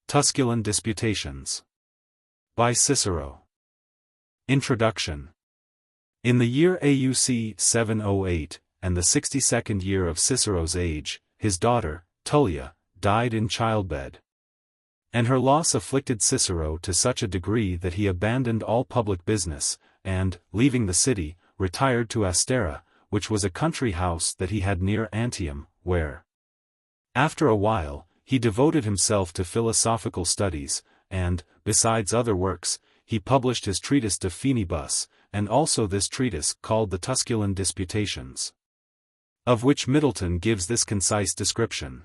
Tusculan Disputations. By Cicero. Introduction. In the year AUC 708, and the 62nd year of Cicero's age, his daughter, Tullia, died in childbed. And her loss afflicted Cicero to such a degree that he abandoned all public business, and, leaving the city, retired to Astera, which was a country house that he had near Antium, where, after a while, he devoted himself to philosophical studies, and, besides other works, he published his treatise De Finibus, and also this treatise called the Tusculan Disputations, of which Middleton gives this concise description.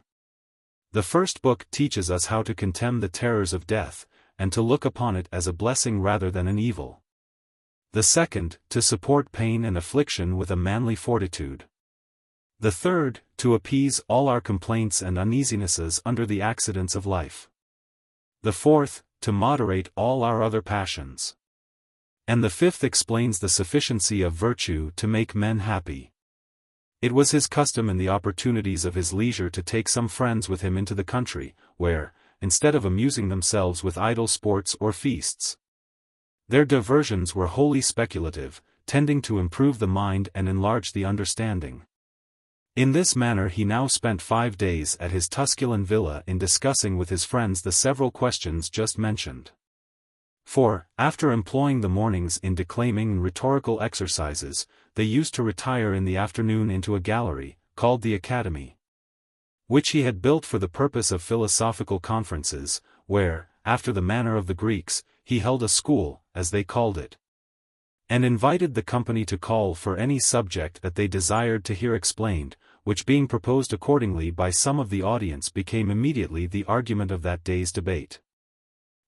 The first book teaches us how to contemn the terrors of death, and to look upon it as a blessing rather than an evil. The second, to support pain and affliction with a manly fortitude. The third, to appease all our complaints and uneasinesses under the accidents of life. The fourth, to moderate all our other passions. And the fifth explains the sufficiency of virtue to make men happy. It was his custom in the opportunities of his leisure to take some friends with him into the country, where, instead of amusing themselves with idle sports or feasts, their diversions were wholly speculative, tending to improve the mind and enlarge the understanding. In this manner he now spent 5 days at his Tusculan villa in discussing with his friends the several questions just mentioned. For, after employing the mornings in declaiming and rhetorical exercises, they used to retire in the afternoon into a gallery, called the Academy, which he had built for the purpose of philosophical conferences, where, after the manner of the Greeks, he held a school, as they called it, and invited the company to call for any subject that they desired to hear explained, which being proposed accordingly by some of the audience became immediately the argument of that day's debate.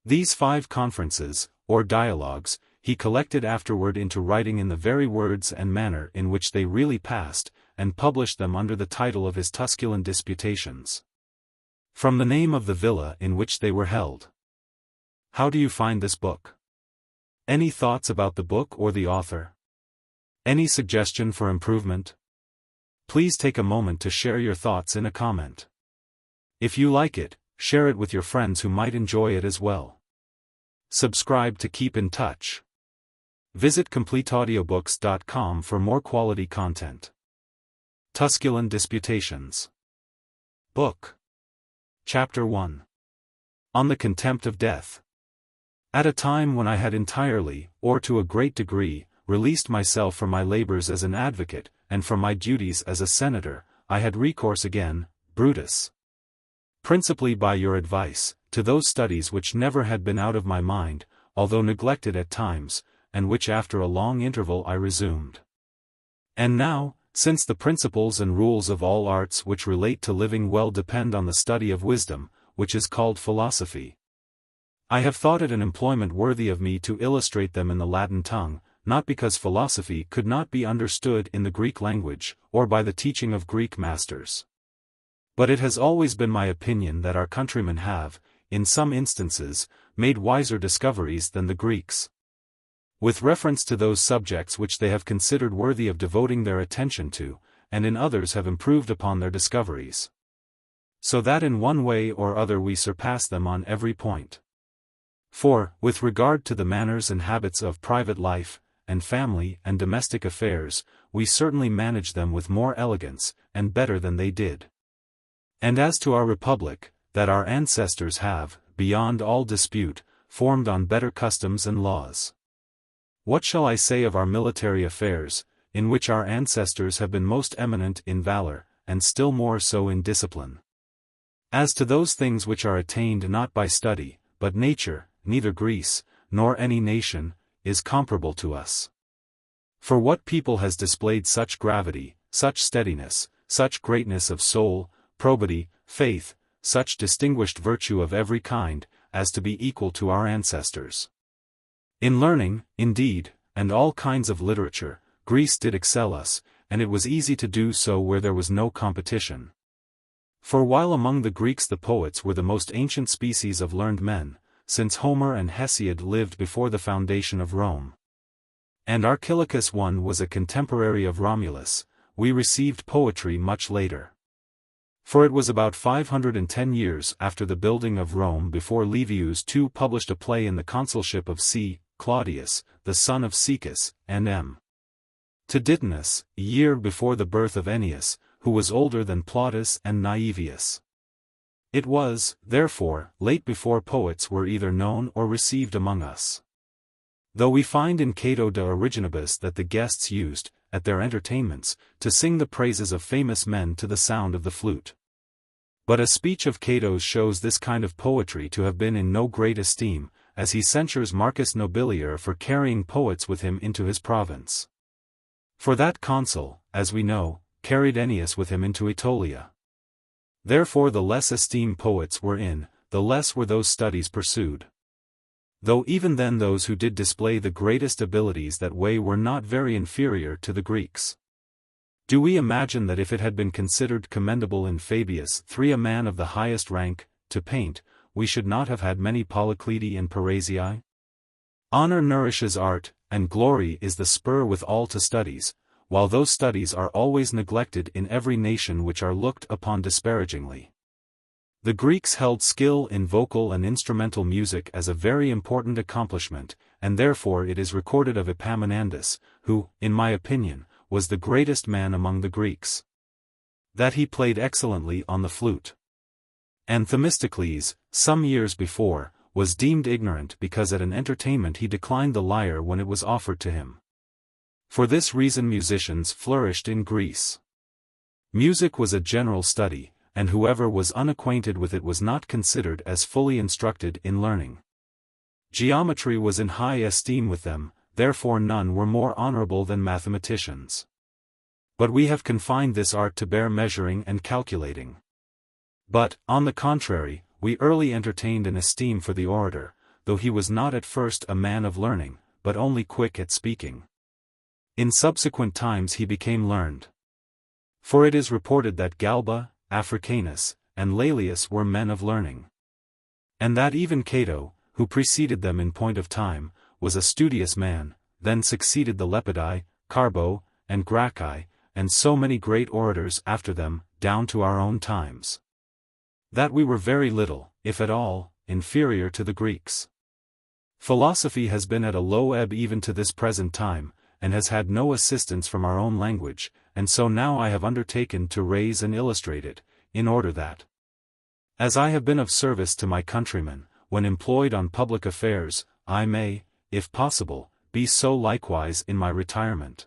These 5 conferences, or dialogues, he collected afterward into writing in the very words and manner in which they really passed, and published them under the title of his Tusculan Disputations, from the name of the villa in which they were held. How do you find this book? Any thoughts about the book or the author? Any suggestion for improvement? Please take a moment to share your thoughts in a comment. If you like it, share it with your friends who might enjoy it as well. Subscribe to keep in touch. Visit CompleteAudiobooks.com for more quality content. Tusculan Disputations. Book. Chapter 1. On the Contempt of Death. At a time when I had entirely, or to a great degree, released myself from my labors as an advocate, and from my duties as a senator, I had recourse again, Brutus, principally by your advice, to those studies which never had been out of my mind, although neglected at times, and which after a long interval I resumed. And now, since the principles and rules of all arts which relate to living well depend on the study of wisdom, which is called philosophy, I have thought it an employment worthy of me to illustrate them in the Latin tongue, not because philosophy could not be understood in the Greek language, or by the teaching of Greek masters. But it has always been my opinion that our countrymen have, in some instances, made wiser discoveries than the Greeks, with reference to those subjects which they have considered worthy of devoting their attention to, and in others have improved upon their discoveries, so that in one way or other we surpass them on every point. For, with regard to the manners and habits of private life, and family and domestic affairs, we certainly manage them with more elegance, and better than they did. And as to our republic, that our ancestors have, beyond all dispute, formed on better customs and laws. What shall I say of our military affairs, in which our ancestors have been most eminent in valor, and still more so in discipline? As to those things which are attained not by study, but nature, neither Greece, nor any nation, is comparable to us. For what people has displayed such gravity, such steadiness, such greatness of soul, probity, faith, such distinguished virtue of every kind, as to be equal to our ancestors? In learning, indeed, and all kinds of literature, Greece did excel us, and it was easy to do so where there was no competition. For while among the Greeks the poets were the most ancient species of learned men, since Homer and Hesiod lived before the foundation of Rome, and Archilochus I was a contemporary of Romulus, we received poetry much later. For it was about 510 years after the building of Rome before Livius too published a play in the consulship of C. Claudius, the son of Caecus, and M. Tiditanus, a year before the birth of Ennius, who was older than Plautus and Naevius. It was, therefore, late before poets were either known or received among us. Though we find in Cato de Originibus that the guests used, at their entertainments, to sing the praises of famous men to the sound of the flute. But a speech of Cato's shows this kind of poetry to have been in no great esteem, as he censures Marcus Nobilior for carrying poets with him into his province. For that consul, as we know, carried Ennius with him into Aetolia. Therefore the less esteemed poets were in, the less were those studies pursued. Though even then those who did display the greatest abilities that way were not very inferior to the Greeks. Do we imagine that if it had been considered commendable in Fabius III, a man of the highest rank, to paint, we should not have had many Polycleti and Parasii? Honor nourishes art, and glory is the spur with all to studies, while those studies are always neglected in every nation which are looked upon disparagingly. The Greeks held skill in vocal and instrumental music as a very important accomplishment, and therefore it is recorded of Epaminondas, who, in my opinion, was the greatest man among the Greeks, that he played excellently on the flute. And Themistocles, some years before, was deemed ignorant because at an entertainment he declined the lyre when it was offered to him. For this reason musicians flourished in Greece. Music was a general study, and whoever was unacquainted with it was not considered as fully instructed in learning. Geometry was in high esteem with them, therefore none were more honorable than mathematicians. But we have confined this art to bare measuring and calculating. But, on the contrary, we early entertained an esteem for the orator, though he was not at first a man of learning, but only quick at speaking. In subsequent times he became learned. For it is reported that Galba, Africanus, and Laelius were men of learning. And that even Cato, who preceded them in point of time, was a studious man, then succeeded the Lepidi, Carbo, and Gracchi, and so many great orators after them, down to our own times. That we were very little, if at all, inferior to the Greeks. Philosophy has been at a low ebb even to this present time, and has had no assistance from our own language, and so now I have undertaken to raise and illustrate it, in order that, as I have been of service to my countrymen, when employed on public affairs, I may, if possible, be so likewise in my retirement.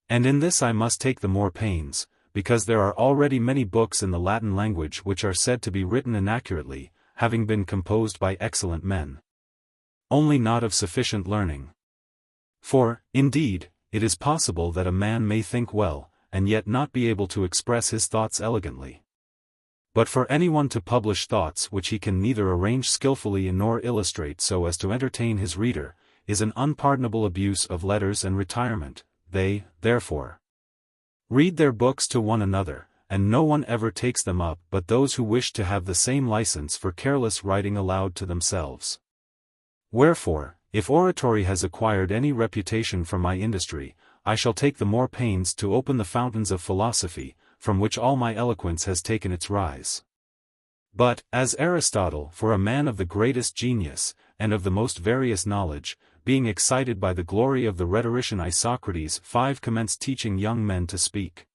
And in this I must take the more pains, because there are already many books in the Latin language which are said to be written inaccurately, having been composed by excellent men, only not of sufficient learning. For, indeed, it is possible that a man may think well, and yet not be able to express his thoughts elegantly. But for anyone to publish thoughts which he can neither arrange skillfully nor illustrate so as to entertain his reader, is an unpardonable abuse of letters and retirement. They, therefore, read their books to one another, and no one ever takes them up but those who wish to have the same license for careless writing aloud to themselves. Wherefore, if oratory has acquired any reputation from my industry, I shall take the more pains to open the fountains of philosophy, from which all my eloquence has taken its rise. But, as Aristotle, for a man of the greatest genius, and of the most various knowledge, being excited by the glory of the rhetorician Isocrates 5 commenced teaching young men to speak,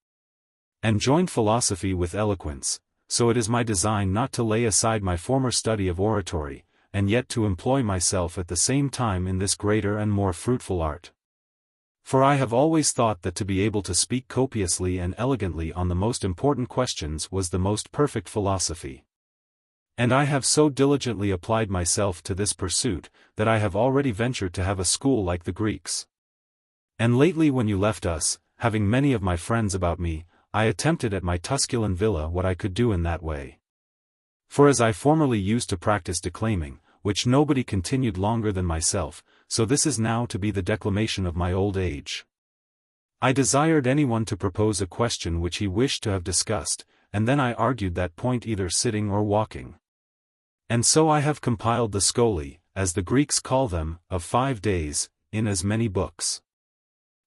and joined philosophy with eloquence, so it is my design not to lay aside my former study of oratory, and yet to employ myself at the same time in this greater and more fruitful art. For I have always thought that to be able to speak copiously and elegantly on the most important questions was the most perfect philosophy. And I have so diligently applied myself to this pursuit, that I have already ventured to have a school like the Greeks. And lately when you left us, having many of my friends about me, I attempted at my Tusculan villa what I could do in that way. For as I formerly used to practice declaiming, which nobody continued longer than myself, so this is now to be the declamation of my old age. I desired anyone to propose a question which he wished to have discussed, and then I argued that point either sitting or walking. And so I have compiled the scholi, as the Greeks call them, of 5 days, in as many books.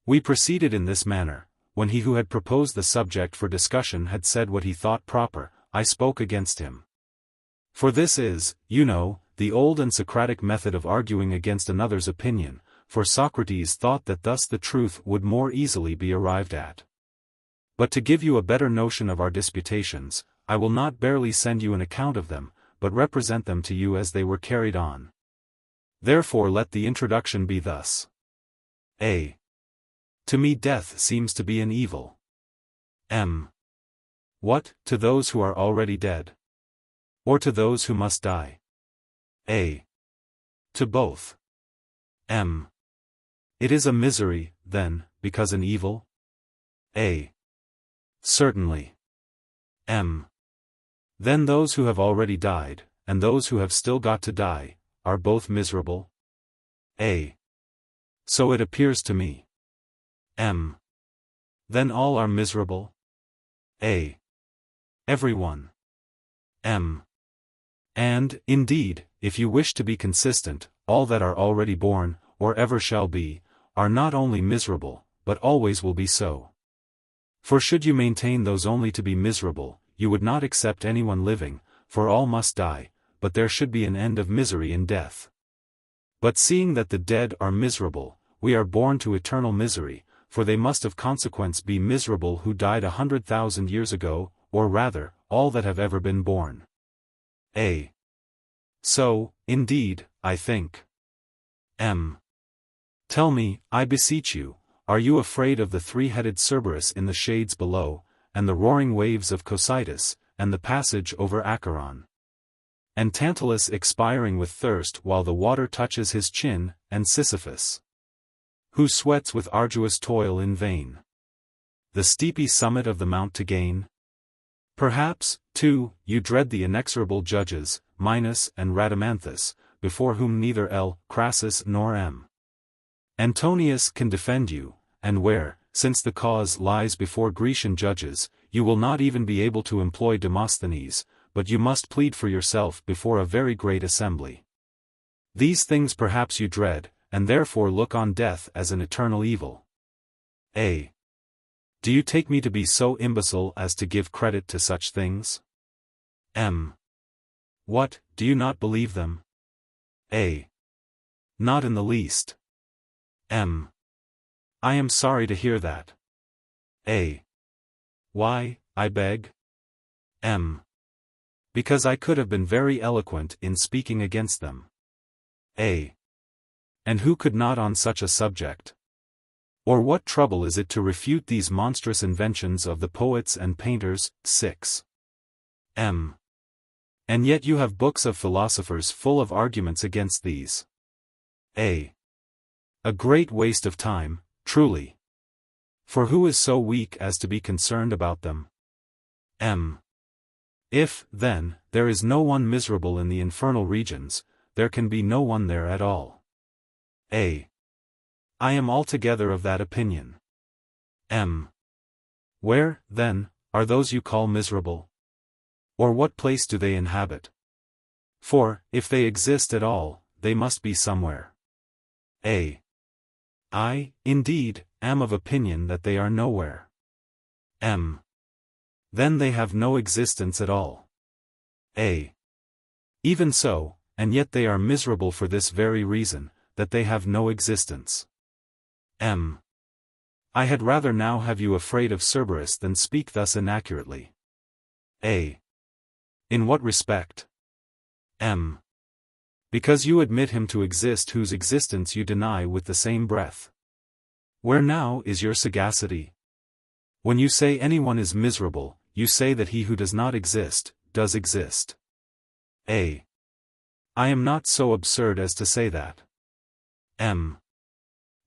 We proceeded in this manner, when he who had proposed the subject for discussion had said what he thought proper, I spoke against him. For this is, you know, the old and Socratic method of arguing against another's opinion, for Socrates thought that thus the truth would more easily be arrived at. But to give you a better notion of our disputations, I will not barely send you an account of them, but represent them to you as they were carried on. Therefore let the introduction be thus. A. To me death seems to be an evil. M. What, to those who are already dead? Or to those who must die? A. To both. M. It is a misery, then, because an evil? A. Certainly. M. Then those who have already died, and those who have still got to die, are both miserable? A. So it appears to me. M. Then all are miserable? A. Everyone. M. And, indeed, if you wish to be consistent, all that are already born, or ever shall be, are not only miserable, but always will be so. For should you maintain those only to be miserable, you would not accept anyone living, for all must die, but there should be an end of misery in death. But seeing that the dead are miserable, we are born to eternal misery, for they must of consequence be miserable who died 100,000 years ago, or rather, all that have ever been born. A. So, indeed, I think. M. Tell me, I beseech you, are you afraid of the three-headed Cerberus in the shades below, and the roaring waves of Cocytus, and the passage over Acheron? And Tantalus expiring with thirst while the water touches his chin, and Sisyphus, who sweats with arduous toil in vain, the steepy summit of the mount to gain? Perhaps, too, you dread the inexorable judges, Minos and Rhadamanthus, before whom neither L. Crassus nor M. Antonius can defend you, and where, since the cause lies before Grecian judges, you will not even be able to employ Demosthenes, but you must plead for yourself before a very great assembly. These things perhaps you dread, and therefore look on death as an eternal evil. A. Do you take me to be so imbecile as to give credit to such things? M. What, do you not believe them? A. Not in the least. M. I am sorry to hear that. A. Why, I beg? M. Because I could have been very eloquent in speaking against them. A. And who could not on such a subject? Or what trouble is it to refute these monstrous inventions of the poets and painters? 6. M. And yet you have books of philosophers full of arguments against these. A. A great waste of time, truly. For who is so weak as to be concerned about them? M. If, then, there is no one miserable in the infernal regions, there can be no one there at all. A. I am altogether of that opinion. M. Where, then, are those you call miserable? Or what place do they inhabit? For, if they exist at all, they must be somewhere. A. I, indeed, am of opinion that they are nowhere. M. Then they have no existence at all. A. Even so, and yet they are miserable for this very reason, that they have no existence. M. I had rather now have you afraid of Cerberus than speak thus inaccurately. A. In what respect? M. Because you admit him to exist whose existence you deny with the same breath. Where now is your sagacity? When you say anyone is miserable, you say that he who does not exist, does exist. A. I am not so absurd as to say that. M.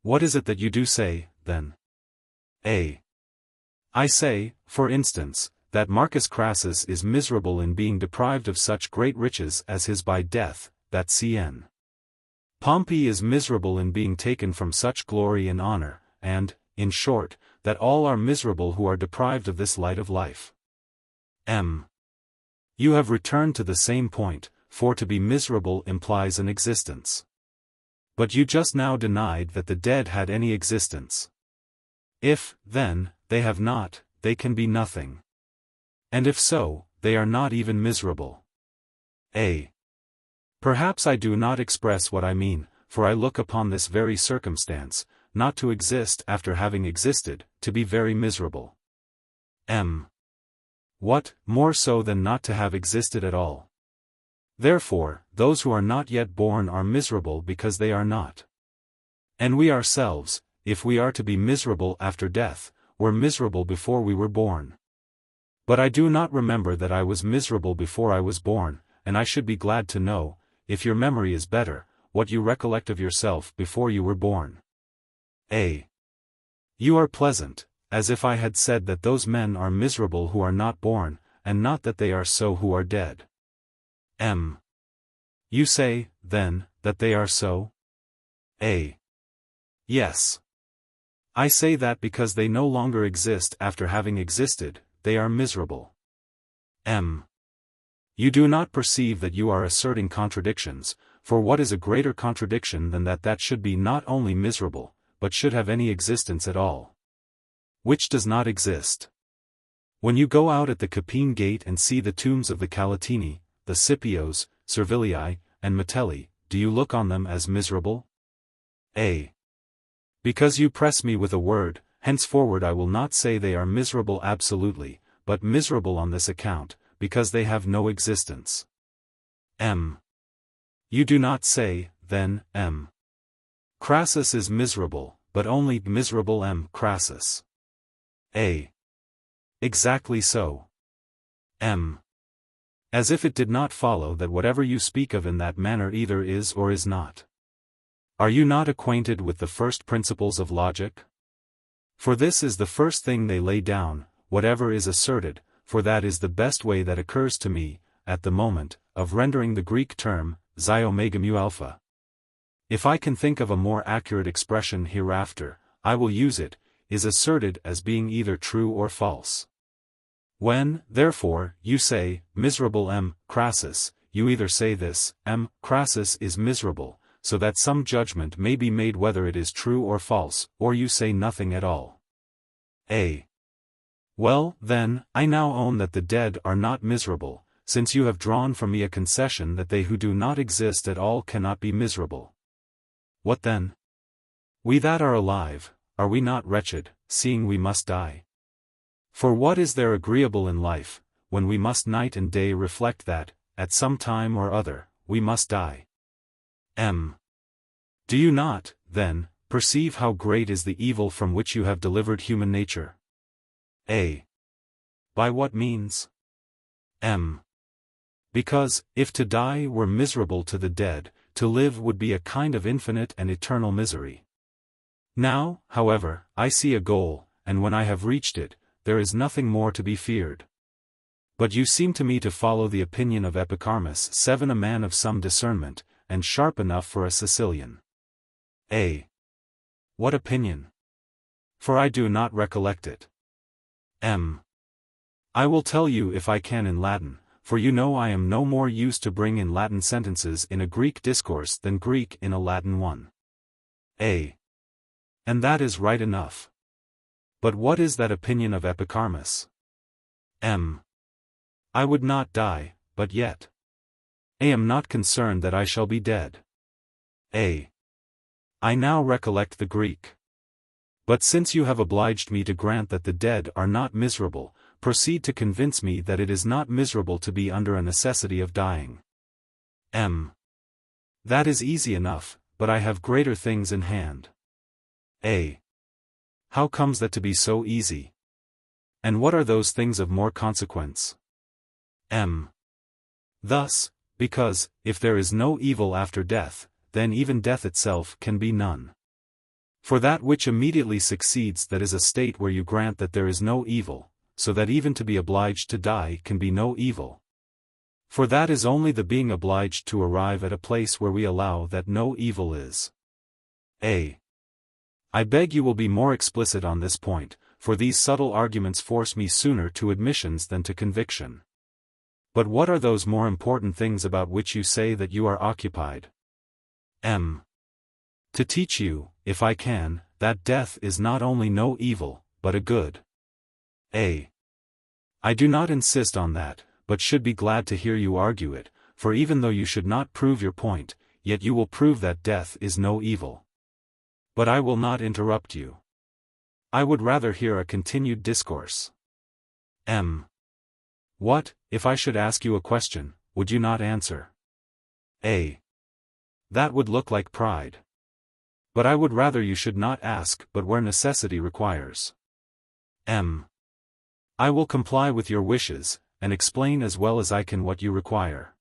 What is it that you do say, then? A. I say, for instance, that Marcus Crassus is miserable in being deprived of such great riches as his by death, that Cn. Pompey is miserable in being taken from such glory and honor, and, in short, that all are miserable who are deprived of this light of life. M. You have returned to the same point, for to be miserable implies an existence. But you just now denied that the dead had any existence. If, then, they have not, they can be nothing. And if so, they are not even miserable. A. Perhaps I do not express what I mean, for I look upon this very circumstance, not to exist after having existed, to be very miserable. M. What, more so than not to have existed at all? Therefore, those who are not yet born are miserable because they are not. And we ourselves, if we are to be miserable after death, were miserable before we were born. But I do not remember that I was miserable before I was born, and I should be glad to know, if your memory is better, what you recollect of yourself before you were born. A. You are pleasant, as if I had said that those men are miserable who are not born, and not that they are so who are dead. M. You say, then, that they are so? A. Yes. I say that because they no longer exist after having existed, they are miserable. M. You do not perceive that you are asserting contradictions, for what is a greater contradiction than that should be not only miserable, but should have any existence at all? Which does not exist. When you go out at the Capine gate and see the tombs of the Calatini, the Scipios, Servilii, and Metelli, do you look on them as miserable? A. Because you press me with a word, henceforward I will not say they are miserable absolutely, but miserable on this account, because they have no existence. M. You do not say, then, M. Crassus is miserable, but only miserable M. Crassus. A. Exactly so. M. As if it did not follow that whatever you speak of in that manner either is or is not. Are you not acquainted with the first principles of logic? For this is the first thing they lay down, whatever is asserted, for that is the best way that occurs to me, at the moment, of rendering the Greek term, xi omega mu alpha. If I can think of a more accurate expression hereafter, I will use it, is asserted as being either true or false. When, therefore, you say, miserable M. Crassus, you either say this, M. Crassus is miserable, so that some judgment may be made whether it is true or false, or you say nothing at all. A. Well, then, I now own that the dead are not miserable, since you have drawn from me a concession that they who do not exist at all cannot be miserable. What then? We that are alive, are we not wretched, seeing we must die? For what is there agreeable in life, when we must night and day reflect that, at some time or other, we must die? M. Do you not, then, perceive how great is the evil from which you have delivered human nature? A. By what means? M. Because, if to die were miserable to the dead, to live would be a kind of infinite and eternal misery. Now, however, I see a goal, and when I have reached it, there is nothing more to be feared. But you seem to me to follow the opinion of Epicharmus 7, a man of some discernment, and sharp enough for a Sicilian. A. What opinion? For I do not recollect it. M. I will tell you if I can in Latin, for you know I am no more used to bring in Latin sentences in a Greek discourse than Greek in a Latin one. A. And that is right enough. But what is that opinion of Epicharmus? M. I would not die, but yet. I am not concerned that I shall be dead. A. I now recollect the Greek. But since you have obliged me to grant that the dead are not miserable, proceed to convince me that it is not miserable to be under a necessity of dying. M. That is easy enough, but I have greater things in hand. A. How comes that to be so easy? And what are those things of more consequence? M. Thus, because, if there is no evil after death, then even death itself can be none. For that which immediately succeeds that is a state where you grant that there is no evil, so that even to be obliged to die can be no evil. For that is only the being obliged to arrive at a place where we allow that no evil is. A. I beg you will be more explicit on this point, for these subtle arguments force me sooner to admissions than to conviction. But what are those more important things about which you say that you are occupied? M. To teach you, if I can, that death is not only no evil, but a good. A. I do not insist on that, but should be glad to hear you argue it, for even though you should not prove your point, yet you will prove that death is no evil. But I will not interrupt you. I would rather hear a continued discourse. M. What, if I should ask you a question, would you not answer? A. That would look like pride. But I would rather you should not ask but where necessity requires. M. I will comply with your wishes, and explain as well as I can what you require.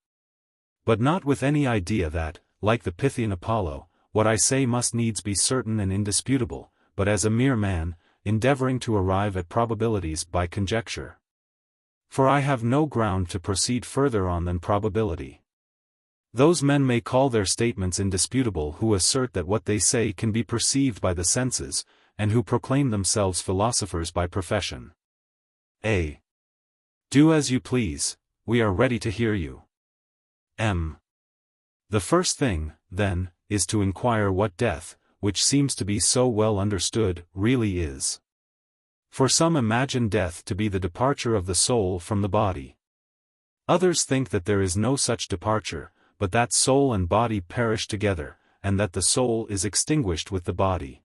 But not with any idea that, like the Pythian Apollo, what I say must needs be certain and indisputable, but as a mere man, endeavoring to arrive at probabilities by conjecture. For I have no ground to proceed further on than probability. Those men may call their statements indisputable who assert that what they say can be perceived by the senses, and who proclaim themselves philosophers by profession. A. Do as you please, we are ready to hear you. M. The first thing, then, is to inquire what death, which seems to be so well understood, really is. For some imagine death to be the departure of the soul from the body. Others think that there is no such departure, but that soul and body perish together, and that the soul is extinguished with the body.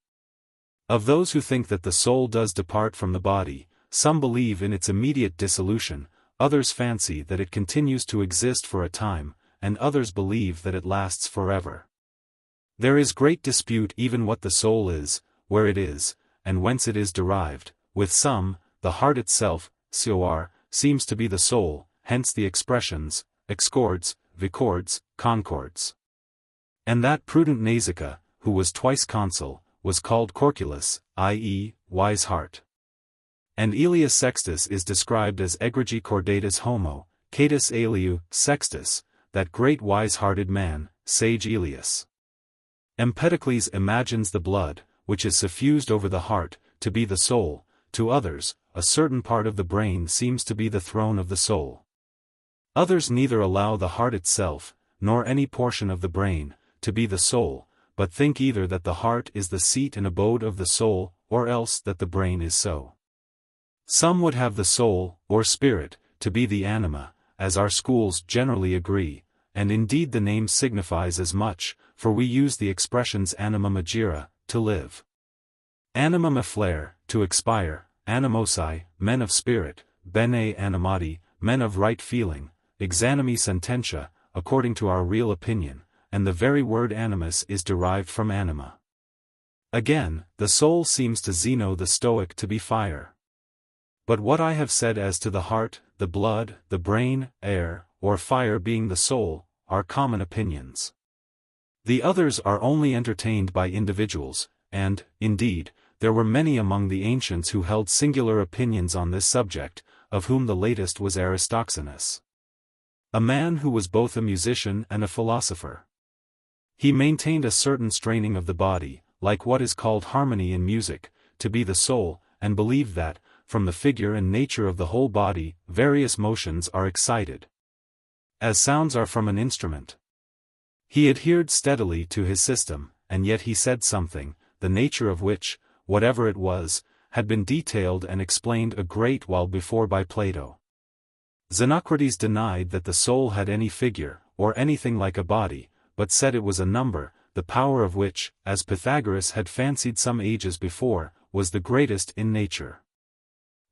Of those who think that the soul does depart from the body, some believe in its immediate dissolution, others fancy that it continues to exist for a time, and others believe that it lasts forever. There is great dispute even what the soul is, where it is, and whence it is derived. With some, the heart itself, cor, seems to be the soul, hence the expressions, excords, vicords, concords. And that prudent Nausicaa, who was twice consul, was called Corculus, i.e., wise heart. And Aelius Sextus is described as egregi cordatus homo, catus Aeliu, Sextus, that great wise-hearted man, sage Aelius. Empedocles imagines the blood, which is suffused over the heart, to be the soul. To others, a certain part of the brain seems to be the throne of the soul. Others neither allow the heart itself, nor any portion of the brain, to be the soul, but think either that the heart is the seat and abode of the soul, or else that the brain is so. Some would have the soul, or spirit, to be the anima, as our schools generally agree, and indeed the name signifies as much, for we use the expressions anima magira, to live. Anima maflare, to expire, animosi, men of spirit, bene animati, men of right feeling, exanimi sententia, according to our real opinion, and the very word animus is derived from anima. Again, the soul seems to Zeno the Stoic to be fire. But what I have said as to the heart, the blood, the brain, air, or fire being the soul, are common opinions. The others are only entertained by individuals, and, indeed, there were many among the ancients who held singular opinions on this subject, of whom the latest was Aristoxenus. A man who was both a musician and a philosopher. He maintained a certain straining of the body, like what is called harmony in music, to be the soul, and believed that, from the figure and nature of the whole body, various motions are excited, as sounds are from an instrument. He adhered steadily to his system, and yet he said something, the nature of which, whatever it was, had been detailed and explained a great while before by Plato. Xenocrates denied that the soul had any figure, or anything like a body, but said it was a number, the power of which, as Pythagoras had fancied some ages before, was the greatest in nature.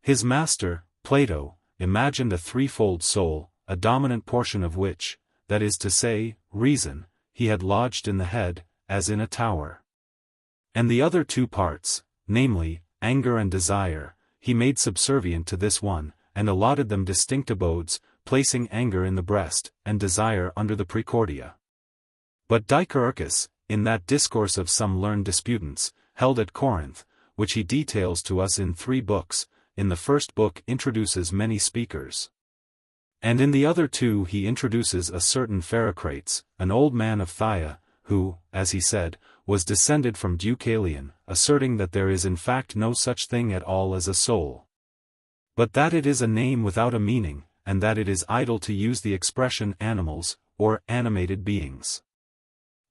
His master, Plato, imagined a threefold soul, a dominant portion of which, that is to say, reason, he had lodged in the head, as in a tower. And the other two parts, namely, anger and desire, he made subservient to this one, and allotted them distinct abodes, placing anger in the breast, and desire under the precordia. But Dicaeurchus, in that discourse of some learned disputants, held at Corinth, which he details to us in 3 books, in the first book introduces many speakers. And in the other 2 he introduces a certain Pherocrates, an old man of Phthia, who, as he said, was descended from Deucalion, asserting that there is in fact no such thing at all as a soul. But that it is a name without a meaning, and that it is idle to use the expression animals, or animated beings.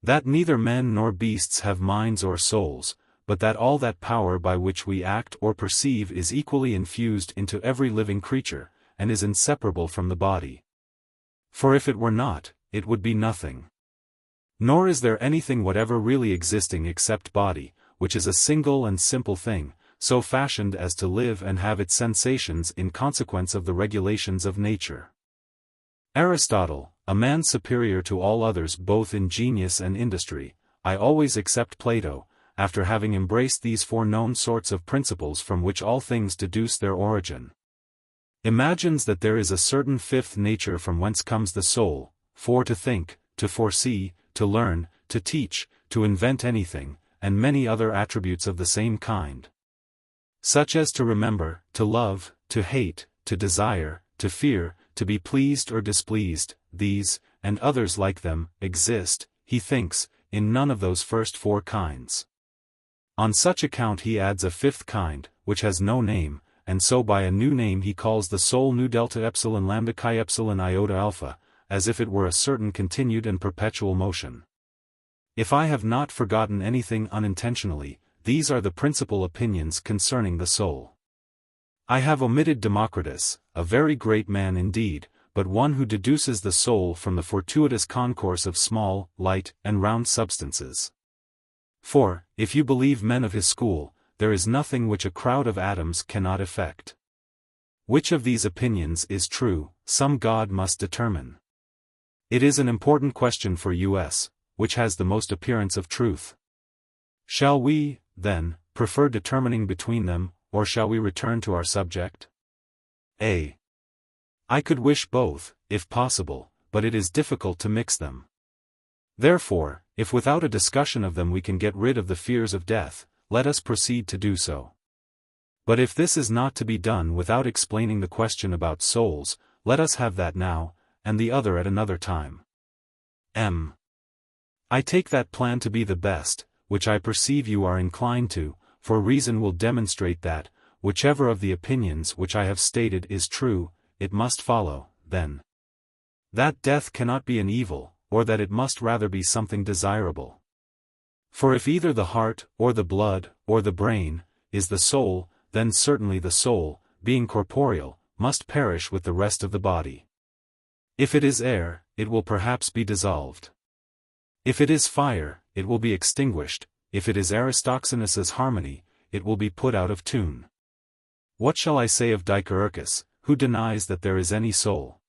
That neither men nor beasts have minds or souls, but that all that power by which we act or perceive is equally infused into every living creature, and is inseparable from the body. For if it were not, it would be nothing. Nor is there anything whatever really existing except body, which is a single and simple thing, so fashioned as to live and have its sensations in consequence of the regulations of nature. Aristotle, a man superior to all others both in genius and industry, I always except Plato, after having embraced these four known sorts of principles from which all things deduce their origin, imagines that there is a certain fifth nature from whence comes the soul, for to think, to foresee, to learn, to teach, to invent anything, and many other attributes of the same kind, such as to remember, to love, to hate, to desire, to fear, to be pleased or displeased, these, and others like them, exist, he thinks, in none of those first four kinds. On such account he adds a fifth kind, which has no name, and so by a new name he calls the soul nu delta epsilon lambda chi epsilon iota alpha, as if it were a certain continued and perpetual motion. If I have not forgotten anything unintentionally, these are the principal opinions concerning the soul. I have omitted Democritus, a very great man indeed, but one who deduces the soul from the fortuitous concourse of small, light, and round substances. For, if you believe men of his school, there is nothing which a crowd of atoms cannot effect. Which of these opinions is true, some God must determine. It is an important question for us, which has the most appearance of truth. Shall we, then, prefer determining between them, or shall we return to our subject? A. I could wish both, if possible, but it is difficult to mix them. Therefore, if without a discussion of them we can get rid of the fears of death, let us proceed to do so. But if this is not to be done without explaining the question about souls, let us have that now, and the other at another time. M. I take that plan to be the best, which I perceive you are inclined to, for reason will demonstrate that, whichever of the opinions which I have stated is true, it must follow, then, that death cannot be an evil, or that it must rather be something desirable. For if either the heart, or the blood, or the brain, is the soul, then certainly the soul, being corporeal, must perish with the rest of the body. If it is air, it will perhaps be dissolved. If it is fire, it will be extinguished. If it is Aristoxenus's harmony, it will be put out of tune. What shall I say of Dicaeurchus, who denies that there is any soul?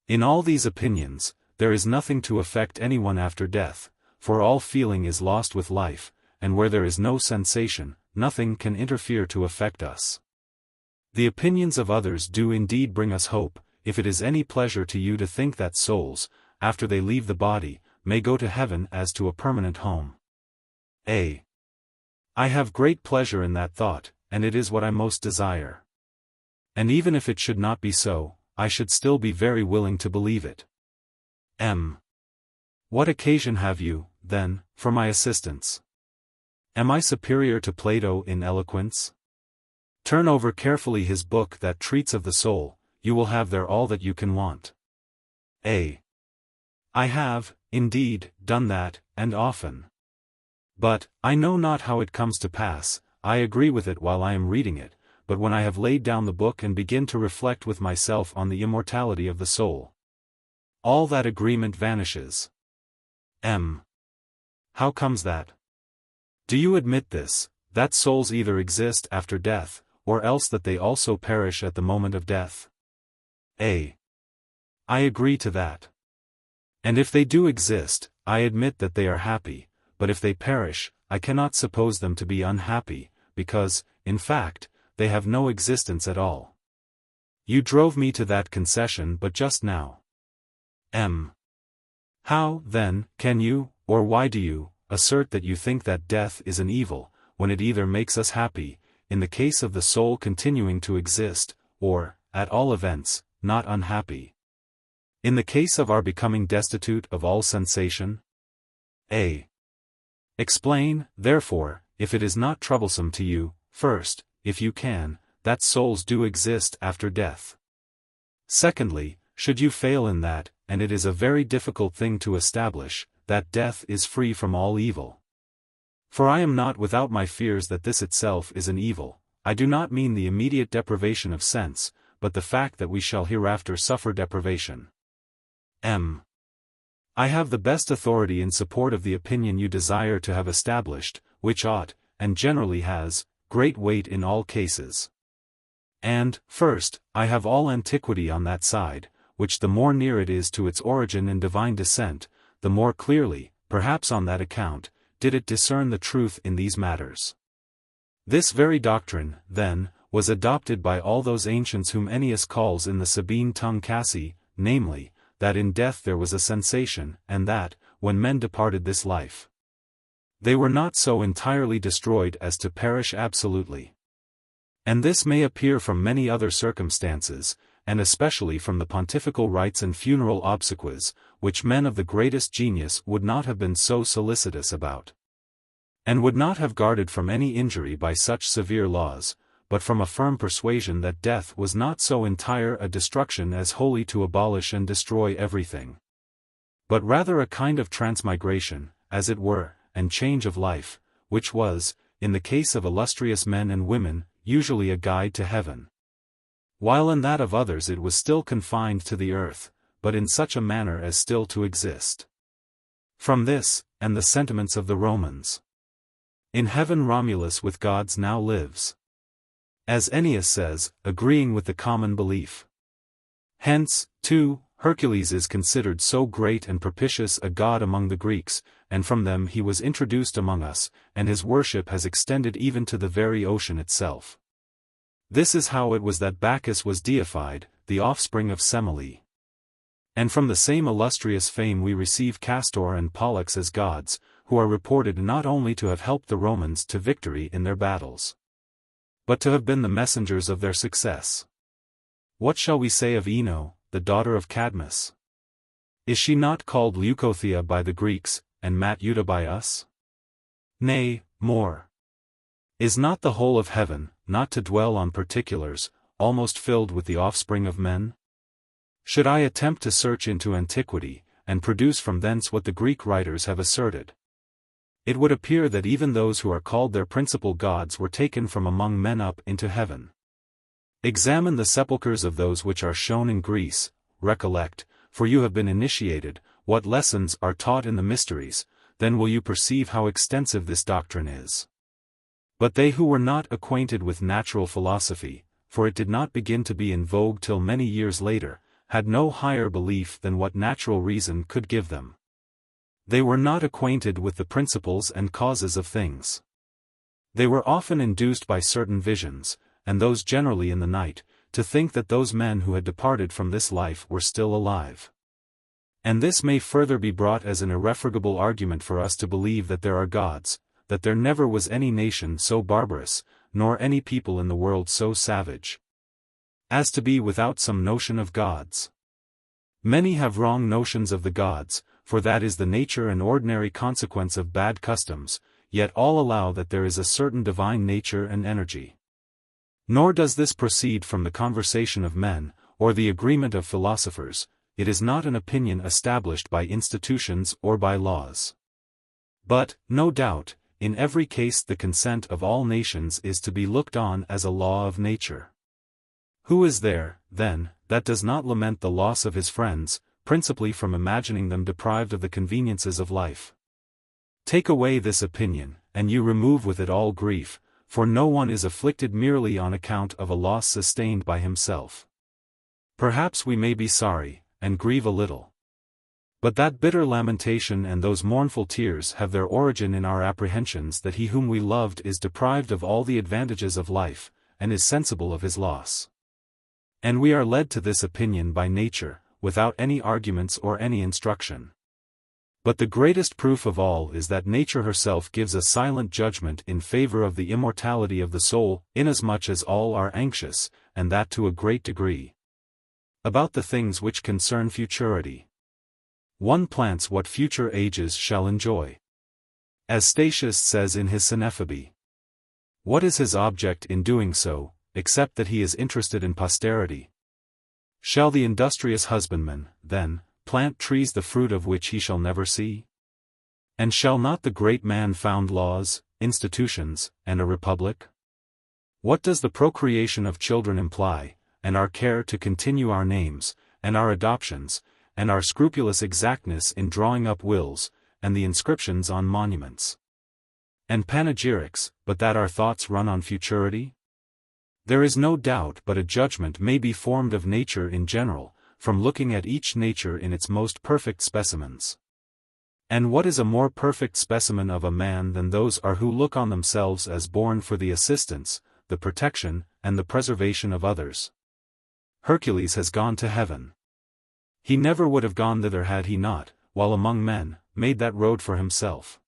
In all these opinions, there is nothing to affect anyone after death, for all feeling is lost with life, and where there is no sensation, nothing can interfere to affect us. The opinions of others do indeed bring us hope, if it is any pleasure to you to think that souls, after they leave the body, may go to heaven as to a permanent home. A. I have great pleasure in that thought, and it is what I most desire. And even if it should not be so, I should still be very willing to believe it. M. What occasion have you, then, for my assistance? Am I superior to Plato in eloquence? Turn over carefully his book that treats of the soul, you will have there all that you can want. A. I have, indeed, done that, and often. But, I know not how it comes to pass, I agree with it while I am reading it, but when I have laid down the book and begin to reflect with myself on the immortality of the soul, all that agreement vanishes. M. How comes that? Do you admit this, that souls either exist after death, or else that they also perish at the moment of death? A. I agree to that. And if they do exist, I admit that they are happy, but if they perish, I cannot suppose them to be unhappy, because, in fact, they have no existence at all. You drove me to that concession but just now. M. How, then, can you, or why do you, assert that you think that death is an evil, when it either makes us happy, in the case of the soul continuing to exist, or, at all events, not unhappy, in the case of our becoming destitute of all sensation? A. Explain, therefore, if it is not troublesome to you, first, if you can, that souls do exist after death. Secondly, should you fail in that, and it is a very difficult thing to establish, that death is free from all evil. For I am not without my fears that this itself is an evil. I do not mean the immediate deprivation of sense, but the fact that we shall hereafter suffer deprivation. I have the best authority in support of the opinion you desire to have established, which ought, and generally has, great weight in all cases. And, first, I have all antiquity on that side, which the more near it is to its origin and divine descent, the more clearly, perhaps on that account, did it discern the truth in these matters. This very doctrine, then, was adopted by all those ancients whom Ennius calls in the Sabine tongue Cassi, namely, that in death there was a sensation, and that, when men departed this life, they were not so entirely destroyed as to perish absolutely. And this may appear from many other circumstances, and especially from the pontifical rites and funeral obsequies, which men of the greatest genius would not have been so solicitous about, and would not have guarded from any injury by such severe laws, but from a firm persuasion that death was not so entire a destruction as wholly to abolish and destroy everything, but rather a kind of transmigration, as it were, and change of life, which was, in the case of illustrious men and women, usually a guide to heaven, while in that of others it was still confined to the earth, but in such a manner as still to exist. From this, and the sentiments of the Romans, in heaven Romulus with gods now lives, as Ennius says, agreeing with the common belief. Hence, too, Hercules is considered so great and propitious a god among the Greeks, and from them he was introduced among us, and his worship has extended even to the very ocean itself. This is how it was that Bacchus was deified, the offspring of Semele. And from the same illustrious fame we receive Castor and Pollux as gods, who are reported not only to have helped the Romans to victory in their battles, but to have been the messengers of their success. What shall we say of Ino, the daughter of Cadmus? Is she not called Leucothea by the Greeks, and Matuta by us? Nay, more. Is not the whole of heaven, not to dwell on particulars, almost filled with the offspring of men? Should I attempt to search into antiquity, and produce from thence what the Greek writers have asserted, it would appear that even those who are called their principal gods were taken from among men up into heaven. Examine the sepulchres of those which are shown in Greece, recollect, for you have been initiated, what lessons are taught in the mysteries, then will you perceive how extensive this doctrine is. But they who were not acquainted with natural philosophy, for it did not begin to be in vogue till many years later, had no higher belief than what natural reason could give them. They were not acquainted with the principles and causes of things. They were often induced by certain visions, and those generally in the night, to think that those men who had departed from this life were still alive. And this may further be brought as an irrefragable argument for us to believe that there are gods, that there never was any nation so barbarous, nor any people in the world so savage, as to be without some notion of gods. Many have wrong notions of the gods, for that is the nature and ordinary consequence of bad customs, yet all allow that there is a certain divine nature and energy. Nor does this proceed from the conversation of men, or the agreement of philosophers. It is not an opinion established by institutions or by laws. But, no doubt, in every case the consent of all nations is to be looked on as a law of nature. Who is there, then, that does not lament the loss of his friends, principally from imagining them deprived of the conveniences of life? Take away this opinion, and you remove with it all grief, for no one is afflicted merely on account of a loss sustained by himself. Perhaps we may be sorry, and grieve a little. But that bitter lamentation and those mournful tears have their origin in our apprehensions that he whom we loved is deprived of all the advantages of life, and is sensible of his loss. And we are led to this opinion by nature, without any arguments or any instruction. But the greatest proof of all is that nature herself gives a silent judgment in favor of the immortality of the soul, inasmuch as all are anxious, and that to a great degree, about the things which concern futurity. One plants what future ages shall enjoy. As Statius says in his Synephabe. What is his object in doing so, except that he is interested in posterity? Shall the industrious husbandman, then, plant trees the fruit of which he shall never see? And shall not the great man found laws, institutions, and a republic? What does the procreation of children imply, and our care to continue our names, and our adoptions, and our scrupulous exactness in drawing up wills, and the inscriptions on monuments, and panegyrics, but that our thoughts run on futurity? There is no doubt but a judgment may be formed of nature in general, from looking at each nature in its most perfect specimens. And what is a more perfect specimen of a man than those are who look on themselves as born for the assistance, the protection, and the preservation of others? Hercules has gone to heaven. He never would have gone thither had he not, while among men, made that road for himself.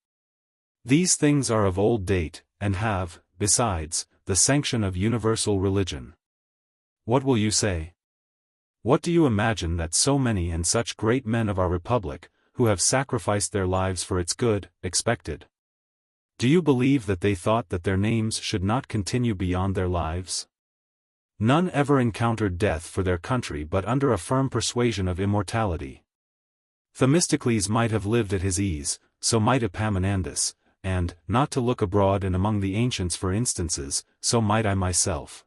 These things are of old date, and have, besides, the sanction of universal religion. What will you say? What do you imagine that so many and such great men of our republic, who have sacrificed their lives for its good, expected? Do you believe that they thought that their names should not continue beyond their lives? None ever encountered death for their country but under a firm persuasion of immortality. Themistocles might have lived at his ease, so might Epaminondas, and, not to look abroad and among the ancients for instances, so might I myself.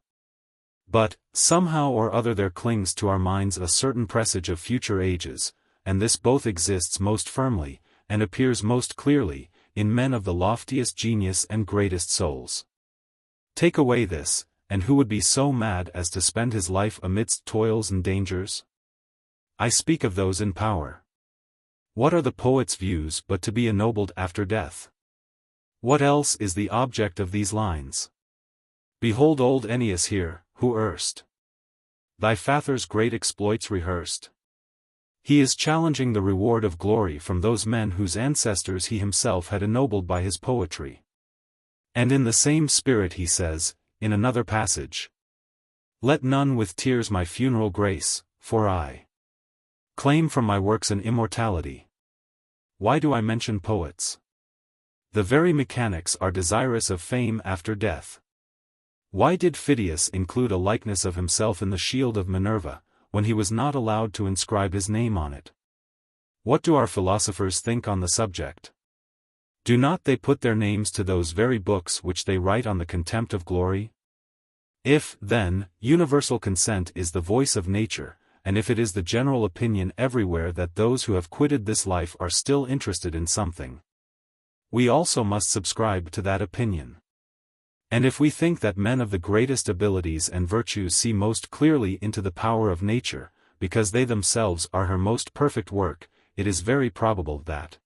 But, somehow or other there clings to our minds a certain presage of future ages, and this both exists most firmly, and appears most clearly, in men of the loftiest genius and greatest souls. Take away this, and who would be so mad as to spend his life amidst toils and dangers? I speak of those in power. What are the poet's views but to be ennobled after death? What else is the object of these lines? Behold old Ennius here, who erst thy father's great exploits rehearsed. He is challenging the reward of glory from those men whose ancestors he himself had ennobled by his poetry. And in the same spirit he says, in another passage, let none with tears my funeral grace, for I claim from my works an immortality. Why do I mention poets? The very mechanics are desirous of fame after death. Why did Phidias include a likeness of himself in the shield of Minerva, when he was not allowed to inscribe his name on it? What do our philosophers think on the subject? Do not they put their names to those very books which they write on the contempt of glory? If, then, universal consent is the voice of nature, and if it is the general opinion everywhere that those who have quitted this life are still interested in something, we also must subscribe to that opinion. And if we think that men of the greatest abilities and virtues see most clearly into the power of nature, because they themselves are her most perfect work, it is very probable that,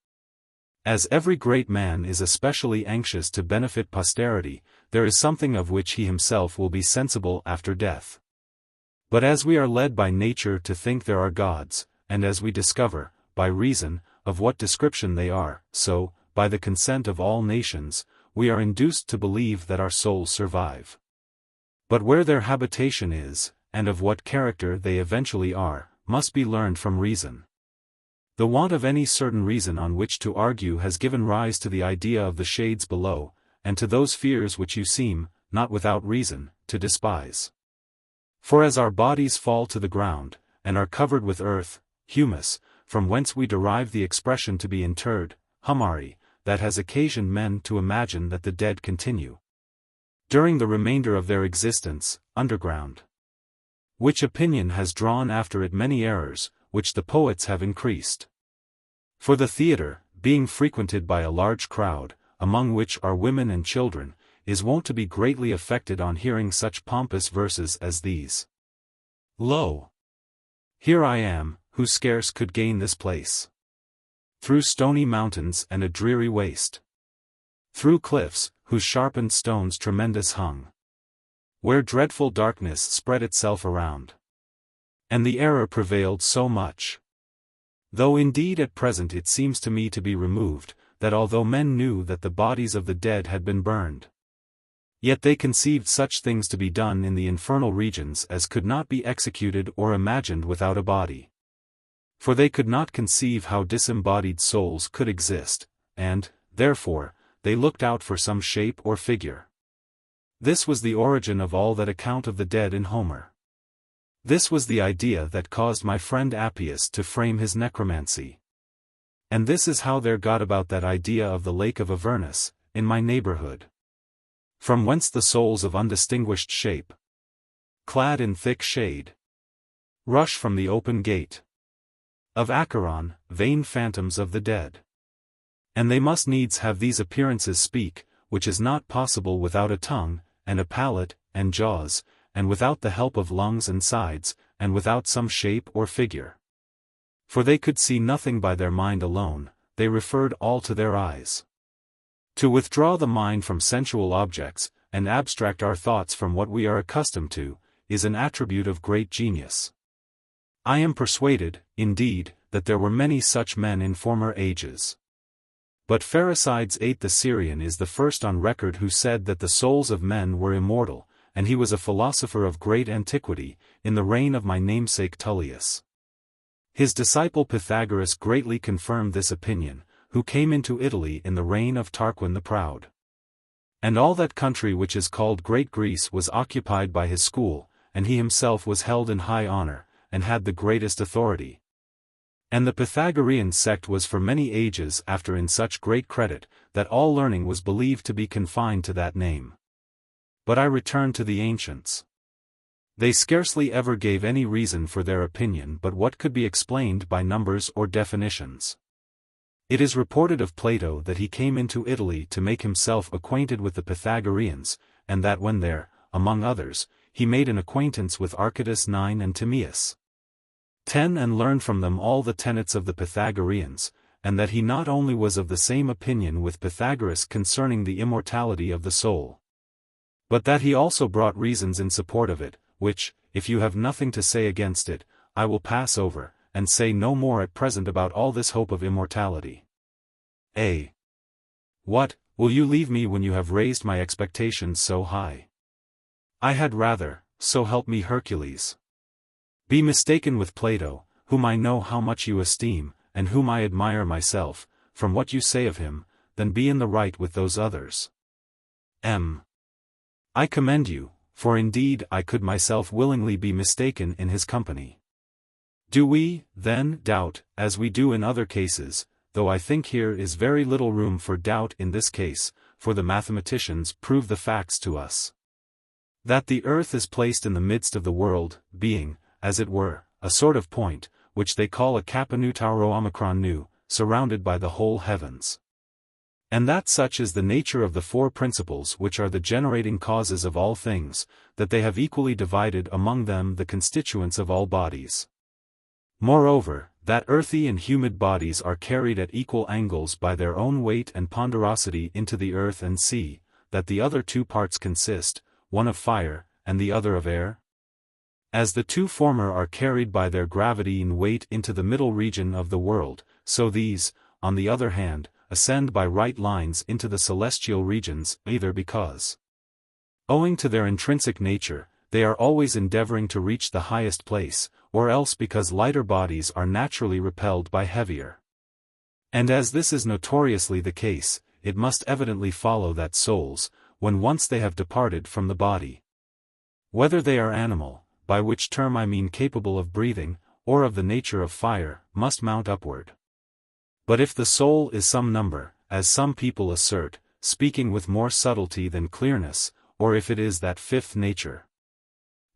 as every great man is especially anxious to benefit posterity, there is something of which he himself will be sensible after death. But as we are led by nature to think there are gods, and as we discover, by reason, of what description they are, so, by the consent of all nations, we are induced to believe that our souls survive. But where their habitation is, and of what character they eventually are, must be learned from reason. The want of any certain reason on which to argue has given rise to the idea of the shades below, and to those fears which you seem, not without reason, to despise. For as our bodies fall to the ground, and are covered with earth, humus, from whence we derive the expression to be interred, humari, that has occasioned men to imagine that the dead continue, during the remainder of their existence, underground. Which opinion has drawn after it many errors, which the poets have increased. For the theatre, being frequented by a large crowd, among which are women and children, is wont to be greatly affected on hearing such pompous verses as these. Lo! Here I am, who scarce could gain this place. Through stony mountains and a dreary waste. Through cliffs, whose sharpened stones tremendous hung. Where dreadful darkness spread itself around. And the error prevailed so much. Though indeed at present it seems to me to be removed, that although men knew that the bodies of the dead had been burned, yet they conceived such things to be done in the infernal regions as could not be executed or imagined without a body. For they could not conceive how disembodied souls could exist, and, therefore, they looked out for some shape or figure. This was the origin of all that account of the dead in Homer. This was the idea that caused my friend Appius to frame his necromancy. And this is how there got about that idea of the lake of Avernus, in my neighborhood. From whence the souls of undistinguished shape, clad in thick shade, rush from the open gate of Acheron, vain phantoms of the dead. And they must needs have these appearances speak, which is not possible without a tongue, and a palate, and jaws, and without the help of lungs and sides, and without some shape or figure. For they could see nothing by their mind alone, they referred all to their eyes. To withdraw the mind from sensual objects, and abstract our thoughts from what we are accustomed to, is an attribute of great genius. I am persuaded, indeed, that there were many such men in former ages. But Pherecydes VIII the Syrian is the first on record who said that the souls of men were immortal, and he was a philosopher of great antiquity, in the reign of my namesake Tullius. His disciple Pythagoras greatly confirmed this opinion, who came into Italy in the reign of Tarquin the Proud. And all that country which is called Great Greece was occupied by his school, and he himself was held in high honor, and had the greatest authority. And the Pythagorean sect was for many ages after in such great credit, that all learning was believed to be confined to that name. But I return to the ancients. They scarcely ever gave any reason for their opinion but what could be explained by numbers or definitions. It is reported of Plato that he came into Italy to make himself acquainted with the Pythagoreans, and that when there, among others, he made an acquaintance with Archytas IX and Timaeus X and learned from them all the tenets of the Pythagoreans, and that he not only was of the same opinion with Pythagoras concerning the immortality of the soul, but that he also brought reasons in support of it, which, if you have nothing to say against it, I will pass over, and say no more at present about all this hope of immortality. A. What, will you leave me when you have raised my expectations so high? I had rather, so help me Hercules, be mistaken with Plato, whom I know how much you esteem, and whom I admire myself, from what you say of him, than be in the right with those others. M. I commend you, for indeed I could myself willingly be mistaken in his company. Do we, then, doubt, as we do in other cases, though I think here is very little room for doubt in this case, for the mathematicians prove the facts to us, that the earth is placed in the midst of the world, being, as it were, a sort of point, which they call a kappa nu tauro omicron nu, surrounded by the whole heavens. And that such is the nature of the four principles which are the generating causes of all things, that they have equally divided among them the constituents of all bodies. Moreover, that earthy and humid bodies are carried at equal angles by their own weight and ponderosity into the earth and sea, that the other two parts consist, one of fire, and the other of air. As the two former are carried by their gravity and weight into the middle region of the world, so these, on the other hand, ascend by right lines into the celestial regions, either because, owing to their intrinsic nature, they are always endeavoring to reach the highest place, or else because lighter bodies are naturally repelled by heavier. And as this is notoriously the case, it must evidently follow that souls, when once they have departed from the body, whether they are animal, by which term I mean capable of breathing, or of the nature of fire, must mount upward. But if the soul is some number, as some people assert, speaking with more subtlety than clearness, or if it is that fifth nature,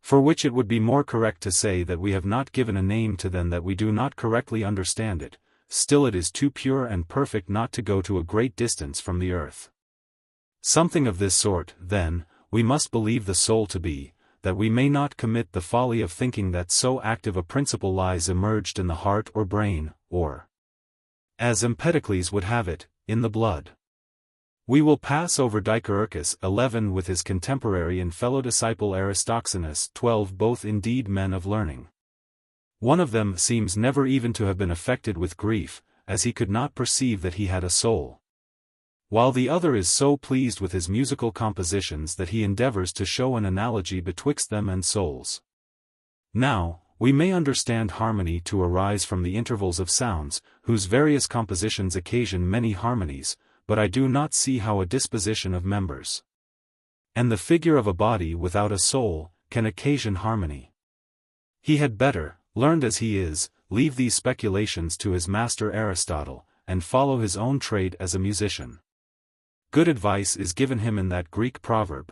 for which it would be more correct to say that we have not given a name to than that we do not correctly understand it, still it is too pure and perfect not to go to a great distance from the earth. Something of this sort, then, we must believe the soul to be, that we may not commit the folly of thinking that so active a principle lies immerged in the heart or brain, or, as Empedocles would have it, in the blood. We will pass over Dicaeurchus 11 with his contemporary and fellow disciple Aristoxenus 12, both indeed men of learning. One of them seems never even to have been affected with grief, as he could not perceive that he had a soul, while the other is so pleased with his musical compositions that he endeavors to show an analogy betwixt them and souls. Now, we may understand harmony to arise from the intervals of sounds, whose various compositions occasion many harmonies, but I do not see how a disposition of members, and the figure of a body without a soul, can occasion harmony. He had better, learned as he is, leave these speculations to his master Aristotle, and follow his own trade as a musician. Good advice is given him in that Greek proverb.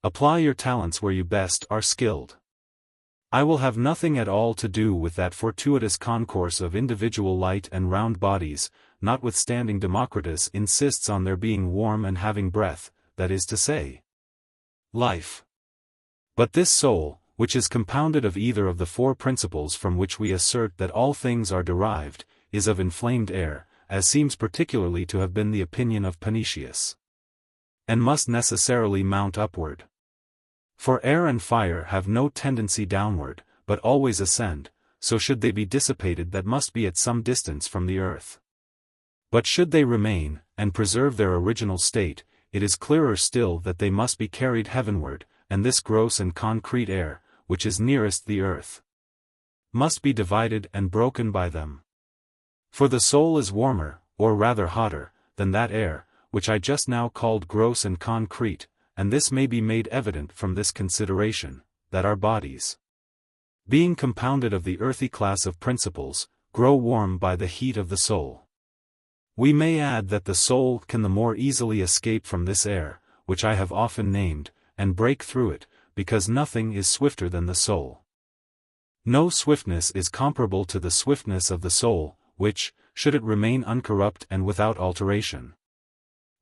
Apply your talents where you best are skilled. I will have nothing at all to do with that fortuitous concourse of individual light and round bodies, notwithstanding Democritus insists on their being warm and having breath, that is to say, life. But this soul, which is compounded of either of the four principles from which we assert that all things are derived, is of inflamed air, as seems particularly to have been the opinion of Panetius, and must necessarily mount upward. For air and fire have no tendency downward, but always ascend, so should they be dissipated that must be at some distance from the earth. But should they remain, and preserve their original state, it is clearer still that they must be carried heavenward, and this gross and concrete air, which is nearest the earth, must be divided and broken by them. For the soul is warmer, or rather hotter, than that air, which I just now called gross and concrete, and this may be made evident from this consideration, that our bodies, being compounded of the earthy class of principles, grow warm by the heat of the soul. We may add that the soul can the more easily escape from this air, which I have often named, and break through it, because nothing is swifter than the soul. No swiftness is comparable to the swiftness of the soul, which, should it remain uncorrupt and without alteration,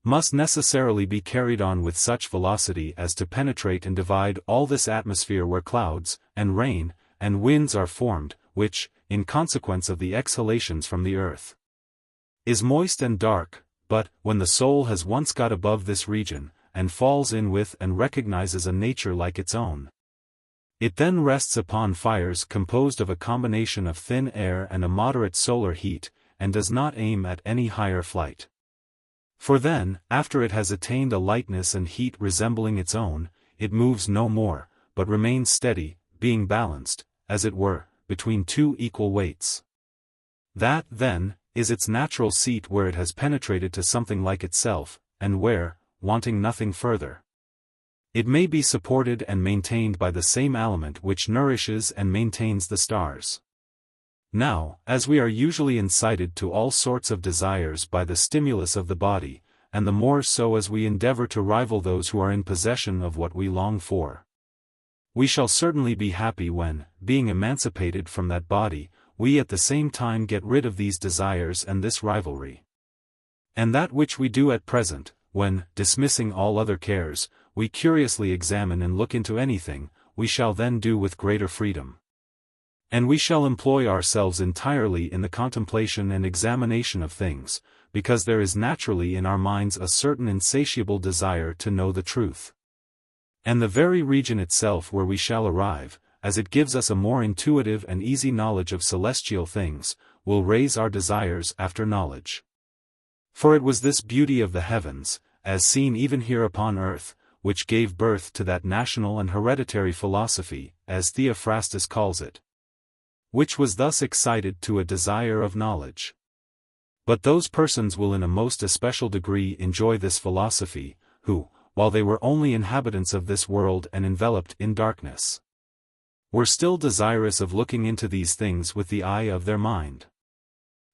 must necessarily be carried on with such velocity as to penetrate and divide all this atmosphere where clouds, and rain, and winds are formed, which, in consequence of the exhalations from the earth, is moist and dark. But, when the soul has once got above this region, and falls in with and recognizes a nature like its own, it then rests upon fires composed of a combination of thin air and a moderate solar heat, and does not aim at any higher flight. For then, after it has attained a lightness and heat resembling its own, it moves no more, but remains steady, being balanced, as it were, between two equal weights. That, then, is its natural seat where it has penetrated to something like itself, and where, wanting nothing further, it may be supported and maintained by the same aliment which nourishes and maintains the stars. Now, as we are usually incited to all sorts of desires by the stimulus of the body, and the more so as we endeavor to rival those who are in possession of what we long for, we shall certainly be happy when, being emancipated from that body, we at the same time get rid of these desires and this rivalry. And that which we do at present, when, dismissing all other cares, we curiously examine and look into anything, we shall then do with greater freedom. And we shall employ ourselves entirely in the contemplation and examination of things, because there is naturally in our minds a certain insatiable desire to know the truth. And the very region itself where we shall arrive, as it gives us a more intuitive and easy knowledge of celestial things, will raise our desires after knowledge. For it was this beauty of the heavens, as seen even here upon earth, which gave birth to that national and hereditary philosophy, as Theophrastus calls it, which was thus excited to a desire of knowledge. But those persons will in a most especial degree enjoy this philosophy, who, while they were only inhabitants of this world and enveloped in darkness, were still desirous of looking into these things with the eye of their mind.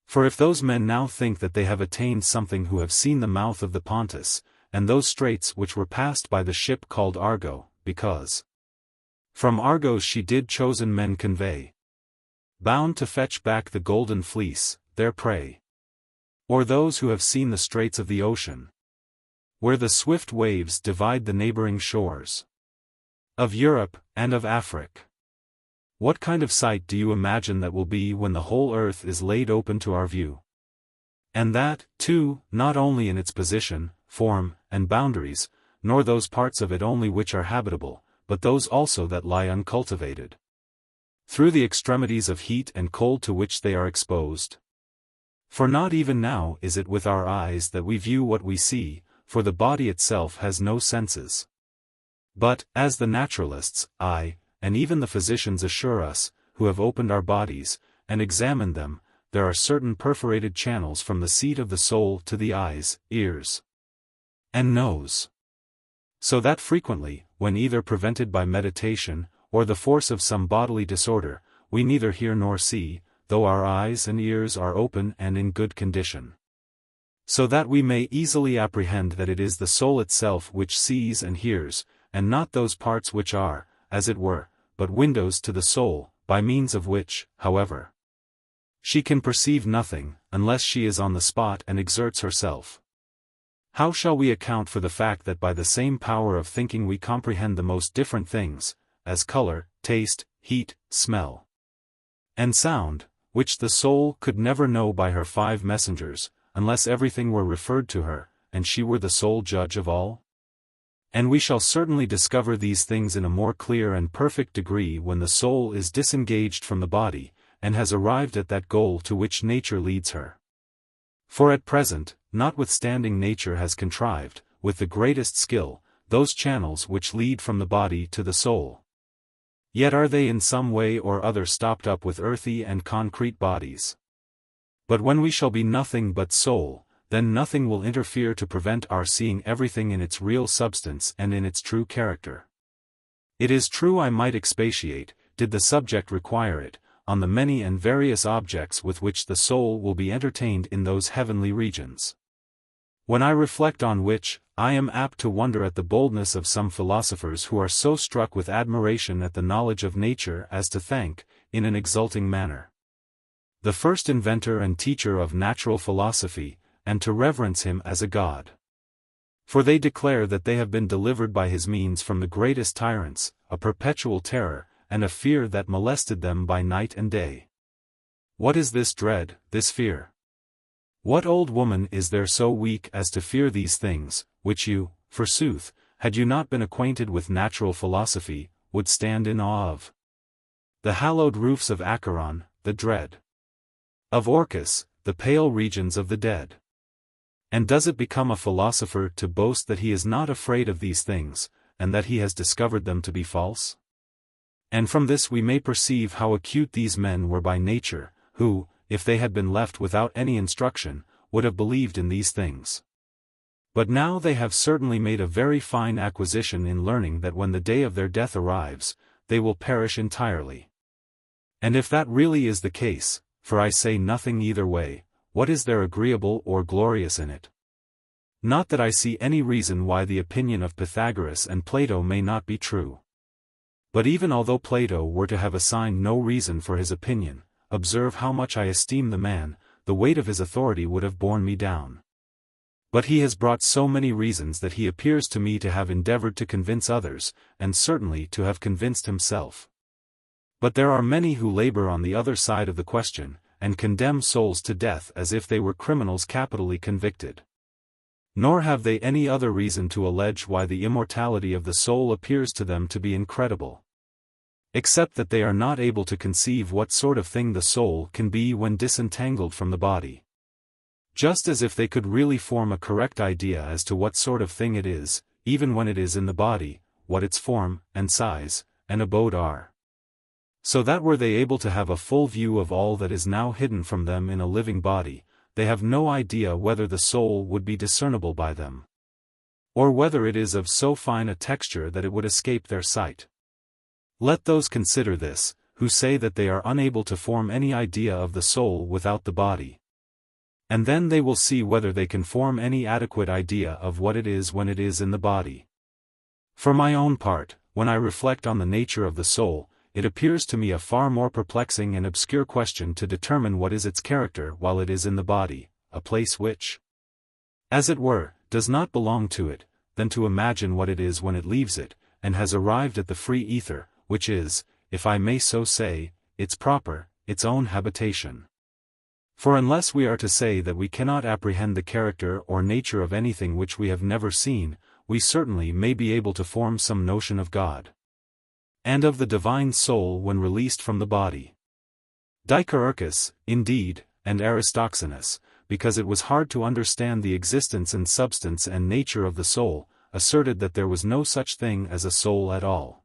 For if those men now think that they have attained something who have seen the mouth of the Pontus, and those straits which were passed by the ship called Argo, because from Argos she did chosen men convey, bound to fetch back the golden fleece, their prey. Or those who have seen the straits of the ocean, where the swift waves divide the neighboring shores of Europe and of Africa. What kind of sight do you imagine that will be when the whole earth is laid open to our view? And that, too, not only in its position, form, and boundaries, nor those parts of it only which are habitable, but those also that lie uncultivated, through the extremities of heat and cold to which they are exposed. For not even now is it with our eyes that we view what we see, for the body itself has no senses. But, as the naturalists, and even the physicians assure us, who have opened our bodies, and examined them, there are certain perforated channels from the seat of the soul to the eyes, ears, and nose. So that frequently, when either prevented by meditation, or the force of some bodily disorder, we neither hear nor see, though our eyes and ears are open and in good condition. So that we may easily apprehend that it is the soul itself which sees and hears, and not those parts which are, as it were, but windows to the soul, by means of which, however, she can perceive nothing, unless she is on the spot and exerts herself. How shall we account for the fact that by the same power of thinking we comprehend the most different things, as color, taste, heat, smell, and sound, which the soul could never know by her 5 messengers, unless everything were referred to her, and she were the sole judge of all? And we shall certainly discover these things in a more clear and perfect degree when the soul is disengaged from the body, and has arrived at that goal to which nature leads her. For at present, notwithstanding nature has contrived, with the greatest skill, those channels which lead from the body to the soul, yet are they in some way or other stopped up with earthy and concrete bodies. But when we shall be nothing but soul, then nothing will interfere to prevent our seeing everything in its real substance and in its true character. It is true I might expatiate, did the subject require it, on the many and various objects with which the soul will be entertained in those heavenly regions. When I reflect on which, I am apt to wonder at the boldness of some philosophers who are so struck with admiration at the knowledge of nature as to thank, in an exulting manner, the first inventor and teacher of natural philosophy, and to reverence him as a god. For they declare that they have been delivered by his means from the greatest tyrants, a perpetual terror, and a fear that molested them by night and day. What is this dread, this fear? What old woman is there so weak as to fear these things, which you, forsooth, had you not been acquainted with natural philosophy, would stand in awe of? The hallowed roofs of Acheron, the dread of Orcus, the pale regions of the dead. And does it become a philosopher to boast that he is not afraid of these things, and that he has discovered them to be false? And from this we may perceive how acute these men were by nature, who, if they had been left without any instruction, would have believed in these things. But now they have certainly made a very fine acquisition in learning that when the day of their death arrives, they will perish entirely. And if that really is the case, for I say nothing either way, what is there agreeable or glorious in it? Not that I see any reason why the opinion of Pythagoras and Plato may not be true. But even although Plato were to have assigned no reason for his opinion, observe how much I esteem the man, the weight of his authority would have borne me down. But he has brought so many reasons that he appears to me to have endeavored to convince others, and certainly to have convinced himself. But there are many who labor on the other side of the question, and condemn souls to death as if they were criminals capitally convicted. Nor have they any other reason to allege why the immortality of the soul appears to them to be incredible, except that they are not able to conceive what sort of thing the soul can be when disentangled from the body. Just as if they could really form a correct idea as to what sort of thing it is, even when it is in the body, what its form, and size, and abode are. So that were they able to have a full view of all that is now hidden from them in a living body, they have no idea whether the soul would be discernible by them, or whether it is of so fine a texture that it would escape their sight. Let those consider this, who say that they are unable to form any idea of the soul without the body. And then they will see whether they can form any adequate idea of what it is when it is in the body. For my own part, when I reflect on the nature of the soul, it appears to me a far more perplexing and obscure question to determine what is its character while it is in the body, a place which, as it were, does not belong to it, than to imagine what it is when it leaves it, and has arrived at the free ether, which is, if I may so say, its proper, its own habitation. For unless we are to say that we cannot apprehend the character or nature of anything which we have never seen, we certainly may be able to form some notion of God, and of the divine soul when released from the body. Dicaeurchus, indeed, and Aristoxenus, because it was hard to understand the existence and substance and nature of the soul, asserted that there was no such thing as a soul at all.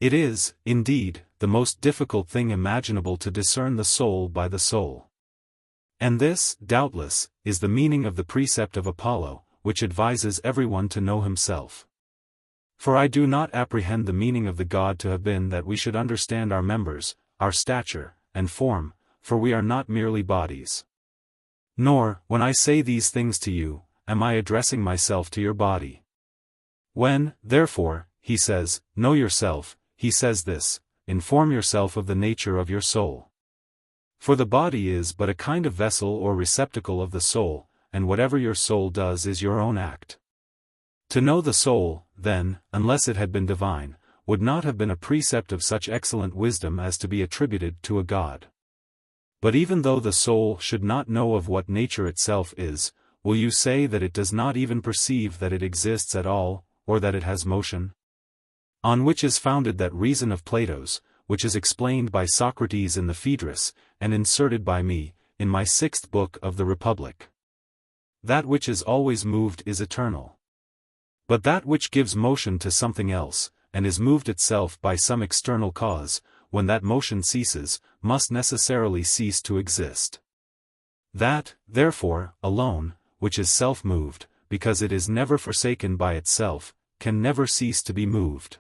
It is, indeed, the most difficult thing imaginable to discern the soul by the soul. And this, doubtless, is the meaning of the precept of Apollo, which advises everyone to know himself. For I do not apprehend the meaning of the God to have been that we should understand our members, our stature, and form, for we are not merely bodies. Nor, when I say these things to you, am I addressing myself to your body. When, therefore, he says, know yourself, he says this, inform yourself of the nature of your soul. For the body is but a kind of vessel or receptacle of the soul, and whatever your soul does is your own act. To know the soul, then, unless it had been divine, would not have been a precept of such excellent wisdom as to be attributed to a god. But even though the soul should not know of what nature itself is, will you say that it does not even perceive that it exists at all, or that it has motion? On which is founded that reason of Plato's, which is explained by Socrates in the Phaedrus, and inserted by me, in my 6th book of the Republic. That which is always moved is eternal. But that which gives motion to something else, and is moved itself by some external cause, when that motion ceases, must necessarily cease to exist. That, therefore, alone, which is self-moved, because it is never forsaken by itself, can never cease to be moved.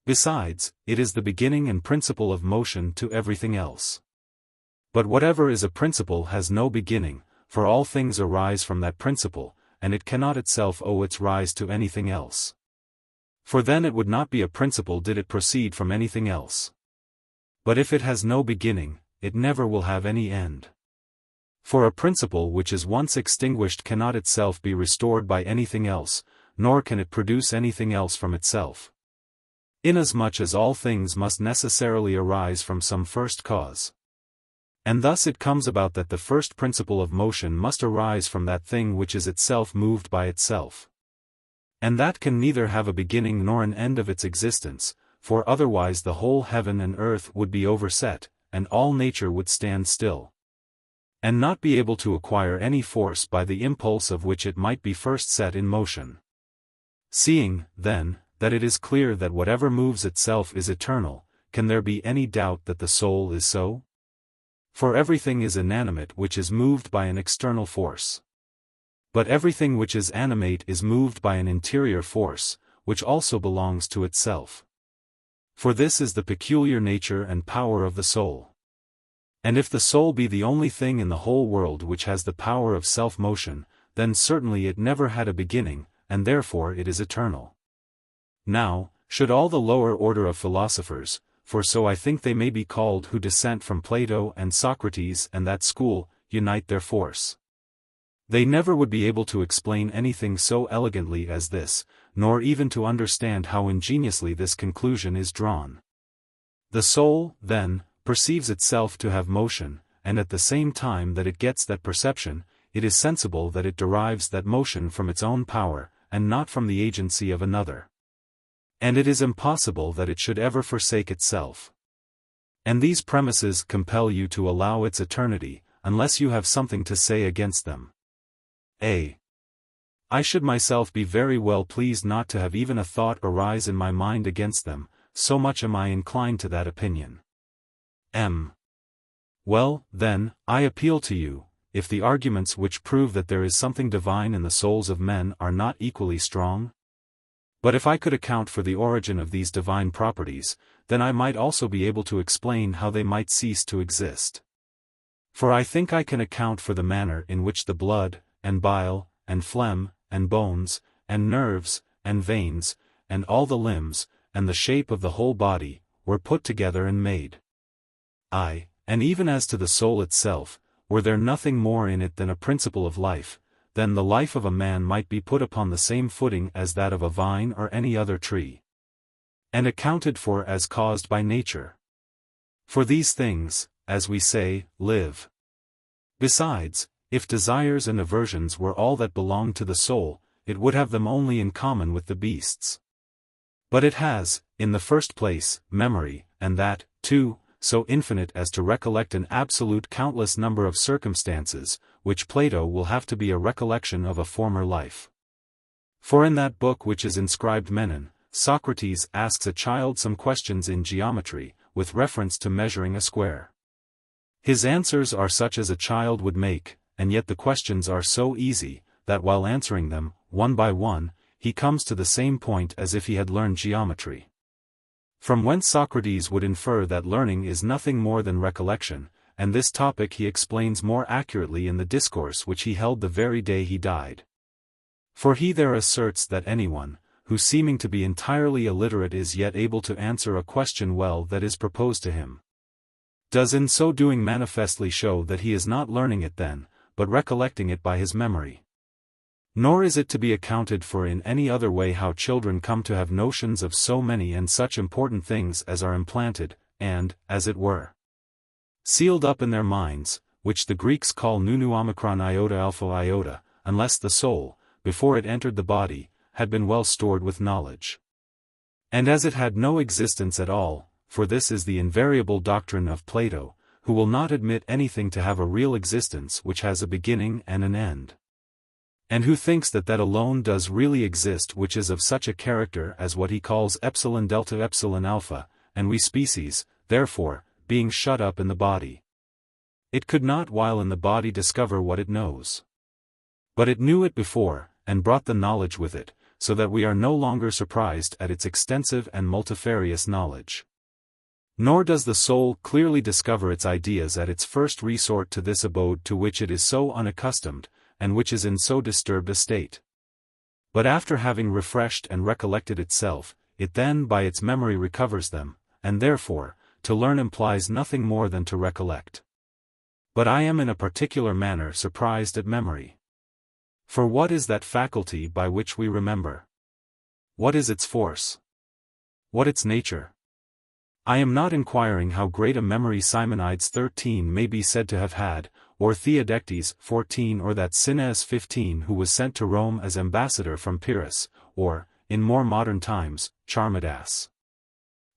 Besides, it is the beginning and principle of motion to everything else. But whatever is a principle has no beginning, for all things arise from that principle, and it cannot itself owe its rise to anything else. For then it would not be a principle did it proceed from anything else. But if it has no beginning, it never will have any end. For a principle which is once extinguished cannot itself be restored by anything else, nor can it produce anything else from itself. Inasmuch as all things must necessarily arise from some first cause. And thus it comes about that the first principle of motion must arise from that thing which is itself moved by itself. And that can neither have a beginning nor an end of its existence, for otherwise the whole heaven and earth would be overset, and all nature would stand still, and not be able to acquire any force by the impulse of which it might be first set in motion. Seeing, then, that it is clear that whatever moves itself is eternal, can there be any doubt that the soul is so? For everything is inanimate which is moved by an external force. But everything which is animate is moved by an interior force, which also belongs to itself. For this is the peculiar nature and power of the soul. And if the soul be the only thing in the whole world which has the power of self-motion, then certainly it never had a beginning, and therefore it is eternal. Now, should all the lower order of philosophers, for so I think they may be called who dissent from Plato and Socrates and that school, unite their force, they never would be able to explain anything so elegantly as this, nor even to understand how ingeniously this conclusion is drawn. The soul, then, perceives itself to have motion, and at the same time that it gets that perception, it is sensible that it derives that motion from its own power, and not from the agency of another. And it is impossible that it should ever forsake itself. And these premises compel you to allow its eternity, unless you have something to say against them. A. I should myself be very well pleased not to have even a thought arise in my mind against them, so much am I inclined to that opinion. M. Well, then, I appeal to you, if the arguments which prove that there is something divine in the souls of men are not equally strong? But if I could account for the origin of these divine properties, then I might also be able to explain how they might cease to exist. For I think I can account for the manner in which the blood, and bile, and phlegm, and bones, and nerves, and veins, and all the limbs, and the shape of the whole body, were put together and made. And even as to the soul itself, were there nothing more in it than a principle of life, then the life of a man might be put upon the same footing as that of a vine or any other tree, and accounted for as caused by nature. For these things, as we say, live. Besides, if desires and aversions were all that belonged to the soul, it would have them only in common with the beasts. But it has, in the first place, memory, and that, too, so infinite as to recollect an absolute countless number of circumstances, which Plato will have to be a recollection of a former life. For in that book which is inscribed Menon, Socrates asks a child some questions in geometry, with reference to measuring a square. His answers are such as a child would make, and yet the questions are so easy, that while answering them, one by one, he comes to the same point as if he had learned geometry. From whence Socrates would infer that learning is nothing more than recollection, and this topic he explains more accurately in the discourse which he held the very day he died. For he there asserts that anyone, who seeming to be entirely illiterate is yet able to answer a question well that is proposed to him, does in so doing manifestly show that he is not learning it then, but recollecting it by his memory. Nor is it to be accounted for in any other way how children come to have notions of so many and such important things as are implanted, and, as it were, sealed up in their minds, which the Greeks call nunu omicron iota alpha iota, unless the soul, before it entered the body, had been well stored with knowledge. And as it had no existence at all, for this is the invariable doctrine of Plato, who will not admit anything to have a real existence which has a beginning and an end, and who thinks that that alone does really exist which is of such a character as what he calls epsilon delta epsilon alpha, and we species, therefore, being shut up in the body, it could not while in the body discover what it knows. But it knew it before, and brought the knowledge with it, so that we are no longer surprised at its extensive and multifarious knowledge. Nor does the soul clearly discover its ideas at its first resort to this abode to which it is so unaccustomed, and which is in so disturbed a state. But after having refreshed and recollected itself, it then by its memory recovers them, and therefore, to learn implies nothing more than to recollect. But I am in a particular manner surprised at memory. For what is that faculty by which we remember? What is its force? What its nature? I am not inquiring how great a memory Simonides 13 may be said to have had, or Theodectes 14 or that Cinnaeus 15 who was sent to Rome as ambassador from Pyrrhus, or, in more modern times, Charmidas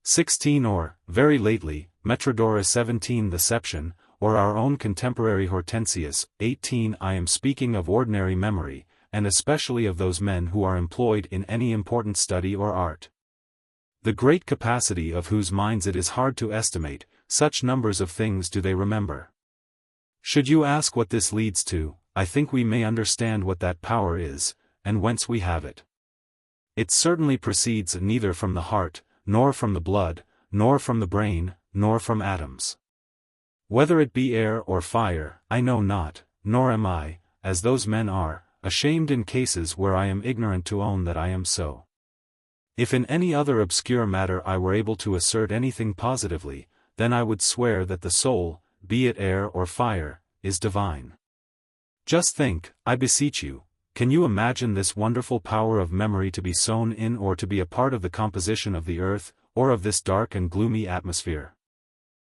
16 or, very lately, Metrodora 17 the Seption, or our own contemporary Hortensius 18. I am speaking of ordinary memory, and especially of those men who are employed in any important study or art, the great capacity of whose minds it is hard to estimate, such numbers of things do they remember. Should you ask what this leads to, I think we may understand what that power is, and whence we have it. It certainly proceeds neither from the heart, nor from the blood, nor from the brain, nor from atoms. Whether it be air or fire, I know not, nor am I, as those men are, ashamed in cases where I am ignorant to own that I am so. If in any other obscure matter I were able to assert anything positively, then I would swear that the soul, be it air or fire, is divine. Just think, I beseech you, can you imagine this wonderful power of memory to be sown in or to be a part of the composition of the earth, or of this dark and gloomy atmosphere?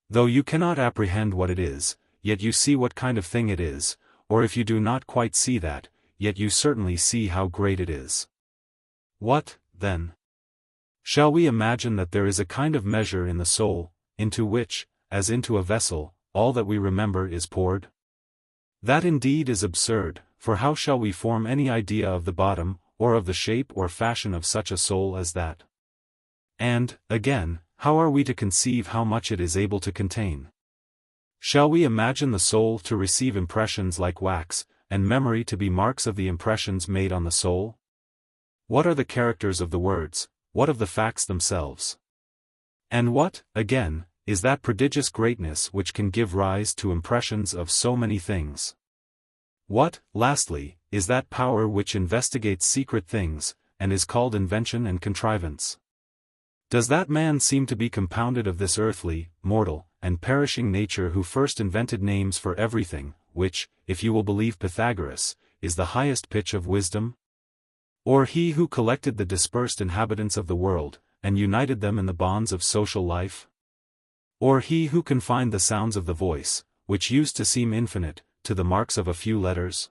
Though you cannot apprehend what it is, yet you see what kind of thing it is, or if you do not quite see that, yet you certainly see how great it is. What, then? Shall we imagine that there is a kind of measure in the soul, into which, as into a vessel, all that we remember is poured? That indeed is absurd, for how shall we form any idea of the bottom, or of the shape or fashion of such a soul as that? And, again, how are we to conceive how much it is able to contain? Shall we imagine the soul to receive impressions like wax, and memory to be marks of the impressions made on the soul? What are the characters of the words, what of the facts themselves? And what, again, is that prodigious greatness which can give rise to impressions of so many things? What, lastly, is that power which investigates secret things, and is called invention and contrivance? Does that man seem to be compounded of this earthly, mortal, and perishing nature who first invented names for everything, which, if you will believe Pythagoras, is the highest pitch of wisdom? Or he who collected the dispersed inhabitants of the world, and united them in the bonds of social life? Or he who confined the sounds of the voice, which used to seem infinite, to the marks of a few letters?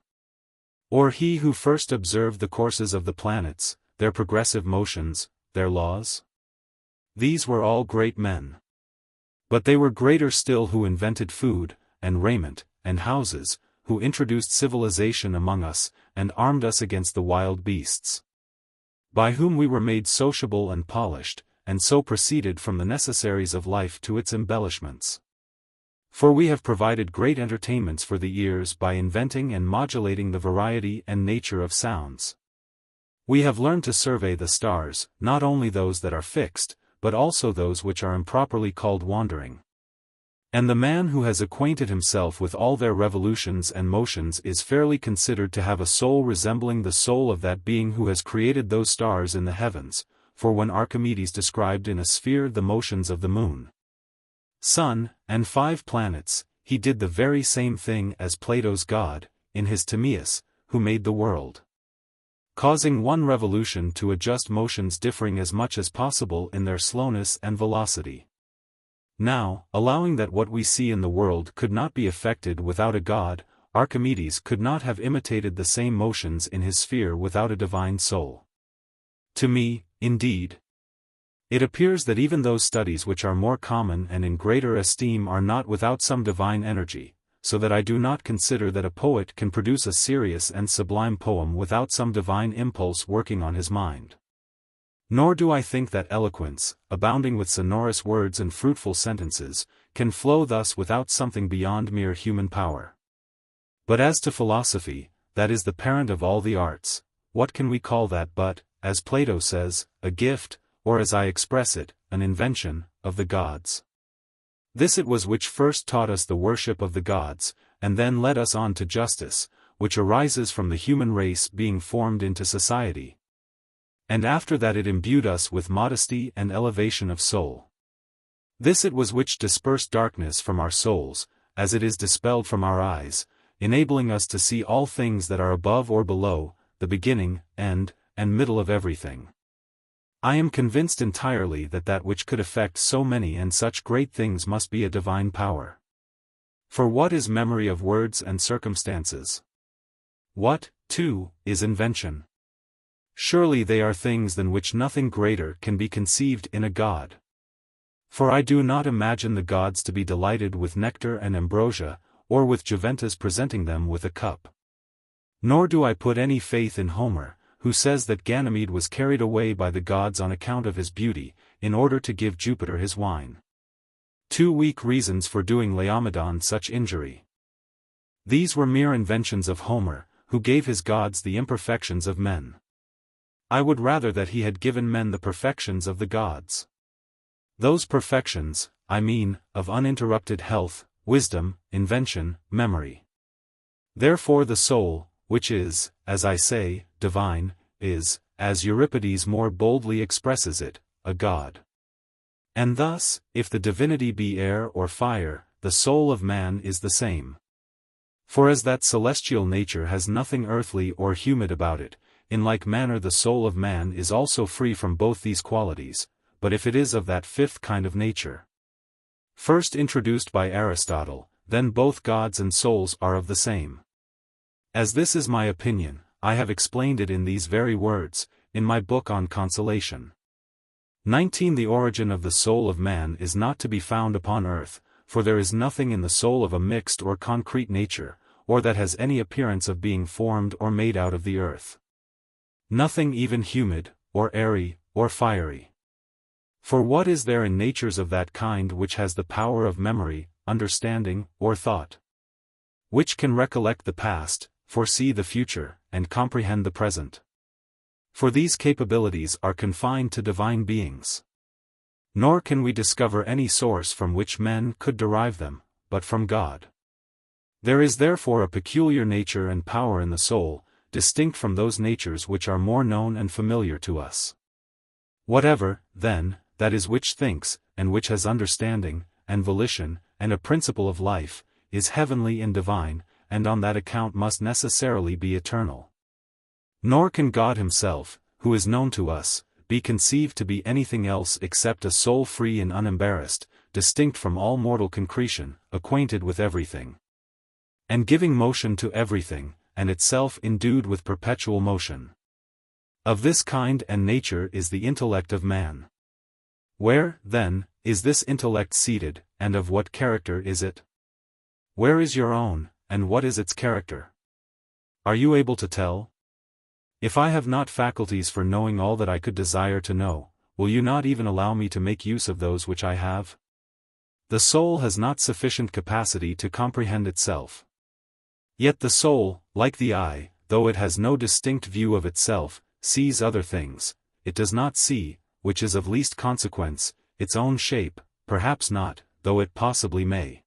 Or he who first observed the courses of the planets, their progressive motions, their laws? These were all great men. But they were greater still who invented food, and raiment, and houses, who introduced civilization among us, and armed us against the wild beasts, by whom we were made sociable and polished, and so proceeded from the necessaries of life to its embellishments. For we have provided great entertainments for the ears by inventing and modulating the variety and nature of sounds. We have learned to survey the stars, not only those that are fixed, but also those which are improperly called wandering. And the man who has acquainted himself with all their revolutions and motions is fairly considered to have a soul resembling the soul of that being who has created those stars in the heavens, for when Archimedes described in a sphere the motions of the moon, sun, and 5 planets, he did the very same thing as Plato's God, in his Timaeus, who made the world, causing one revolution to adjust motions differing as much as possible in their slowness and velocity. Now, allowing that what we see in the world could not be effected without a God, Archimedes could not have imitated the same motions in his sphere without a divine soul. To me, indeed, it appears that even those studies which are more common and in greater esteem are not without some divine energy, so that I do not consider that a poet can produce a serious and sublime poem without some divine impulse working on his mind. Nor do I think that eloquence, abounding with sonorous words and fruitful sentences, can flow thus without something beyond mere human power. But as to philosophy, that is the parent of all the arts, what can we call that but, as Plato says, a gift, or as I express it, an invention, of the gods? This it was which first taught us the worship of the gods, and then led us on to justice, which arises from the human race being formed into society. And after that it imbued us with modesty and elevation of soul. This it was which dispersed darkness from our souls, as it is dispelled from our eyes, enabling us to see all things that are above or below, the beginning, end, and middle of everything. I am convinced entirely that that which could effect so many and such great things must be a divine power. For what is memory of words and circumstances? What, too, is invention? Surely they are things than which nothing greater can be conceived in a god. For I do not imagine the gods to be delighted with nectar and ambrosia, or with Juventus presenting them with a cup. Nor do I put any faith in Homer, who says that Ganymede was carried away by the gods on account of his beauty, in order to give Jupiter his wine. 2 weak reasons for doing Laomedon such injury. These were mere inventions of Homer, who gave his gods the imperfections of men. I would rather that he had given men the perfections of the gods. Those perfections, I mean, of uninterrupted health, wisdom, invention, memory. Therefore the soul, which is, as I say, divine, is, as Euripides more boldly expresses it, a god. And thus, if the divinity be air or fire, the soul of man is the same. For as that celestial nature has nothing earthly or humid about it, in like manner the soul of man is also free from both these qualities, but if it is of that 5th kind of nature, first introduced by Aristotle, then both gods and souls are of the same. As this is my opinion, I have explained it in these very words, in my book on Consolation. 19. The origin of the soul of man is not to be found upon earth, for there is nothing in the soul of a mixed or concrete nature, or that has any appearance of being formed or made out of the earth. Nothing even humid, or airy, or fiery. For what is there in natures of that kind which has the power of memory, understanding, or thought? Which can recollect the past, foresee the future, and comprehend the present? For these capabilities are confined to divine beings. Nor can we discover any source from which men could derive them, but from God. There is therefore a peculiar nature and power in the soul, distinct from those natures which are more known and familiar to us. Whatever, then, that is which thinks, and which has understanding, and volition, and a principle of life, is heavenly and divine, and on that account must necessarily be eternal. Nor can God himself, who is known to us, be conceived to be anything else except a soul free and unembarrassed, distinct from all mortal concretion, acquainted with everything, and giving motion to everything, and itself endued with perpetual motion. Of this kind and nature is the intellect of man. Where, then, is this intellect seated, and of what character is it? Where is your own, and what is its character? Are you able to tell? If I have not faculties for knowing all that I could desire to know, will you not even allow me to make use of those which I have? The soul has not sufficient capacity to comprehend itself. Yet the soul, like the eye, though it has no distinct view of itself, sees other things. It does not see, which is of least consequence, its own shape, perhaps not, though it possibly may.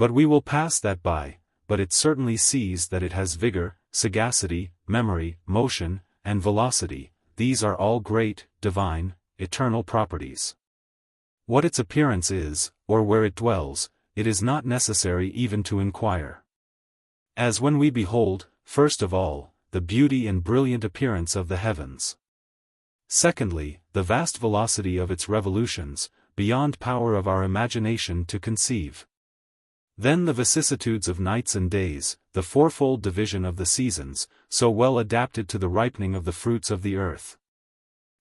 But we will pass that by, but it certainly sees that it has vigor, sagacity, memory, motion, and velocity. These are all great, divine, eternal properties. What its appearance is, or where it dwells, it is not necessary even to inquire. As when we behold, first of all, the beauty and brilliant appearance of the heavens. Secondly, the vast velocity of its revolutions, beyond power of our imagination to conceive. Then the vicissitudes of nights and days, the fourfold division of the seasons, so well adapted to the ripening of the fruits of the earth.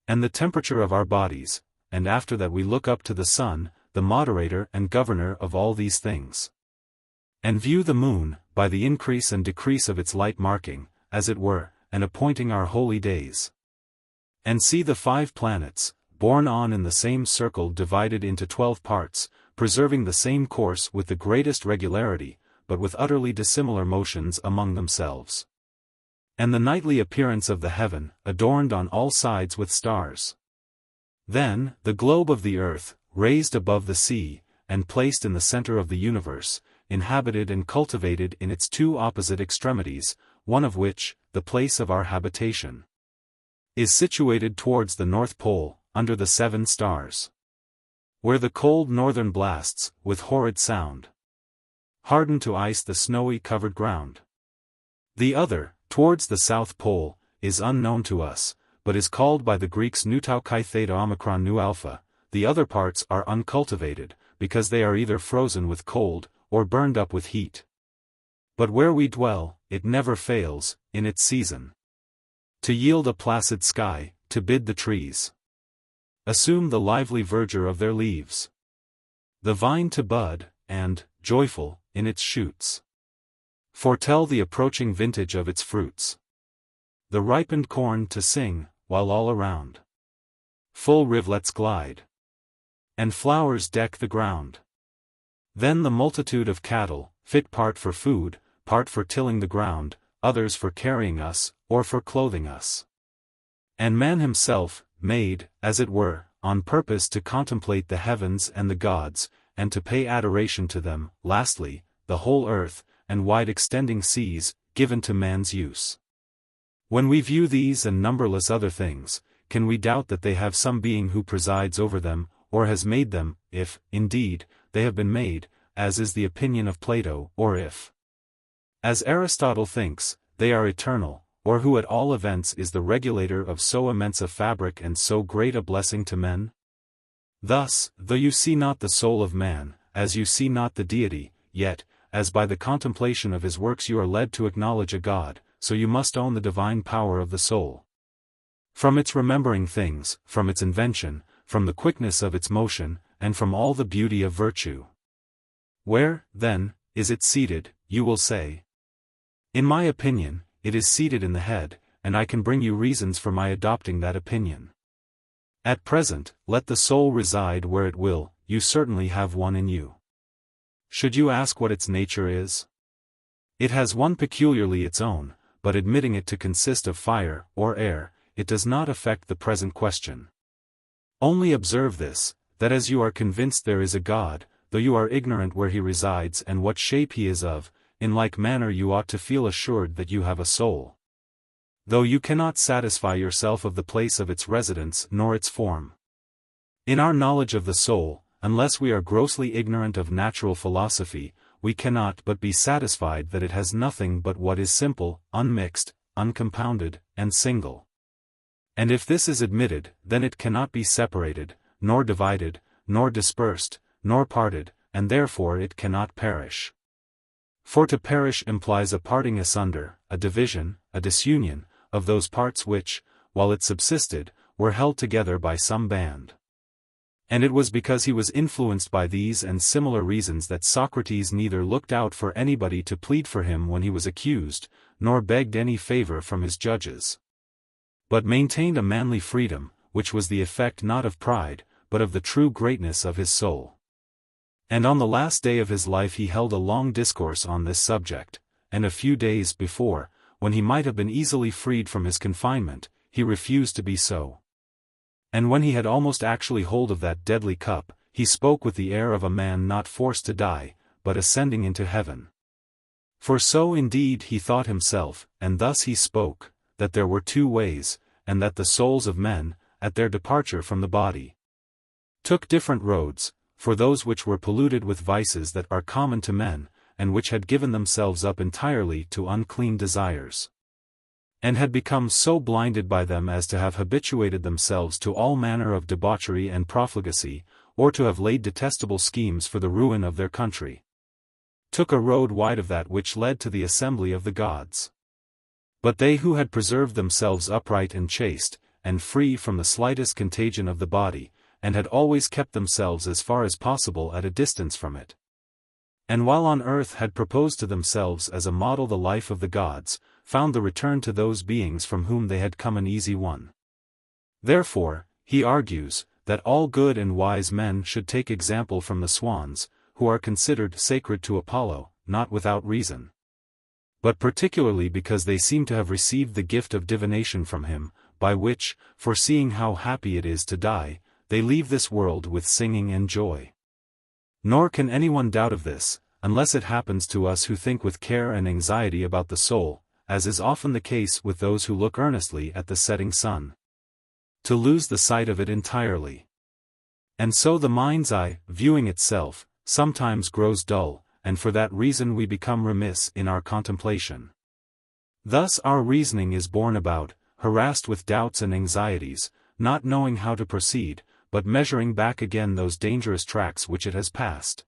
And the temperature of our bodies, and after that we look up to the sun, the moderator and governor of all these things. And view the moon, by the increase and decrease of its light marking, as it were, and appointing our holy days. And see the 5 planets, borne on in the same circle divided into 12 parts, preserving the same course with the greatest regularity, but with utterly dissimilar motions among themselves. And the nightly appearance of the heaven, adorned on all sides with stars. Then, the globe of the earth, raised above the sea, and placed in the center of the universe, inhabited and cultivated in its 2 opposite extremities, one of which, the place of our habitation, is situated towards the North Pole, under the 7 stars. Where the cold northern blasts, with horrid sound, harden to ice the snowy covered ground. The other, towards the South Pole, is unknown to us, but is called by the Greeks nu tau chi theta omicron nu alpha. The other parts are uncultivated, because they are either frozen with cold, or burned up with heat. But where we dwell, it never fails, in its season, to yield a placid sky, to bid the trees assume the lively verdure of their leaves, the vine to bud, and, joyful, in its shoots, foretell the approaching vintage of its fruits, the ripened corn to sing, while all around full rivulets glide, and flowers deck the ground. Then the multitude of cattle, fit part for food, part for tilling the ground, others for carrying us, or for clothing us. And man himself, made, as it were, on purpose to contemplate the heavens and the gods, and to pay adoration to them. Lastly, the whole earth, and wide extending seas, given to man's use. When we view these and numberless other things, can we doubt that they have some being who presides over them, or has made them, if, indeed, they have been made, as is the opinion of Plato, or if, as Aristotle thinks, they are eternal, or who at all events is the regulator of so immense a fabric and so great a blessing to men? Thus, though you see not the soul of man, as you see not the deity, yet, as by the contemplation of his works you are led to acknowledge a God, so you must own the divine power of the soul. From its remembering things, from its invention, from the quickness of its motion, and from all the beauty of virtue. Where, then, is it seated, you will say? In my opinion, it is seated in the head, and I can bring you reasons for my adopting that opinion. At present, let the soul reside where it will, you certainly have one in you. Should you ask what its nature is? It has one peculiarly its own, but admitting it to consist of fire, or air, it does not affect the present question. Only observe this, that as you are convinced there is a God, though you are ignorant where he resides and what shape he is of, in like manner you ought to feel assured that you have a soul, though you cannot satisfy yourself of the place of its residence nor its form. In our knowledge of the soul, unless we are grossly ignorant of natural philosophy, we cannot but be satisfied that it has nothing but what is simple, unmixed, uncompounded, and single. And if this is admitted, then it cannot be separated, nor divided, nor dispersed, nor parted, and therefore it cannot perish. For to perish implies a parting asunder, a division, a disunion, of those parts which, while it subsisted, were held together by some band. And it was because he was influenced by these and similar reasons that Socrates neither looked out for anybody to plead for him when he was accused, nor begged any favor from his judges, but maintained a manly freedom, which was the effect not of pride, but of the true greatness of his soul. And on the last day of his life he held a long discourse on this subject, and a few days before, when he might have been easily freed from his confinement, he refused to be so. And when he had almost actually hold of that deadly cup, he spoke with the air of a man not forced to die, but ascending into heaven. For so indeed he thought himself, and thus he spoke, that there were two ways, and that the souls of men, at their departure from the body, took different roads, for those which were polluted with vices that are common to men, and which had given themselves up entirely to unclean desires, and had become so blinded by them as to have habituated themselves to all manner of debauchery and profligacy, or to have laid detestable schemes for the ruin of their country, took a road wide of that which led to the assembly of the gods. But they who had preserved themselves upright and chaste, and free from the slightest contagion of the body, and had always kept themselves as far as possible at a distance from it, and while on earth had proposed to themselves as a model the life of the gods, found the return to those beings from whom they had come an easy one. Therefore, he argues, that all good and wise men should take example from the swans, who are considered sacred to Apollo, not without reason, but particularly because they seem to have received the gift of divination from him, by which, foreseeing how happy it is to die, they leave this world with singing and joy. Nor can anyone doubt of this, unless it happens to us who think with care and anxiety about the soul, as is often the case with those who look earnestly at the setting sun, to lose the sight of it entirely. And so the mind's eye, viewing itself, sometimes grows dull, and for that reason we become remiss in our contemplation. Thus our reasoning is borne about, harassed with doubts and anxieties, not knowing how to proceed, but measuring back again those dangerous tracks which it has passed,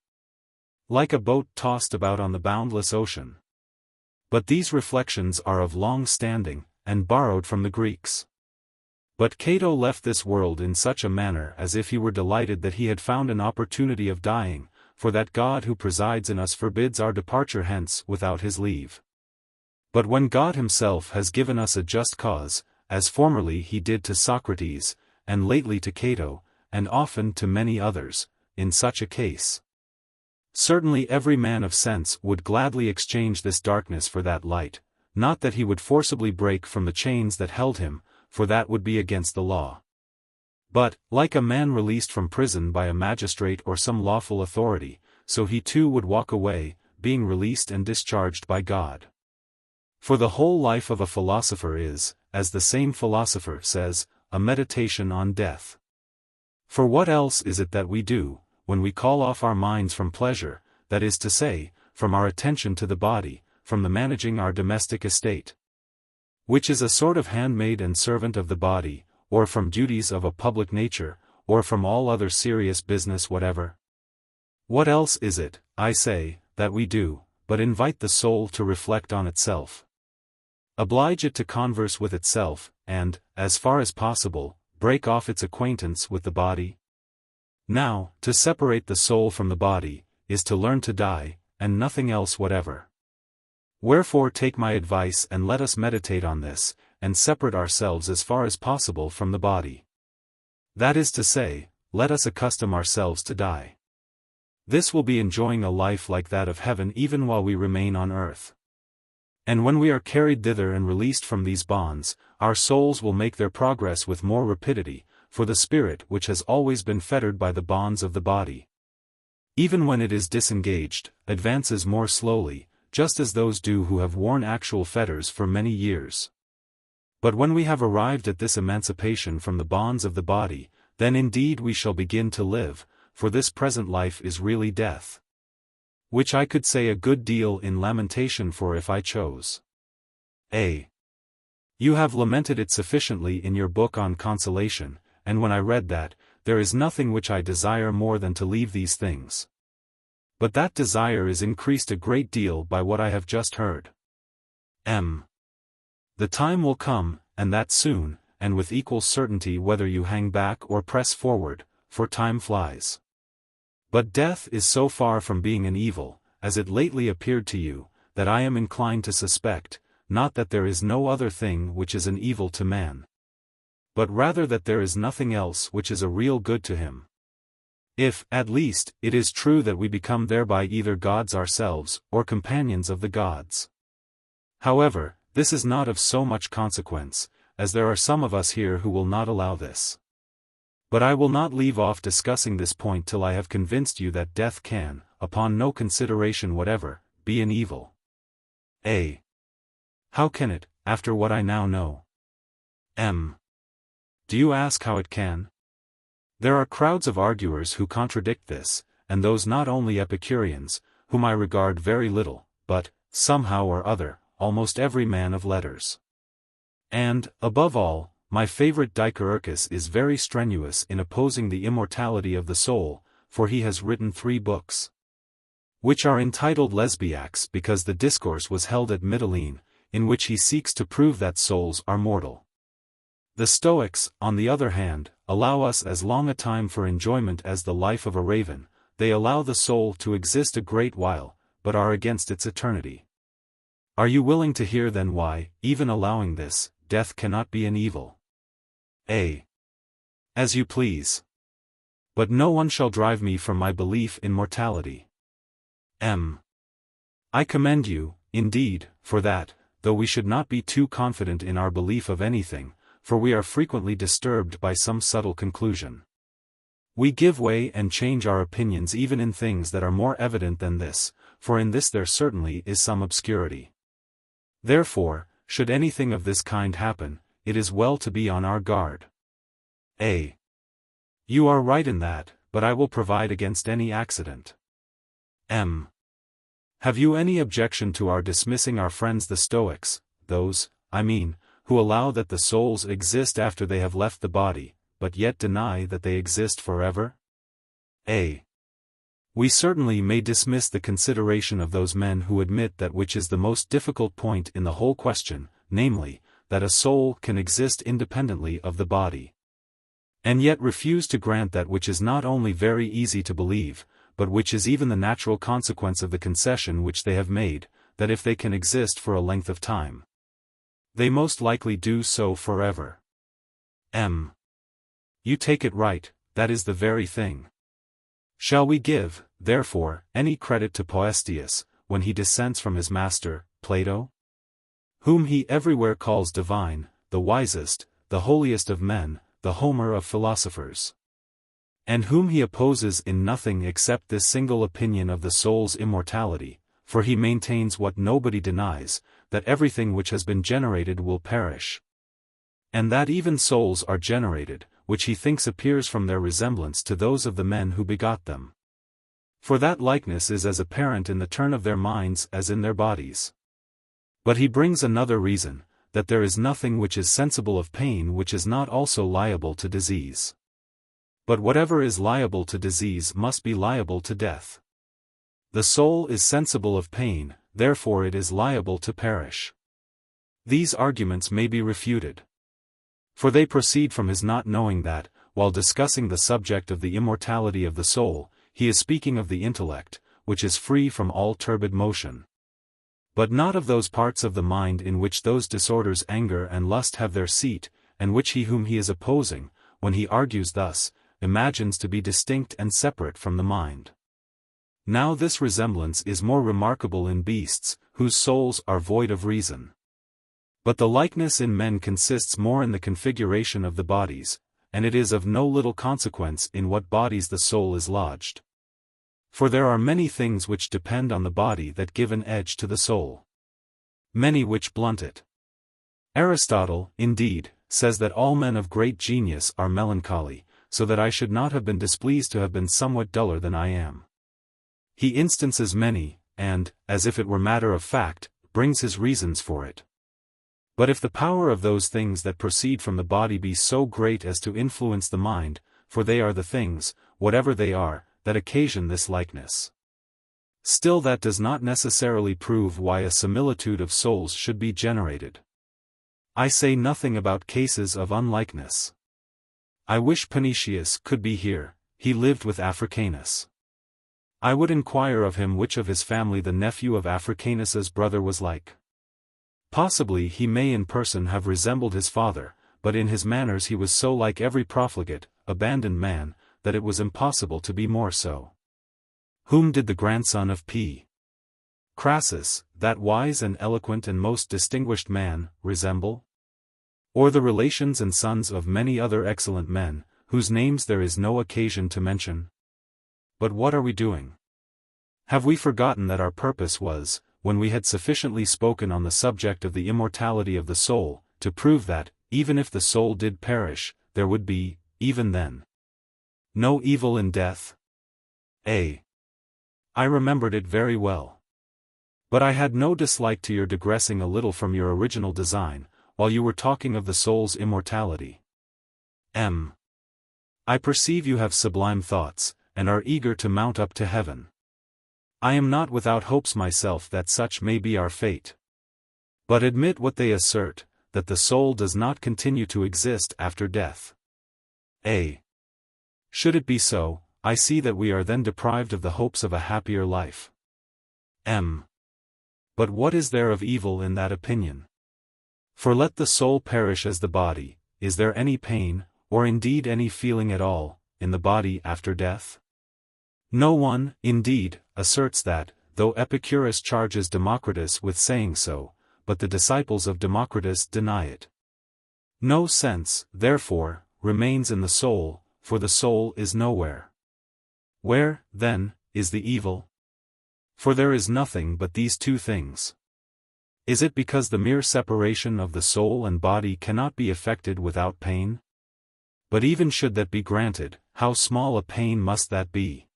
like a boat tossed about on the boundless ocean. But these reflections are of long standing, and borrowed from the Greeks. But Cato left this world in such a manner as if he were delighted that he had found an opportunity of dying, for that God who presides in us forbids our departure hence without his leave. But when God himself has given us a just cause, as formerly he did to Socrates, and lately to Cato, and often to many others, in such a case, certainly every man of sense would gladly exchange this darkness for that light, not that he would forcibly break from the chains that held him, for that would be against the law, but, like a man released from prison by a magistrate or some lawful authority, so he too would walk away, being released and discharged by God. For the whole life of a philosopher is, as the same philosopher says, a meditation on death. For what else is it that we do, when we call off our minds from pleasure, that is to say, from our attention to the body, from the managing our domestic estate, which is a sort of handmaid and servant of the body, or from duties of a public nature, or from all other serious business whatever? What else is it, I say, that we do, but invite the soul to reflect on itself, oblige it to converse with itself, and, as far as possible, break off its acquaintance with the body? Now, to separate the soul from the body, is to learn to die, and nothing else whatever. Wherefore take my advice and let us meditate on this, and separate ourselves as far as possible from the body. That is to say, let us accustom ourselves to die. This will be enjoying a life like that of heaven even while we remain on earth. And when we are carried thither and released from these bonds, our souls will make their progress with more rapidity, for the spirit which has always been fettered by the bonds of the body, even when it is disengaged, advances more slowly, just as those do who have worn actual fetters for many years. But when we have arrived at this emancipation from the bonds of the body, then indeed we shall begin to live, for this present life is really death, which I could say a good deal in lamentation for if I chose. You have lamented it sufficiently in your book on consolation, and when I read that, there is nothing which I desire more than to leave these things. But that desire is increased a great deal by what I have just heard. The time will come, and that soon, and with equal certainty whether you hang back or press forward, for time flies. But death is so far from being an evil, as it lately appeared to you, that I am inclined to suspect, not that there is no other thing which is an evil to man, but rather that there is nothing else which is a real good to him. If, at least, it is true that we become thereby either gods ourselves, or companions of the gods. However, this is not of so much consequence, as there are some of us here who will not allow this. But I will not leave off discussing this point till I have convinced you that death can, upon no consideration whatever, be an evil? A. How can it, after what I now know? M. Do you ask how it can? There are crowds of arguers who contradict this, and those not only Epicureans, whom I regard very little, but, somehow or other, almost every man of letters. And, above all, my favorite Dicaeurchus is very strenuous in opposing the immortality of the soul, for he has written 3 books, which are entitled Lesbiacs because the discourse was held at Mytilene, in which he seeks to prove that souls are mortal. The Stoics, on the other hand, allow us as long a time for enjoyment as the life of a raven. They allow the soul to exist a great while, but are against its eternity. Are you willing to hear then why, even allowing this, death cannot be an evil? A. As you please. But no one shall drive me from my belief in mortality. M. I commend you, indeed, for that, though we should not be too confident in our belief of anything, for we are frequently disturbed by some subtle conclusion. We give way and change our opinions even in things that are more evident than this, for in this there certainly is some obscurity. Therefore, should anything of this kind happen, it is well to be on our guard. A. You are right in that, but I will provide against any accident. M. Have you any objection to our dismissing our friends the Stoics, those, I mean, who allow that the souls exist after they have left the body, but yet deny that they exist forever? A. We certainly may dismiss the consideration of those men who admit that which is the most difficult point in the whole question, namely, that a soul can exist independently of the body. And yet refuse to grant that which is not only very easy to believe, but which is even the natural consequence of the concession which they have made, that if they can exist for a length of time, they most likely do so forever. M. You take it right, that is the very thing. Shall we give, therefore, any credit to Poestius, when he dissents from his master, Plato? Whom he everywhere calls divine, the wisest, the holiest of men, the Homer of philosophers. And whom he opposes in nothing except this single opinion of the soul's immortality, for he maintains what nobody denies, that everything which has been generated will perish. And that even souls are generated, which he thinks appears from their resemblance to those of the men who begot them. For that likeness is as apparent in the turn of their minds as in their bodies. But he brings another reason, that there is nothing which is sensible of pain which is not also liable to disease. But whatever is liable to disease must be liable to death. The soul is sensible of pain, therefore it is liable to perish. These arguments may be refuted. For they proceed from his not knowing that, while discussing the subject of the immortality of the soul, he is speaking of the intellect, which is free from all turbid motion. But not of those parts of the mind in which those disorders anger and lust have their seat, and which he whom he is opposing, when he argues thus, imagines to be distinct and separate from the mind. Now this resemblance is more remarkable in beasts, whose souls are void of reason. But the likeness in men consists more in the configuration of the bodies, and it is of no little consequence in what bodies the soul is lodged. For there are many things which depend on the body that give an edge to the soul. Many which blunt it. Aristotle, indeed, says that all men of great genius are melancholy, so that I should not have been displeased to have been somewhat duller than I am. He instances many, and, as if it were matter of fact, brings his reasons for it. But if the power of those things that proceed from the body be so great as to influence the mind, for they are the things, whatever they are, that occasion this likeness, still that does not necessarily prove why a similitude of souls should be generated. I say nothing about cases of unlikeness. I wish Panetius could be here, he lived with Africanus. I would inquire of him which of his family the nephew of Africanus's brother was like. Possibly he may in person have resembled his father, but in his manners he was so like every profligate, abandoned man, that it was impossible to be more so. Whom did the grandson of P. Crassus, that wise and eloquent and most distinguished man, resemble? Or the relations and sons of many other excellent men, whose names there is no occasion to mention? But what are we doing? Have we forgotten that our purpose was, when we had sufficiently spoken on the subject of the immortality of the soul, to prove that, even if the soul did perish, there would be, even then, no evil in death? I remembered it very well. But I had no dislike to your digressing a little from your original design, while you were talking of the soul's immortality. I perceive you have sublime thoughts, and are eager to mount up to heaven. I am not without hopes myself that such may be our fate. But admit what they assert, that the soul does not continue to exist after death. Should it be so, I see that we are then deprived of the hopes of a happier life. But what is there of evil in that opinion? For let the soul perish as the body, is there any pain, or indeed any feeling at all, in the body after death? No one, indeed, asserts that, though Epicurus charges Democritus with saying so, but the disciples of Democritus deny it. No sense, therefore, remains in the soul, for the soul is nowhere. Where, then, is the evil? For there is nothing but these two things. Is it because the mere separation of the soul and body cannot be effected without pain? But even should that be granted, how small a pain must that be?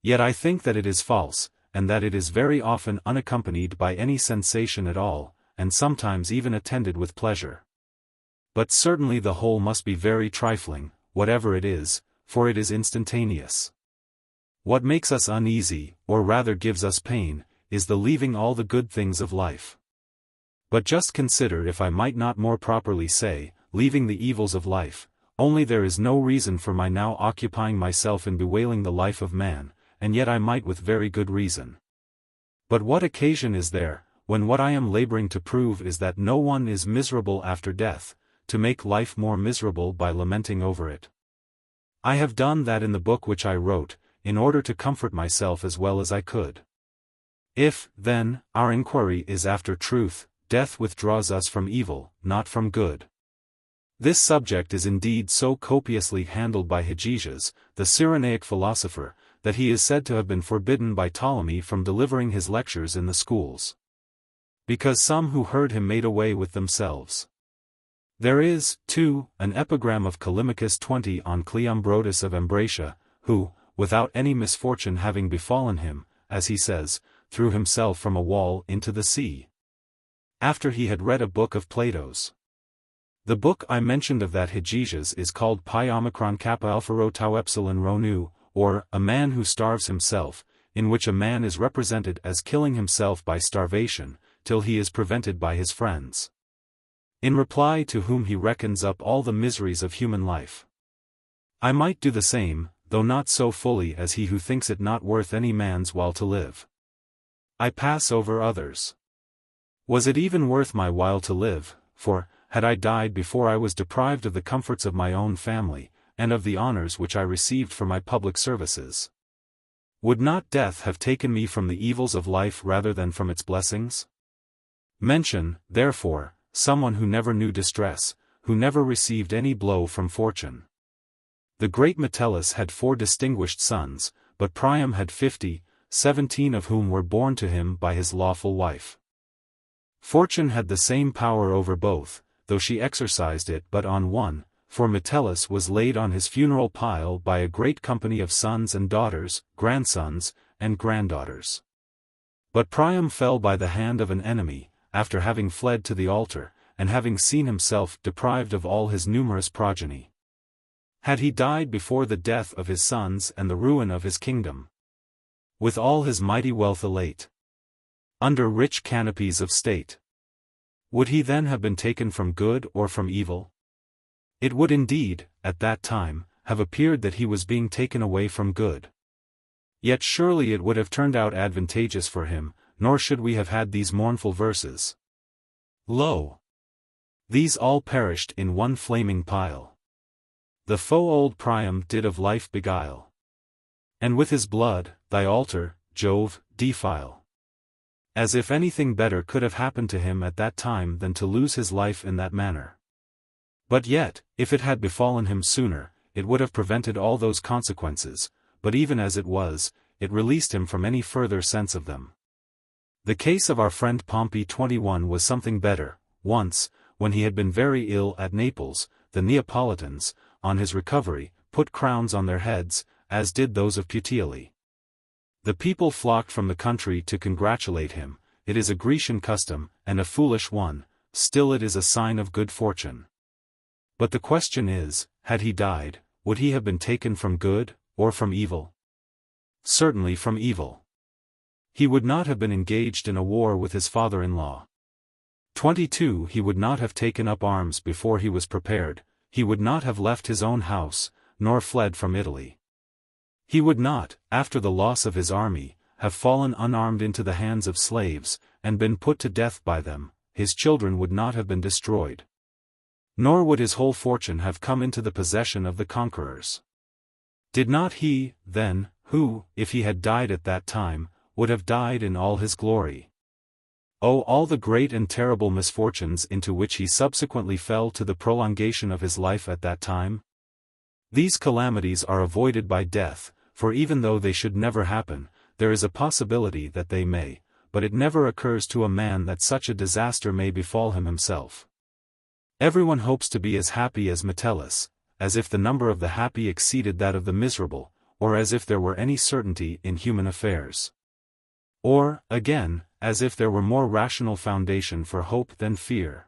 Yet I think that it is false, and that it is very often unaccompanied by any sensation at all, and sometimes even attended with pleasure. But certainly the whole must be very trifling, whatever it is, for it is instantaneous. What makes us uneasy, or rather gives us pain, is the leaving all the good things of life. But just consider, if I might not more properly say, leaving the evils of life, only there is no reason for my now occupying myself in bewailing the life of man, and yet I might with very good reason. But what occasion is there, when what I am laboring to prove is that no one is miserable after death, to make life more miserable by lamenting over it? I have done that in the book which I wrote, in order to comfort myself as well as I could. If, then, our inquiry is after truth, death withdraws us from evil, not from good. This subject is indeed so copiously handled by Hegesias, the Cyrenaic philosopher, that he is said to have been forbidden by Ptolemy from delivering his lectures in the schools. Because some who heard him made away with themselves. There is, too, an epigram of Callimachus 20 on Cleombrotus of Ambracia, who, without any misfortune having befallen him, as he says, threw himself from a wall into the sea, after he had read a book of Plato's. The book I mentioned of that Hegesias is called Pi Omicron Kappa Alpha Rho Tau Epsilon Rho Nu, or A Man Who Starves Himself, in which a man is represented as killing himself by starvation, till he is prevented by his friends. In reply to whom he reckons up all the miseries of human life. I might do the same, though not so fully as he who thinks it not worth any man's while to live. I pass over others. Was it even worth my while to live, for, had I died before I was deprived of the comforts of my own family, and of the honors which I received for my public services? Would not death have taken me from the evils of life rather than from its blessings? Mention, therefore, someone who never knew distress, who never received any blow from fortune. The great Metellus had 4 distinguished sons, but Priam had 50, 17 of whom were born to him by his lawful wife. Fortune had the same power over both, though she exercised it but on one, for Metellus was laid on his funeral pile by a great company of sons and daughters, grandsons, and granddaughters. But Priam fell by the hand of an enemy, after having fled to the altar, and having seen himself deprived of all his numerous progeny. Had he died before the death of his sons and the ruin of his kingdom, with all his mighty wealth elate, under rich canopies of state, would he then have been taken from good or from evil? It would indeed, at that time, have appeared that he was being taken away from good. Yet surely it would have turned out advantageous for him, nor should we have had these mournful verses. Lo! These all perished in one flaming pile. The foe old Priam did of life beguile, and with his blood, thy altar, Jove, defile. As if anything better could have happened to him at that time than to lose his life in that manner. But yet, if it had befallen him sooner, it would have prevented all those consequences, but even as it was, it released him from any further sense of them. The case of our friend Pompey 21 was something better. Once, when he had been very ill at Naples, the Neapolitans, on his recovery, put crowns on their heads, as did those of Puteoli. The people flocked from the country to congratulate him. It is a Grecian custom, and a foolish one, still it is a sign of good fortune. But the question is, had he died, would he have been taken from good, or from evil? Certainly from evil. He would not have been engaged in a war with his father-in-law. 22 He would not have taken up arms before he was prepared, he would not have left his own house, nor fled from Italy. He would not, after the loss of his army, have fallen unarmed into the hands of slaves, and been put to death by them. His children would not have been destroyed. Nor would his whole fortune have come into the possession of the conquerors. Did not he, then, who, if he had died at that time, would have died in all his glory? Oh, all the great and terrible misfortunes into which he subsequently fell to the prolongation of his life at that time? These calamities are avoided by death, for even though they should never happen, there is a possibility that they may, but it never occurs to a man that such a disaster may befall him himself. Everyone hopes to be as happy as Metellus, as if the number of the happy exceeded that of the miserable, or as if there were any certainty in human affairs. Or, again, as if there were more rational foundation for hope than fear.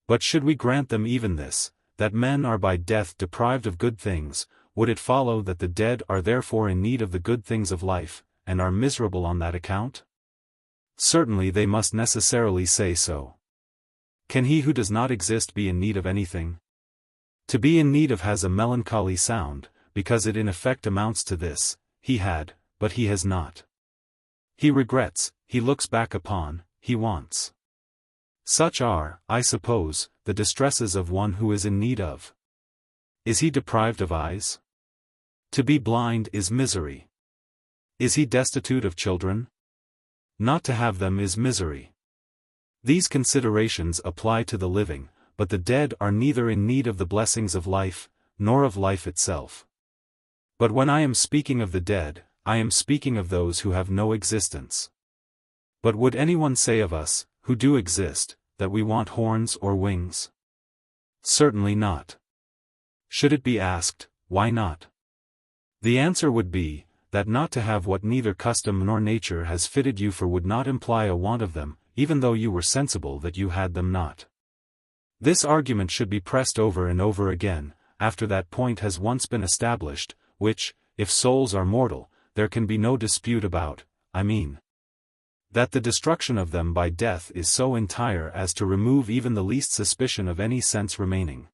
But should we grant them even this, that men are by death deprived of good things, would it follow that the dead are therefore in need of the good things of life, and are miserable on that account? Certainly they must necessarily say so. Can he who does not exist be in need of anything? To be in need of has a melancholy sound, because it in effect amounts to this: he had, but he has not. He regrets, he looks back upon, he wants. Such are, I suppose, the distresses of one who is in need of. Is he deprived of eyes? To be blind is misery. Is he destitute of children? Not to have them is misery. These considerations apply to the living, but the dead are neither in need of the blessings of life, nor of life itself. But when I am speaking of the dead, I am speaking of those who have no existence. But would anyone say of us, who do exist, that we want horns or wings? Certainly not. Should it be asked, why not? The answer would be, that not to have what neither custom nor nature has fitted you for would not imply a want of them, even though you were sensible that you had them not. This argument should be pressed over and over again, after that point has once been established, which, if souls are mortal, there can be no dispute about, I mean, that the destruction of them by death is so entire as to remove even the least suspicion of any sense remaining.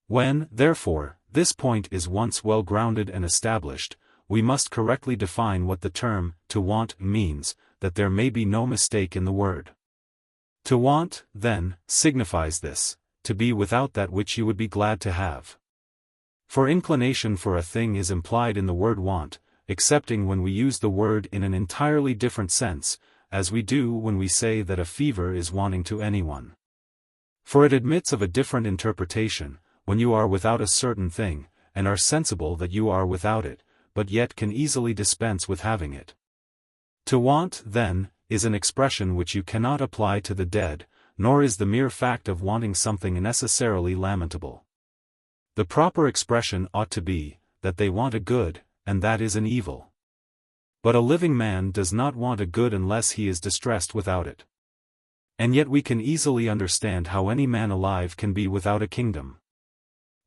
When, therefore, this point is once well grounded and established, we must correctly define what the term, to want, means, that there may be no mistake in the word. To want, then, signifies this, to be without that which you would be glad to have. For inclination for a thing is implied in the word want, excepting when we use the word in an entirely different sense, as we do when we say that a fever is wanting to anyone. For it admits of a different interpretation, when you are without a certain thing, and are sensible that you are without it, but yet can easily dispense with having it. To want, then, is an expression which you cannot apply to the dead, nor is the mere fact of wanting something necessarily lamentable. The proper expression ought to be, that they want a good, and that is an evil. But a living man does not want a good unless he is distressed without it. And yet we can easily understand how any man alive can be without a kingdom.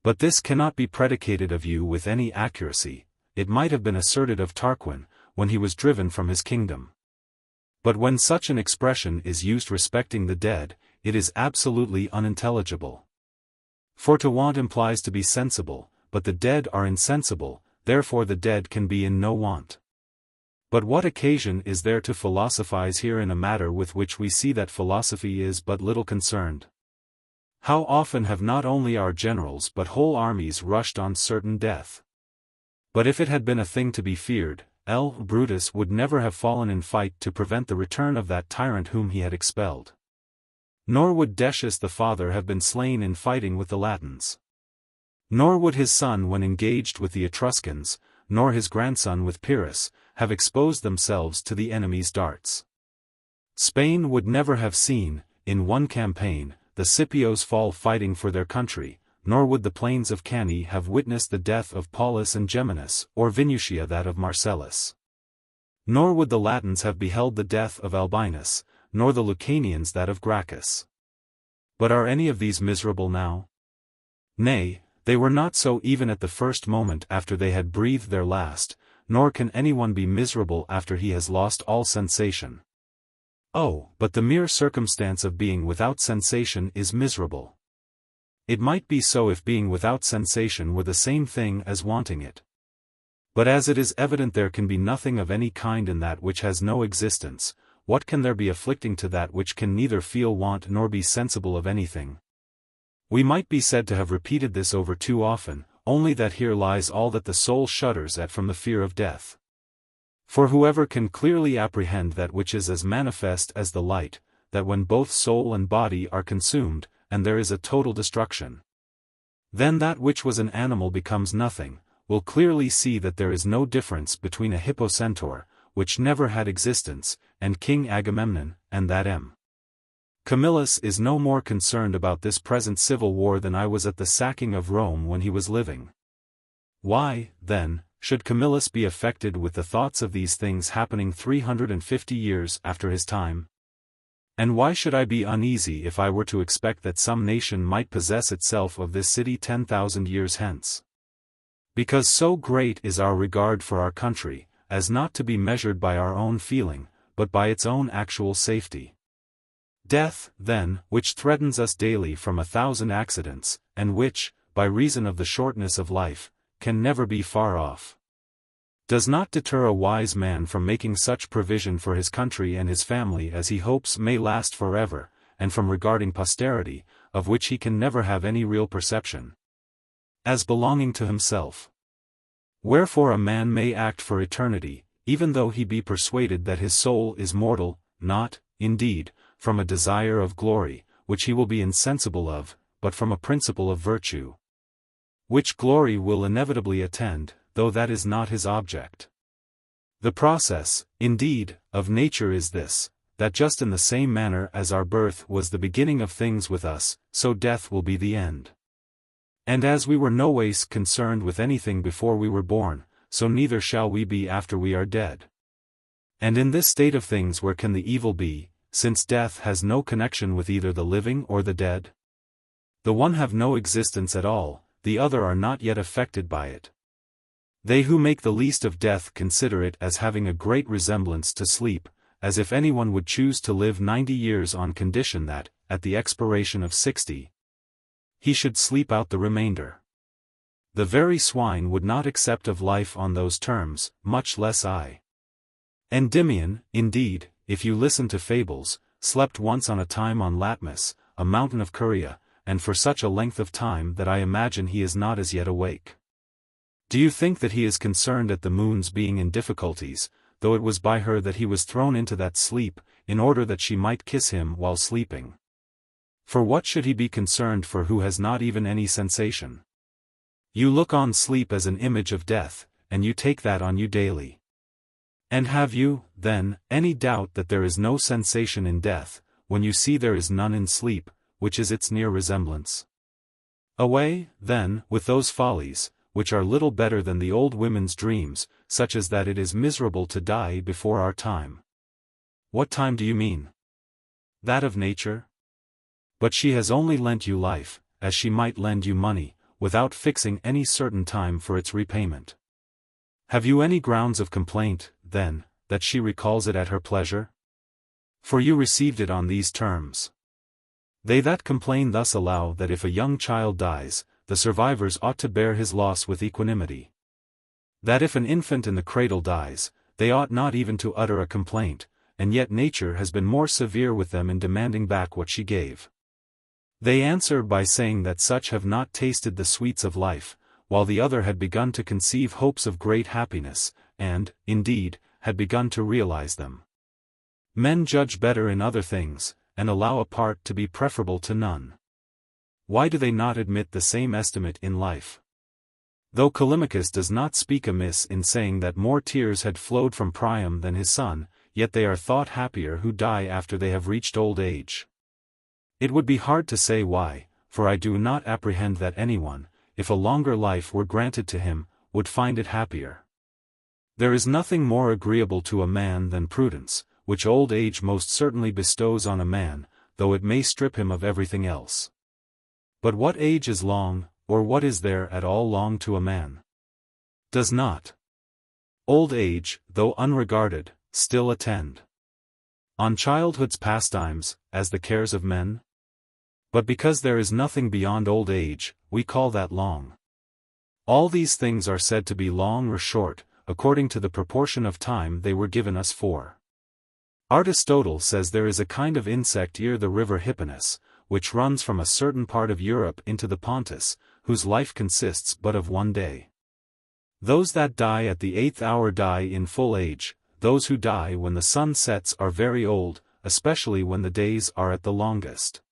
But this cannot be predicated of you with any accuracy. It might have been asserted of Tarquin, when he was driven from his kingdom. But when such an expression is used respecting the dead, it is absolutely unintelligible. For to want implies to be sensible, but the dead are insensible, therefore the dead can be in no want. But what occasion is there to philosophize here in a matter with which we see that philosophy is but little concerned? How often have not only our generals but whole armies rushed on certain death? But if it had been a thing to be feared, Brutus would never have fallen in fight to prevent the return of that tyrant whom he had expelled. Nor would Decius the father have been slain in fighting with the Latins. Nor would his son when engaged with the Etruscans, nor his grandson with Pyrrhus, have exposed themselves to the enemy's darts. Spain would never have seen, in one campaign, the Scipios fall fighting for their country, nor would the plains of Cannae have witnessed the death of Paulus and Geminus, or Venusia that of Marcellus. Nor would the Latins have beheld the death of Albinus, nor the Lucanians that of Gracchus. But are any of these miserable now? Nay, they were not so even at the first moment after they had breathed their last, nor can anyone be miserable after he has lost all sensation. Oh, but the mere circumstance of being without sensation is miserable. It might be so if being without sensation were the same thing as wanting it. But as it is evident there can be nothing of any kind in that which has no existence, what can there be afflicting to that which can neither feel want nor be sensible of anything? We might be said to have repeated this over too often, only that here lies all that the soul shudders at from the fear of death. For whoever can clearly apprehend that which is as manifest as the light, that when both soul and body are consumed, and there is a total destruction, then that which was an animal becomes nothing, will clearly see that there is no difference between a hippocentaur, which never had existence, and King Agamemnon, and that Camillus is no more concerned about this present civil war than I was at the sacking of Rome when he was living. Why, then, should Camillus be affected with the thoughts of these things happening 350 years after his time? And why should I be uneasy if I were to expect that some nation might possess itself of this city 10,000 years hence? Because so great is our regard for our country, as not to be measured by our own feeling, but by its own actual safety. Death, then, which threatens us daily from 1,000 accidents, and which, by reason of the shortness of life, can never be far off, does not deter a wise man from making such provision for his country and his family as he hopes may last forever, and from regarding posterity, of which he can never have any real perception, as belonging to himself. Wherefore a man may act for eternity, even though he be persuaded that his soul is mortal, not, indeed, from a desire of glory, which he will be insensible of, but from a principle of virtue, which glory will inevitably attend, though that is not his object. The process, indeed, of nature is this, that just in the same manner as our birth was the beginning of things with us, so death will be the end. And as we were no ways concerned with anything before we were born, so neither shall we be after we are dead. And in this state of things where can the evil be, since death has no connection with either the living or the dead? The one have no existence at all, the other are not yet affected by it. They who make the least of death consider it as having a great resemblance to sleep, as if anyone would choose to live 90 years on condition that, at the expiration of 60, he should sleep out the remainder. The very swine would not accept of life on those terms, much less I. Endymion, indeed, if you listen to fables, slept once on a time on Latmus, a mountain of Caria, and for such a length of time that I imagine he is not as yet awake. Do you think that he is concerned at the moon's being in difficulties, though it was by her that he was thrown into that sleep, in order that she might kiss him while sleeping? For what should he be concerned for who has not even any sensation? You look on sleep as an image of death, and you take that on you daily. And have you, then, any doubt that there is no sensation in death, when you see there is none in sleep, which is its near resemblance? Away, then, with those follies, which are little better than the old women's dreams, such as that it is miserable to die before our time. What time do you mean? That of nature? But she has only lent you life, as she might lend you money, without fixing any certain time for its repayment. Have you any grounds of complaint, then, that she recalls it at her pleasure? For you received it on these terms. They that complain thus allow that if a young child dies, the survivors ought to bear his loss with equanimity. That if an infant in the cradle dies, they ought not even to utter a complaint, and yet nature has been more severe with them in demanding back what she gave. They answer by saying that such have not tasted the sweets of life, while the other had begun to conceive hopes of great happiness, and, indeed, had begun to realize them. Men judge better in other things, and allow a part to be preferable to none. Why do they not admit the same estimate in life? Though Callimachus does not speak amiss in saying that more tears had flowed from Priam than his son, yet they are thought happier who die after they have reached old age. It would be hard to say why, for I do not apprehend that anyone, if a longer life were granted to him, would find it happier. There is nothing more agreeable to a man than prudence, which old age most certainly bestows on a man, though it may strip him of everything else. But what age is long, or what is there at all long to a man? Does not old age, though unregarded, still attend on childhood's pastimes, as the cares of men? But because there is nothing beyond old age, we call that long. All these things are said to be long or short, according to the proportion of time they were given us for. Aristotle says there is a kind of insect near the river Hypanis, which runs from a certain part of Europe into the Pontus, whose life consists but of one day. Those that die at the 8th hour die in full age, those who die when the sun sets are very old, especially when the days are at the longest.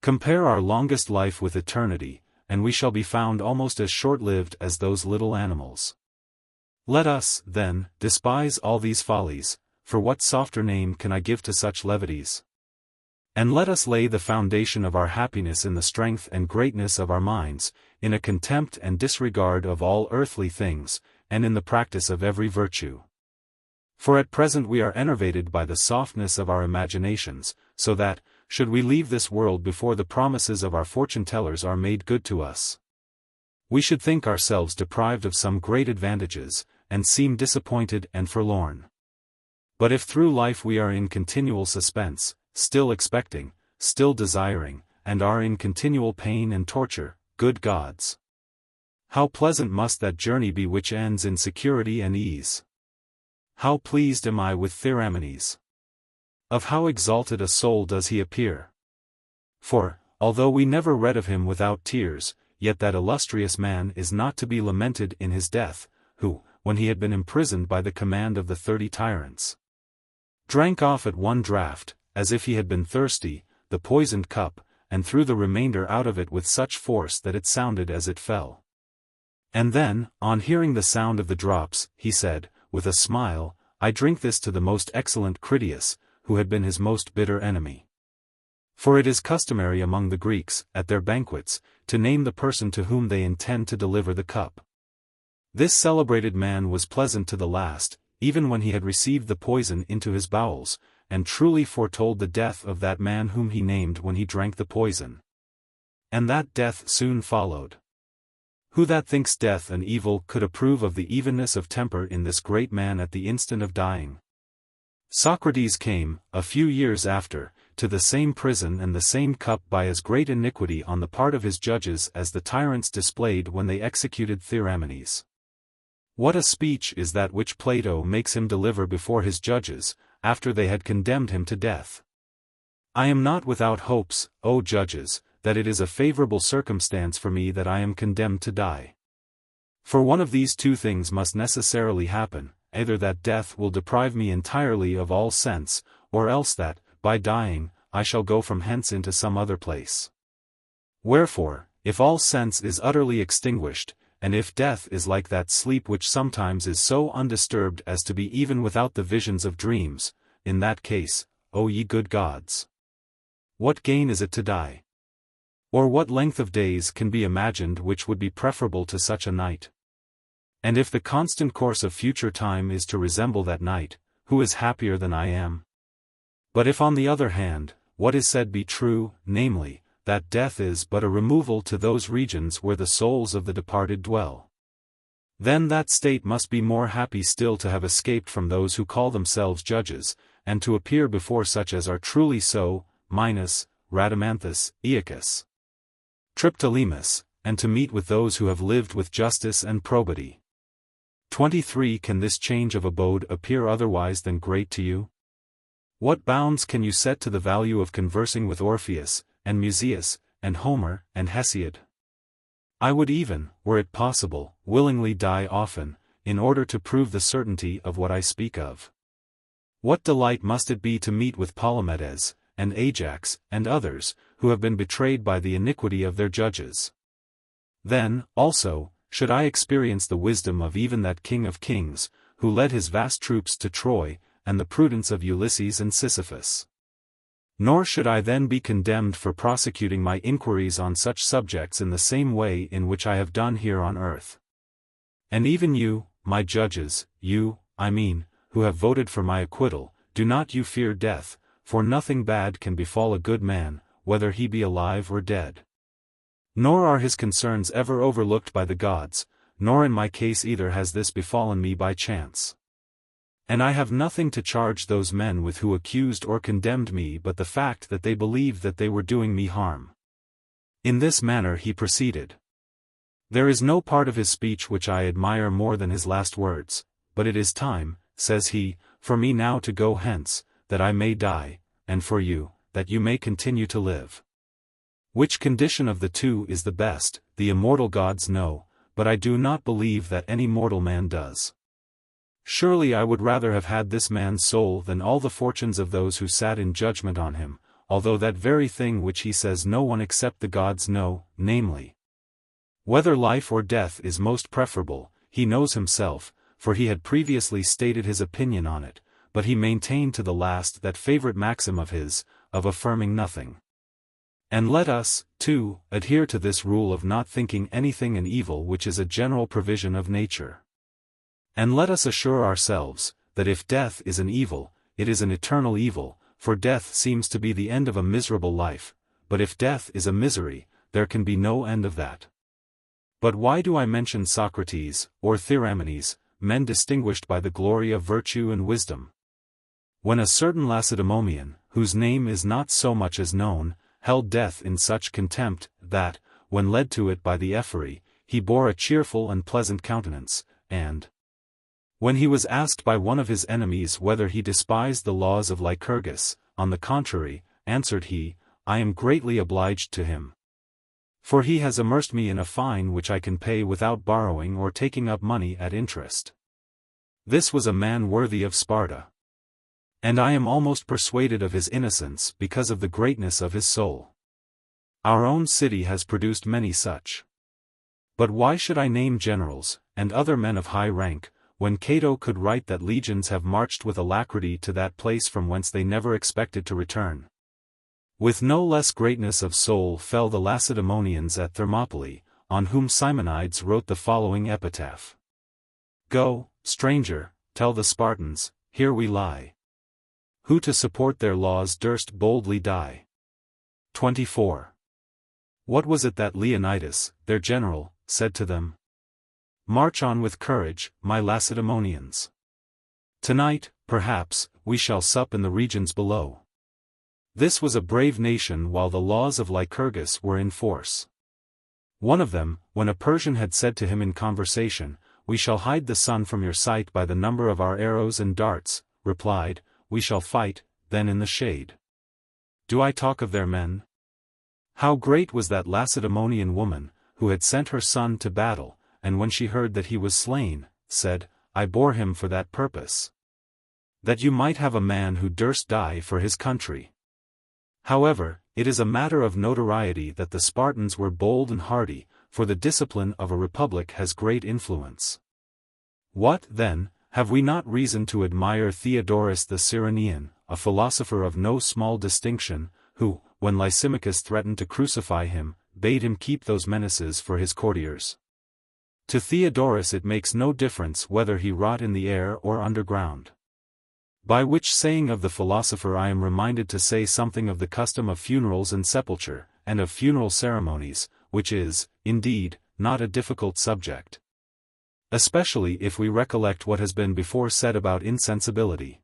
Compare our longest life with eternity, and we shall be found almost as short-lived as those little animals. Let us, then, despise all these follies, for what softer name can I give to such levities? And let us lay the foundation of our happiness in the strength and greatness of our minds, in a contempt and disregard of all earthly things, and in the practice of every virtue. For at present we are enervated by the softness of our imaginations, so that, should we leave this world before the promises of our fortune-tellers are made good to us, we should think ourselves deprived of some great advantages, and seem disappointed and forlorn. But if through life we are in continual suspense, still expecting, still desiring, and are in continual pain and torture, good gods, how pleasant must that journey be which ends in security and ease! How pleased am I with Theramenes! Of how exalted a soul does he appear! For, although we never read of him without tears, yet that illustrious man is not to be lamented in his death, who, when he had been imprisoned by the command of the 30 tyrants, drank off at one draught, as if he had been thirsty, the poisoned cup, and threw the remainder out of it with such force that it sounded as it fell. And then, on hearing the sound of the drops, he said, with a smile, I drink this to the most excellent Critias, who had been his most bitter enemy. For it is customary among the Greeks, at their banquets, to name the person to whom they intend to deliver the cup. This celebrated man was pleasant to the last, even when he had received the poison into his bowels, and truly foretold the death of that man whom he named when he drank the poison. And that death soon followed. Who that thinks death an evil could approve of the evenness of temper in this great man at the instant of dying? Socrates came, a few years after, to the same prison and the same cup by as great iniquity on the part of his judges as the tyrants displayed when they executed Theramenes. What a speech is that which Plato makes him deliver before his judges, after they had condemned him to death! I am not without hopes, O judges, that it is a favorable circumstance for me that I am condemned to die. For one of these two things must necessarily happen, either that death will deprive me entirely of all sense, or else that, by dying, I shall go from hence into some other place. Wherefore, if all sense is utterly extinguished, and if death is like that sleep which sometimes is so undisturbed as to be even without the visions of dreams, in that case, O ye good gods, what gain is it to die? Or what length of days can be imagined which would be preferable to such a night? And if the constant course of future time is to resemble that night, who is happier than I am? But if on the other hand, what is said be true, namely, that death is but a removal to those regions where the souls of the departed dwell, then that state must be more happy still to have escaped from those who call themselves judges, and to appear before such as are truly so, Minos, Rhadamanthus, Aeacus, Triptolemus, and to meet with those who have lived with justice and probity. 23. Can this change of abode appear otherwise than great to you? What bounds can you set to the value of conversing with Orpheus, and Musaeus, and Homer, and Hesiod? I would even, were it possible, willingly die often, in order to prove the certainty of what I speak of. What delight must it be to meet with Polymedes, and Ajax, and others, who have been betrayed by the iniquity of their judges. Then, also, should I experience the wisdom of even that King of Kings, who led his vast troops to Troy, and the prudence of Ulysses and Sisyphus. Nor should I then be condemned for prosecuting my inquiries on such subjects in the same way in which I have done here on earth. And even you, my judges, you, I mean, who have voted for my acquittal, do not you fear death, for nothing bad can befall a good man, whether he be alive or dead. Nor are his concerns ever overlooked by the gods, nor in my case either has this befallen me by chance. And I have nothing to charge those men with who accused or condemned me but the fact that they believed that they were doing me harm. In this manner he proceeded. There is no part of his speech which I admire more than his last words, but it is time, says he, for me now to go hence, that I may die, and for you, that you may continue to live. Which condition of the two is the best, the immortal gods know, but I do not believe that any mortal man does. Surely I would rather have had this man's soul than all the fortunes of those who sat in judgment on him, although that very thing which he says no one except the gods know, namely, whether life or death is most preferable, he knows himself, for he had previously stated his opinion on it, but he maintained to the last that favorite maxim of his, of affirming nothing. And let us, too, adhere to this rule of not thinking anything an evil which is a general provision of nature. And let us assure ourselves, that if death is an evil, it is an eternal evil, for death seems to be the end of a miserable life, but if death is a misery, there can be no end of that. But why do I mention Socrates, or Theramenes, men distinguished by the glory of virtue and wisdom? When a certain Lacedaemonian, whose name is not so much as known, held death in such contempt, that, when led to it by the Ephyri, he bore a cheerful and pleasant countenance, and when he was asked by one of his enemies whether he despised the laws of Lycurgus, on the contrary, answered he, I am greatly obliged to him. For he has immersed me in a fine which I can pay without borrowing or taking up money at interest. This was a man worthy of Sparta. And I am almost persuaded of his innocence because of the greatness of his soul. Our own city has produced many such. But why should I name generals, and other men of high rank, when Cato could write that legions have marched with alacrity to that place from whence they never expected to return? With no less greatness of soul fell the Lacedaemonians at Thermopylae, on whom Simonides wrote the following epitaph. Go, stranger, tell the Spartans, here we lie, who to support their laws durst boldly die. 24. What was it that Leonidas, their general, said to them? March on with courage, my Lacedaemonians. Tonight, perhaps, we shall sup in the regions below. This was a brave nation while the laws of Lycurgus were in force. One of them, when a Persian had said to him in conversation, We shall hide the sun from your sight by the number of our arrows and darts, replied, We shall fight, then in the shade. Do I talk of their men? How great was that Lacedaemonian woman, who had sent her son to battle, and when she heard that he was slain, said, I bore him for that purpose. That you might have a man who durst die for his country. However, it is a matter of notoriety that the Spartans were bold and hardy, for the discipline of a republic has great influence. What, then, have we not reason to admire Theodorus the Cyrenian, a philosopher of no small distinction, who, when Lysimachus threatened to crucify him, bade him keep those menaces for his courtiers? To Theodorus it makes no difference whether he rot in the air or underground. By which saying of the philosopher I am reminded to say something of the custom of funerals and sepulture, and of funeral ceremonies, which is, indeed, not a difficult subject. Especially if we recollect what has been before said about insensibility.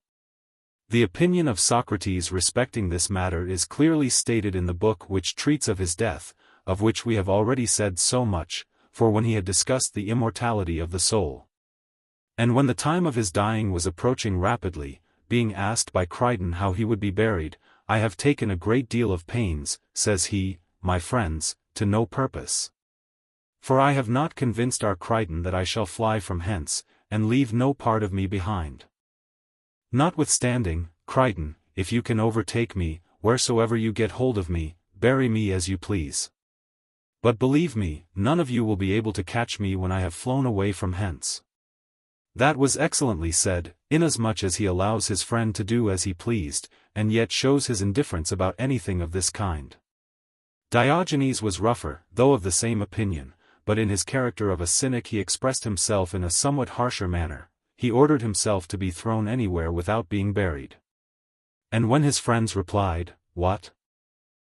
The opinion of Socrates respecting this matter is clearly stated in the book which treats of his death, of which we have already said so much, for when he had discussed the immortality of the soul. And when the time of his dying was approaching rapidly, being asked by Crichton how he would be buried, I have taken a great deal of pains, says he, my friends, to no purpose. For I have not convinced our Crichton that I shall fly from hence, and leave no part of me behind. Notwithstanding, Crichton, if you can overtake me, wheresoever you get hold of me, bury me as you please. But believe me, none of you will be able to catch me when I have flown away from hence. That was excellently said, inasmuch as he allows his friend to do as he pleased, and yet shows his indifference about anything of this kind. Diogenes was rougher, though of the same opinion, but in his character of a cynic he expressed himself in a somewhat harsher manner. He ordered himself to be thrown anywhere without being buried. And when his friends replied, "What?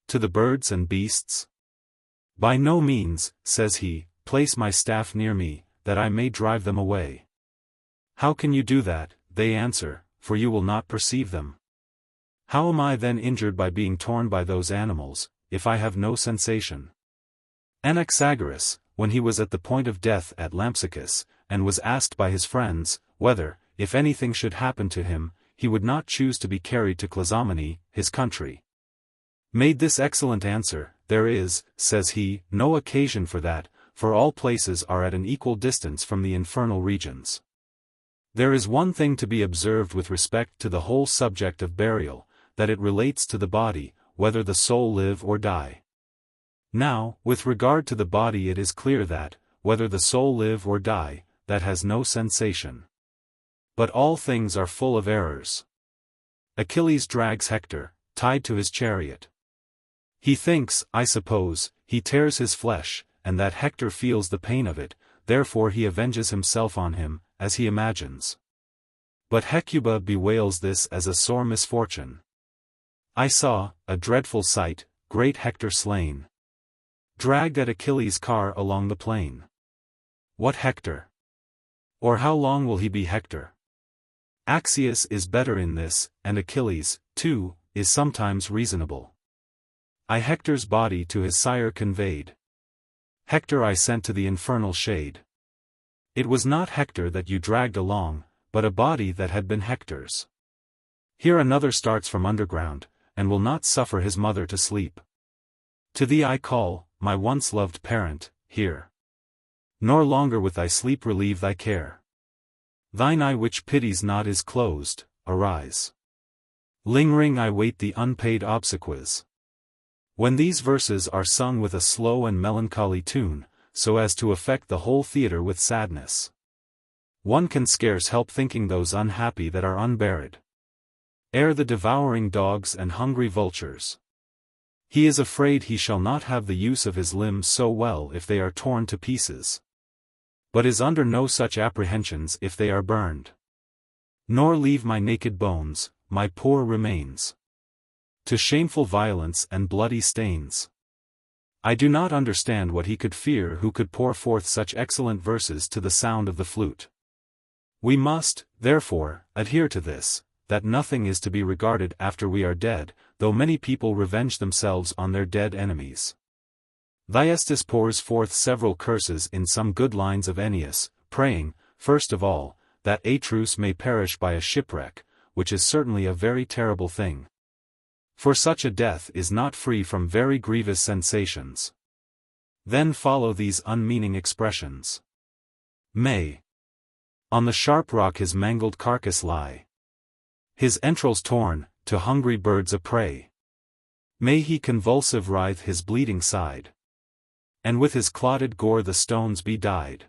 To the birds and beasts?" "By no means," says he, "place my staff near me, that I may drive them away." "How can you do that," they answer, "for you will not perceive them? How am I then injured by being torn by those animals, if I have no sensation?" Anaxagoras, when he was at the point of death at Lampsacus, and was asked by his friends, whether, if anything should happen to him, he would not choose to be carried to Clazomenae, his country, made this excellent answer: "There is," says he, "no occasion for that, for all places are at an equal distance from the infernal regions. There is one thing to be observed with respect to the whole subject of burial, that it relates to the body, whether the soul live or die. Now, with regard to the body it is clear that, whether the soul live or die, that has no sensation. But all things are full of errors. Achilles drags Hector, tied to his chariot. He thinks, I suppose, he tears his flesh, and that Hector feels the pain of it, therefore he avenges himself on him, as he imagines. But Hecuba bewails this as a sore misfortune. I saw, a dreadful sight, great Hector slain, dragged at Achilles' car along the plain. What Hector? Or how long will he be Hector? Axius is better in this, and Achilles, too, is sometimes reasonable. I Hector's body to his sire conveyed. Hector I sent to the infernal shade. It was not Hector that you dragged along, but a body that had been Hector's. Here another starts from underground, and will not suffer his mother to sleep. To thee I call, my once loved parent, hear. Nor longer with thy sleep relieve thy care. Thine eye which pities not is closed, arise. Lingering I wait the unpaid obsequies. When these verses are sung with a slow and melancholy tune, so as to affect the whole theatre with sadness, one can scarce help thinking those unhappy that are unburied ere the devouring dogs and hungry vultures. He is afraid he shall not have the use of his limbs so well if they are torn to pieces, but is under no such apprehensions if they are burned. Nor leave my naked bones, my poor remains, to shameful violence and bloody stains. I do not understand what he could fear who could pour forth such excellent verses to the sound of the flute. We must, therefore, adhere to this, that nothing is to be regarded after we are dead, though many people revenge themselves on their dead enemies. Thyestes pours forth several curses in some good lines of Ennius, praying, first of all, that Atreus may perish by a shipwreck, which is certainly a very terrible thing. For such a death is not free from very grievous sensations. Then follow these unmeaning expressions. May on the sharp rock his mangled carcass lie, his entrails torn, to hungry birds a prey. May he convulsive writhe his bleeding side, and with his clotted gore the stones be dyed.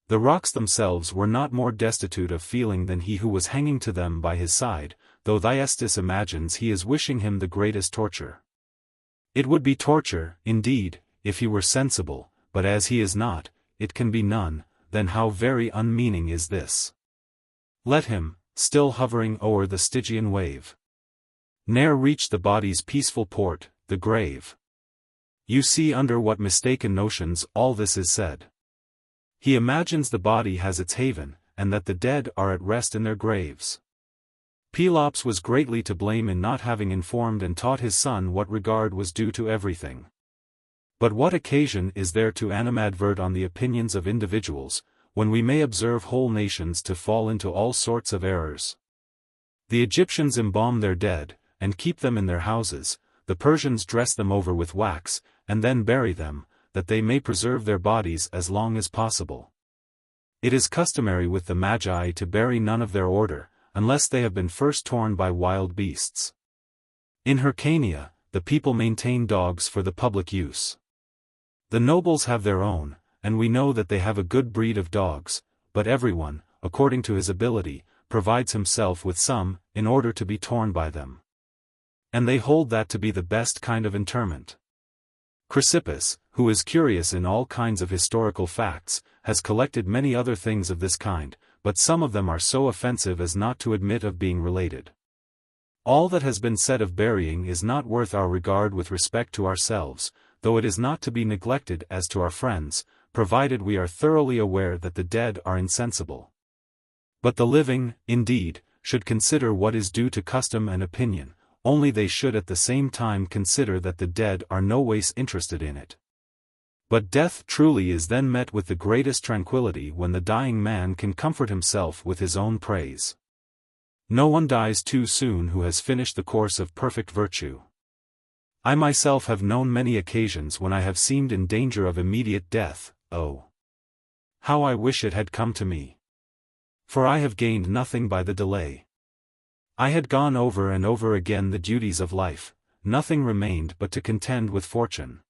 The rocks themselves were not more destitute of feeling than he who was hanging to them by his side, though Thyestes imagines he is wishing him the greatest torture. It would be torture, indeed, if he were sensible, but as he is not, it can be none. Then how very unmeaning is this. Let him, still hovering o'er the Stygian wave, ne'er reach the body's peaceful port, the grave. You see under what mistaken notions all this is said. He imagines the body has its haven, and that the dead are at rest in their graves. Pelops was greatly to blame in not having informed and taught his son what regard was due to everything. But what occasion is there to animadvert on the opinions of individuals, when we may observe whole nations to fall into all sorts of errors? The Egyptians embalm their dead, and keep them in their houses, the Persians dress them over with wax, and then bury them, that they may preserve their bodies as long as possible. It is customary with the Magi to bury none of their order, unless they have been first torn by wild beasts. In Hyrcania, the people maintain dogs for the public use. The nobles have their own, and we know that they have a good breed of dogs, but everyone, according to his ability, provides himself with some, in order to be torn by them. And they hold that to be the best kind of interment. Chrysippus, who is curious in all kinds of historical facts, has collected many other things of this kind, but some of them are so offensive as not to admit of being related. All that has been said of burying is not worth our regard with respect to ourselves, though it is not to be neglected as to our friends, provided we are thoroughly aware that the dead are insensible. But the living, indeed, should consider what is due to custom and opinion, only they should at the same time consider that the dead are no ways interested in it. But death truly is then met with the greatest tranquility when the dying man can comfort himself with his own praise. No one dies too soon who has finished the course of perfect virtue. I myself have known many occasions when I have seemed in danger of immediate death. Oh, how I wish it had come to me! For I have gained nothing by the delay. I had gone over and over again the duties of life, nothing remained but to contend with fortune.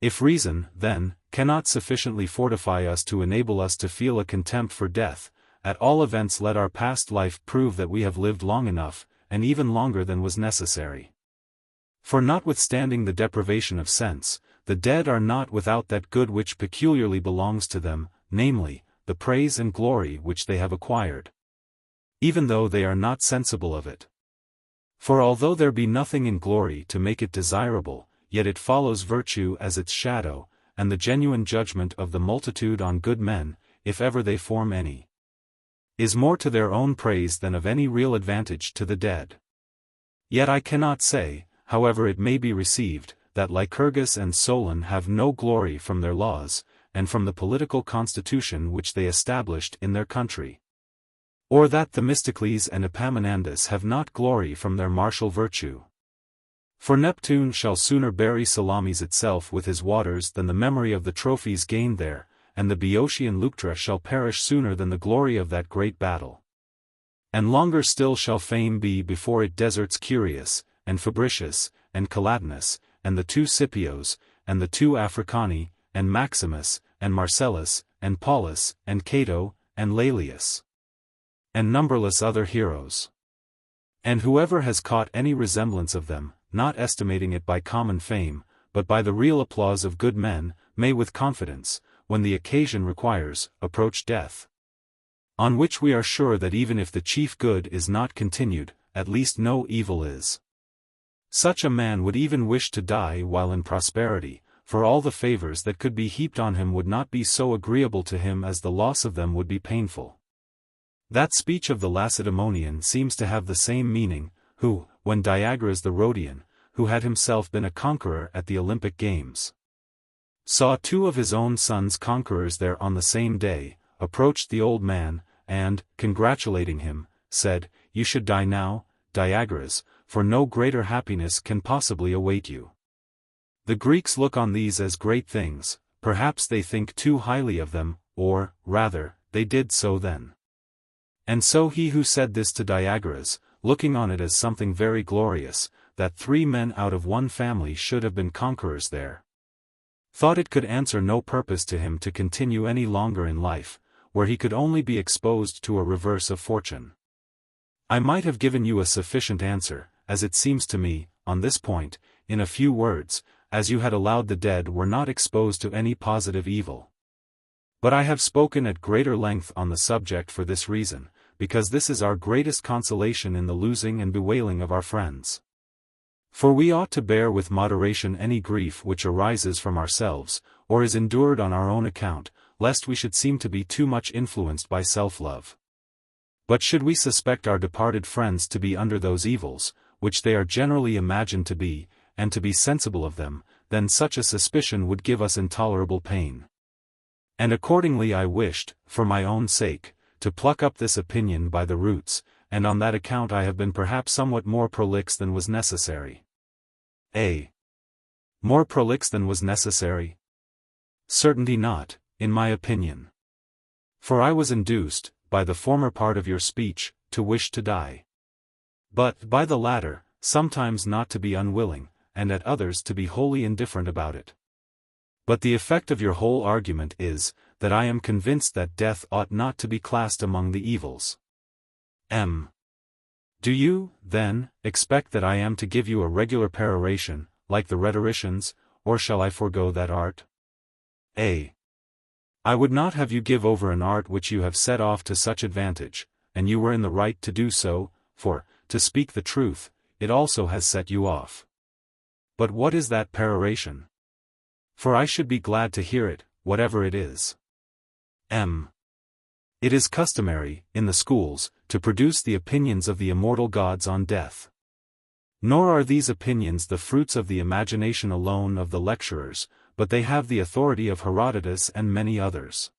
If reason, then, cannot sufficiently fortify us to enable us to feel a contempt for death, at all events let our past life prove that we have lived long enough, and even longer than was necessary. For notwithstanding the deprivation of sense, the dead are not without that good which peculiarly belongs to them, namely, the praise and glory which they have acquired. Even though they are not sensible of it. For although there be nothing in glory to make it desirable, yet it follows virtue as its shadow, and the genuine judgment of the multitude on good men, if ever they form any, is more to their own praise than of any real advantage to the dead. Yet I cannot say, however it may be received, that Lycurgus and Solon have no glory from their laws, and from the political constitution which they established in their country. Or that Themistocles and Epaminondas have not glory from their martial virtue. For Neptune shall sooner bury Salamis itself with his waters than the memory of the trophies gained there, and the Boeotian Leuctra shall perish sooner than the glory of that great battle. And longer still shall fame be before it deserts Curius, and Fabricius, and Collatinus, and the two Scipios, and the two Africani, and Maximus, and Marcellus, and Paulus, and Cato, and Laelius, and numberless other heroes. And whoever has caught any resemblance of them, not estimating it by common fame, but by the real applause of good men, may with confidence, when the occasion requires, approach death. On which we are sure that even if the chief good is not continued, at least no evil is. Such a man would even wish to die while in prosperity, for all the favors that could be heaped on him would not be so agreeable to him as the loss of them would be painful. That speech of the Lacedaemonian seems to have the same meaning, who, when Diagoras the Rhodian, who had himself been a conqueror at the Olympic Games, saw two of his own sons conquerors there on the same day, approached the old man, and, congratulating him, said, "You should die now, Diagoras, for no greater happiness can possibly await you." The Greeks look on these as great things, perhaps they think too highly of them, or, rather, they did so then. And so he who said this to Diagoras, looking on it as something very glorious, that 3 men out of 1 family should have been conquerors there, thought it could answer no purpose to him to continue any longer in life, where he could only be exposed to a reverse of fortune. I might have given you a sufficient answer, as it seems to me, on this point, in a few words, as you had allowed the dead were not exposed to any positive evil. But I have spoken at greater length on the subject for this reason, because this is our greatest consolation in the losing and bewailing of our friends. For we ought to bear with moderation any grief which arises from ourselves, or is endured on our own account, lest we should seem to be too much influenced by self-love. But should we suspect our departed friends to be under those evils, which they are generally imagined to be, and to be sensible of them, then such a suspicion would give us intolerable pain. And accordingly I wished, for my own sake, to pluck up this opinion by the roots, and on that account I have been perhaps somewhat more prolix than was necessary. More prolix than was necessary? Certainly not, in my opinion. For I was induced, by the former part of your speech, to wish to die. But, by the latter, sometimes not to be unwilling, and at others to be wholly indifferent about it. But the effect of your whole argument is, that I am convinced that death ought not to be classed among the evils. Do you, then, expect that I am to give you a regular peroration, like the rhetoricians, or shall I forego that art? A. I would not have you give over an art which you have set off to such advantage, and you were in the right to do so, for, to speak the truth, it also has set you off. But what is that peroration? For I should be glad to hear it, whatever it is. It is customary, in the schools, to produce the opinions of the immortal gods on death. Nor are these opinions the fruits of the imagination alone of the lecturers, but they have the authority of Herodotus and many others.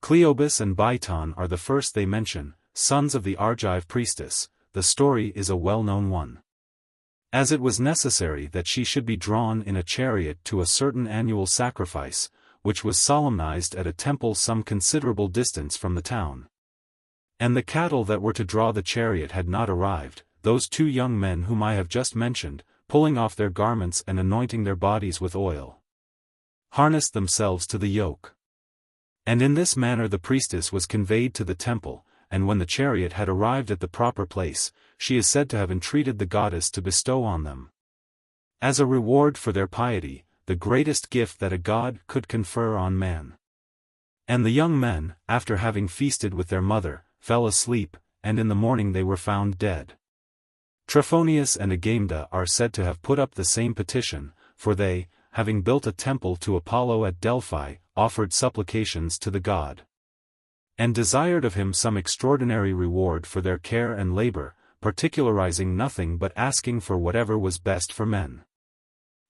Cleobis and Biton are the first they mention, sons of the Argive priestess. The story is a well-known one. As it was necessary that she should be drawn in a chariot to a certain annual sacrifice, which was solemnized at a temple some considerable distance from the town. And the cattle that were to draw the chariot had not arrived, those two young men whom I have just mentioned, pulling off their garments and anointing their bodies with oil, harnessed themselves to the yoke. And in this manner the priestess was conveyed to the temple, and when the chariot had arrived at the proper place, she is said to have entreated the goddess to bestow on them, as a reward for their piety, the greatest gift that a god could confer on man. And the young men, after having feasted with their mother, fell asleep, and in the morning they were found dead. Trophonius and Agamemnon are said to have put up the same petition, for they, having built a temple to Apollo at Delphi, offered supplications to the god, and desired of him some extraordinary reward for their care and labor, particularizing nothing but asking for whatever was best for men.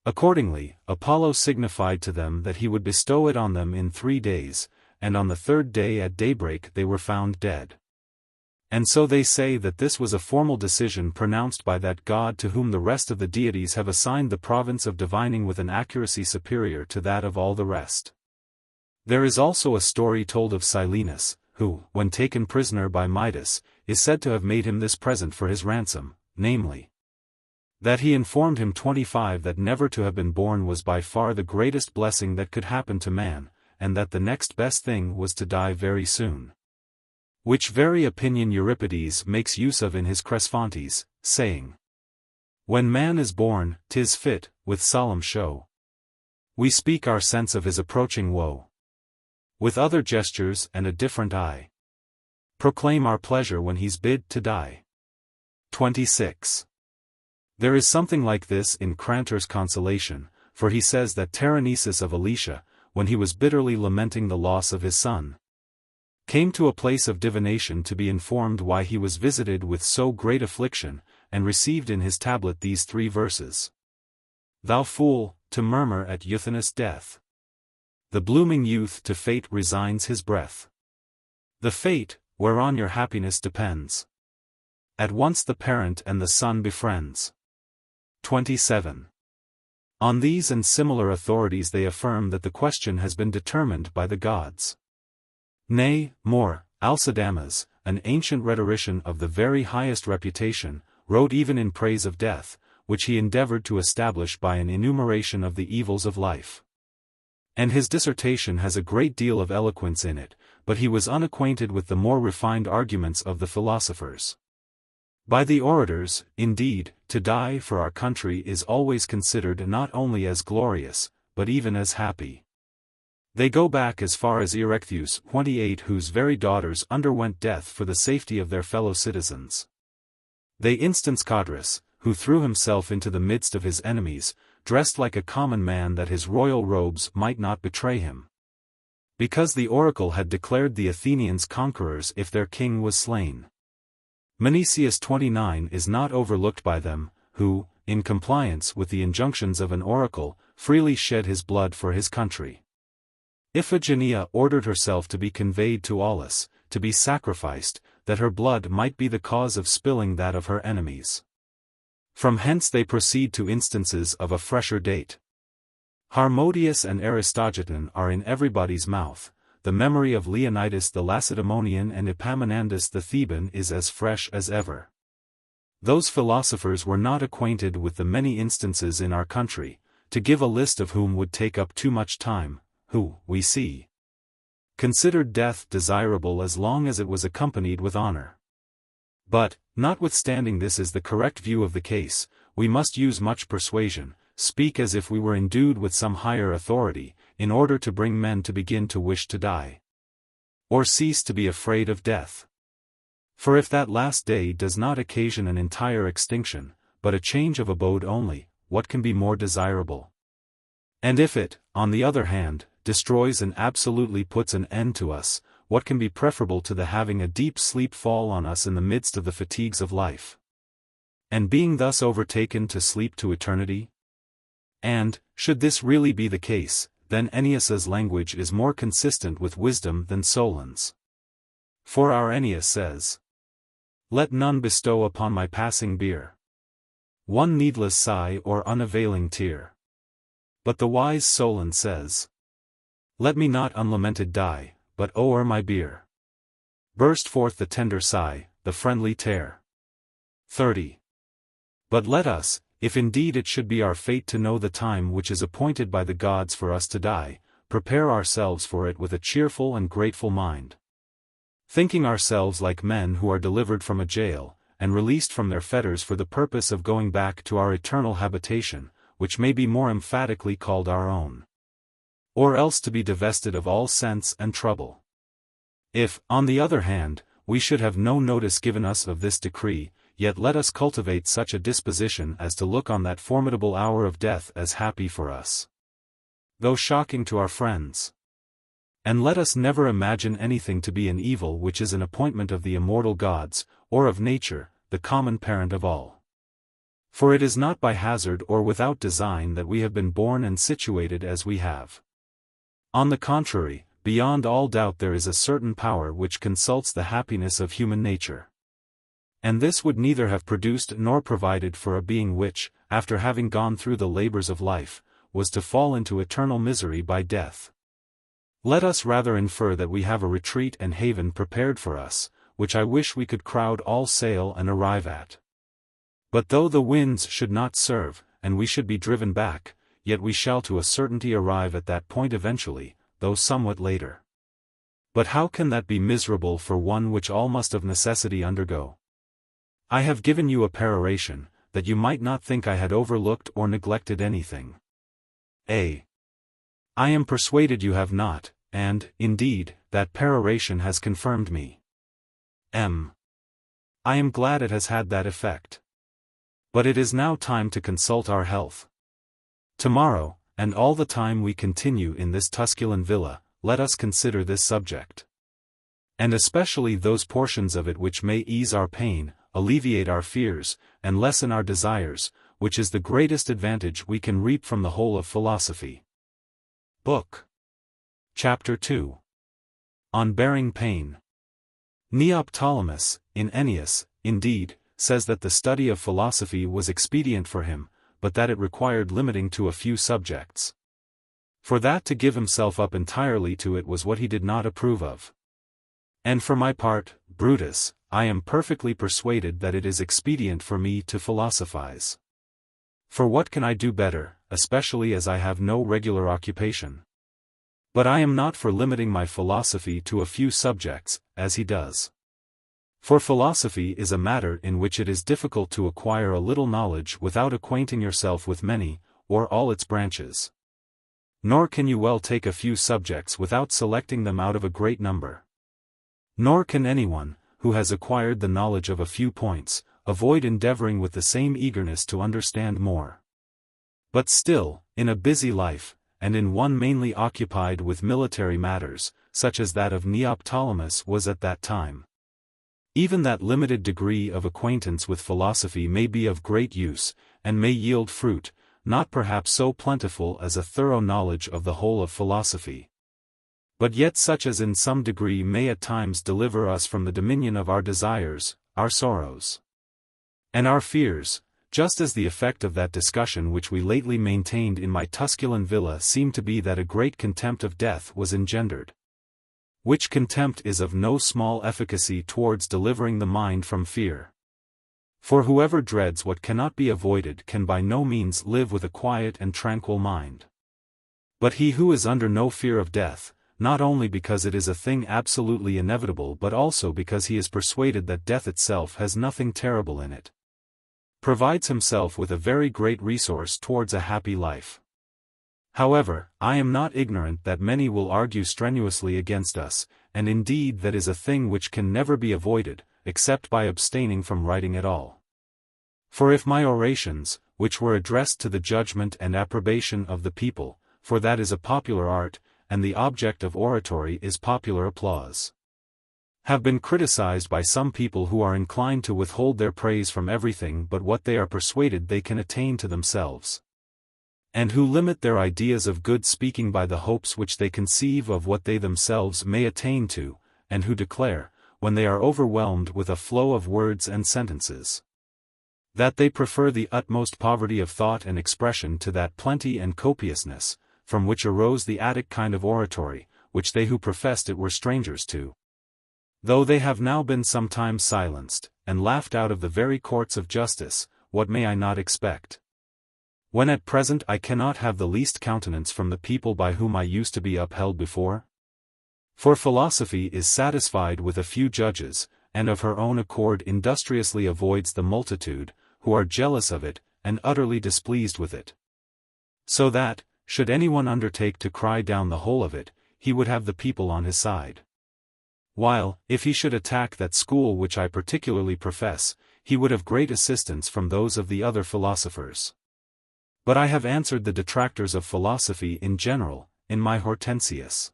Accordingly, Apollo signified to them that he would bestow it on them in 3 days, and on the 3rd day at daybreak they were found dead. And so they say that this was a formal decision pronounced by that god to whom the rest of the deities have assigned the province of divining with an accuracy superior to that of all the rest. There is also a story told of Silenus, who, when taken prisoner by Midas, is said to have made him this present for his ransom, namely, that he informed him 25 that never to have been born was by far the greatest blessing that could happen to man, and that the next best thing was to die very soon. Which very opinion Euripides makes use of in his Cresphontes, saying, when man is born, 'tis fit, with solemn show, we speak our sense of his approaching woe, with other gestures and a different eye, proclaim our pleasure when he's bid to die. 26. There is something like this in Crantor's Consolation, for he says that Terenesus of Alicia, when he was bitterly lamenting the loss of his son, came to a place of divination to be informed why he was visited with so great affliction, and received in his tablet these 3 verses. Thou fool, to murmur at Euthenus' death. The blooming youth to fate resigns his breath. The fate, whereon your happiness depends, at once the parent and the son befriends. 27. On these and similar authorities they affirm that the question has been determined by the gods. Nay, more, Alcidamas, an ancient rhetorician of the very highest reputation, wrote even in praise of death, which he endeavored to establish by an enumeration of the evils of life. And his dissertation has a great deal of eloquence in it, but he was unacquainted with the more refined arguments of the philosophers. By the orators, indeed, to die for our country is always considered not only as glorious, but even as happy. They go back as far as Erechtheus 28, whose very daughters underwent death for the safety of their fellow citizens. They instance Codrus, who threw himself into the midst of his enemies, dressed like a common man that his royal robes might not betray him, because the oracle had declared the Athenians conquerors if their king was slain. Menesius 29 is not overlooked by them, who, in compliance with the injunctions of an oracle, freely shed his blood for his country. Iphigenia ordered herself to be conveyed to Aulis, to be sacrificed, that her blood might be the cause of spilling that of her enemies. From hence they proceed to instances of a fresher date. Harmodius and Aristogiton are in everybody's mouth. The memory of Leonidas the Lacedaemonian and Epaminondas the Theban is as fresh as ever. Those philosophers were not acquainted with the many instances in our country, to give a list of whom would take up too much time, who, we see, considered death desirable as long as it was accompanied with honor. But, notwithstanding this is the correct view of the case, we must use much persuasion, speak as if we were endued with some higher authority, in order to bring men to begin to wish to die, or cease to be afraid of death. For if that last day does not occasion an entire extinction, but a change of abode only, what can be more desirable? And if it, on the other hand, destroys and absolutely puts an end to us, what can be preferable to the having a deep sleep fall on us in the midst of the fatigues of life, and being thus overtaken to sleep to eternity? And, should this really be the case, then Ennius's language is more consistent with wisdom than Solon's. For our Ennius says, "Let none bestow upon my passing bier one needless sigh or unavailing tear." But the wise Solon says, "Let me not unlamented die, but o'er my bier burst forth the tender sigh, the friendly tear." 30. But let us, if indeed it should be our fate to know the time which is appointed by the gods for us to die, prepare ourselves for it with a cheerful and grateful mind, thinking ourselves like men who are delivered from a jail, and released from their fetters for the purpose of going back to our eternal habitation, which may be more emphatically called our own, or else to be divested of all sense and trouble. If, on the other hand, we should have no notice given us of this decree, yet let us cultivate such a disposition as to look on that formidable hour of death as happy for us, though shocking to our friends. And let us never imagine anything to be an evil which is an appointment of the immortal gods, or of nature, the common parent of all. For it is not by hazard or without design that we have been born and situated as we have. On the contrary, beyond all doubt there is a certain power which consults the happiness of human nature. And this would neither have produced nor provided for a being which, after having gone through the labors of life, was to fall into eternal misery by death. Let us rather infer that we have a retreat and haven prepared for us, which I wish we could crowd all sail and arrive at. But though the winds should not serve, and we should be driven back, yet we shall to a certainty arrive at that point eventually, though somewhat later. But how can that be miserable for one which all must of necessity undergo? I have given you a peroration, that you might not think I had overlooked or neglected anything. A. I am persuaded you have not, and, indeed, that peroration has confirmed me. M. I am glad it has had that effect. But it is now time to consult our health. Tomorrow, and all the time we continue in this Tusculan villa, let us consider this subject, and especially those portions of it which may ease our pain, alleviate our fears, and lessen our desires, which is the greatest advantage we can reap from the whole of philosophy. Book. Chapter 2. On Bearing Pain. Neoptolemus, in Ennius, indeed, says that the study of philosophy was expedient for him, but that it required limiting to a few subjects. For that to give himself up entirely to it was what he did not approve of. And for my part, Brutus, I am perfectly persuaded that it is expedient for me to philosophize. For what can I do better, especially as I have no regular occupation? But I am not for limiting my philosophy to a few subjects, as he does. For philosophy is a matter in which it is difficult to acquire a little knowledge without acquainting yourself with many, or all its branches. Nor can you well take a few subjects without selecting them out of a great number. Nor can anyone, who has acquired the knowledge of a few points, avoid endeavoring with the same eagerness to understand more. But still, in a busy life, and in one mainly occupied with military matters, such as that of Neoptolemus was at that time, even that limited degree of acquaintance with philosophy may be of great use, and may yield fruit, not perhaps so plentiful as a thorough knowledge of the whole of philosophy, but yet such as in some degree may at times deliver us from the dominion of our desires, our sorrows, and our fears, just as the effect of that discussion which we lately maintained in my Tusculan villa seemed to be that a great contempt of death was engendered. Which contempt is of no small efficacy towards delivering the mind from fear. For whoever dreads what cannot be avoided can by no means live with a quiet and tranquil mind. But he who is under no fear of death, not only because it is a thing absolutely inevitable but also because he is persuaded that death itself has nothing terrible in it, provides himself with a very great resource towards a happy life. However, I am not ignorant that many will argue strenuously against us, and indeed that is a thing which can never be avoided, except by abstaining from writing at all. For if my orations, which were addressed to the judgment and approbation of the people, for that is a popular art, and the object of oratory is popular applause, have been criticized by some people who are inclined to withhold their praise from everything but what they are persuaded they can attain to themselves, and who limit their ideas of good speaking by the hopes which they conceive of what they themselves may attain to, and who declare, when they are overwhelmed with a flow of words and sentences, that they prefer the utmost poverty of thought and expression to that plenty and copiousness, from which arose the Attic kind of oratory, which they who professed it were strangers to, though they have now been sometimes silenced, and laughed out of the very courts of justice. What may I not expect, when at present I cannot have the least countenance from the people by whom I used to be upheld before? For philosophy is satisfied with a few judges, and of her own accord industriously avoids the multitude, who are jealous of it, and utterly displeased with it. So that, should anyone undertake to cry down the whole of it, he would have the people on his side. While, if he should attack that school which I particularly profess, he would have great assistance from those of the other philosophers. But I have answered the detractors of philosophy in general, in my Hortensius.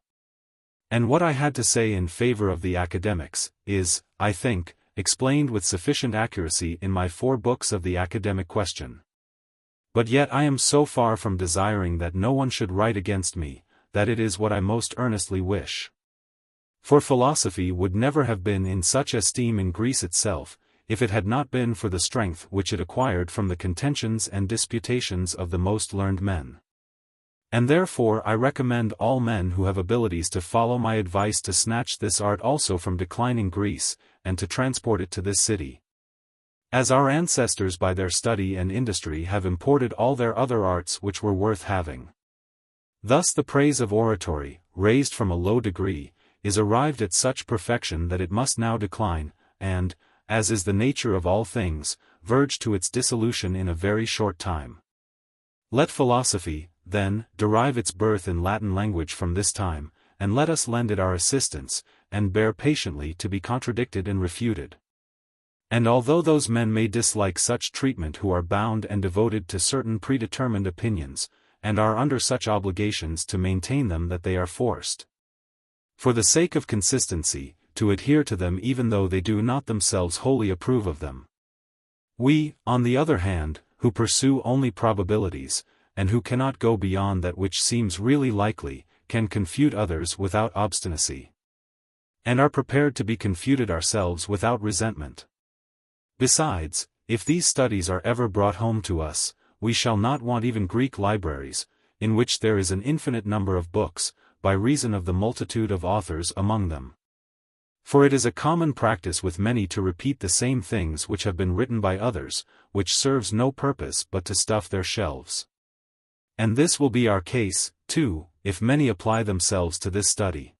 And what I had to say in favor of the academics, is, I think, explained with sufficient accuracy in my 4 books of the academic question. But yet I am so far from desiring that no one should write against me, that it is what I most earnestly wish. For philosophy would never have been in such esteem in Greece itself, if it had not been for the strength which it acquired from the contentions and disputations of the most learned men. And therefore I recommend all men who have abilities to follow my advice to snatch this art also from declining Greece, and to transport it to this city, as our ancestors by their study and industry have imported all their other arts which were worth having. Thus the praise of oratory, raised from a low degree, is arrived at such perfection that it must now decline, and, as is the nature of all things, verge to its dissolution in a very short time. Let philosophy, then, derive its birth in Latin language from this time, and let us lend it our assistance, and bear patiently to be contradicted and refuted. And although those men may dislike such treatment who are bound and devoted to certain predetermined opinions, and are under such obligations to maintain them that they are forced, for the sake of consistency, to adhere to them even though they do not themselves wholly approve of them. We, on the other hand, who pursue only probabilities, and who cannot go beyond that which seems really likely, can confute others without obstinacy, and are prepared to be confuted ourselves without resentment. Besides, if these studies are ever brought home to us, we shall not want even Greek libraries, in which there is an infinite number of books, by reason of the multitude of authors among them. For it is a common practice with many to repeat the same things which have been written by others, which serves no purpose but to stuff their shelves. And this will be our case, too, if many apply themselves to this study.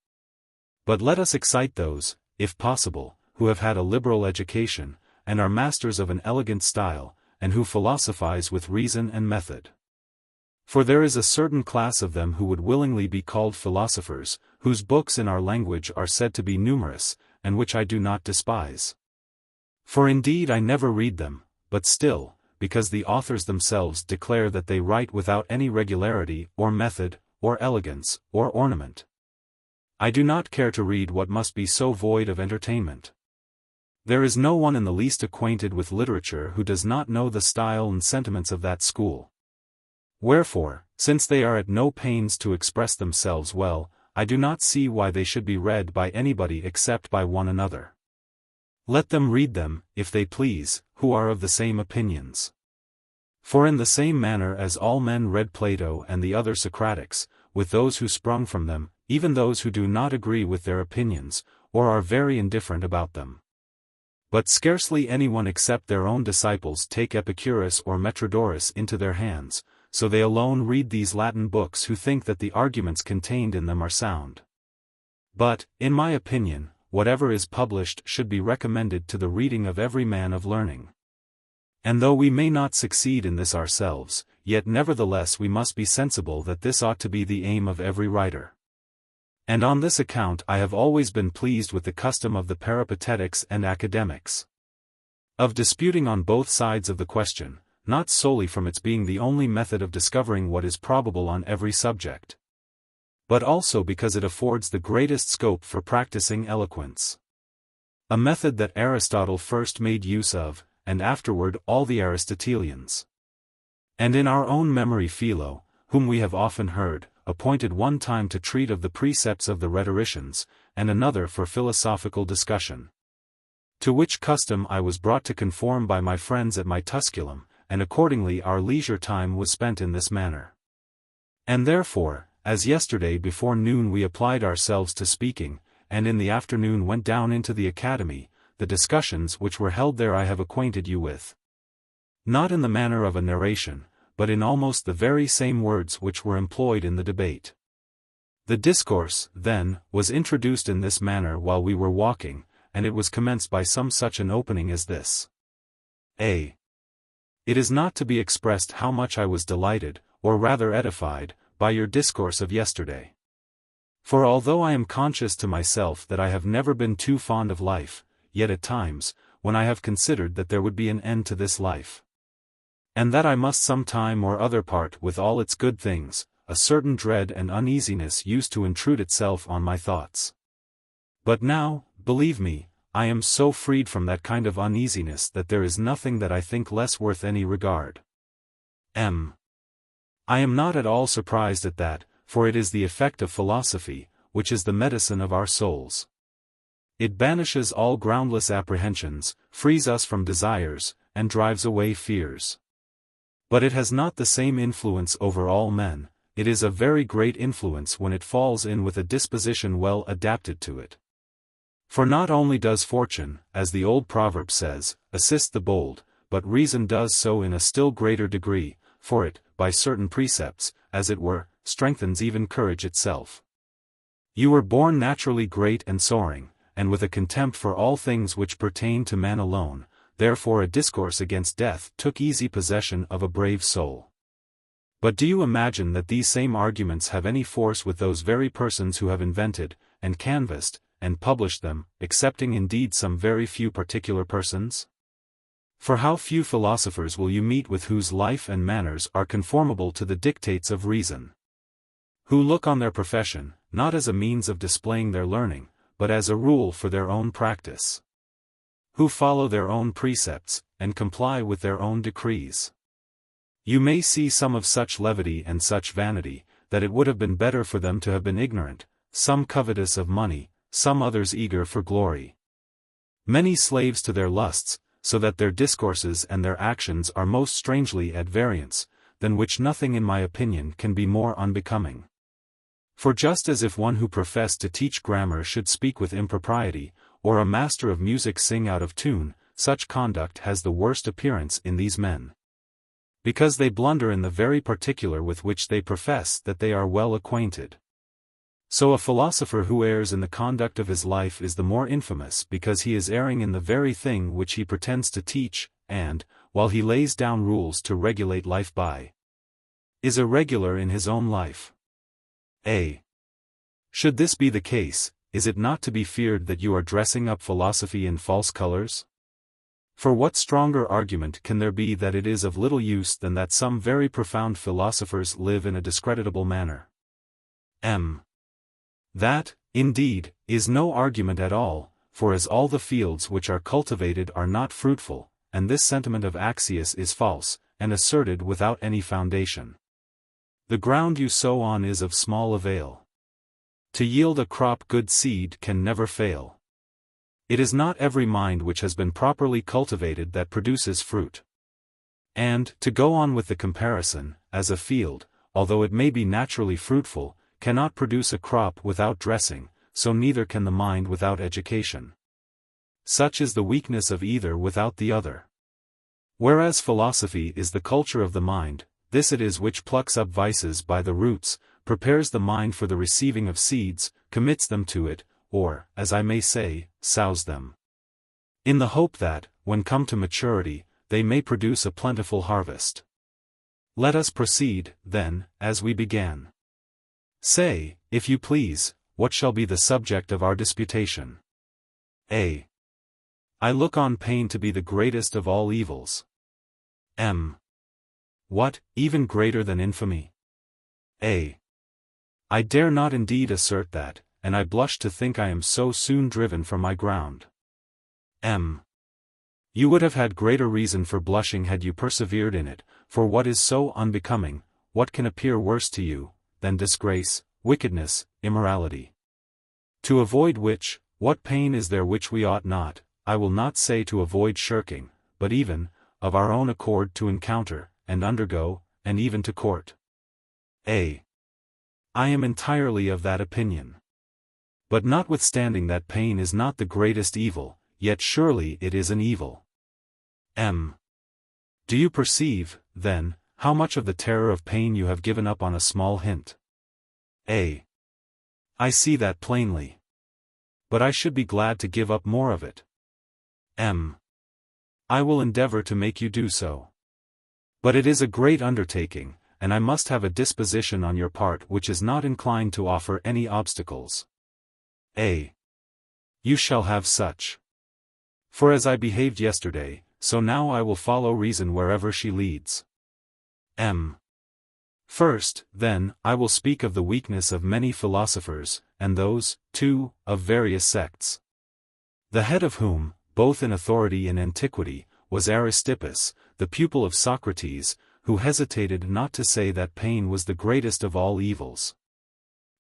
But let us excite those, if possible, who have had a liberal education, and are masters of an elegant style, and who philosophize with reason and method. For there is a certain class of them who would willingly be called philosophers, whose books in our language are said to be numerous, and which I do not despise. For indeed I never read them, but still, because the authors themselves declare that they write without any regularity, or method, or elegance, or ornament, I do not care to read what must be so void of entertainment. There is no one in the least acquainted with literature who does not know the style and sentiments of that school. Wherefore, since they are at no pains to express themselves well, I do not see why they should be read by anybody except by one another. Let them read them, if they please, who are of the same opinions. For in the same manner as all men read Plato and the other Socratics, with those who sprung from them, even those who do not agree with their opinions, or are very indifferent about them, But scarcely anyone except their own disciples take Epicurus or Metrodorus into their hands, so they alone read these Latin books who think that the arguments contained in them are sound. But, in my opinion, whatever is published should be recommended to the reading of every man of learning. And though we may not succeed in this ourselves, yet nevertheless we must be sensible that this ought to be the aim of every writer. And on this account I have always been pleased with the custom of the peripatetics and academics, of disputing on both sides of the question, not solely from its being the only method of discovering what is probable on every subject, but also because it affords the greatest scope for practicing eloquence. A method that Aristotle first made use of, and afterward all the Aristotelians. And in our own memory Philo, whom we have often heard, appointed one time to treat of the precepts of the rhetoricians, and another for philosophical discussion. To which custom I was brought to conform by my friends at my Tusculum, and accordingly our leisure time was spent in this manner. And therefore, as yesterday before noon we applied ourselves to speaking, and in the afternoon went down into the academy, the discussions which were held there I have acquainted you with. Not in the manner of a narration, but in almost the very same words which were employed in the debate. The discourse, then, was introduced in this manner while we were walking, and it was commenced by some such an opening as this. A. It is not to be expressed how much I was delighted, or rather edified, by your discourse of yesterday. For although I am conscious to myself that I have never been too fond of life, yet at times, when I have considered that there would be an end to this life, and that I must some time or other part with all its good things, a certain dread and uneasiness used to intrude itself on my thoughts. But now, believe me, I am so freed from that kind of uneasiness that there is nothing that I think less worth any regard. I am not at all surprised at that, for it is the effect of philosophy, which is the medicine of our souls. It banishes all groundless apprehensions, frees us from desires, and drives away fears. But it has not the same influence over all men. It is a very great influence when it falls in with a disposition well adapted to it. For not only does fortune, as the old proverb says, assist the bold, but reason does so in a still greater degree, for it, by certain precepts, as it were, strengthens even courage itself. You were born naturally great and soaring, and with a contempt for all things which pertain to man alone. Therefore a discourse against death took easy possession of a brave soul. But do you imagine that these same arguments have any force with those very persons who have invented, and canvassed, and published them, excepting indeed some very few particular persons? For how few philosophers will you meet with whose life and manners are conformable to the dictates of reason? Who look on their profession, not as a means of displaying their learning, but as a rule for their own practice? Who follow their own precepts, and comply with their own decrees? You may see some of such levity and such vanity, that it would have been better for them to have been ignorant, some covetous of money, some others eager for glory. Many slaves to their lusts, so that their discourses and their actions are most strangely at variance, than which nothing in my opinion can be more unbecoming. For just as if one who professed to teach grammar should speak with impropriety, or a master of music sing out of tune, such conduct has the worst appearance in these men, because they blunder in the very particular with which they profess that they are well acquainted. So a philosopher who errs in the conduct of his life is the more infamous because he is erring in the very thing which he pretends to teach, and, while he lays down rules to regulate life by, is irregular in his own life. Should this be the case, is it not to be feared that you are dressing up philosophy in false colors? For what stronger argument can there be that it is of little use than that some very profound philosophers live in a discreditable manner? That, indeed, is no argument at all, for as all the fields which are cultivated are not fruitful, and this sentiment of Axius is false, and asserted without any foundation. The ground you sow on is of small avail. To yield a crop good seed can never fail. It is not every mind which has been properly cultivated that produces fruit. And, to go on with the comparison, as a field, although it may be naturally fruitful, cannot produce a crop without dressing, so neither can the mind without education. such is the weakness of either without the other. Whereas philosophy is the culture of the mind, this it is which plucks up vices by the roots, prepares the mind for the receiving of seeds, commits them to it, or, as I may say, sows them, in the hope that, when come to maturity, they may produce a plentiful harvest. Let us proceed, then, as we began. Say, if you please, what shall be the subject of our disputation? A. I look on pain to be the greatest of all evils. M. What, even greater than infamy? A. I dare not indeed assert that, and I blush to think I am so soon driven from my ground. M. You would have had greater reason for blushing had you persevered in it, for what is so unbecoming, what can appear worse to you, than disgrace, wickedness, immorality? To avoid which, what pain is there which we ought not, I will not say to avoid shirking, but even, of our own accord to encounter, and undergo, and even to court? A. I am entirely of that opinion. But notwithstanding that pain is not the greatest evil, yet surely it is an evil. M. Do you perceive, then, how much of the terror of pain you have given up on a small hint? A. I see that plainly. But I should be glad to give up more of it. M. I will endeavor to make you do so. But it is a great undertaking, and I must have a disposition on your part which is not inclined to offer any obstacles. A. You shall have such. For as I behaved yesterday, so now I will follow reason wherever she leads. M. First, then, I will speak of the weakness of many philosophers, and those, too, of various sects. The head of whom, both in authority and antiquity, was Aristippus, the pupil of Socrates, who hesitated not to say that pain was the greatest of all evils.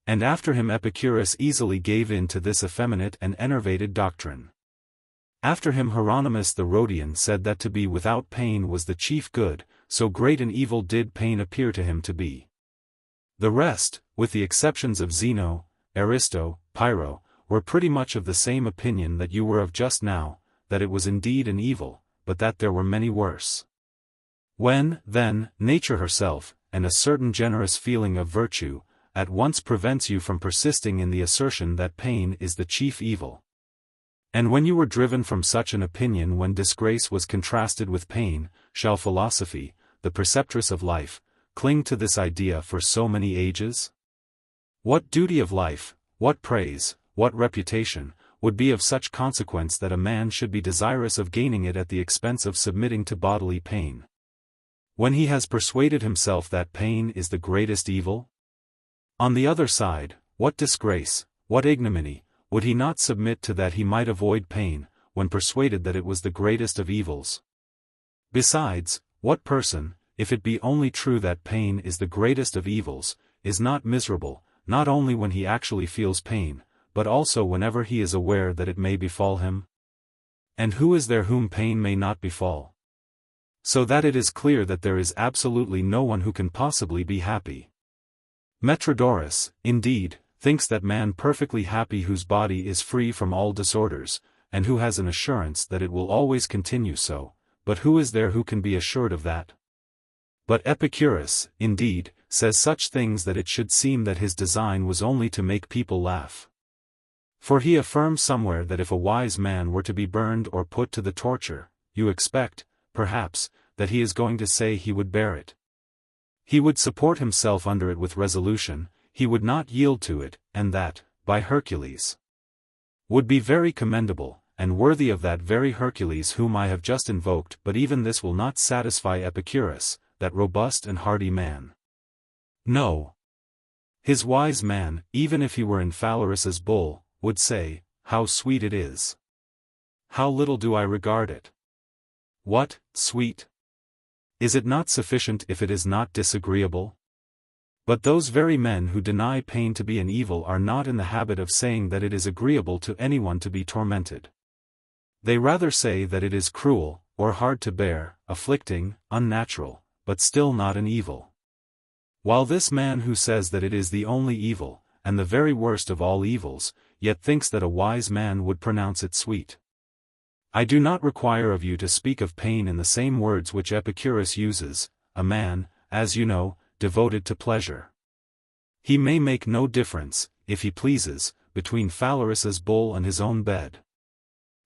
And after him Epicurus easily gave in to this effeminate and enervated doctrine. After him Hieronymus the Rhodian said that to be without pain was the chief good, so great an evil did pain appear to him to be. The rest, with the exceptions of Zeno, Aristo, Pyrrho, were pretty much of the same opinion that you were of just now, that it was indeed an evil, but that there were many worse. When, then, nature herself, and a certain generous feeling of virtue, at once prevents you from persisting in the assertion that pain is the chief evil. And when you were driven from such an opinion when disgrace was contrasted with pain, shall philosophy, the preceptress of life, cling to this idea for so many ages? What duty of life, what praise, what reputation, would be of such consequence that a man should be desirous of gaining it at the expense of submitting to bodily pain? When he has persuaded himself that pain is the greatest evil? On the other side, what disgrace, what ignominy, would he not submit to that he might avoid pain, when persuaded that it was the greatest of evils? Besides, what person, if it be only true that pain is the greatest of evils, is not miserable, not only when he actually feels pain, but also whenever he is aware that it may befall him? And who is there whom pain may not befall? So that it is clear that there is absolutely no one who can possibly be happy. Metrodorus, indeed, thinks that man perfectly happy whose body is free from all disorders, and who has an assurance that it will always continue so, but who is there who can be assured of that? But Epicurus, indeed, says such things that it should seem that his design was only to make people laugh. For he affirms somewhere that if a wise man were to be burned or put to the torture, you expect, perhaps, that he is going to say he would bear it. He would support himself under it with resolution, he would not yield to it, and that, by Hercules, would be very commendable, and worthy of that very Hercules whom I have just invoked. But even this will not satisfy Epicurus, that robust and hardy man. No. His wise man, even if he were in Phalaris's bull, would say, how sweet it is! How little do I regard it! What, sweet? Is it not sufficient if it is not disagreeable? But those very men who deny pain to be an evil are not in the habit of saying that it is agreeable to anyone to be tormented. They rather say that it is cruel, or hard to bear, afflicting, unnatural, but still not an evil. While this man who says that it is the only evil, and the very worst of all evils, yet thinks that a wise man would pronounce it sweet. I do not require of you to speak of pain in the same words which Epicurus uses, a man, as you know, devoted to pleasure. He may make no difference, if he pleases, between Phalaris's bull and his own bed.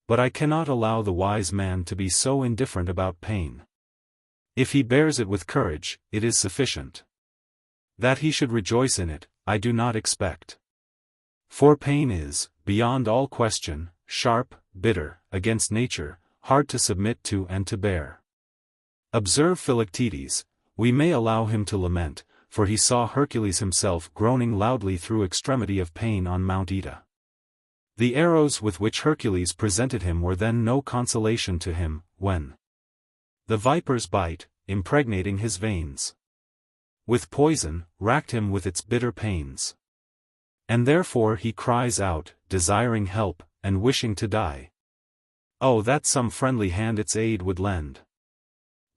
But I cannot allow the wise man to be so indifferent about pain. If he bears it with courage, it is sufficient. That he should rejoice in it, I do not expect. For pain is, beyond all question, sharp, bitter, against nature, hard to submit to and to bear. Observe Philoctetes. We may allow him to lament, for he saw Hercules himself groaning loudly through extremity of pain on Mount Ida. The arrows with which Hercules presented him were then no consolation to him, when the vipers bite, impregnating his veins with poison, racked him with its bitter pains. And therefore he cries out, desiring help, and wishing to die. Oh, that some friendly hand its aid would lend,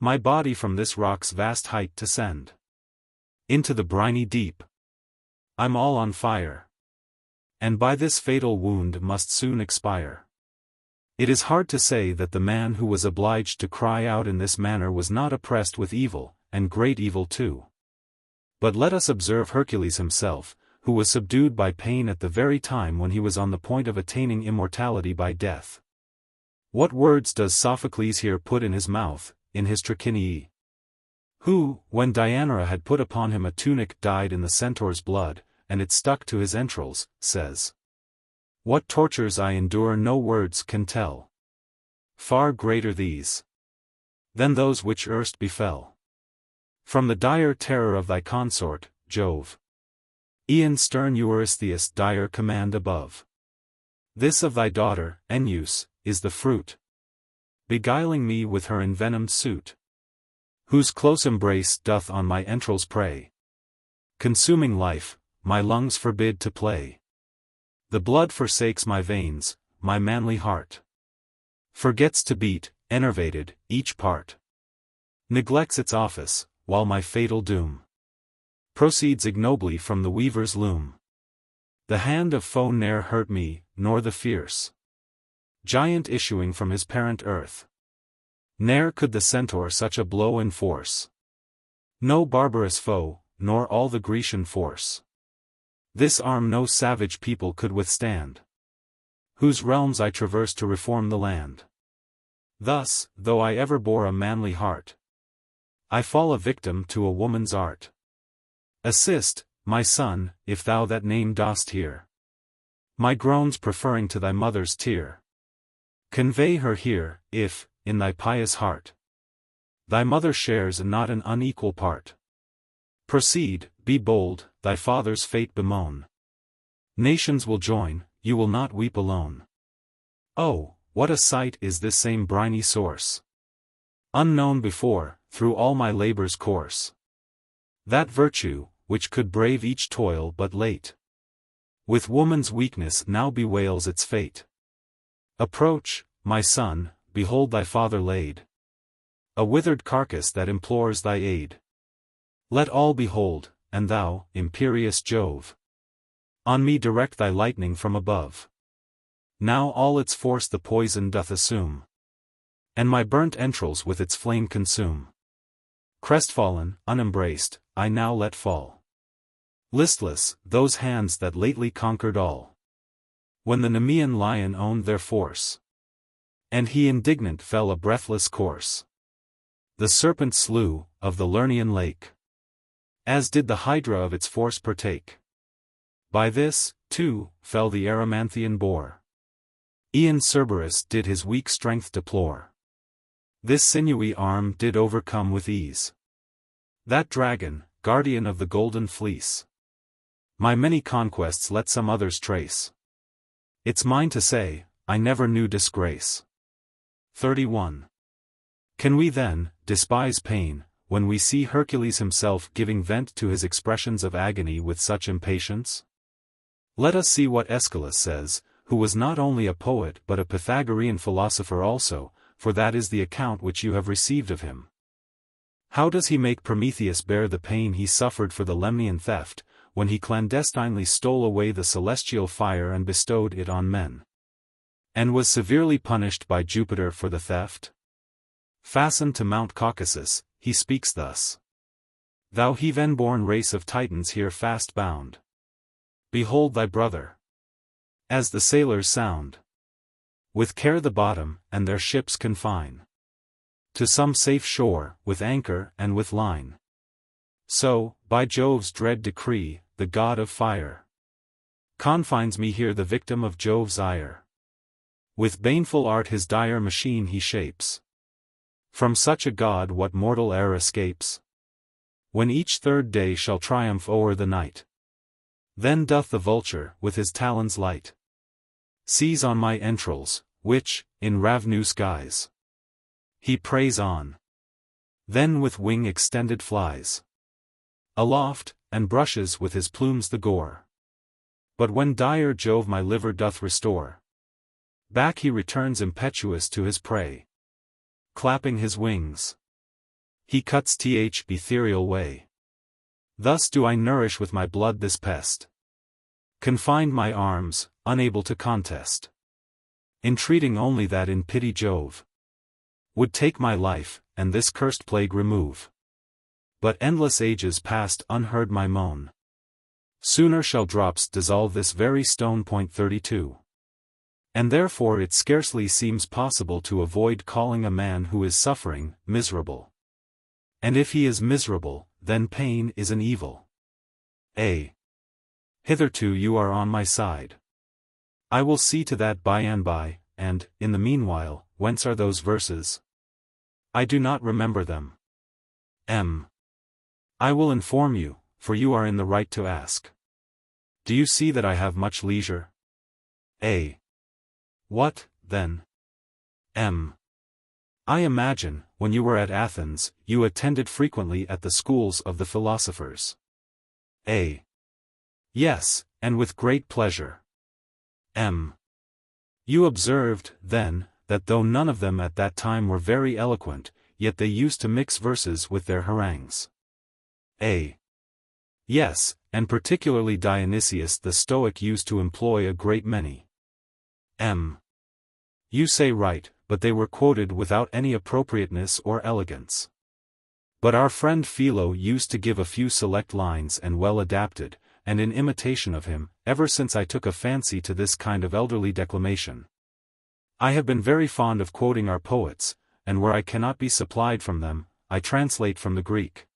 my body from this rock's vast height to send into the briny deep. I'm all on fire, and by this fatal wound must soon expire. It is hard to say that the man who was obliged to cry out in this manner was not oppressed with evil, and great evil too. But let us observe Hercules himself, who was subdued by pain at the very time when he was on the point of attaining immortality by death. What words does Sophocles here put in his mouth, in his Trachiniae? Who, when Deianira had put upon him a tunic dyed in the centaur's blood, and it stuck to his entrails, says, what tortures I endure no words can tell. Far greater these than those which erst befell. From the dire terror of thy consort, Jove, e'en stern Eurystheus' dire command above. This of thy daughter, Enyeus, is the fruit, beguiling me with her envenomed suit, whose close embrace doth on my entrails prey. Consuming life, my lungs forbid to play. The blood forsakes my veins, my manly heart forgets to beat, enervated, each part neglects its office, while my fatal doom proceeds ignobly from the weaver's loom. The hand of foe ne'er hurt me, nor the fierce giant issuing from his parent earth. Ne'er could the centaur such a blow enforce. No barbarous foe, nor all the Grecian force. This arm no savage people could withstand, whose realms I traversed to reform the land. Thus, though I ever bore a manly heart, I fall a victim to a woman's art. Assist, my son, if thou that name dost hear, my groans preferring to thy mother's tear. Convey her here, if, in thy pious heart, thy mother shares not an unequal part. Proceed, be bold, thy father's fate bemoan. Nations will join, you will not weep alone. Oh, what a sight is this same briny source! Unknown before, through all my labor's course. That virtue, which could brave each toil but late, with woman's weakness now bewails its fate. Approach, my son, behold thy father laid, a withered carcass that implores thy aid. Let all behold, and thou, imperious Jove, on me direct thy lightning from above. Now all its force the poison doth assume, and my burnt entrails with its flame consume. Crestfallen, unembraced, I now let fall, listless, those hands that lately conquered all, when the Nemean lion owned their force, and he indignant fell a breathless corse. The serpent slew, of the Lernaean lake, as did the hydra of its force partake. By this, too, fell the Erymanthian boar. E'en Cerberus did his weak strength deplore. This sinewy arm did overcome with ease that dragon, guardian of the golden fleece. My many conquests let some others trace. It's mine to say, I never knew disgrace. 31. Can we then, despise pain, when we see Hercules himself giving vent to his expressions of agony with such impatience? Let us see what Aeschylus says, who was not only a poet but a Pythagorean philosopher also, for that is the account which you have received of him. How does he make Prometheus bear the pain he suffered for the Lemnian theft, when he clandestinely stole away the celestial fire and bestowed it on men? and was severely punished by Jupiter for the theft? Fastened to Mount Caucasus, he speaks thus. Thou heathen-born race of Titans here fast bound. Behold thy brother. As the sailors sound. With care the bottom, and their ships confine. To some safe shore, with anchor and with line. So, by Jove's dread decree, the god of fire confines me here the victim of Jove's ire. With baneful art his dire machine he shapes. From such a god what mortal e'er escapes? When each third day shall triumph o'er the night. Then doth the vulture, with his talons light, seize on my entrails, which, in ravenous guise, he preys on. Then with wing extended flies aloft, and brushes with his plumes the gore. But when dire Jove my liver doth restore, back he returns impetuous to his prey. Clapping his wings, he cuts th ethereal way. Thus do I nourish with my blood this pest. Confined my arms, unable to contest. Entreating only that in pity Jove would take my life, and this cursed plague remove. But endless ages past unheard my moan. Sooner shall drops dissolve this very stone. 32. And therefore it scarcely seems possible to avoid calling a man who is suffering, miserable. And if he is miserable, then pain is an evil. Hitherto you are on my side. I will see to that by and by, and, in the meanwhile, whence are those verses? I do not remember them. I will inform you, for you are in the right to ask. Do you see that I have much leisure? What, then? I imagine, when you were at Athens, you attended frequently at the schools of the philosophers. Yes, and with great pleasure. You observed, then, that though none of them at that time were very eloquent, yet they used to mix verses with their harangues. Yes, and particularly Dionysius the Stoic used to employ a great many. You say right, but they were quoted without any appropriateness or elegance. But our friend Philo used to give a few select lines and well adapted, and in imitation of him, ever since I took a fancy to this kind of elderly declamation. I have been very fond of quoting our poets, and where I cannot be supplied from them, I translate from the Greek.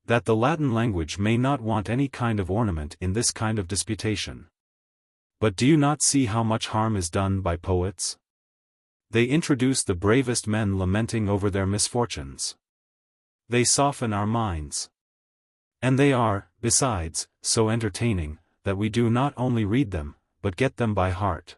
That the Latin language may not want any kind of ornament in this kind of disputation. But do you not see how much harm is done by poets? They introduce the bravest men lamenting over their misfortunes. They soften our minds. And they are, besides, so entertaining, that we do not only read them, but get them by heart.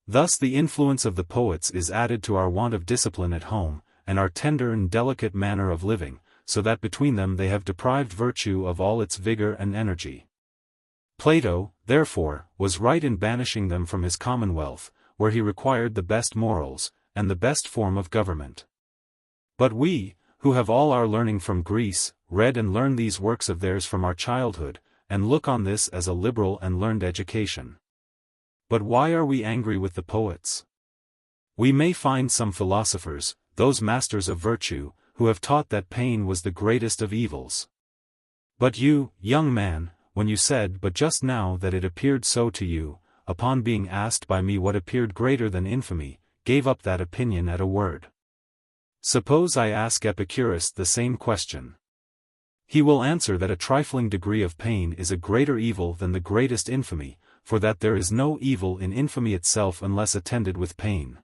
Thus the influence of the poets is added to our want of discipline at home, and our tender and delicate manner of living, so that between them they have deprived virtue of all its vigor and energy. Plato, therefore, was right in banishing them from his commonwealth, where he required the best morals, and the best form of government. But we, who have all our learning from Greece, read and learned these works of theirs from our childhood, and look on this as a liberal and learned education. But why are we angry with the poets? We may find some philosophers, those masters of virtue, who have taught that pain was the greatest of evils. But you, young man, when you said but just now that it appeared so to you, upon being asked by me what appeared greater than infamy, gave up that opinion at a word. Suppose I ask Epicurus the same question. He will answer that a trifling degree of pain is a greater evil than the greatest infamy, for that there is no evil in infamy itself unless attended with pain.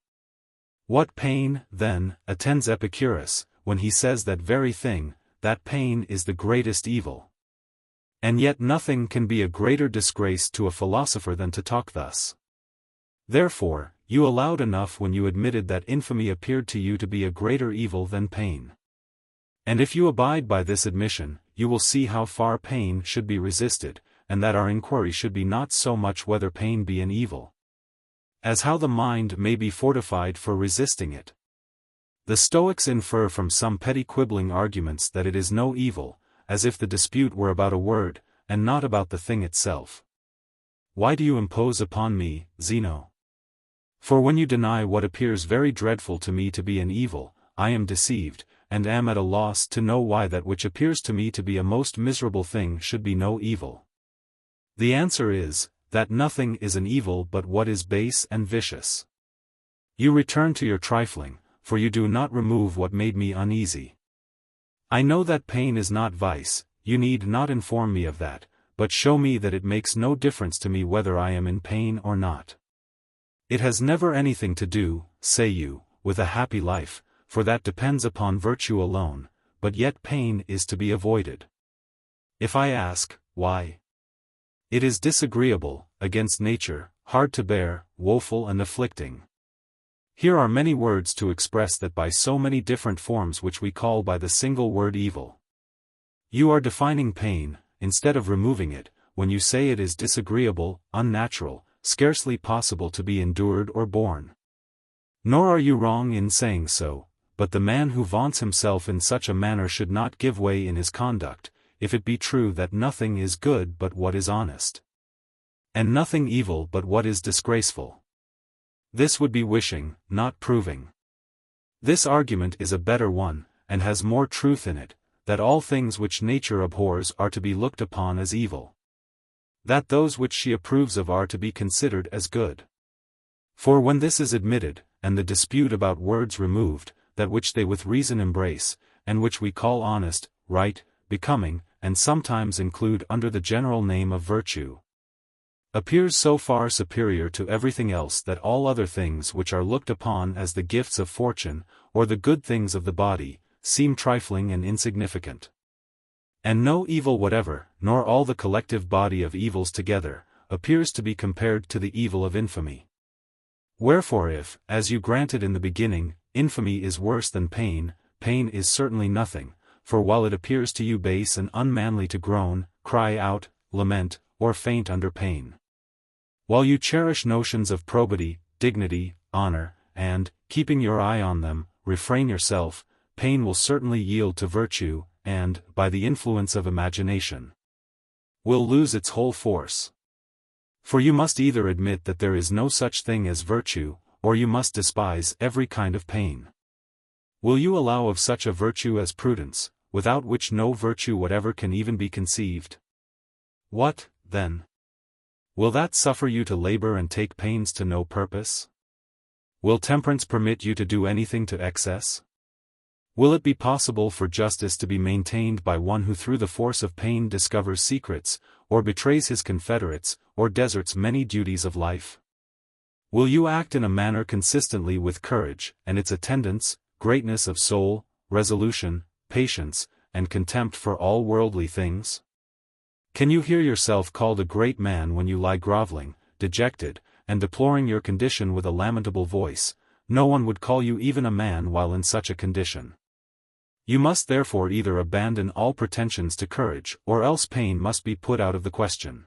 What pain, then, attends Epicurus, when he says that very thing, that pain is the greatest evil? And yet nothing can be a greater disgrace to a philosopher than to talk thus. Therefore, you allowed enough when you admitted that infamy appeared to you to be a greater evil than pain. And if you abide by this admission, you will see how far pain should be resisted, and that our inquiry should be not so much whether pain be an evil, as how the mind may be fortified for resisting it. The Stoics infer from some petty quibbling arguments that it is no evil, as if the dispute were about a word, and not about the thing itself. Why do you impose upon me, Zeno? For when you deny what appears very dreadful to me to be an evil, I am deceived, and am at a loss to know why that which appears to me to be a most miserable thing should be no evil. The answer is, that nothing is an evil but what is base and vicious. You return to your trifling, for you do not remove what made me uneasy. I know that pain is not vice, you need not inform me of that, but show me that it makes no difference to me whether I am in pain or not. It has never anything to do, say you, with a happy life, for that depends upon virtue alone, but yet pain is to be avoided. If I ask, why? It is disagreeable, against nature, hard to bear, woeful and afflicting. Here are many words to express that by so many different forms which we call by the single word evil. You are defining pain, instead of removing it, when you say it is disagreeable, unnatural, scarcely possible to be endured or borne. Nor are you wrong in saying so, but the man who vaunts himself in such a manner should not give way in his conduct, if it be true that nothing is good but what is honest, and nothing evil but what is disgraceful. This would be wishing, not proving. This argument is a better one, and has more truth in it, that all things which nature abhors are to be looked upon as evil, that those which she approves of are to be considered as good. For when this is admitted, and the dispute about words removed, that which they with reason embrace, and which we call honest, right, becoming, and sometimes include under the general name of virtue, appears so far superior to everything else that all other things which are looked upon as the gifts of fortune, or the good things of the body, seem trifling and insignificant. And no evil whatever, nor all the collective body of evils together, appears to be compared to the evil of infamy. Wherefore if, as you granted in the beginning, infamy is worse than pain, pain is certainly nothing, for while it appears to you base and unmanly to groan, cry out, lament, or faint under pain, while you cherish notions of probity, dignity, honor, and, keeping your eye on them, refrain yourself, pain will certainly yield to virtue, and, by the influence of imagination, will lose its whole force. For you must either admit that there is no such thing as virtue, or you must despise every kind of pain. Will you allow of such a virtue as prudence, without which no virtue whatever can even be conceived? What, then? Will that suffer you to labor and take pains to no purpose? Will temperance permit you to do anything to excess? Will it be possible for justice to be maintained by one who through the force of pain discovers secrets, or betrays his confederates, or deserts many duties of life? Will you act in a manner consistently with courage, and its attendants, greatness of soul, resolution, patience, and contempt for all worldly things? Can you hear yourself called a great man when you lie groveling, dejected, and deploring your condition with a lamentable voice? No one would call you even a man while in such a condition. You must therefore either abandon all pretensions to courage, or else pain must be put out of the question.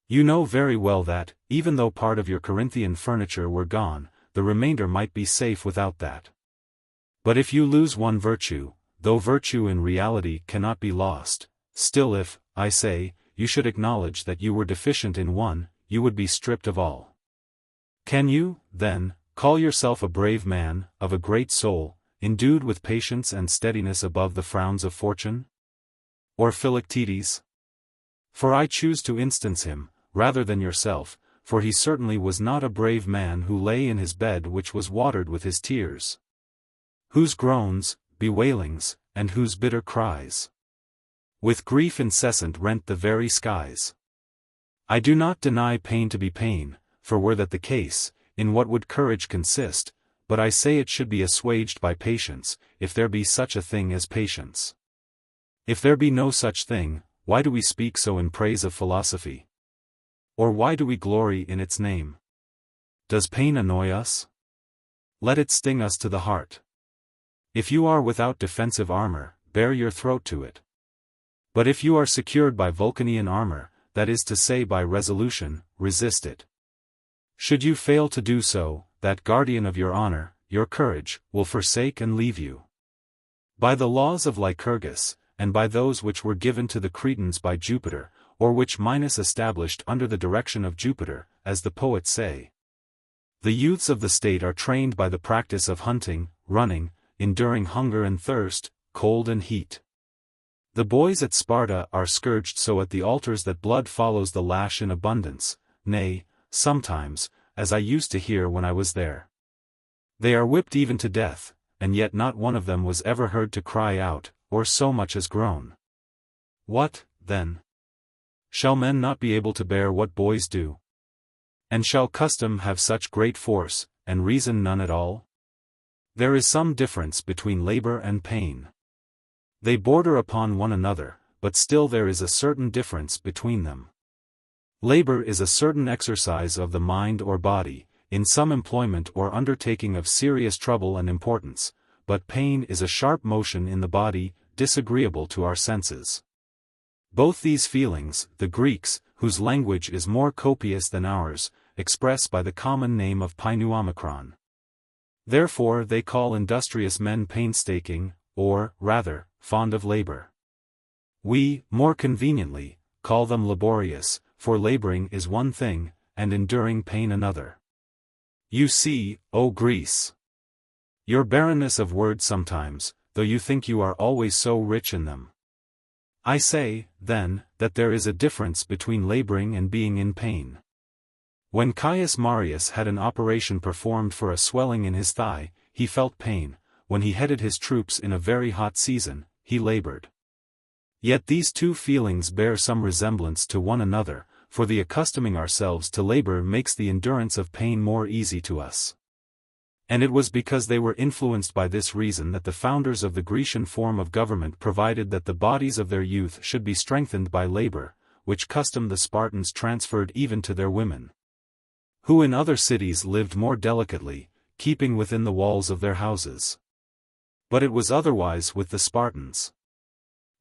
You know very well that, even though part of your Corinthian furniture were gone, the remainder might be safe without that. But if you lose one virtue, though virtue in reality cannot be lost, still if, I say, you should acknowledge that you were deficient in one, you would be stripped of all. Can you, then, call yourself a brave man, of a great soul, endued with patience and steadiness above the frowns of fortune? Or Philoctetes? For I choose to instance him, rather than yourself, for he certainly was not a brave man who lay in his bed which was watered with his tears, whose groans, bewailings, and whose bitter cries, with grief incessant rent the very skies. I do not deny pain to be pain, for were that the case, in what would courage consist? But I say it should be assuaged by patience, if there be such a thing as patience. If there be no such thing, why do we speak so in praise of philosophy? Or why do we glory in its name? Does pain annoy us? Let it sting us to the heart. If you are without defensive armor, bare your throat to it. But if you are secured by Vulcanian armor, that is to say by resolution, resist it. Should you fail to do so, that guardian of your honor, your courage, will forsake and leave you. By the laws of Lycurgus, and by those which were given to the Cretans by Jupiter, or which Minos established under the direction of Jupiter, as the poets say, The youths of the state are trained by the practice of hunting, running, enduring hunger and thirst, cold and heat. The boys at Sparta are scourged so at the altars that blood follows the lash in abundance, nay, sometimes, as I used to hear when I was there. They are whipped even to death, and yet not one of them was ever heard to cry out, or so much as groan. What, then? Shall men not be able to bear what boys do? And shall custom have such great force, and reason none at all? There is some difference between labor and pain. They border upon one another, but still there is a certain difference between them. Labor is a certain exercise of the mind or body, in some employment or undertaking of serious trouble and importance, but pain is a sharp motion in the body, disagreeable to our senses. Both these feelings, the Greeks, whose language is more copious than ours, express by the common name of painuomikron. Therefore they call industrious men painstaking, or, rather, fond of labor. We, more conveniently, call them laborious, for laboring is one thing, and enduring pain another. You see, O Greece! Your barrenness of words sometimes, though you think you are always so rich in them. I say, then, that there is a difference between laboring and being in pain. When Caius Marius had an operation performed for a swelling in his thigh, he felt pain. When he headed his troops in a very hot season, he labored. Yet these two feelings bear some resemblance to one another, for the accustoming ourselves to labor makes the endurance of pain more easy to us. And it was because they were influenced by this reason that the founders of the Grecian form of government provided that the bodies of their youth should be strengthened by labor, which custom the Spartans transferred even to their women, who in other cities lived more delicately, keeping within the walls of their houses. But it was otherwise with the Spartans.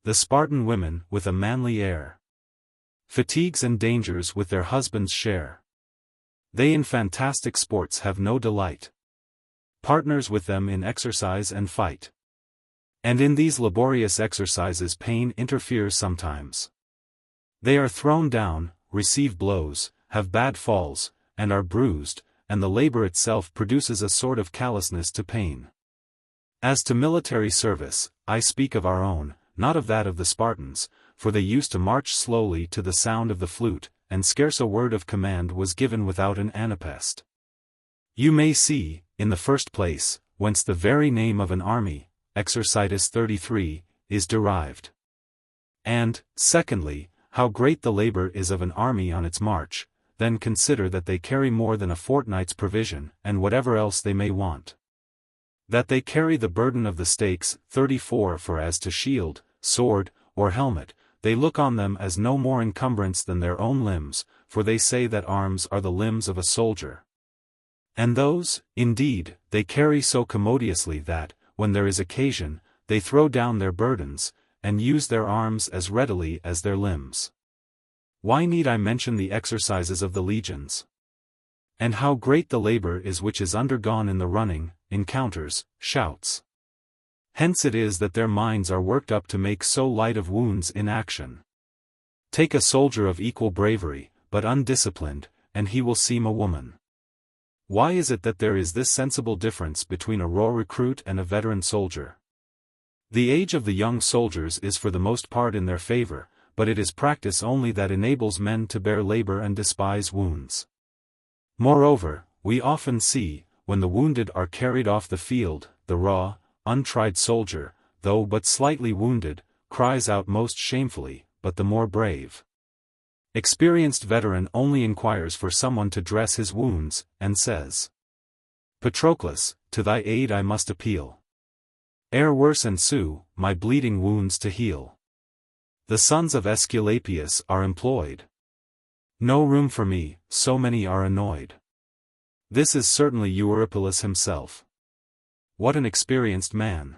The Spartan women, with a manly air, fatigues and dangers with their husbands share. They in fantastic sports have no delight, partners with them in exercise and fight. And in these laborious exercises pain interferes sometimes. They are thrown down, receive blows, have bad falls, and are bruised, and the labor itself produces a sort of callousness to pain. As to military service, I speak of our own, not of that of the Spartans, for they used to march slowly to the sound of the flute, and scarce a word of command was given without an anapest. You may see, in the first place, whence the very name of an army, Exercitus 33, is derived. And, secondly, how great the labor is of an army on its march. Then consider that they carry more than a fortnight's provision, and whatever else they may want. That they carry the burden of the stakes, 34 for as to shield, sword, or helmet, they look on them as no more encumbrance than their own limbs, for they say that arms are the limbs of a soldier. And those, indeed, they carry so commodiously that, when there is occasion, they throw down their burdens, and use their arms as readily as their limbs. Why need I mention the exercises of the legions? And how great the labor is which is undergone in the running, encounters, shouts. Hence it is that their minds are worked up to make so light of wounds in action. Take a soldier of equal bravery, but undisciplined, and he will seem a woman. Why is it that there is this sensible difference between a raw recruit and a veteran soldier? The age of the young soldiers is for the most part in their favor, but it is practice only that enables men to bear labor and despise wounds. Moreover, we often see, when the wounded are carried off the field, the raw, untried soldier, though but slightly wounded, cries out most shamefully, but the more brave, experienced veteran only inquires for someone to dress his wounds, and says, Patroclus, to thy aid I must appeal. Ere worse ensue, my bleeding wounds to heal. The sons of Aesculapius are employed. No room for me, so many are annoyed. This is certainly Eurypylus himself. What an experienced man!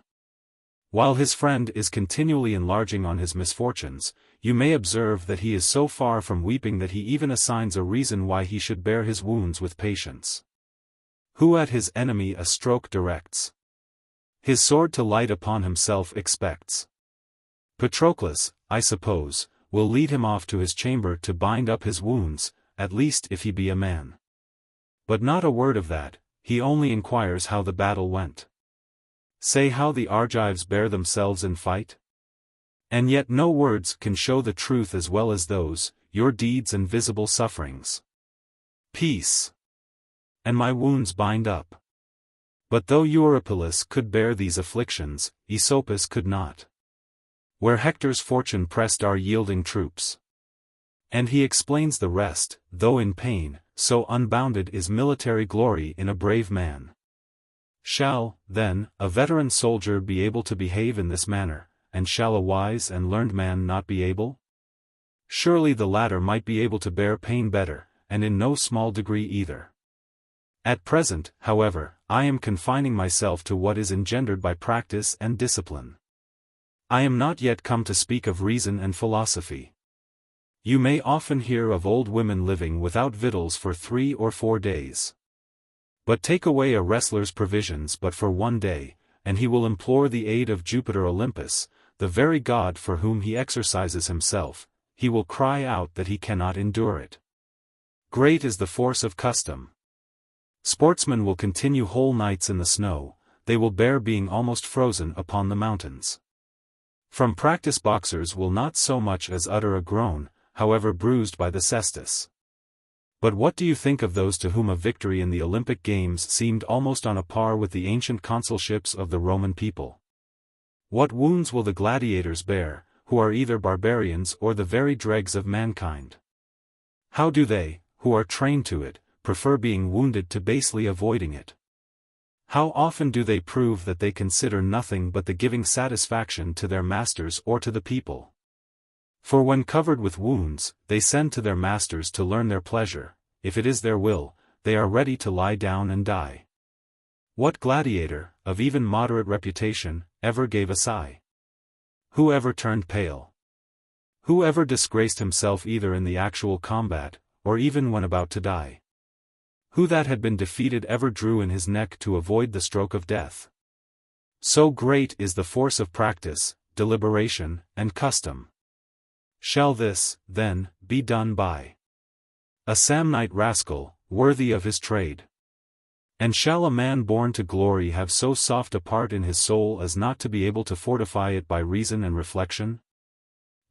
While his friend is continually enlarging on his misfortunes, you may observe that he is so far from weeping that he even assigns a reason why he should bear his wounds with patience. Who at his enemy a stroke directs, his sword to light upon himself expects. Patroclus, I suppose, will lead him off to his chamber to bind up his wounds, at least if he be a man. But not a word of that, he only inquires how the battle went. Say how the Argives bear themselves in fight? And yet no words can show the truth as well as those, your deeds and visible sufferings. Peace. And my wounds bind up. But though Eurypylus could bear these afflictions, Aesopus could not. Where Hector's fortune pressed our yielding troops. And he explains the rest, though in pain, so unbounded is military glory in a brave man. Shall, then, a veteran soldier be able to behave in this manner, and shall a wise and learned man not be able? Surely the latter might be able to bear pain better, and in no small degree either. At present, however, I am confining myself to what is engendered by practice and discipline. I am not yet come to speak of reason and philosophy. You may often hear of old women living without victuals for 3 or 4 days. But take away a wrestler's provisions but for 1 day, and he will implore the aid of Jupiter Olympus, the very god for whom he exercises himself. He will cry out that he cannot endure it. Great is the force of custom. Sportsmen will continue whole nights in the snow, they will bear being almost frozen upon the mountains. From practice boxers will not so much as utter a groan, however bruised by the cestus. But what do you think of those to whom a victory in the Olympic Games seemed almost on a par with the ancient consulships of the Roman people? What wounds will the gladiators bear, who are either barbarians or the very dregs of mankind? How do they, who are trained to it, prefer being wounded to basely avoiding it? How often do they prove that they consider nothing but the giving satisfaction to their masters or to the people? For when covered with wounds, they send to their masters to learn their pleasure. If it is their will, they are ready to lie down and die. What gladiator, of even moderate reputation, ever gave a sigh? Who ever turned pale? Who ever disgraced himself either in the actual combat, or even when about to die? Who that had been defeated ever drew in his neck to avoid the stroke of death? So great is the force of practice, deliberation, and custom. Shall this, then, be done by a Samnite rascal, worthy of his trade? And shall a man born to glory have so soft a part in his soul as not to be able to fortify it by reason and reflection?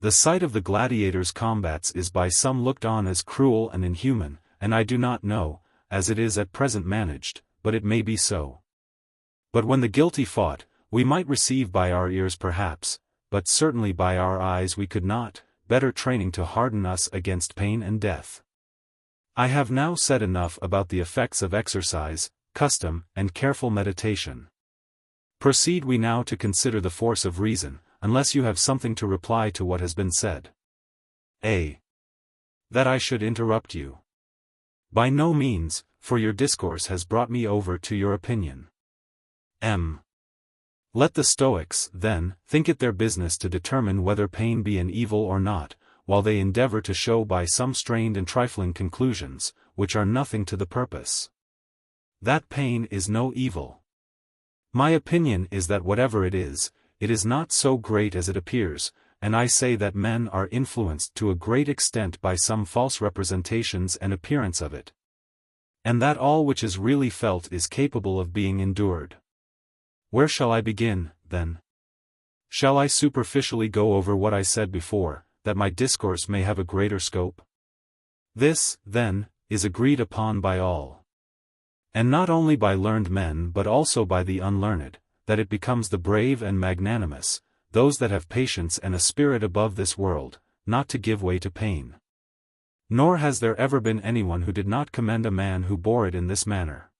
The sight of the gladiators' combats is by some looked on as cruel and inhuman, and I do not know, as it is at present managed, but it may be so. But when the guilty fought, we might receive by our ears perhaps, but certainly by our eyes we could not, better training to harden us against pain and death. I have now said enough about the effects of exercise, custom, and careful meditation. Proceed we now to consider the force of reason, unless you have something to reply to what has been said. A. That I should interrupt you. By no means, for your discourse has brought me over to your opinion. M. Let the Stoics, then, think it their business to determine whether pain be an evil or not, while they endeavor to show by some strained and trifling conclusions, which are nothing to the purpose, that pain is no evil. My opinion is that whatever it is not so great as it appears, and I say that men are influenced to a great extent by some false representations and appearance of it, and that all which is really felt is capable of being endured. Where shall I begin, then? Shall I superficially go over what I said before, that my discourse may have a greater scope? This, then, is agreed upon by all, and not only by learned men but also by the unlearned, that it becomes the brave and magnanimous, those that have patience and a spirit above this world, not to give way to pain. Nor has there ever been anyone who did not commend a man who bore it in this manner.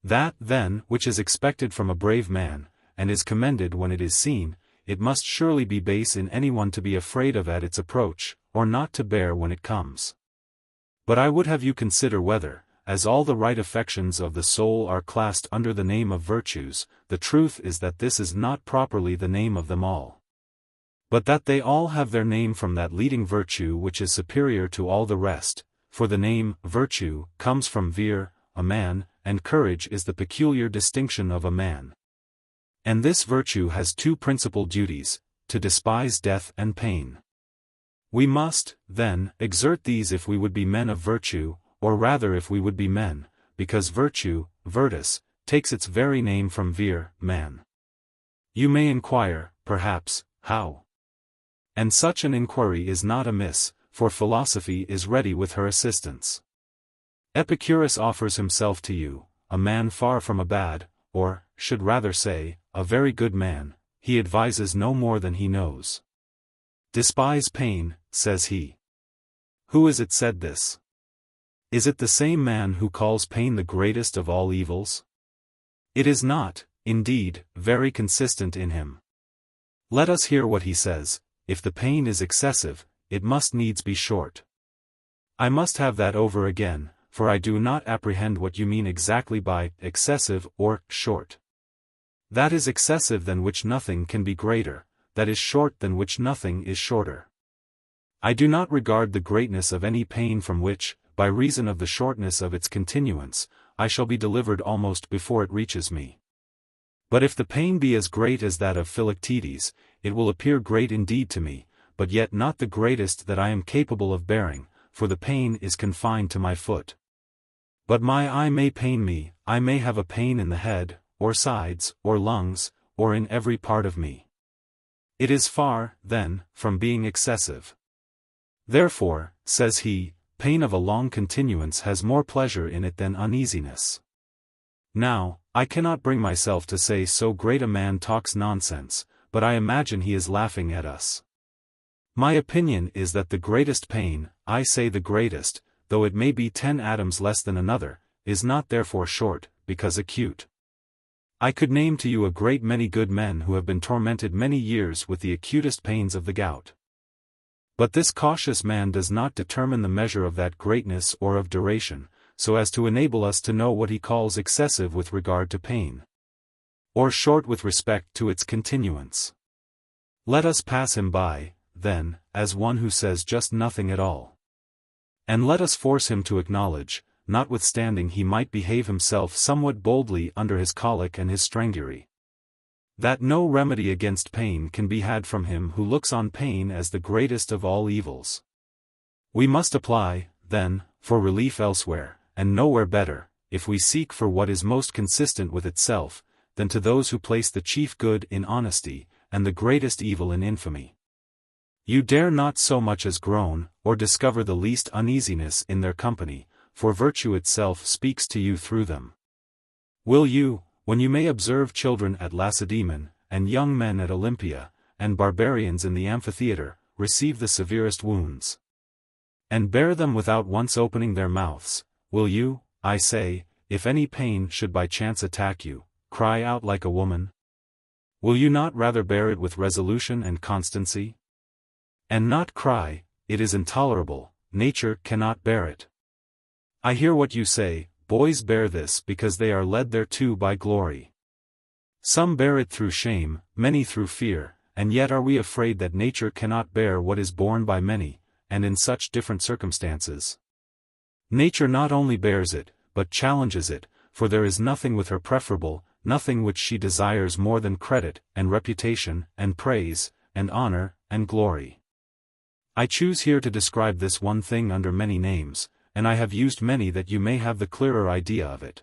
That, then, which is expected from a brave man, and is commended when it is seen, it must surely be base in anyone to be afraid of at its approach, or not to bear when it comes. But I would have you consider whether, as all the right affections of the soul are classed under the name of virtues, the truth is that this is not properly the name of them all, but that they all have their name from that leading virtue which is superior to all the rest, for the name, virtue, comes from vir, a man, and courage is the peculiar distinction of a man. And this virtue has 2 principal duties, to despise death and pain. We must, then, exert these if we would be men of virtue, or rather if we would be men, because virtue, virtus, takes its very name from vir, man. You may inquire, perhaps, how? And such an inquiry is not amiss, for philosophy is ready with her assistance. Epicurus offers himself to you, a man far from a bad, or, should rather say, a very good man. He advises no more than he knows. Despise pain, says he. Who is it said this? Is it the same man who calls pain the greatest of all evils? It is not, indeed, very consistent in him. Let us hear what he says. If the pain is excessive, it must needs be short. I must have that over again, for I do not apprehend what you mean exactly by excessive or short. That is excessive than which nothing can be greater, that is short than which nothing is shorter. I do not regard the greatness of any pain from which, by reason of the shortness of its continuance, I shall be delivered almost before it reaches me. But if the pain be as great as that of Philoctetes, it will appear great indeed to me, but yet not the greatest that I am capable of bearing, for the pain is confined to my foot. But my eye may pain me, I may have a pain in the head, or sides, or lungs, or in every part of me. It is far, then, from being excessive. Therefore, says he, pain of a long continuance has more pleasure in it than uneasiness. Now, I cannot bring myself to say so great a man talks nonsense, but I imagine he is laughing at us. My opinion is that the greatest pain, I say the greatest, though it may be 10 atoms less than another, is not therefore short, because acute. I could name to you a great many good men who have been tormented many years with the acutest pains of the gout. But this cautious man does not determine the measure of that greatness or of duration, so as to enable us to know what he calls excessive with regard to pain, or short with respect to its continuance. Let us pass him by, then, as one who says just nothing at all. And let us force him to acknowledge, notwithstanding he might behave himself somewhat boldly under his colic and his strangury, that no remedy against pain can be had from him who looks on pain as the greatest of all evils. We must apply, then, for relief elsewhere, and nowhere better, if we seek for what is most consistent with itself, than to those who place the chief good in honesty, and the greatest evil in infamy. You dare not so much as groan, or discover the least uneasiness in their company, for virtue itself speaks to you through them. Will you, when you may observe children at Lacedaemon, and young men at Olympia, and barbarians in the amphitheatre, receive the severest wounds, and bear them without once opening their mouths, will you, I say, if any pain should by chance attack you, cry out like a woman? Will you not rather bear it with resolution and constancy? And not cry, it is intolerable, nature cannot bear it. I hear what you say, boys bear this because they are led thereto by glory. Some bear it through shame, many through fear, and yet are we afraid that nature cannot bear what is borne by many, and in such different circumstances. Nature not only bears it, but challenges it, for there is nothing with her preferable, nothing which she desires more than credit, and reputation, and praise, and honor, and glory. I choose here to describe this one thing under many names, and I have used many that you may have the clearer idea of it.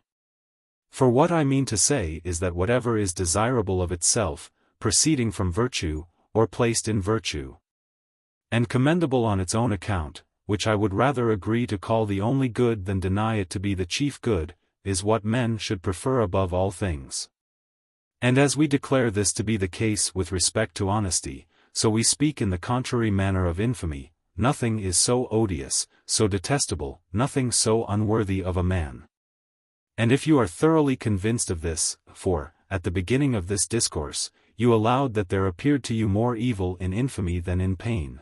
For what I mean to say is that whatever is desirable of itself, proceeding from virtue, or placed in virtue, and commendable on its own account, which I would rather agree to call the only good than deny it to be the chief good, is what men should prefer above all things. And as we declare this to be the case with respect to honesty, so we speak in the contrary manner of infamy. Nothing is so odious, so detestable, nothing so unworthy of a man. And if you are thoroughly convinced of this, for, at the beginning of this discourse, you allowed that there appeared to you more evil in infamy than in pain,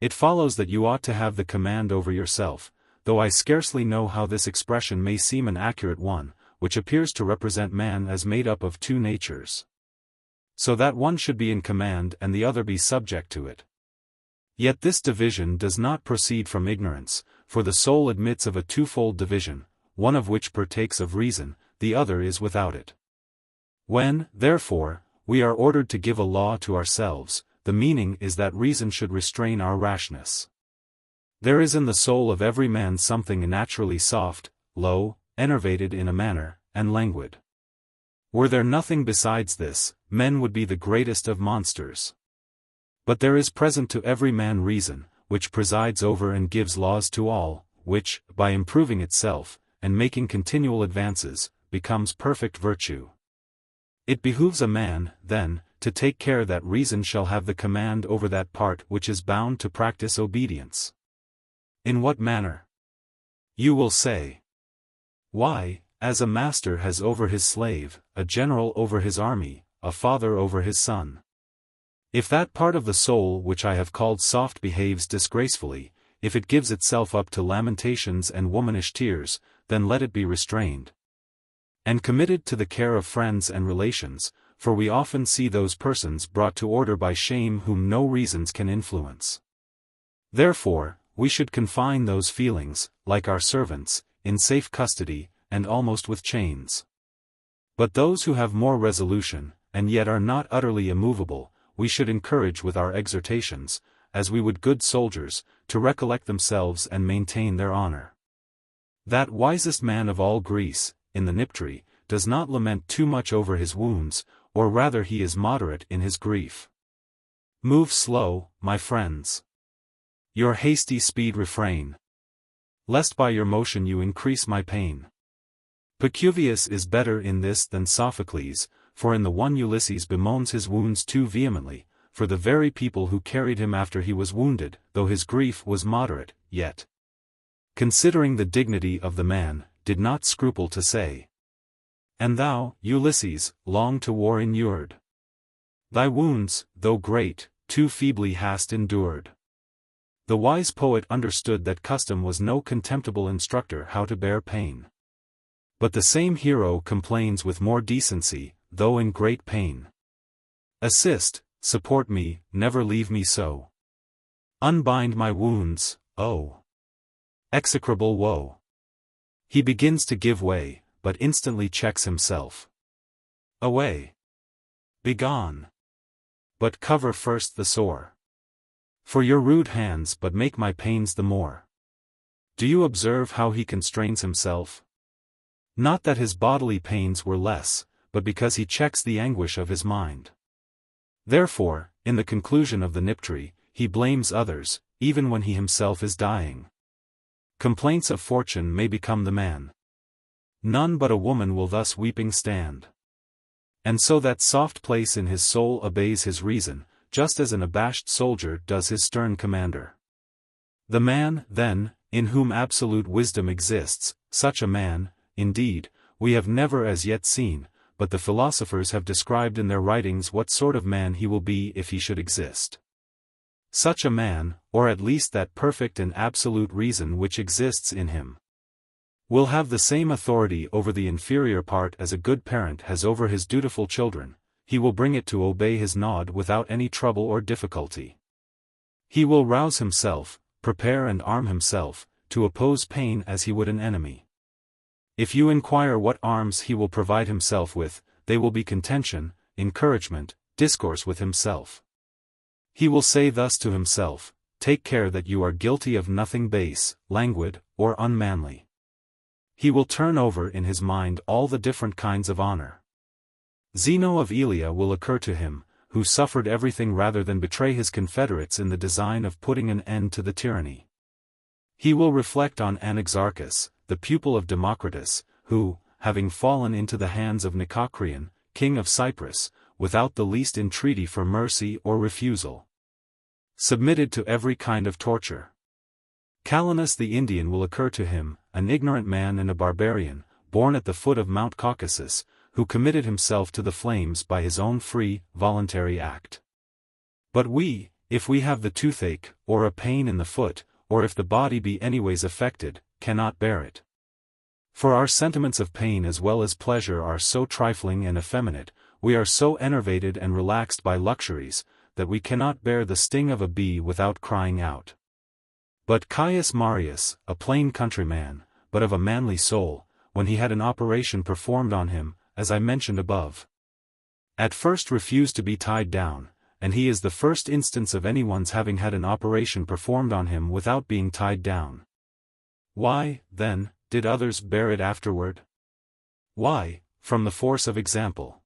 it follows that you ought to have the command over yourself, though I scarcely know how this expression may seem an accurate one, which appears to represent man as made up of two natures, so that one should be in command and the other be subject to it. Yet this division does not proceed from ignorance, for the soul admits of a twofold division, one of which partakes of reason, the other is without it. When, therefore, we are ordered to give a law to ourselves, the meaning is that reason should restrain our rashness. There is in the soul of every man something naturally soft, low, enervated in a manner, and languid. Were there nothing besides this, men would be the greatest of monsters. But there is present to every man reason, which presides over and gives laws to all, which, by improving itself, and making continual advances, becomes perfect virtue. It behooves a man, then, to take care that reason shall have the command over that part which is bound to practice obedience. In what manner? You will say. Why, as a master has over his slave, a general over his army, a father over his son. If that part of the soul which I have called soft behaves disgracefully, if it gives itself up to lamentations and womanish tears, then let it be restrained and committed to the care of friends and relations, for we often see those persons brought to order by shame whom no reasons can influence. Therefore, we should confine those feelings, like our servants, in safe custody, and almost with chains. But those who have more resolution, and yet are not utterly immovable, we should encourage with our exhortations, as we would good soldiers, to recollect themselves and maintain their honor. That wisest man of all Greece, in the Niptary, does not lament too much over his wounds, or rather he is moderate in his grief. Move slow, my friends. Your hasty speed refrain, lest by your motion you increase my pain. Pacuvius is better in this than Sophocles, for in the one Ulysses bemoans his wounds too vehemently, for the very people who carried him after he was wounded, though his grief was moderate, yet, considering the dignity of the man, did not scruple to say. And thou, Ulysses, long to war inured. Thy wounds, though great, too feebly hast endured. The wise poet understood that custom was no contemptible instructor how to bear pain. But the same hero complains with more decency, though in great pain. Assist, support me, never leave me so. Unbind my wounds, oh, execrable woe. He begins to give way, but instantly checks himself. Away! Begone! But cover first the sore. For your rude hands but make my pains the more. Do you observe how he constrains himself? Not that his bodily pains were less, but because he checks the anguish of his mind. Therefore, in the conclusion of the Niptary, he blames others, even when he himself is dying. Complaints of fortune may become the man. None but a woman will thus weeping stand. And so that soft place in his soul obeys his reason, just as an abashed soldier does his stern commander. The man, then, in whom absolute wisdom exists, such a man, indeed, we have never as yet seen, but the philosophers have described in their writings what sort of man he will be if he should exist. Such a man, or at least that perfect and absolute reason which exists in him, will have the same authority over the inferior part as a good parent has over his dutiful children. He will bring it to obey his nod without any trouble or difficulty. He will rouse himself, prepare and arm himself, to oppose pain as he would an enemy. If you inquire what arms he will provide himself with, they will be contention, encouragement, discourse with himself. He will say thus to himself, take care that you are guilty of nothing base, languid, or unmanly. He will turn over in his mind all the different kinds of honor. Zeno of Elea will occur to him, who suffered everything rather than betray his confederates in the design of putting an end to the tyranny. He will reflect on Anaxarchus, the pupil of Democritus, who, having fallen into the hands of Nicocreon, king of Cyprus, without the least entreaty for mercy or refusal, submitted to every kind of torture. Calenus the Indian will occur to him, an ignorant man and a barbarian, born at the foot of Mount Caucasus, who committed himself to the flames by his own free, voluntary act. But we, if we have the toothache, or a pain in the foot, or if the body be anyways affected, cannot bear it. For our sentiments of pain as well as pleasure are so trifling and effeminate, we are so enervated and relaxed by luxuries, that we cannot bear the sting of a bee without crying out. But Caius Marius, a plain countryman, but of a manly soul, when he had an operation performed on him, as I mentioned above, at first refused to be tied down, and he is the first instance of anyone's having had an operation performed on him without being tied down. Why, then, did others bear it afterward? Why, from the force of example.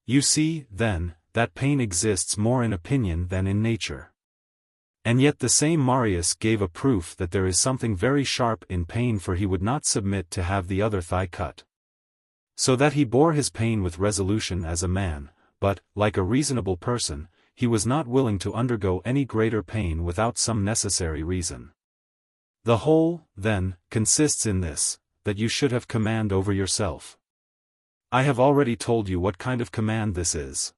You see, then, that pain exists more in opinion than in nature. And yet the same Marius gave a proof that there is something very sharp in pain, for he would not submit to have the other thigh cut. So that he bore his pain with resolution as a man, but, like a reasonable person, he was not willing to undergo any greater pain without some necessary reason. The whole, then, consists in this, that you should have command over yourself. I have already told you what kind of command this is.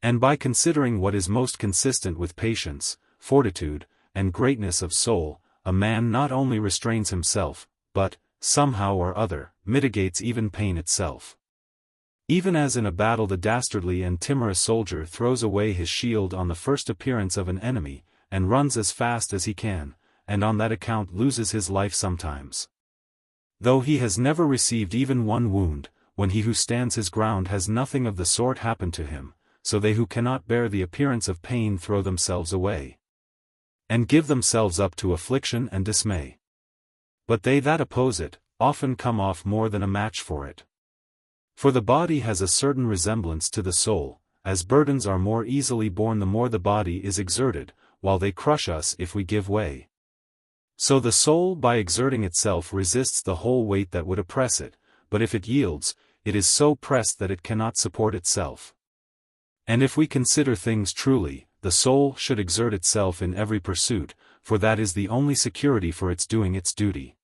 And by considering what is most consistent with patience, fortitude, and greatness of soul, a man not only restrains himself, but, somehow or other, mitigates even pain itself. Even as in a battle the dastardly and timorous soldier throws away his shield on the first appearance of an enemy, and runs as fast as he can, and on that account loses his life sometimes. Though he has never received even one wound, when he who stands his ground has nothing of the sort happen to him, so they who cannot bear the appearance of pain throw themselves away, and give themselves up to affliction and dismay. But they that oppose it, often come off more than a match for it. For the body has a certain resemblance to the soul, as burdens are more easily borne the more the body is exerted, while they crush us if we give way. So the soul by exerting itself resists the whole weight that would oppress it, but if it yields, it is so pressed that it cannot support itself. And if we consider things truly, the soul should exert itself in every pursuit, for that is the only security for its doing its duty.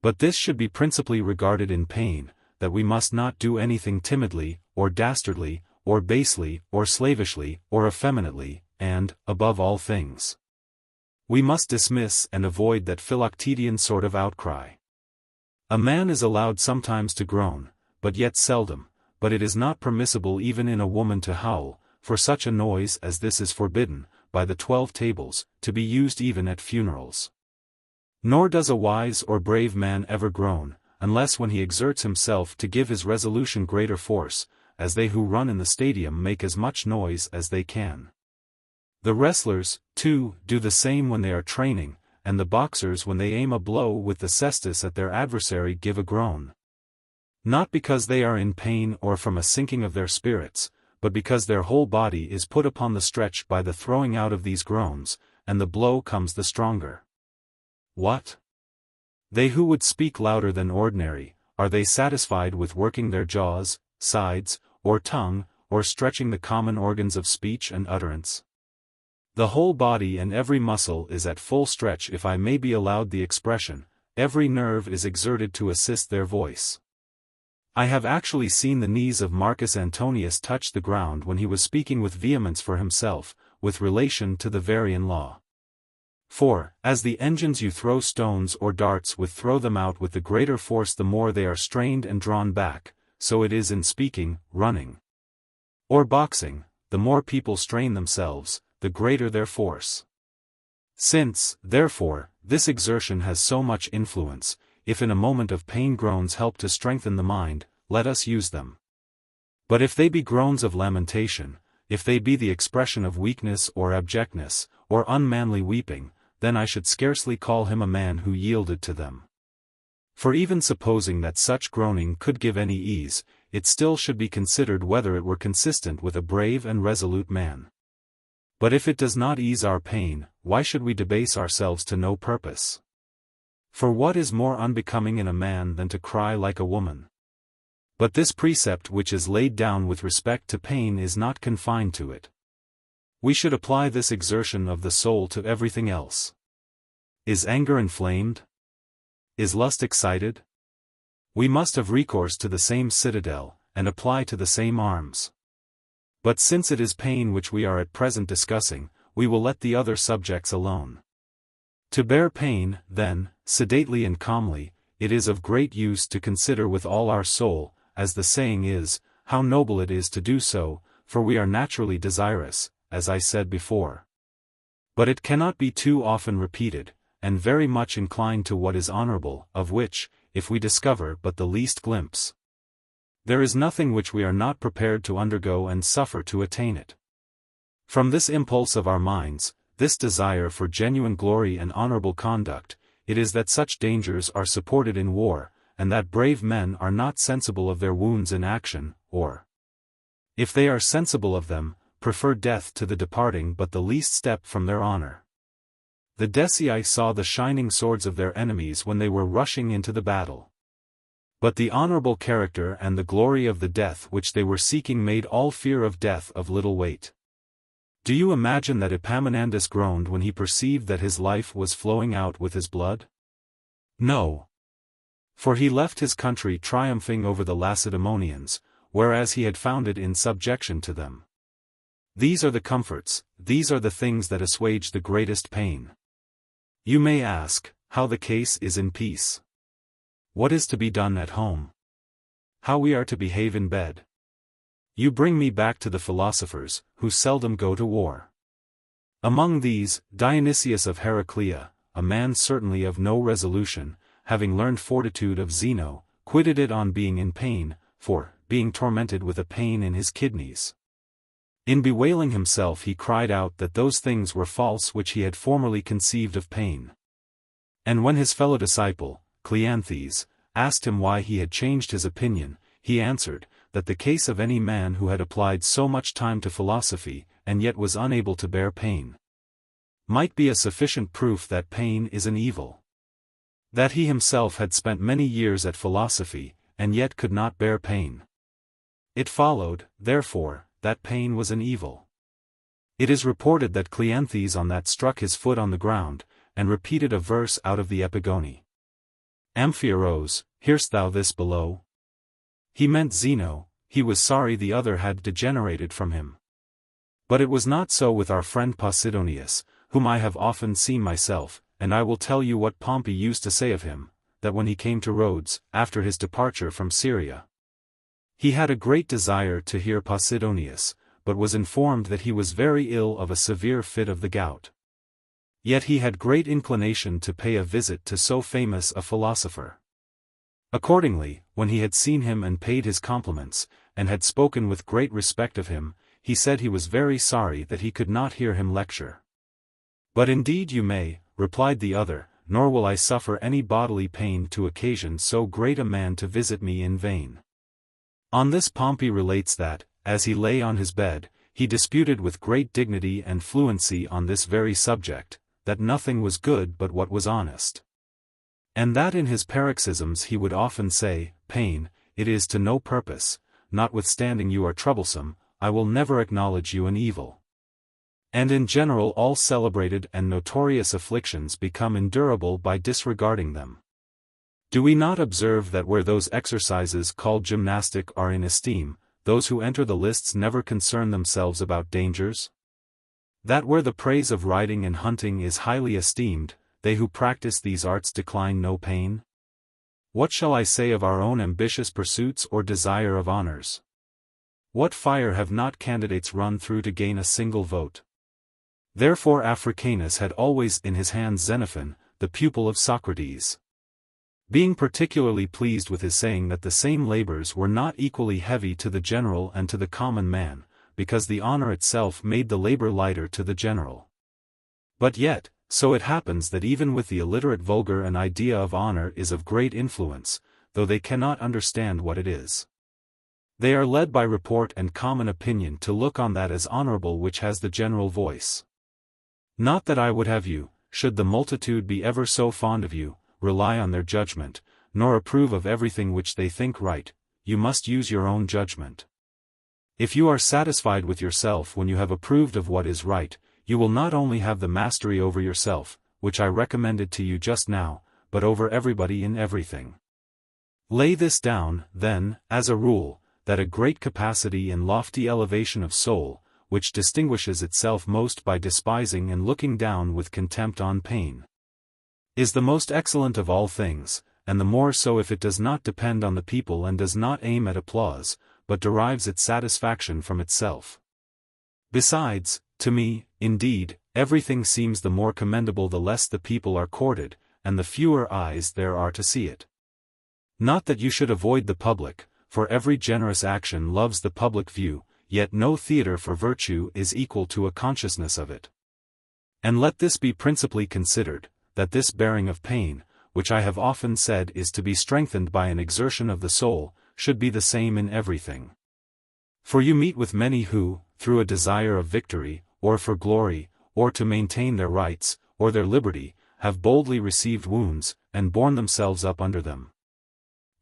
But this should be principally regarded in pain, that we must not do anything timidly, or dastardly, or basely, or slavishly, or effeminately, and, above all things, we must dismiss and avoid that Philoctetian sort of outcry. A man is allowed sometimes to groan, but yet seldom, but it is not permissible even in a woman to howl, for such a noise as this is forbidden, by the 12 tables, to be used even at funerals. Nor does a wise or brave man ever groan, unless when he exerts himself to give his resolution greater force, as they who run in the stadium make as much noise as they can. The wrestlers, too, do the same when they are training, and the boxers when they aim a blow with the cestus at their adversary give a groan. Not because they are in pain or from a sinking of their spirits, but because their whole body is put upon the stretch by the throwing out of these groans, and the blow comes the stronger. What? They who would speak louder than ordinary, are they satisfied with working their jaws, sides, or tongue, or stretching the common organs of speech and utterance? The whole body and every muscle is at full stretch, if I may be allowed the expression, every nerve is exerted to assist their voice. I have actually seen the knees of Marcus Antonius touch the ground when he was speaking with vehemence for himself, with relation to the Varian law. For, as the engines you throw stones or darts with throw them out with the greater force the more they are strained and drawn back, so it is in speaking, running, or boxing, the more people strain themselves, the greater their force. Since, therefore, this exertion has so much influence, if in a moment of pain groans help to strengthen the mind, let us use them. But if they be groans of lamentation, if they be the expression of weakness or abjectness, or unmanly weeping, then I should scarcely call him a man who yielded to them. For even supposing that such groaning could give any ease, it still should be considered whether it were consistent with a brave and resolute man. But if it does not ease our pain, why should we debase ourselves to no purpose? For what is more unbecoming in a man than to cry like a woman? But this precept which is laid down with respect to pain is not confined to it. We should apply this exertion of the soul to everything else. Is anger inflamed? Is lust excited? We must have recourse to the same citadel, and apply to the same arms. But since it is pain which we are at present discussing, we will let the other subjects alone. To bear pain, then, sedately and calmly, it is of great use to consider with all our soul, as the saying is, how noble it is to do so, for we are naturally desirous, as I said before. But it cannot be too often repeated, and very much inclined to what is honorable, of which, if we discover but the least glimpse, there is nothing which we are not prepared to undergo and suffer to attain it. From this impulse of our minds, this desire for genuine glory and honorable conduct, it is that such dangers are supported in war, and that brave men are not sensible of their wounds in action, or, if they are sensible of them, prefer death to the departing but the least step from their honor. The Decii saw the shining swords of their enemies when they were rushing into the battle. But the honorable character and the glory of the death which they were seeking made all fear of death of little weight. Do you imagine that Epaminondas groaned when he perceived that his life was flowing out with his blood? No. For he left his country triumphing over the Lacedaemonians, whereas he had found it in subjection to them. These are the comforts, these are the things that assuage the greatest pain. You may ask, how the case is in peace. What is to be done at home? How we are to behave in bed? You bring me back to the philosophers, who seldom go to war. Among these, Dionysius of Heraclea, a man certainly of no resolution, having learned fortitude of Zeno, quitted it on being in pain, for, being tormented with a pain in his kidneys. In bewailing himself he cried out that those things were false which he had formerly conceived of pain. And when his fellow disciple, Cleanthes, asked him why he had changed his opinion, he answered, that the case of any man who had applied so much time to philosophy, and yet was unable to bear pain, might be a sufficient proof that pain is an evil. That he himself had spent many years at philosophy, and yet could not bear pain. It followed, therefore, that pain was an evil. It is reported that Cleanthes on that struck his foot on the ground, and repeated a verse out of the Epigone. Amphiaros, hear'st thou this below? He meant Zeno, he was sorry the other had degenerated from him. But it was not so with our friend Posidonius, whom I have often seen myself, and I will tell you what Pompey used to say of him, that when he came to Rhodes, after his departure from Syria, he had a great desire to hear Posidonius, but was informed that he was very ill of a severe fit of the gout. Yet he had great inclination to pay a visit to so famous a philosopher. Accordingly, when he had seen him and paid his compliments, and had spoken with great respect of him, he said he was very sorry that he could not hear him lecture. But indeed you may, replied the other, nor will I suffer any bodily pain to occasion so great a man to visit me in vain. On this Pompey relates that, as he lay on his bed, he disputed with great dignity and fluency on this very subject, that nothing was good but what was honest. And that in his paroxysms he would often say, Pain, it is to no purpose, notwithstanding you are troublesome, I will never acknowledge you an evil. And in general all celebrated and notorious afflictions become endurable by disregarding them. Do we not observe that where those exercises called gymnastic are in esteem, those who enter the lists never concern themselves about dangers? That where the praise of riding and hunting is highly esteemed, they who practice these arts decline no pain? What shall I say of our own ambitious pursuits or desire of honors? What fire have not candidates run through to gain a single vote? Therefore Africanus had always in his hands Xenophon, the pupil of Socrates. Being particularly pleased with his saying that the same labors were not equally heavy to the general and to the common man, because the honor itself made the labor lighter to the general. But yet, so it happens that even with the illiterate vulgar an idea of honor is of great influence, though they cannot understand what it is. They are led by report and common opinion to look on that as honorable which has the general voice. Not that I would have you, should the multitude be ever so fond of you, rely on their judgment, nor approve of everything which they think right, you must use your own judgment. If you are satisfied with yourself when you have approved of what is right, you will not only have the mastery over yourself, which I recommended to you just now, but over everybody in everything. Lay this down, then, as a rule, that a great capacity and lofty elevation of soul, which distinguishes itself most by despising and looking down with contempt on pain, is the most excellent of all things, and the more so if it does not depend on the people and does not aim at applause, but derives its satisfaction from itself. Besides, to me, indeed, everything seems the more commendable the less the people are courted, and the fewer eyes there are to see it. Not that you should avoid the public, for every generous action loves the public view, yet no theatre for virtue is equal to a consciousness of it. And let this be principally considered, that this bearing of pain, which I have often said is to be strengthened by an exertion of the soul, should be the same in everything. For you meet with many who, through a desire of victory, or for glory, or to maintain their rights, or their liberty, have boldly received wounds, and borne themselves up under them.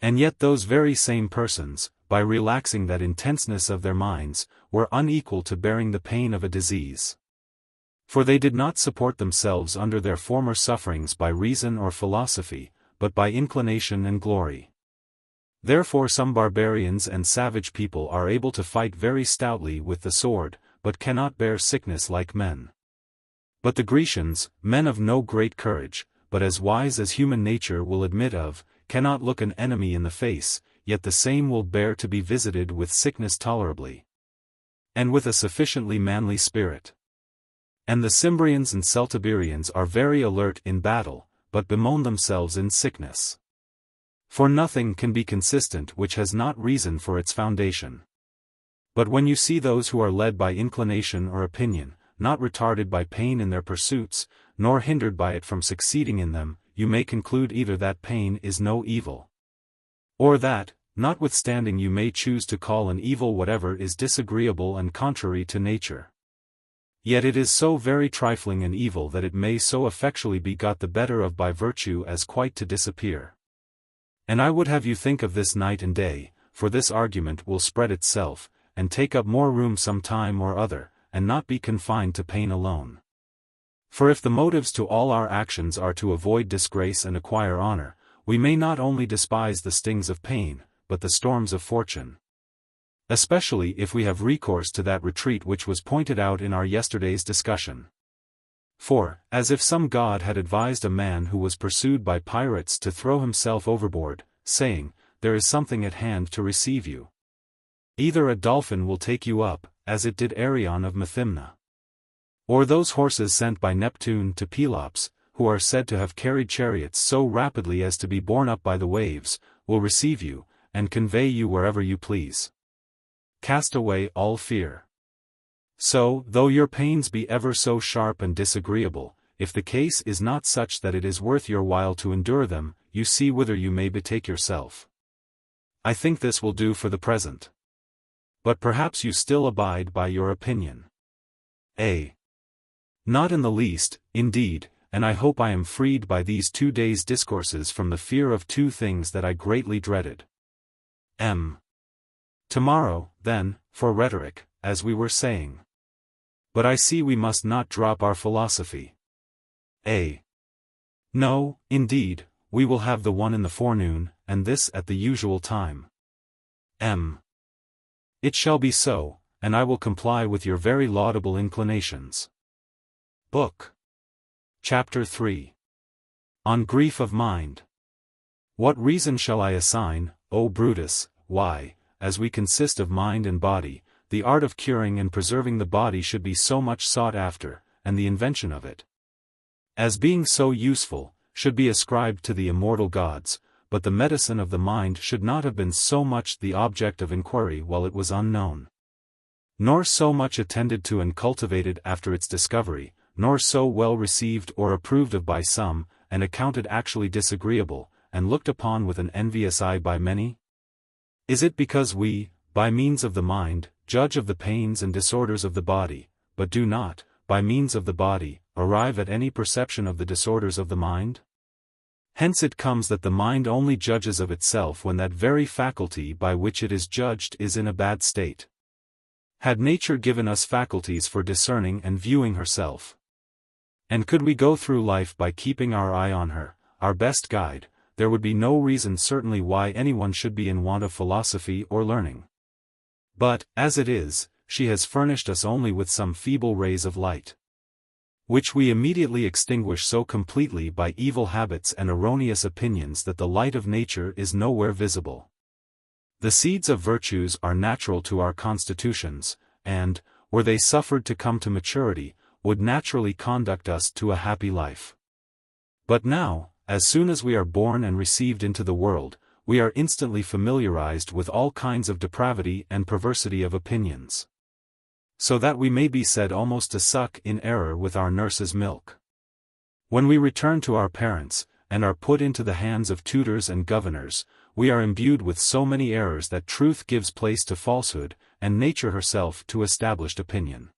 And yet those very same persons, by relaxing that intenseness of their minds, were unequal to bearing the pain of a disease. For they did not support themselves under their former sufferings by reason or philosophy, but by inclination and glory. Therefore some barbarians and savage people are able to fight very stoutly with the sword, but cannot bear sickness like men. But the Grecians, men of no great courage, but as wise as human nature will admit of, cannot look an enemy in the face, yet the same will bear to be visited with sickness tolerably, and with a sufficiently manly spirit. And the Cimbrians and Celtiberians are very alert in battle, but bemoan themselves in sickness. For nothing can be consistent which has not reason for its foundation. But when you see those who are led by inclination or opinion, not retarded by pain in their pursuits, nor hindered by it from succeeding in them, you may conclude either that pain is no evil, or that, notwithstanding you may choose to call an evil whatever is disagreeable and contrary to nature. Yet it is so very trifling an evil that it may so effectually be got the better of by virtue as quite to disappear. And I would have you think of this night and day, for this argument will spread itself, and take up more room some time or other, and not be confined to pain alone. For if the motives to all our actions are to avoid disgrace and acquire honor, we may not only despise the stings of pain, but the storms of fortune. Especially if we have recourse to that retreat which was pointed out in our yesterday's discussion. For, as if some god had advised a man who was pursued by pirates to throw himself overboard, saying, "There is something at hand to receive you. Either a dolphin will take you up, as it did Arion of Methymna. Or those horses sent by Neptune to Pelops, who are said to have carried chariots so rapidly as to be borne up by the waves, will receive you, and convey you wherever you please. Cast away all fear. So, though your pains be ever so sharp and disagreeable, if the case is not such that it is worth your while to endure them, you see whither you may betake yourself. I think this will do for the present. But perhaps you still abide by your opinion. A. Not in the least, indeed, and I hope I am freed by these 2 days' discourses from the fear of 2 things that I greatly dreaded. M. Tomorrow, then, for rhetoric, as we were saying. But I see we must not drop our philosophy. A. No, indeed, we will have the one in the forenoon, and this at the usual time. M. It shall be so, and I will comply with your very laudable inclinations. Book. Chapter 3. On Grief of Mind. What reason shall I assign, O Brutus, why, as we consist of mind and body, the art of curing and preserving the body should be so much sought after, and the invention of it, as being so useful, should be ascribed to the immortal gods, but the medicine of the mind should not have been so much the object of inquiry while it was unknown, nor so much attended to and cultivated after its discovery, nor so well received or approved of by some, and accounted actually disagreeable, and looked upon with an envious eye by many? Is it because we, by means of the mind, judge of the pains and disorders of the body, but do not, by means of the body, arrive at any perception of the disorders of the mind? Hence it comes that the mind only judges of itself when that very faculty by which it is judged is in a bad state. Had nature given us faculties for discerning and viewing herself, and could we go through life by keeping our eye on her, our best guide, there would be no reason certainly why anyone should be in want of philosophy or learning. But, as it is, she has furnished us only with some feeble rays of light, which we immediately extinguish so completely by evil habits and erroneous opinions that the light of nature is nowhere visible. The seeds of virtues are natural to our constitutions, and, were they suffered to come to maturity, would naturally conduct us to a happy life. But now, as soon as we are born and received into the world, we are instantly familiarized with all kinds of depravity and perversity of opinions, so that we may be said almost to suck in error with our nurse's milk. When we return to our parents, and are put into the hands of tutors and governors, we are imbued with so many errors that truth gives place to falsehood, and nature herself to established opinion.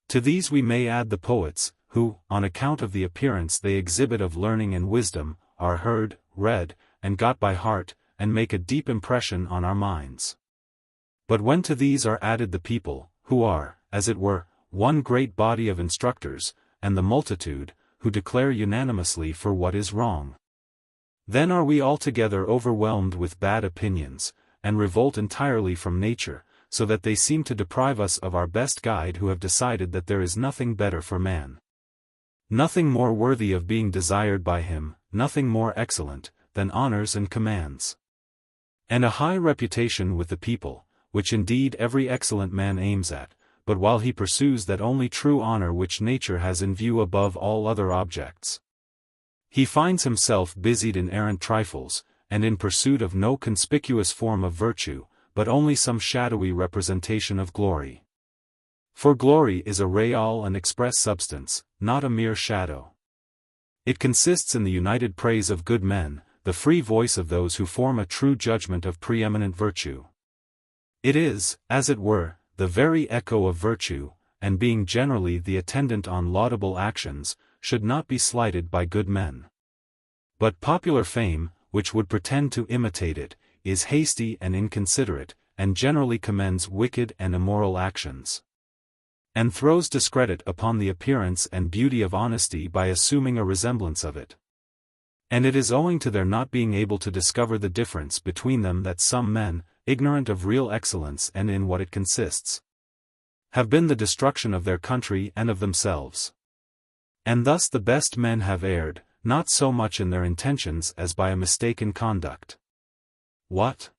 To these we may add the poets, who, on account of the appearance they exhibit of learning and wisdom, are heard, read, and got by heart, and make a deep impression on our minds. But when to these are added the people, who are, as it were, one great body of instructors, and the multitude, who declare unanimously for what is wrong, then are we altogether overwhelmed with bad opinions, and revolt entirely from nature, so that they seem to deprive us of our best guide who have decided that there is nothing better for man. Nothing more worthy of being desired by him, nothing more excellent, than honors and commands. And a high reputation with the people, which indeed every excellent man aims at, but while he pursues that only true honor which nature has in view above all other objects, he finds himself busied in errant trifles, and in pursuit of no conspicuous form of virtue, but only some shadowy representation of glory. For glory is a real and express substance, not a mere shadow. It consists in the united praise of good men, the free voice of those who form a true judgment of preeminent virtue. It is, as it were, the very echo of virtue, and being generally the attendant on laudable actions, should not be slighted by good men. But popular fame, which would pretend to imitate it, is hasty and inconsiderate, and generally commends wicked and immoral actions, and throws discredit upon the appearance and beauty of honesty by assuming a resemblance of it. And it is owing to their not being able to discover the difference between them that some men, ignorant of real excellence and in what it consists, have been the destruction of their country and of themselves. And thus the best men have erred, not so much in their intentions as by a mistaken conduct. What?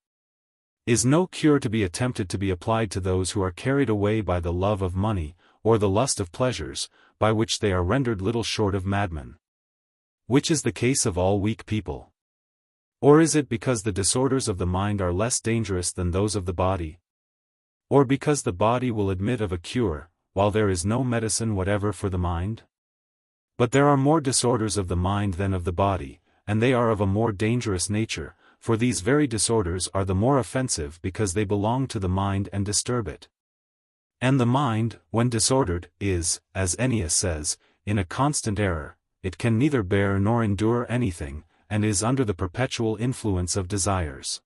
Is no cure to be attempted to be applied to those who are carried away by the love of money, or the lust of pleasures, by which they are rendered little short of madmen? Which is the case of all weak people? Or is it because the disorders of the mind are less dangerous than those of the body? Or because the body will admit of a cure, while there is no medicine whatever for the mind? But there are more disorders of the mind than of the body, and they are of a more dangerous nature, for these very disorders are the more offensive because they belong to the mind and disturb it. And the mind, when disordered, is, as Ennius says, in a constant error, it can neither bear nor endure anything, and is under the perpetual influence of desires.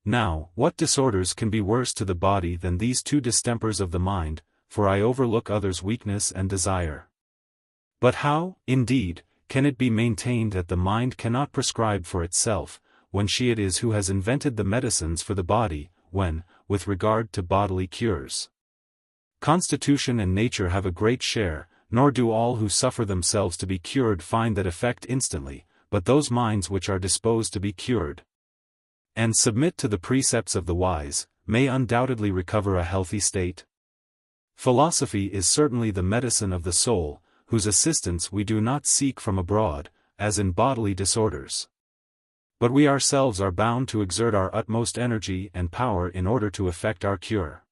Now, what disorders can be worse to the body than these two distempers of the mind, for I overlook others' weakness and desire? But how, indeed, can it be maintained that the mind cannot prescribe for itself, when she it is who has invented the medicines for the body, when, with regard to bodily cures, constitution and nature have a great share, nor do all who suffer themselves to be cured find that effect instantly, but those minds which are disposed to be cured, and submit to the precepts of the wise, may undoubtedly recover a healthy state? Philosophy is certainly the medicine of the soul, whose assistance we do not seek from abroad, as in bodily disorders. But we ourselves are bound to exert our utmost energy and power in order to effect our cure.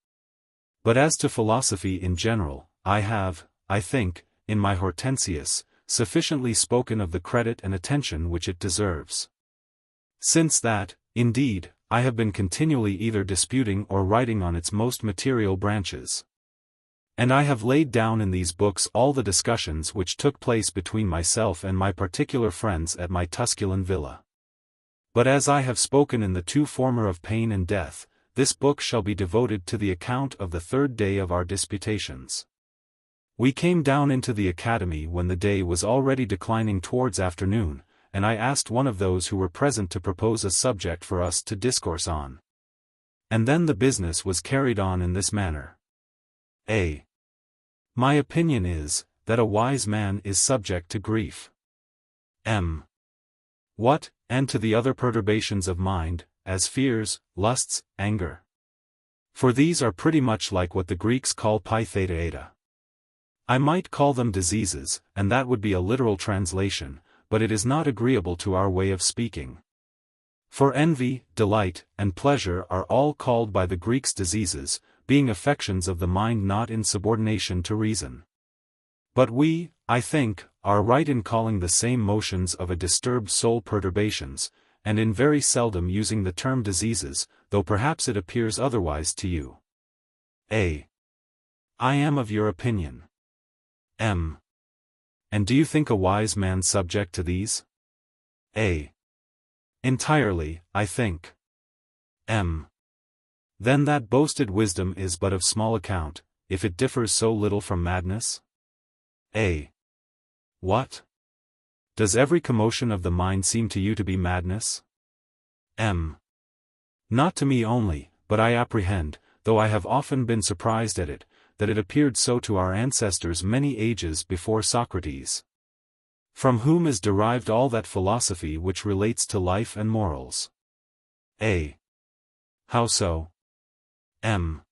But as to philosophy in general, I have, I think, in my Hortensius, sufficiently spoken of the credit and attention which it deserves. Since that, indeed, I have been continually either disputing or writing on its most material branches. And I have laid down in these books all the discussions which took place between myself and my particular friends at my Tusculan villa. But as I have spoken in the two former of pain and death, this book shall be devoted to the account of the third day of our disputations. We came down into the academy when the day was already declining towards afternoon, and I asked one of those who were present to propose a subject for us to discourse on. And then the business was carried on in this manner. A. My opinion is, that a wise man is subject to grief. M. What, and to the other perturbations of mind, as fears, lusts, anger. For these are pretty much like what the Greeks call pytheta. I might call them diseases, and that would be a literal translation, but it is not agreeable to our way of speaking. For envy, delight, and pleasure are all called by the Greeks diseases, being affections of the mind not in subordination to reason. But we, I think, are right in calling the same motions of a disturbed soul perturbations, and in very seldom using the term diseases, though perhaps it appears otherwise to you. A. I am of your opinion. M. And do you think a wise man subject to these? A. Entirely, I think. M. Then that boasted wisdom is but of small account, if it differs so little from madness? A. What? Does every commotion of the mind seem to you to be madness? M. Not to me only, but I apprehend, though I have often been surprised at it, that it appeared so to our ancestors many ages before Socrates. From whom is derived all that philosophy which relates to life and morals. A. How so? M.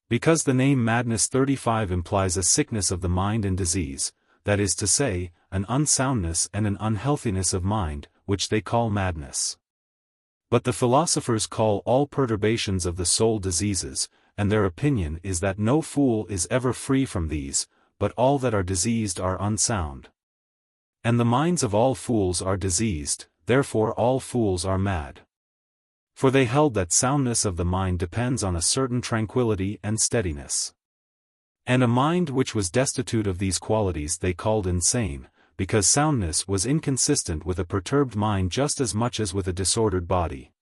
Because the name madness 35 implies a sickness of the mind and disease, that is to say, an unsoundness and an unhealthiness of mind, which they call madness. But the philosophers call all perturbations of the soul diseases, and their opinion is that no fool is ever free from these, but all that are diseased are unsound. And the minds of all fools are diseased, therefore all fools are mad. For they held that soundness of the mind depends on a certain tranquility and steadiness. And a mind which was destitute of these qualities they called insane, because soundness was inconsistent with a perturbed mind just as much as with a disordered body.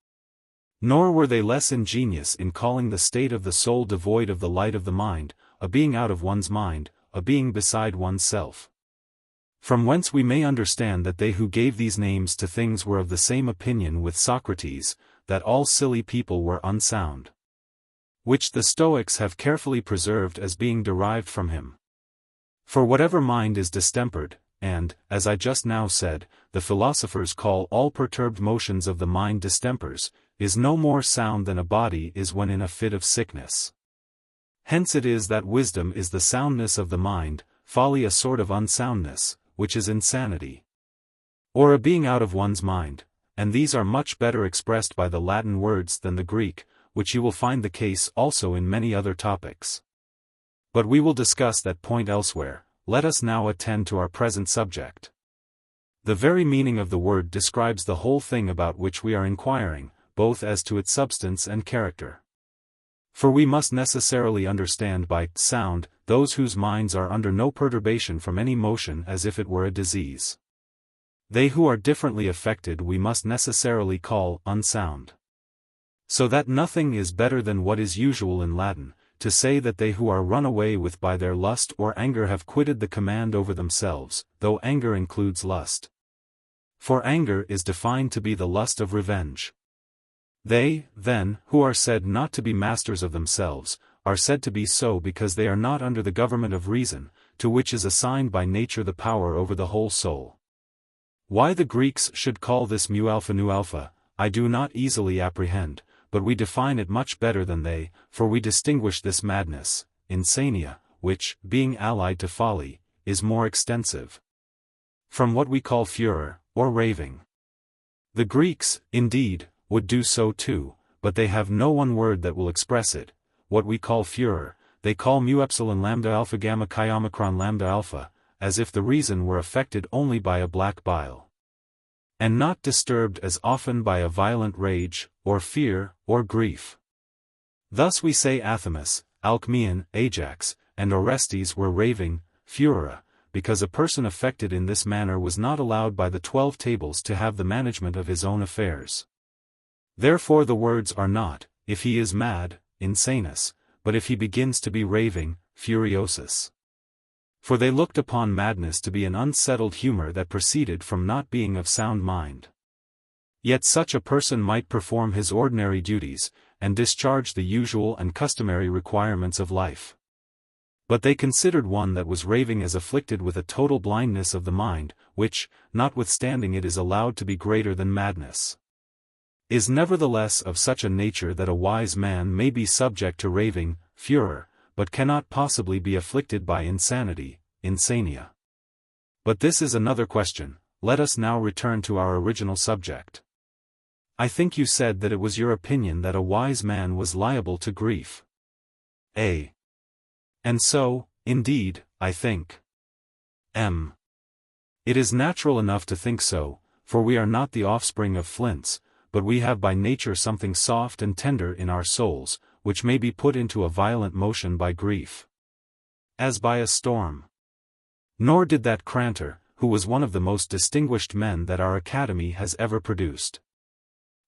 Nor were they less ingenious in calling the state of the soul devoid of the light of the mind, a being out of one's mind, a being beside one's self. From whence we may understand that they who gave these names to things were of the same opinion with Socrates, that all silly people were unsound. Which the Stoics have carefully preserved as being derived from him. For whatever mind is distempered, and, as I just now said, the philosophers call all perturbed motions of the mind distempers, is no more sound than a body is when in a fit of sickness. Hence it is that wisdom is the soundness of the mind, folly a sort of unsoundness, which is insanity. Or a being out of one's mind, and these are much better expressed by the Latin words than the Greek, which you will find the case also in many other topics. But we will discuss that point elsewhere. Let us now attend to our present subject. The very meaning of the word describes the whole thing about which we are inquiring, both as to its substance and character. For we must necessarily understand by sound those whose minds are under no perturbation from any motion as if it were a disease. They who are differently affected we must necessarily call unsound. So that nothing is better than what is usual in Latin, to say that they who are run away with by their lust or anger have quitted the command over themselves, though anger includes lust. For anger is defined to be the lust of revenge. They, then, who are said not to be masters of themselves, are said to be so because they are not under the government of reason, to which is assigned by nature the power over the whole soul. Why the Greeks should call this mu alpha nu alpha, I do not easily apprehend, but we define it much better than they, for we distinguish this madness, insania, which, being allied to folly, is more extensive, from what we call furor, or raving. The Greeks, indeed, would do so too, but they have no one word that will express it. What we call furor, they call mu epsilon lambda alpha gamma chi omicron lambda alpha, as if the reason were affected only by a black bile, and not disturbed as often by a violent rage, or fear, or grief. Thus we say Athamas, Alcmaeon, Ajax, and Orestes were raving, furora, because a person affected in this manner was not allowed by the 12 tables to have the management of his own affairs. Therefore the words are not, if he is mad, insanus, but if he begins to be raving, furiosus. For they looked upon madness to be an unsettled humor that proceeded from not being of sound mind. Yet such a person might perform his ordinary duties, and discharge the usual and customary requirements of life. But they considered one that was raving as afflicted with a total blindness of the mind, which, notwithstanding it is allowed to be greater than madness, is nevertheless of such a nature that a wise man may be subject to raving, furor, but cannot possibly be afflicted by insanity, insania. But this is another question. Let us now return to our original subject. I think you said that it was your opinion that a wise man was liable to grief. A. And so, indeed, I think. It is natural enough to think so, for we are not the offspring of flints, but we have by nature something soft and tender in our souls, which may be put into a violent motion by grief, as by a storm. Nor did that Crantor, who was one of the most distinguished men that our Academy has ever produced,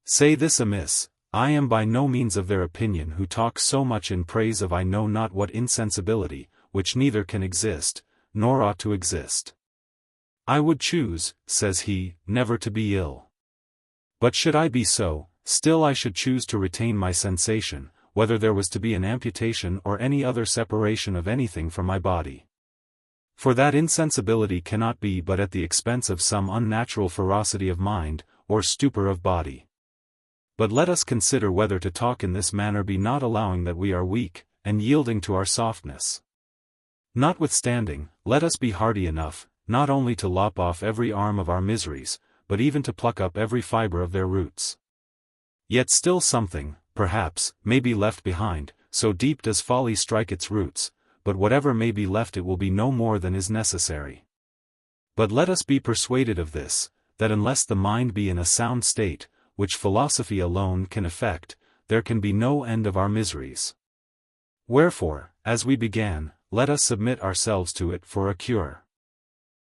say this amiss. I am by no means of their opinion who talk so much in praise of I know not what insensibility, which neither can exist, nor ought to exist. I would choose, says he, never to be ill. But should I be so, still I should choose to retain my sensation, whether there was to be an amputation or any other separation of anything from my body. For that insensibility cannot be but at the expense of some unnatural ferocity of mind, or stupor of body. But let us consider whether to talk in this manner be not allowing that we are weak, and yielding to our softness. Notwithstanding, let us be hardy enough, not only to lop off every arm of our miseries, but even to pluck up every fibre of their roots. Yet still something, perhaps, may be left behind, so deep does folly strike its roots, but whatever may be left it will be no more than is necessary. But let us be persuaded of this, that unless the mind be in a sound state, which philosophy alone can effect, there can be no end of our miseries. Wherefore, as we began, let us submit ourselves to it for a cure.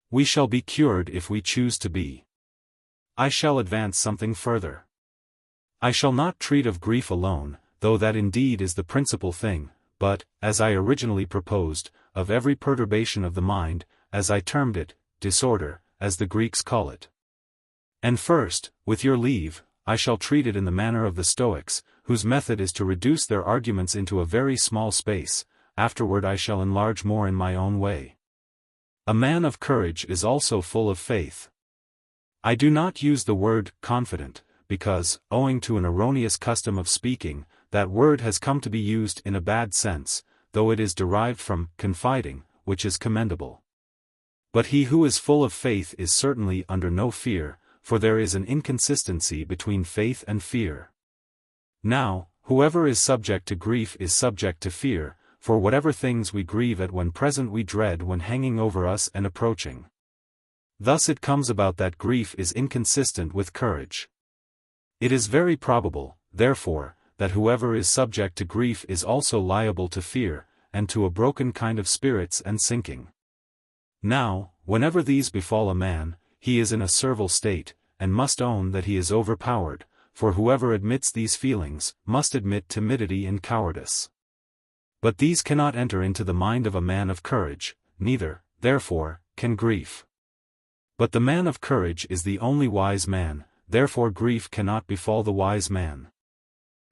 We shall be cured if we choose to be. I shall advance something further. I shall not treat of grief alone, though that indeed is the principal thing, but, as I originally proposed, of every perturbation of the mind, as I termed it, disorder, as the Greeks call it. And first, with your leave, I shall treat it in the manner of the Stoics, whose method is to reduce their arguments into a very small space. Afterward I shall enlarge more in my own way. A man of courage is also full of faith. I do not use the word confident, because, owing to an erroneous custom of speaking, that word has come to be used in a bad sense, though it is derived from confiding, which is commendable. But he who is full of faith is certainly under no fear, for there is an inconsistency between faith and fear. Now, whoever is subject to grief is subject to fear, for whatever things we grieve at when present we dread when hanging over us and approaching. Thus it comes about that grief is inconsistent with courage. It is very probable, therefore, that whoever is subject to grief is also liable to fear, and to a broken kind of spirits and sinking. Now, whenever these befall a man, he is in a servile state, and must own that he is overpowered, for whoever admits these feelings, must admit timidity and cowardice. But these cannot enter into the mind of a man of courage, neither, therefore, can grief. But the man of courage is the only wise man, therefore grief cannot befall the wise man.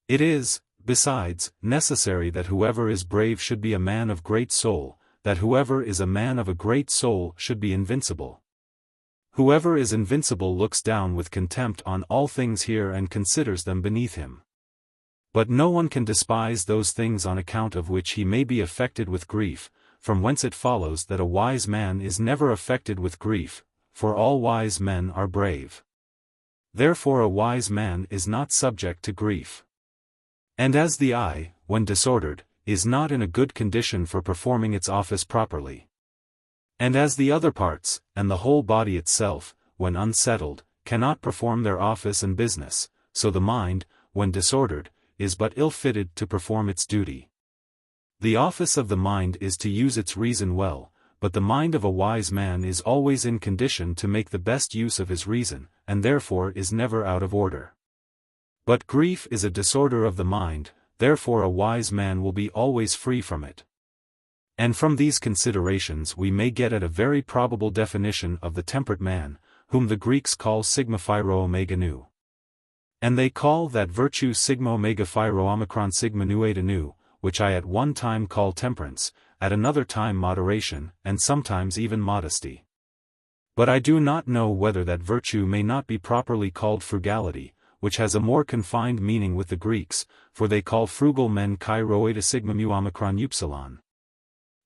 It is, besides, necessary that whoever is brave should be a man of great soul, that whoever is a man of a great soul should be invincible. Whoever is invincible looks down with contempt on all things here and considers them beneath him. But no one can despise those things on account of which he may be affected with grief, from whence it follows that a wise man is never affected with grief, for all wise men are brave. Therefore a wise man is not subject to grief. And as the eye, when disordered, is not in a good condition for performing its office properly, and as the other parts, and the whole body itself, when unsettled, cannot perform their office and business, so the mind, when disordered, is but ill-fitted to perform its duty. The office of the mind is to use its reason well, but the mind of a wise man is always in condition to make the best use of his reason, and therefore is never out of order. But grief is a disorder of the mind, therefore a wise man will be always free from it. And from these considerations we may get at a very probable definition of the temperate man, whom the Greeks call sigma phairo omega nu. And they call that virtue sigma omega phairo omicron sigma nu eta nu, which I at one time call temperance, at another time moderation, and sometimes even modesty. But I do not know whether that virtue may not be properly called frugality, which has a more confined meaning with the Greeks, for they call frugal men kai rho eta sigma mu omicron upsilon,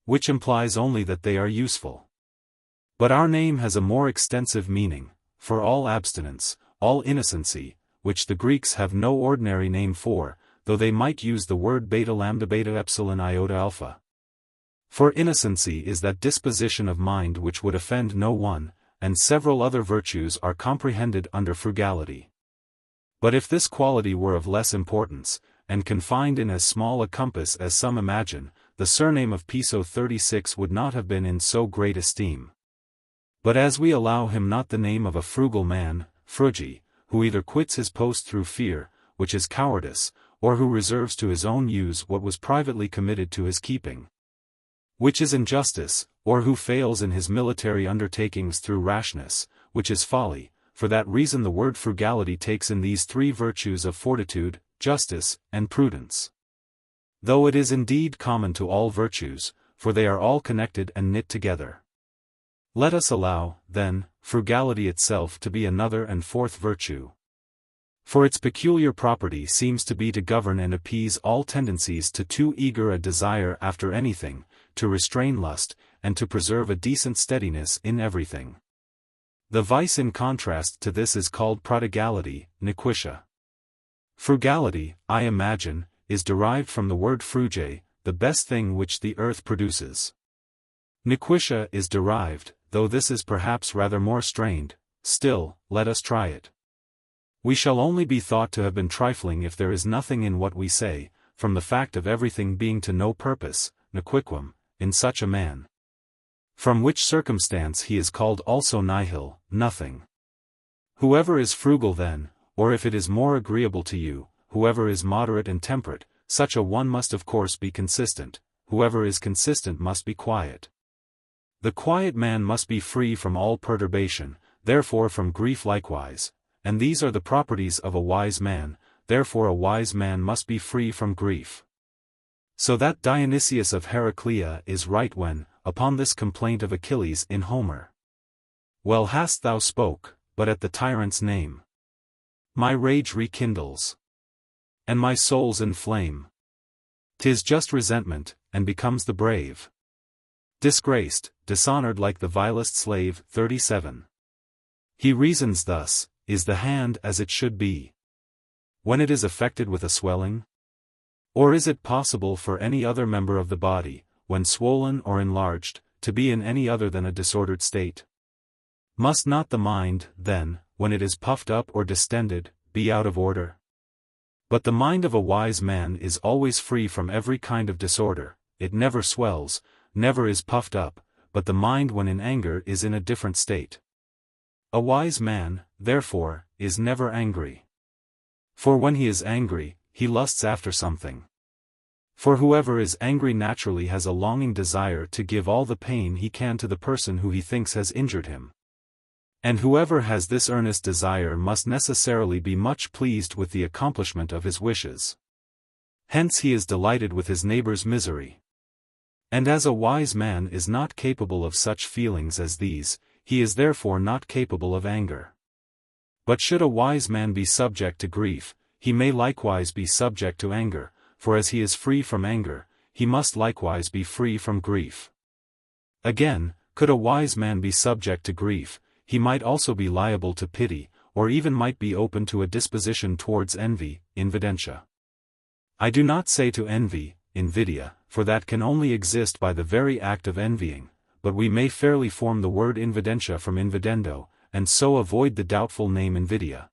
which implies only that they are useful. But our name has a more extensive meaning, for all abstinence, all innocency, which the Greeks have no ordinary name for, though they might use the word beta lambda beta epsilon iota alpha. For innocency is that disposition of mind which would offend no one, and several other virtues are comprehended under frugality. But if this quality were of less importance, and confined in as small a compass as some imagine, the surname of Piso 36 would not have been in so great esteem. But as we allow him not the name of a frugal man, frugi, who either quits his post through fear, which is cowardice, or who reserves to his own use what was privately committed to his keeping, which is injustice, or who fails in his military undertakings through rashness, which is folly, for that reason the word frugality takes in these three virtues of fortitude, justice, and prudence. Though it is indeed common to all virtues, for they are all connected and knit together. Let us allow, then, frugality itself to be another and fourth virtue. For its peculiar property seems to be to govern and appease all tendencies to too eager a desire after anything, to restrain lust, and to preserve a decent steadiness in everything. The vice in contrast to this is called prodigality, nequitia. Frugality, I imagine, is derived from the word fruge, the best thing which the earth produces. Nequitia is derived, though this is perhaps rather more strained, still, let us try it. We shall only be thought to have been trifling if there is nothing in what we say, from the fact of everything being to no purpose, nequiquum, in such a man. From which circumstance he is called also nihil, nothing. Whoever is frugal then, or if it is more agreeable to you, whoever is moderate and temperate, such a one must of course be consistent, whoever is consistent must be quiet. The quiet man must be free from all perturbation, therefore from grief likewise, and these are the properties of a wise man, therefore a wise man must be free from grief. So that Dionysius of Heraclea is right when, upon this complaint of Achilles in Homer, well hast thou spoke, but at the tyrant's name my rage rekindles, and my soul's in flame. 'Tis just resentment, and becomes the brave. Disgraced, dishonored like the vilest slave. 37. He reasons thus, is the hand as it should be, when it is affected with a swelling? Or is it possible for any other member of the body, when swollen or enlarged, to be in any other than a disordered state? Must not the mind, then, when it is puffed up or distended, be out of order? But the mind of a wise man is always free from every kind of disorder, it never swells, never is puffed up, but the mind when in anger is in a different state. A wise man, therefore, is never angry. For when he is angry, he lusts after something. For whoever is angry naturally has a longing desire to give all the pain he can to the person who he thinks has injured him. And whoever has this earnest desire must necessarily be much pleased with the accomplishment of his wishes. Hence he is delighted with his neighbor's misery. And as a wise man is not capable of such feelings as these, he is therefore not capable of anger. But should a wise man be subject to grief, he may likewise be subject to anger, for as he is free from anger, he must likewise be free from grief. Again, could a wise man be subject to grief, he might also be liable to pity, or even might be open to a disposition towards envy, invidentia. I do not say to envy, invidia, for that can only exist by the very act of envying, but we may fairly form the word invidentia from invidendo, and so avoid the doubtful name invidia.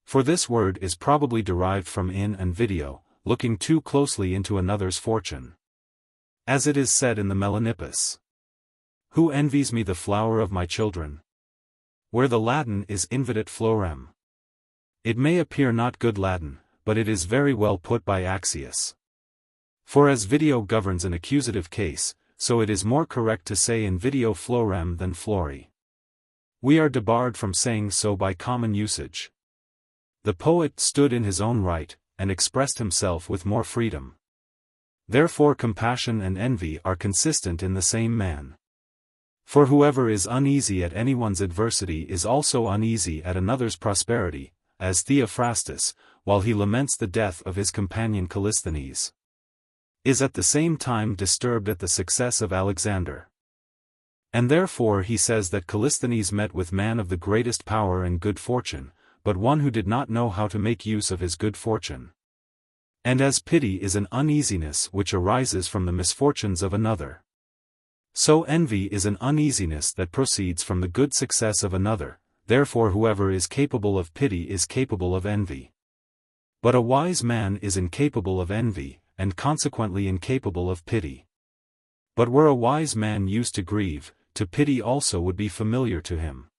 For this word is probably derived from in and video, looking too closely into another's fortune. As it is said in the Melanippus, who envies me the flower of my children? Where the Latin is invidit florem. It may appear not good Latin, but it is very well put by Axius. For as video governs an accusative case, so it is more correct to say invideo florem than flori. We are debarred from saying so by common usage. The poet stood in his own right, and expressed himself with more freedom. Therefore compassion and envy are consistent in the same man. For whoever is uneasy at anyone's adversity is also uneasy at another's prosperity, as Theophrastus, while he laments the death of his companion Callisthenes, is at the same time disturbed at the success of Alexander. And therefore he says that Callisthenes met with man of the greatest power and good fortune, but one who did not know how to make use of his good fortune. And as pity is an uneasiness which arises from the misfortunes of another, So envy is an uneasiness that proceeds from the good success of another, therefore whoever is capable of pity is capable of envy. But a wise man is incapable of envy, and consequently incapable of pity. But were a wise man used to grieve, to pity also would be familiar to him.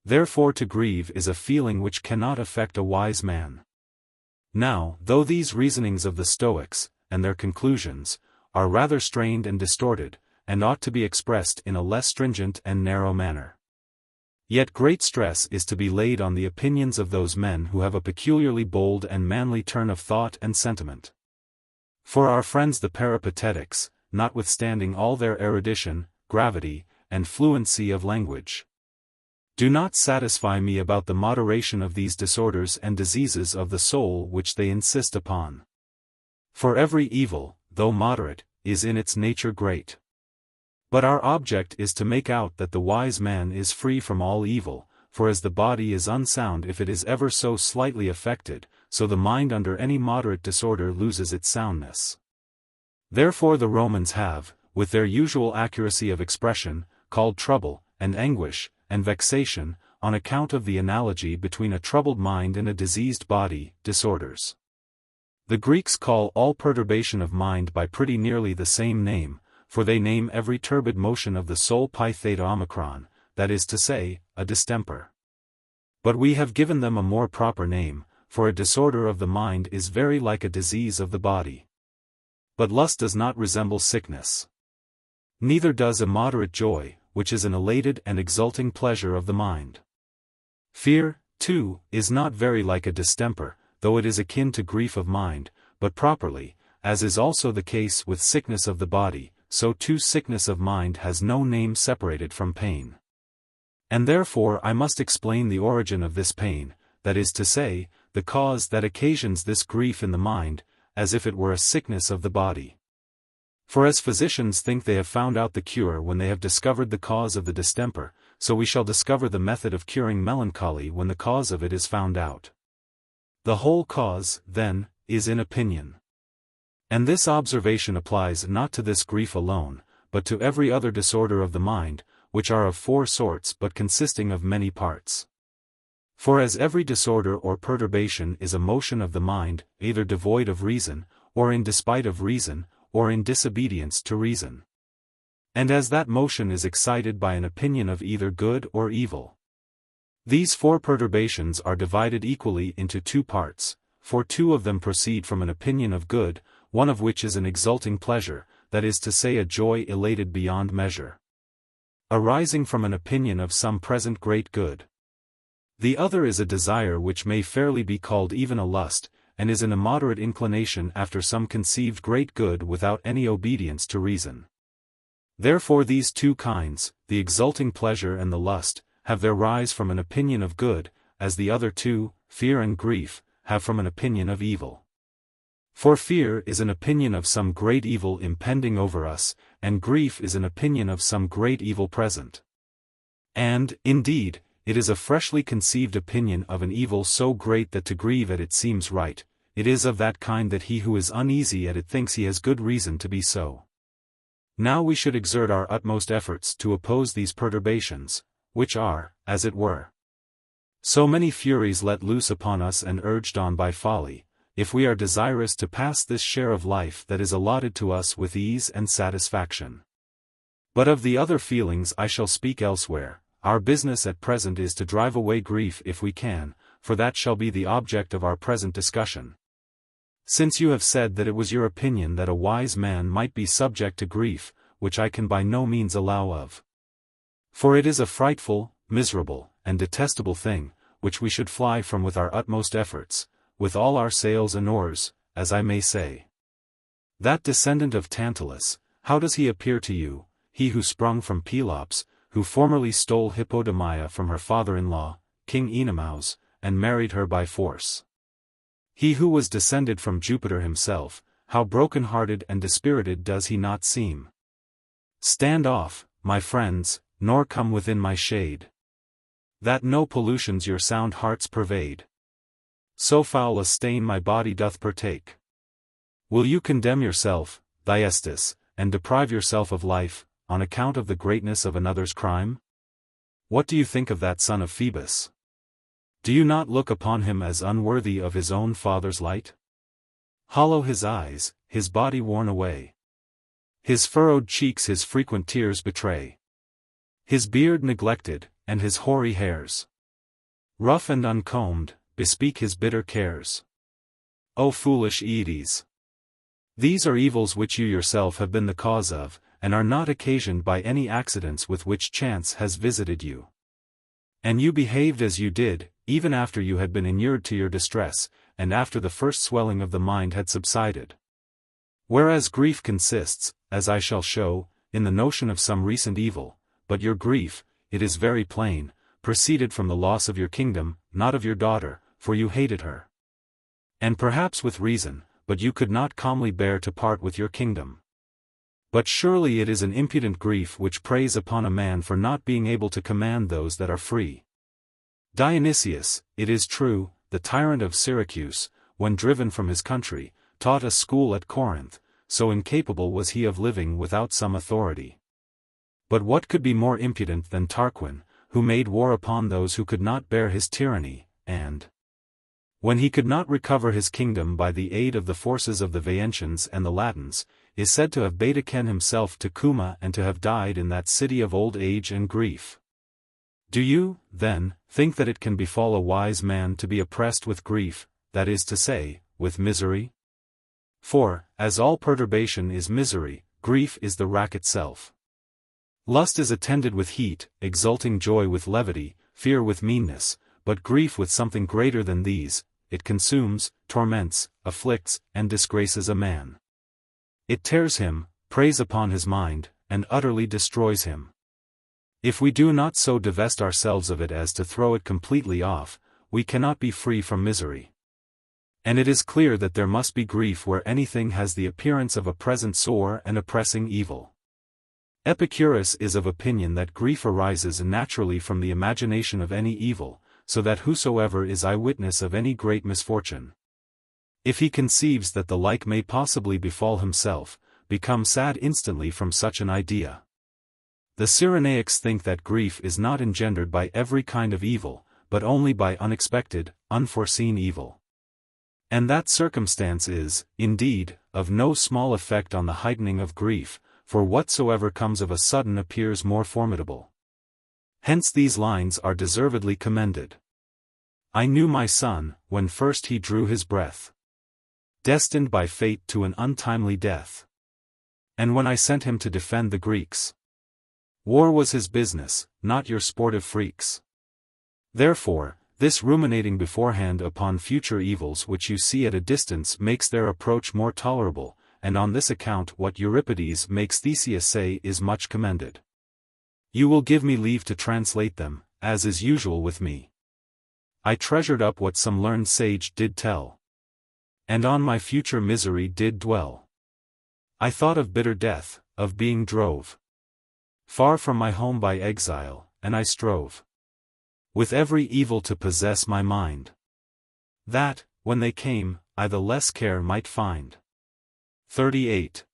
Therefore to grieve is a feeling which cannot affect a wise man. Now, though these reasonings of the Stoics, and their conclusions, are rather strained and distorted, and ought to be expressed in a less stringent and narrow manner, yet great stress is to be laid on the opinions of those men who have a peculiarly bold and manly turn of thought and sentiment. For our friends the Peripatetics, notwithstanding all their erudition, gravity, and fluency of language, do not satisfy me about the moderation of these disorders and diseases of the soul which they insist upon. For every evil, though moderate, is in its nature great. But our object is to make out that the wise man is free from all evil, for as the body is unsound if it is ever so slightly affected, so the mind under any moderate disorder loses its soundness. Therefore the Romans have, with their usual accuracy of expression, called trouble, and anguish, and vexation, on account of the analogy between a troubled mind and a diseased body, disorders. The Greeks call all perturbation of mind by pretty nearly the same name, for they name every turbid motion of the soul pi theta omicron, that is to say, a distemper. But we have given them a more proper name, for a disorder of the mind is very like a disease of the body. But lust does not resemble sickness. Neither does a moderate joy, which is an elated and exulting pleasure of the mind. Fear, too, is not very like a distemper, though it is akin to grief of mind, but properly, as is also the case with sickness of the body, so too sickness of mind has no name separated from pain. And therefore I must explain the origin of this pain, that is to say, the cause that occasions this grief in the mind, as if it were a sickness of the body. For as physicians think they have found out the cure when they have discovered the cause of the distemper, so we shall discover the method of curing melancholy when the cause of it is found out. The whole cause, then, is in opinion. And this observation applies not to this grief alone, but to every other disorder of the mind, which are of 4 sorts but consisting of many parts. For as every disorder or perturbation is a motion of the mind, either devoid of reason, or in despite of reason, or in disobedience to reason. And as that motion is excited by an opinion of either good or evil. These 4 perturbations are divided equally into 2 parts, for 2 of them proceed from an opinion of good, one of which is an exulting pleasure, that is to say a joy elated beyond measure, arising from an opinion of some present great good. The other is a desire which may fairly be called even a lust, and is an immoderate inclination after some conceived great good without any obedience to reason. Therefore these 2 kinds, the exulting pleasure and the lust, have their rise from an opinion of good, as the other 2, fear and grief, have from an opinion of evil. For fear is an opinion of some great evil impending over us, and grief is an opinion of some great evil present. And, indeed, it is a freshly conceived opinion of an evil so great that to grieve at it seems right. It is of that kind that he who is uneasy at it thinks he has good reason to be so. Now we should exert our utmost efforts to oppose these perturbations, which are, as it were, so many furies let loose upon us and urged on by folly, if we are desirous to pass this share of life that is allotted to us with ease and satisfaction. But of the other feelings I shall speak elsewhere. Our business at present is to drive away grief if we can, for that shall be the object of our present discussion. Since you have said that it was your opinion that a wise man might be subject to grief, which I can by no means allow of. For it is a frightful, miserable, and detestable thing, which we should fly from with our utmost efforts, with all our sails and oars, as I may say. That descendant of Tantalus, how does he appear to you, he who sprung from Pelops, who formerly stole Hippodamia from her father-in-law, King Oenomaus, and married her by force? He who was descended from Jupiter himself, how broken-hearted and dispirited does he not seem? Stand off, my friends, nor come within my shade. That no pollutions your sound hearts pervade. So foul a stain my body doth partake. Will you condemn yourself, Thyestes, and deprive yourself of life, on account of the greatness of another's crime? What do you think of that son of Phoebus? Do you not look upon him as unworthy of his own father's light? Hollow his eyes, his body worn away. His furrowed cheeks his frequent tears betray. His beard neglected, and his hoary hairs, rough and uncombed, bespeak his bitter cares. O foolish Aedes! These are evils which you yourself have been the cause of, and are not occasioned by any accidents with which chance has visited you. And you behaved as you did, even after you had been inured to your distress, and after the first swelling of the mind had subsided. Whereas grief consists, as I shall show, in the notion of some recent evil, but your grief, it is very plain, proceeded from the loss of your kingdom, not of your daughter, for you hated her. And perhaps with reason, but you could not calmly bear to part with your kingdom. But surely it is an impudent grief which preys upon a man for not being able to command those that are free. Dionysius, it is true, the tyrant of Syracuse, when driven from his country, taught a school at Corinth, so incapable was he of living without some authority. But what could be more impudent than Tarquin, who made war upon those who could not bear his tyranny, and, when he could not recover his kingdom by the aid of the forces of the Veientians and the Latins, is said to have bade Ken himself to Cuma and to have died in that city of old age and grief. Do you, then, think that it can befall a wise man to be oppressed with grief, that is to say, with misery? For, as all perturbation is misery, grief is the rack itself. Lust is attended with heat, exulting joy with levity, fear with meanness, but grief with something greater than these, it consumes, torments, afflicts, and disgraces a man. It tears him, preys upon his mind, and utterly destroys him. If we do not so divest ourselves of it as to throw it completely off, we cannot be free from misery. And it is clear that there must be grief where anything has the appearance of a present sore and oppressing evil. Epicurus is of opinion that grief arises naturally from the imagination of any evil, so that whosoever is eyewitness of any great misfortune, if he conceives that the like may possibly befall himself, becomes sad instantly from such an idea. The Cyrenaics think that grief is not engendered by every kind of evil, but only by unexpected, unforeseen evil. And that circumstance is, indeed, of no small effect on the heightening of grief, for whatsoever comes of a sudden appears more formidable. Hence these lines are deservedly commended. I knew my son, when first he drew his breath, destined by fate to an untimely death. And when I sent him to defend the Greeks, war was his business, not your sportive freaks. Therefore, this ruminating beforehand upon future evils which you see at a distance makes their approach more tolerable, and on this account what Euripides makes Theseus say is much commended. You will give me leave to translate them, as is usual with me. I treasured up what some learned sage did tell, and on my future misery did dwell. I thought of bitter death, of being drove far from my home by exile, and I strove with every evil to possess my mind, that, when they came, I the less care might find. 38.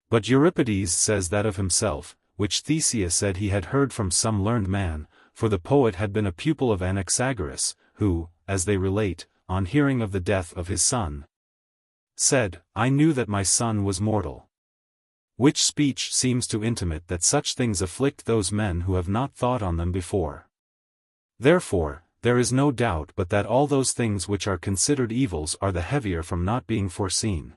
But Euripides says that of himself, which Theseus said he had heard from some learned man, for the poet had been a pupil of Anaxagoras, who, as they relate, on hearing of the death of his son, said, I knew that my son was mortal. Which speech seems to intimate that such things afflict those men who have not thought on them before. Therefore, there is no doubt but that all those things which are considered evils are the heavier from not being foreseen.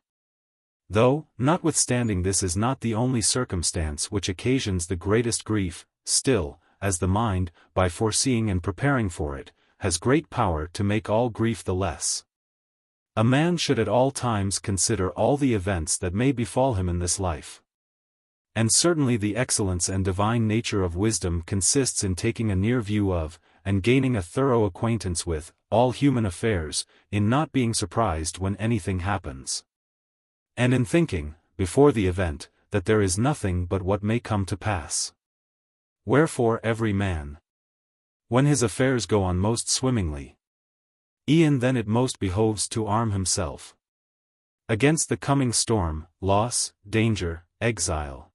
Though, notwithstanding this is not the only circumstance which occasions the greatest grief, still, as the mind, by foreseeing and preparing for it, has great power to make all grief the less. A man should at all times consider all the events that may befall him in this life. And certainly the excellence and divine nature of wisdom consists in taking a near view of, and gaining a thorough acquaintance with, all human affairs, in not being surprised when anything happens, and in thinking, before the event, that there is nothing but what may come to pass. Wherefore every man, when his affairs go on most swimmingly, e'en then it most behoves to arm himself against the coming storm, loss, danger, exile,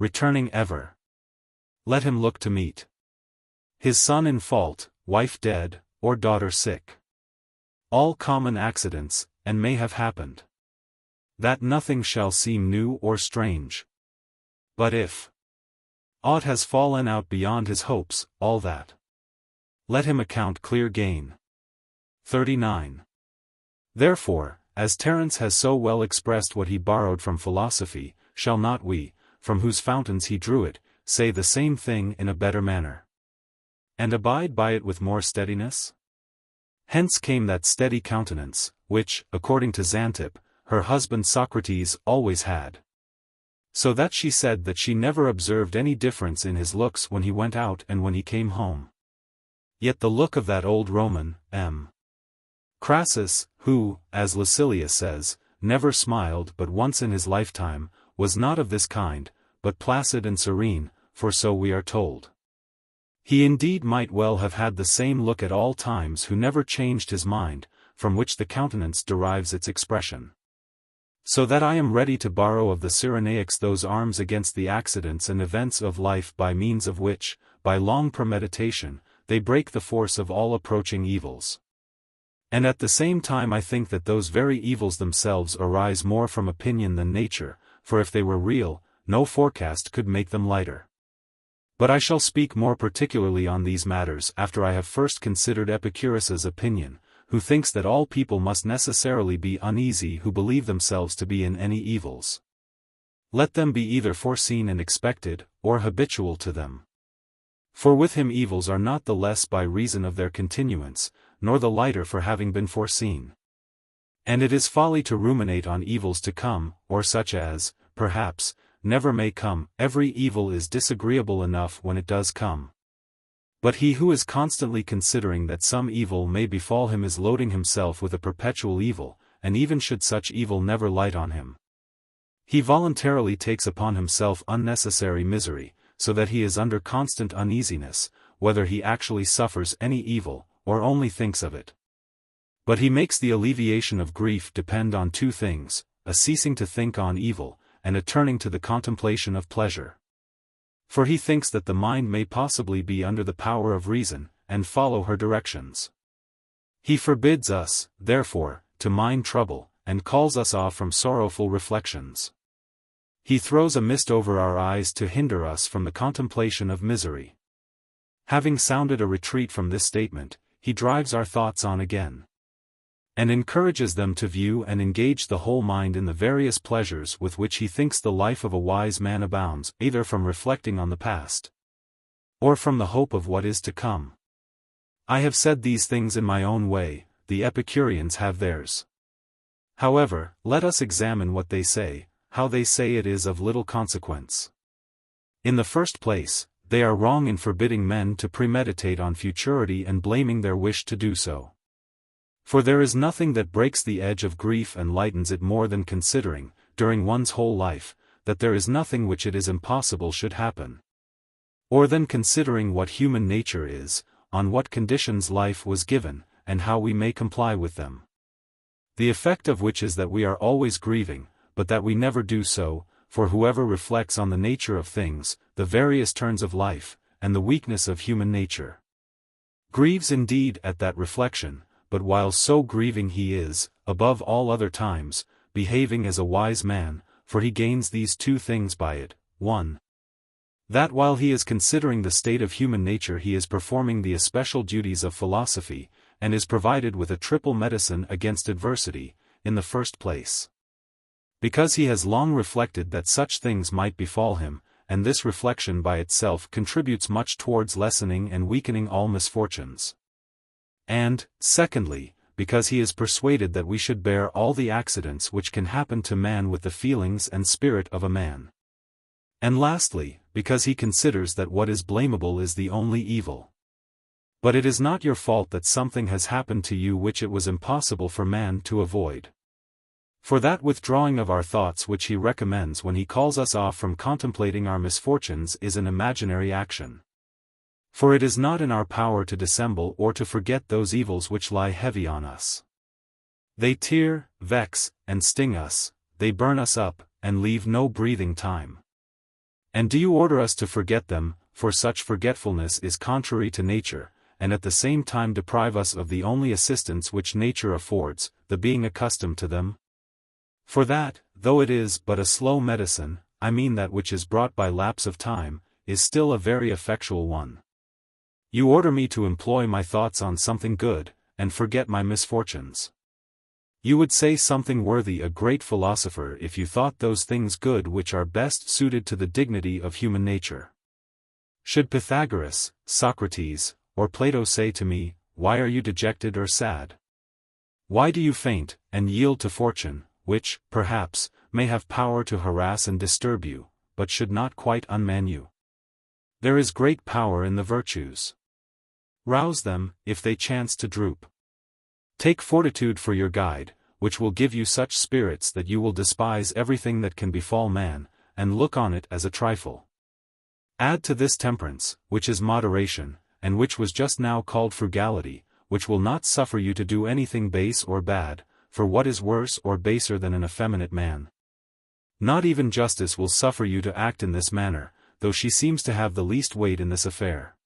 returning ever. Let him look to meet his son in fault, wife dead, or daughter sick. All common accidents, and may have happened. That nothing shall seem new or strange. But if aught has fallen out beyond his hopes, all that let him account clear gain. 39. Therefore, as Terence has so well expressed what he borrowed from philosophy, shall not we, from whose fountains he drew it, say the same thing in a better manner? And abide by it with more steadiness? Hence came that steady countenance, which, according to Xanthippe, her husband Socrates always had. So that she said that she never observed any difference in his looks when he went out and when he came home. Yet the look of that old Roman, M. Crassus, who, as Lucilia says, never smiled but once in his lifetime, was not of this kind, but placid and serene, for so we are told. He indeed might well have had the same look at all times who never changed his mind, from which the countenance derives its expression. So that I am ready to borrow of the Cyrenaics those arms against the accidents and events of life by means of which, by long premeditation, they break the force of all approaching evils. And at the same time I think that those very evils themselves arise more from opinion than nature, for if they were real, no forecast could make them lighter. But I shall speak more particularly on these matters after I have first considered Epicurus's opinion, who thinks that all people must necessarily be uneasy who believe themselves to be in any evils. Let them be either foreseen and expected, or habitual to them. For with him evils are not the less by reason of their continuance, nor the lighter for having been foreseen. And it is folly to ruminate on evils to come, or such as, perhaps, never may come. Every evil is disagreeable enough when it does come. But he who is constantly considering that some evil may befall him is loading himself with a perpetual evil, and even should such evil never light on him, he voluntarily takes upon himself unnecessary misery, so that he is under constant uneasiness, whether he actually suffers any evil, or only thinks of it. But he makes the alleviation of grief depend on two things, a ceasing to think on evil, and a turning to the contemplation of pleasure. For he thinks that the mind may possibly be under the power of reason, and follow her directions. He forbids us, therefore, to mind trouble, and calls us off from sorrowful reflections. He throws a mist over our eyes to hinder us from the contemplation of misery. Having sounded a retreat from this statement, he drives our thoughts on again, and encourages them to view and engage the whole mind in the various pleasures with which he thinks the life of a wise man abounds, either from reflecting on the past, or from the hope of what is to come. I have said these things in my own way, the Epicureans have theirs. However, let us examine what they say, how they say it is of little consequence. In the first place, they are wrong in forbidding men to premeditate on futurity and blaming their wish to do so. For there is nothing that breaks the edge of grief and lightens it more than considering, during one's whole life, that there is nothing which it is impossible should happen. Or than considering what human nature is, on what conditions life was given, and how we may comply with them. The effect of which is that we are always grieving, but that we never do so, for whoever reflects on the nature of things, the various turns of life, and the weakness of human nature, grieves indeed at that reflection, but while so grieving he is, above all other times, behaving as a wise man, for he gains these two things by it: 1. That while he is considering the state of human nature he is performing the especial duties of philosophy, and is provided with a triple medicine against adversity, in the first place, because he has long reflected that such things might befall him, and this reflection by itself contributes much towards lessening and weakening all misfortunes. And, secondly, because he is persuaded that we should bear all the accidents which can happen to man with the feelings and spirit of a man. And lastly, because he considers that what is blamable is the only evil. But it is not your fault that something has happened to you which it was impossible for man to avoid. For that withdrawing of our thoughts which he recommends when he calls us off from contemplating our misfortunes is an imaginary action. For it is not in our power to dissemble or to forget those evils which lie heavy on us. They tear, vex, and sting us, they burn us up, and leave no breathing time. And do you order us to forget them, for such forgetfulness is contrary to nature, and at the same time deprive us of the only assistance which nature affords, the being accustomed to them? For that, though it is but a slow medicine, I mean that which is brought by lapse of time, is still a very effectual one. You order me to employ my thoughts on something good, and forget my misfortunes. You would say something worthy a great philosopher if you thought those things good which are best suited to the dignity of human nature. Should Pythagoras, Socrates, or Plato say to me, "Why are you dejected or sad? Why do you faint, and yield to fortune, which, perhaps, may have power to harass and disturb you, but should not quite unman you? There is great power in the virtues. Rouse them, if they chance to droop. Take fortitude for your guide, which will give you such spirits that you will despise everything that can befall man, and look on it as a trifle. Add to this temperance, which is moderation, and which was just now called frugality, which will not suffer you to do anything base or bad, for what is worse or baser than an effeminate man? Not even justice will suffer you to act in this manner, though she seems to have the least weight in this affair.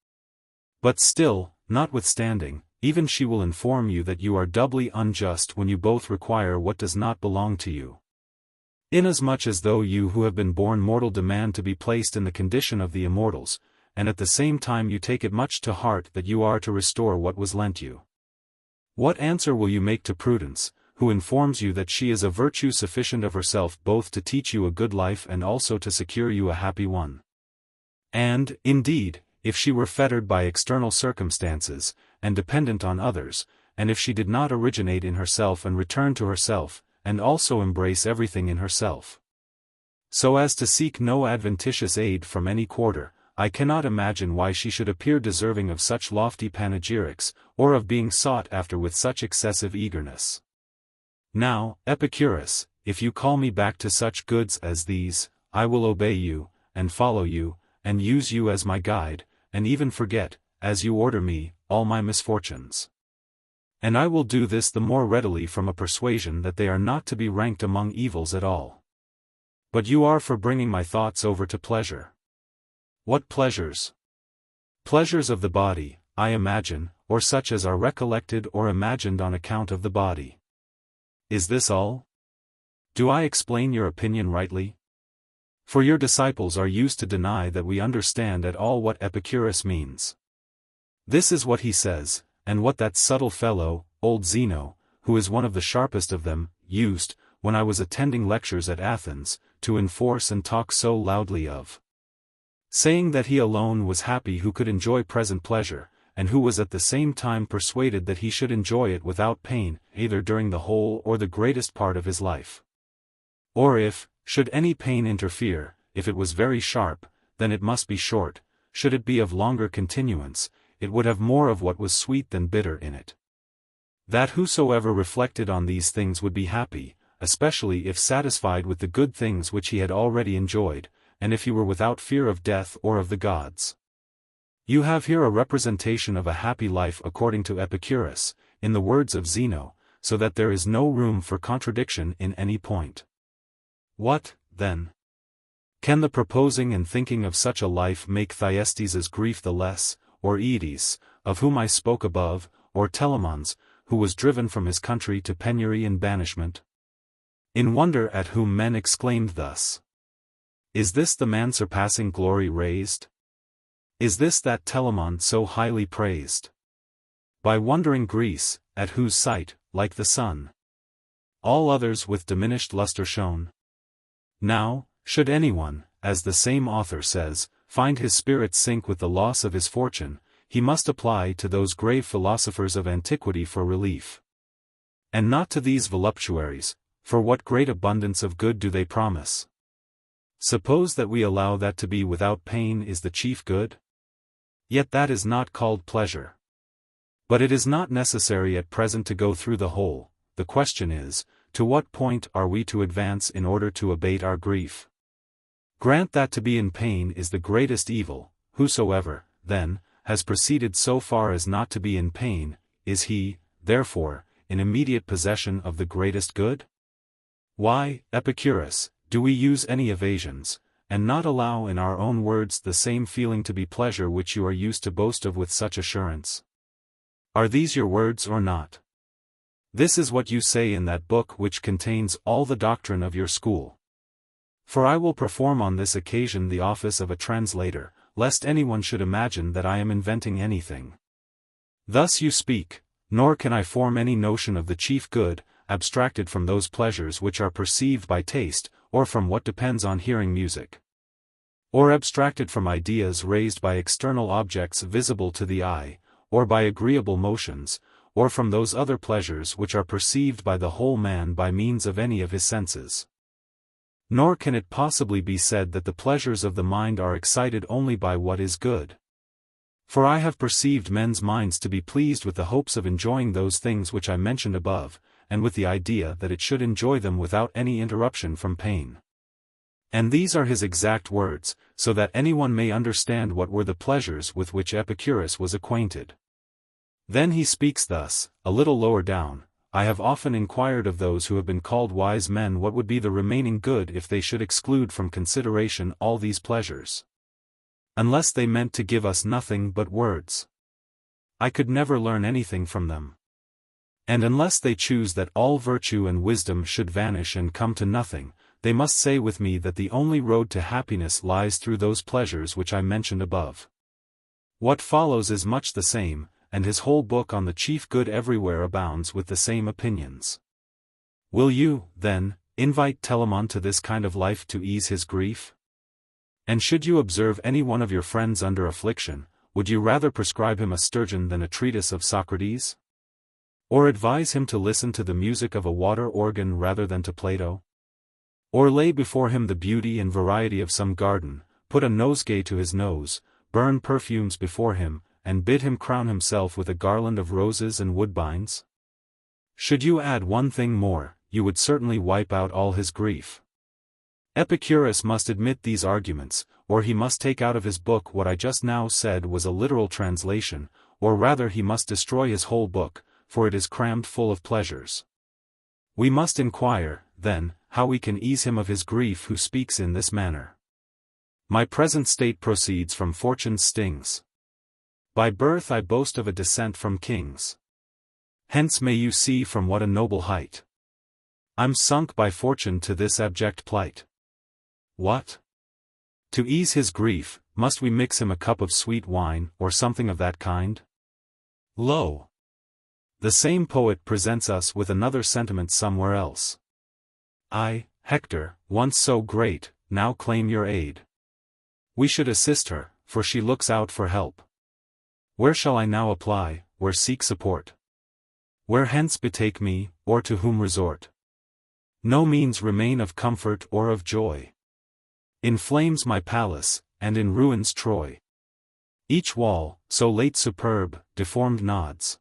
But still, notwithstanding, even she will inform you that you are doubly unjust when you both require what does not belong to you. Inasmuch as though you who have been born mortal demand to be placed in the condition of the immortals, and at the same time you take it much to heart that you are to restore what was lent you. What answer will you make to Prudence, who informs you that she is a virtue sufficient of herself both to teach you a good life and also to secure you a happy one? And, indeed, if she were fettered by external circumstances, and dependent on others, and if she did not originate in herself and return to herself, and also embrace everything in herself, so as to seek no adventitious aid from any quarter, I cannot imagine why she should appear deserving of such lofty panegyrics, or of being sought after with such excessive eagerness. Now, Epicurus, if you call me back to such goods as these, I will obey you, and follow you, and use you as my guide, and even forget, as you order me, all my misfortunes. And I will do this the more readily from a persuasion that they are not to be ranked among evils at all. But you are for bringing my thoughts over to pleasure. What pleasures? Pleasures of the body, I imagine, or such as are recollected or imagined on account of the body. Is this all? Do I explain your opinion rightly? For your disciples are used to deny that we understand at all what Epicurus means. This is what he says, and what that subtle fellow, old Zeno, who is one of the sharpest of them, used, when I was attending lectures at Athens, to enforce and talk so loudly of. Saying that he alone was happy who could enjoy present pleasure, and who was at the same time persuaded that he should enjoy it without pain, either during the whole or the greatest part of his life. Or if, should any pain interfere, if it was very sharp, then it must be short, should it be of longer continuance, it would have more of what was sweet than bitter in it. That whosoever reflected on these things would be happy, especially if satisfied with the good things which he had already enjoyed, and if he were without fear of death or of the gods. You have here a representation of a happy life according to Epicurus, in the words of Zeno, so that there is no room for contradiction in any point. What, then? Can the proposing and thinking of such a life make Thyestes' grief the less, or Aeetes, of whom I spoke above, or Telamon's, who was driven from his country to penury and banishment? In wonder at whom men exclaimed thus. Is this the man surpassing glory raised? Is this that Telamon so highly praised? By wondering Greece, at whose sight, like the sun, all others with diminished luster shone? Now, should anyone, as the same author says, find his spirit sink with the loss of his fortune, he must apply to those grave philosophers of antiquity for relief. And not to these voluptuaries, for what great abundance of good do they promise? Suppose that we allow that to be without pain is the chief good? Yet that is not called pleasure. But it is not necessary at present to go through the whole. The question is, to what point are we to advance in order to abate our grief? Grant that to be in pain is the greatest evil, whosoever, then, has proceeded so far as not to be in pain, is he, therefore, in immediate possession of the greatest good? Why, Epicurus, do we use any evasions, and not allow in our own words the same feeling to be pleasure which you are used to boast of with such assurance? Are these your words or not? This is what you say in that book which contains all the doctrine of your school. For I will perform on this occasion the office of a translator, lest anyone should imagine that I am inventing anything. Thus you speak, nor can I form any notion of the chief good, abstracted from those pleasures which are perceived by taste, or from what depends on hearing music. Or abstracted from ideas raised by external objects visible to the eye, or by agreeable motions, or from those other pleasures which are perceived by the whole man by means of any of his senses. Nor can it possibly be said that the pleasures of the mind are excited only by what is good. For I have perceived men's minds to be pleased with the hopes of enjoying those things which I mentioned above, and with the idea that it should enjoy them without any interruption from pain. And these are his exact words, so that anyone may understand what were the pleasures with which Epicurus was acquainted. Then he speaks thus, a little lower down: I have often inquired of those who have been called wise men what would be the remaining good if they should exclude from consideration all these pleasures. Unless they meant to give us nothing but words. I could never learn anything from them. And unless they choose that all virtue and wisdom should vanish and come to nothing, they must say with me that the only road to happiness lies through those pleasures which I mentioned above. What follows is much the same, and his whole book on the chief good everywhere abounds with the same opinions. Will you, then, invite Telamon to this kind of life to ease his grief? And should you observe any one of your friends under affliction, would you rather prescribe him a sturgeon than a treatise of Socrates? Or advise him to listen to the music of a water organ rather than to Plato? Or lay before him the beauty and variety of some garden, put a nosegay to his nose, burn perfumes before him, and bid him crown himself with a garland of roses and woodbines? Should you add one thing more, you would certainly wipe out all his grief. Epicurus must admit these arguments, or he must take out of his book what I just now said was a literal translation, or rather he must destroy his whole book, for it is crammed full of pleasures. We must inquire, then, how we can ease him of his grief who speaks in this manner. My present state proceeds from fortune's stings. By birth I boast of a descent from kings. Hence may you see from what a noble height I'm sunk by fortune to this abject plight. What? To ease his grief, must we mix him a cup of sweet wine, or something of that kind? Lo! The same poet presents us with another sentiment somewhere else. I, Hector, once so great, now claim your aid. We should assist her, for she looks out for help. Where shall I now apply, where seek support? Where hence betake me, or to whom resort? No means remain of comfort or of joy. In flames my palace, and in ruins Troy. Each wall, so late superb, deformed nods.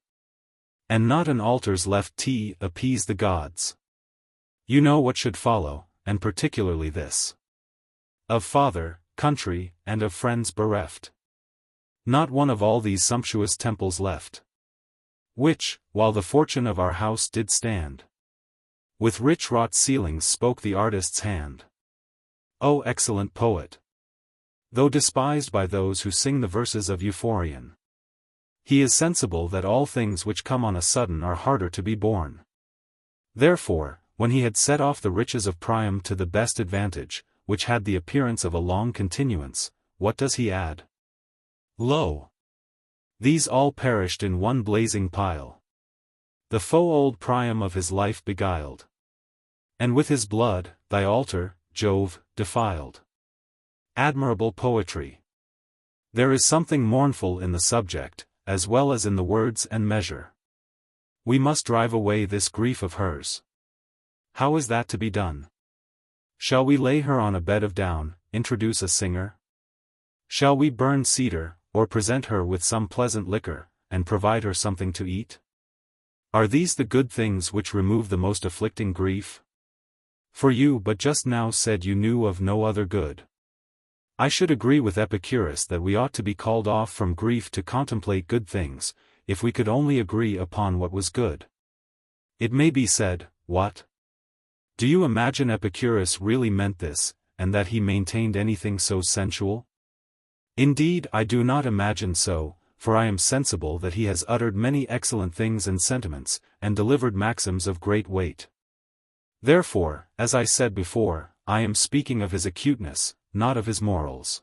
And not an altar's left to appease the gods. You know what should follow, and particularly this. Of father, country, and of friends bereft. Not one of all these sumptuous temples left. Which, while the fortune of our house did stand, with rich wrought ceilings spoke the artist's hand. O excellent poet! Though despised by those who sing the verses of Euphorion, he is sensible that all things which come on a sudden are harder to be borne. Therefore, when he had set off the riches of Priam to the best advantage, which had the appearance of a long continuance, what does he add? Lo! These all perished in one blazing pile. The foe old Priam of his life beguiled. And with his blood, thy altar, Jove, defiled. Admirable poetry! There is something mournful in the subject, as well as in the words and measure. We must drive away this grief of hers. How is that to be done? Shall we lay her on a bed of down, introduce a singer? Shall we burn cedar, or present her with some pleasant liquor, and provide her something to eat? Are these the good things which remove the most afflicting grief? For you but just now said you knew of no other good. I should agree with Epicurus that we ought to be called off from grief to contemplate good things, if we could only agree upon what was good. It may be said, what? Do you imagine Epicurus really meant this, and that he maintained anything so sensual? Indeed, I do not imagine so, for I am sensible that he has uttered many excellent things and sentiments, and delivered maxims of great weight. Therefore, as I said before, I am speaking of his acuteness, not of his morals.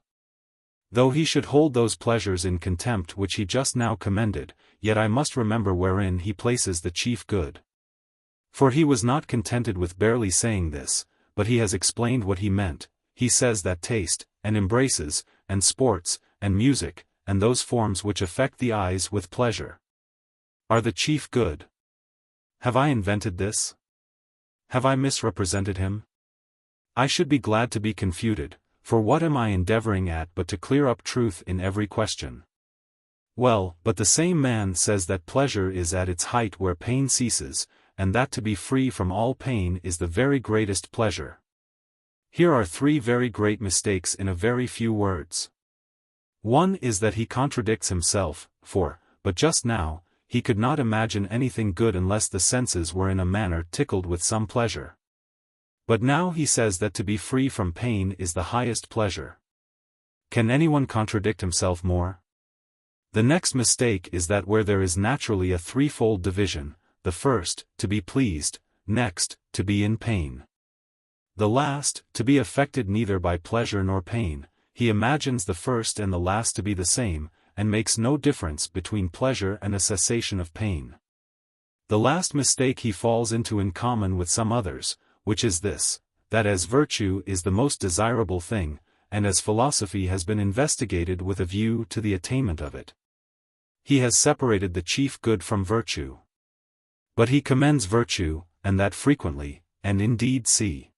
Though he should hold those pleasures in contempt which he just now commended, yet I must remember wherein he places the chief good. For he was not contented with barely saying this, but he has explained what he meant. He says that taste, and embraces, and sports, and music, and those forms which affect the eyes with pleasure, are the chief good. Have I invented this? Have I misrepresented him? I should be glad to be confuted, for what am I endeavoring at but to clear up truth in every question? Well, but the same man says that pleasure is at its height where pain ceases, and that to be free from all pain is the very greatest pleasure. Here are three very great mistakes in a very few words. One is that he contradicts himself, but just now, he could not imagine anything good unless the senses were in a manner tickled with some pleasure. But now he says that to be free from pain is the highest pleasure. Can anyone contradict himself more? The next mistake is that where there is naturally a threefold division, the first, to be pleased, next, to be in pain, the last, to be affected neither by pleasure nor pain, he imagines the first and the last to be the same, and makes no difference between pleasure and a cessation of pain. The last mistake he falls into in common with some others, which is this, that as virtue is the most desirable thing, and as philosophy has been investigated with a view to the attainment of it, he has separated the chief good from virtue. But he commends virtue, and that frequently, and indeed see.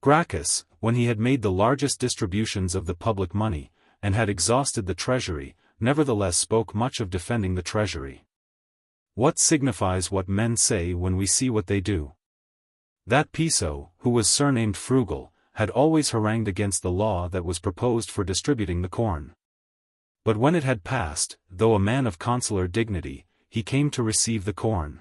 Gracchus, when he had made the largest distributions of the public money, and had exhausted the treasury, nevertheless spoke much of defending the treasury. What signifies what men say when we see what they do? That Piso, who was surnamed Frugal, had always harangued against the law that was proposed for distributing the corn. But when it had passed, though a man of consular dignity, he came to receive the corn.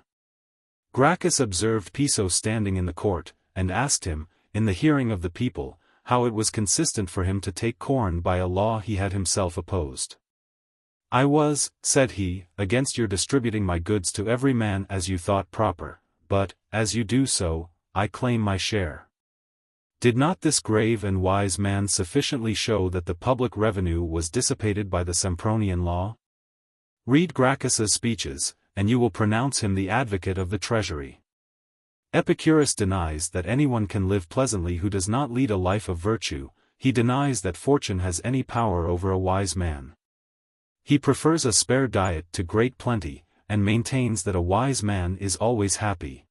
Gracchus observed Piso standing in the court, and asked him, in the hearing of the people, how it was consistent for him to take corn by a law he had himself opposed. I was, said he, against your distributing my goods to every man as you thought proper, but, as you do so, I claim my share. Did not this grave and wise man sufficiently show that the public revenue was dissipated by the Sempronian law? Read Gracchus's speeches, and you will pronounce him the advocate of the treasury. Epicurus denies that anyone can live pleasantly who does not lead a life of virtue. He denies that fortune has any power over a wise man. He prefers a spare diet to great plenty, and maintains that a wise man is always happy.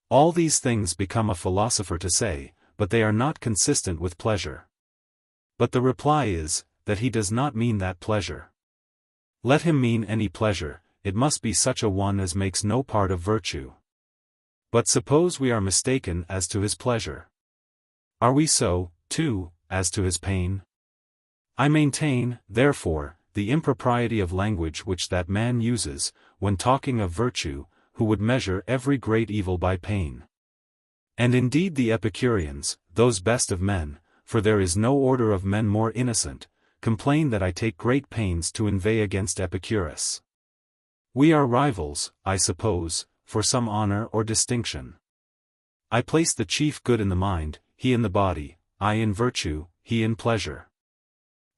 All these things become a philosopher to say, but they are not consistent with pleasure. But the reply is, that he does not mean that pleasure. Let him mean any pleasure, it must be such a one as makes no part of virtue. But suppose we are mistaken as to his pleasure. Are we so, too, as to his pain? I maintain, therefore, the impropriety of language which that man uses, when talking of virtue, who would measure every great evil by pain. And indeed the Epicureans, those best of men, for there is no order of men more innocent, complain that I take great pains to inveigh against Epicurus. We are rivals, I suppose, for some honor or distinction. I place the chief good in the mind, he in the body, I in virtue, he in pleasure.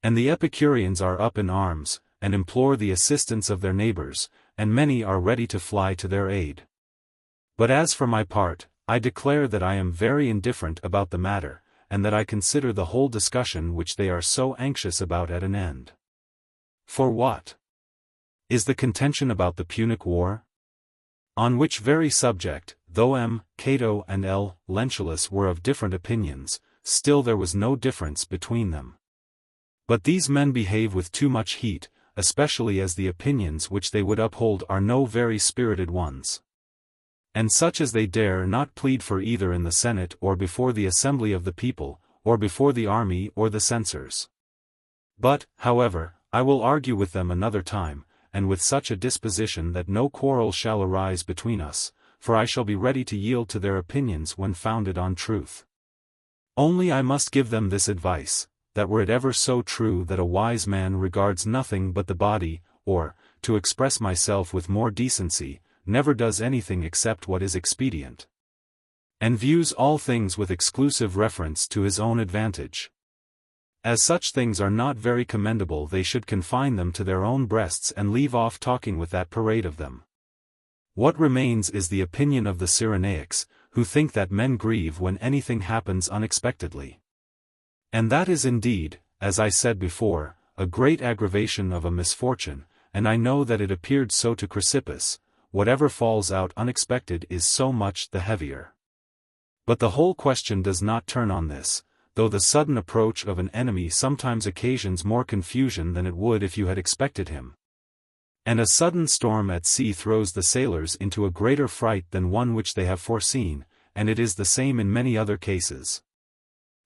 And the Epicureans are up in arms, and implore the assistance of their neighbors, and many are ready to fly to their aid. But as for my part, I declare that I am very indifferent about the matter, and that I consider the whole discussion which they are so anxious about at an end. For what? Is the contention about the Punic War? On which very subject, though M. Cato and L. Lentulus were of different opinions, still there was no difference between them. But these men behave with too much heat, especially as the opinions which they would uphold are no very spirited ones. And such as they dare not plead for either in the Senate or before the assembly of the people, or before the army or the censors. But, however, I will argue with them another time, and with such a disposition that no quarrel shall arise between us, for I shall be ready to yield to their opinions when founded on truth. Only I must give them this advice, that were it ever so true that a wise man regards nothing but the body, or, to express myself with more decency, never does anything except what is expedient, and views all things with exclusive reference to his own advantage. As such things are not very commendable, they should confine them to their own breasts and leave off talking with that parade of them. What remains is the opinion of the Cyrenaics, who think that men grieve when anything happens unexpectedly. And that is indeed, as I said before, a great aggravation of a misfortune, and I know that it appeared so to Chrysippus. Whatever falls out unexpected is so much the heavier. But the whole question does not turn on this, though the sudden approach of an enemy sometimes occasions more confusion than it would if you had expected him. And a sudden storm at sea throws the sailors into a greater fright than one which they have foreseen, and it is the same in many other cases.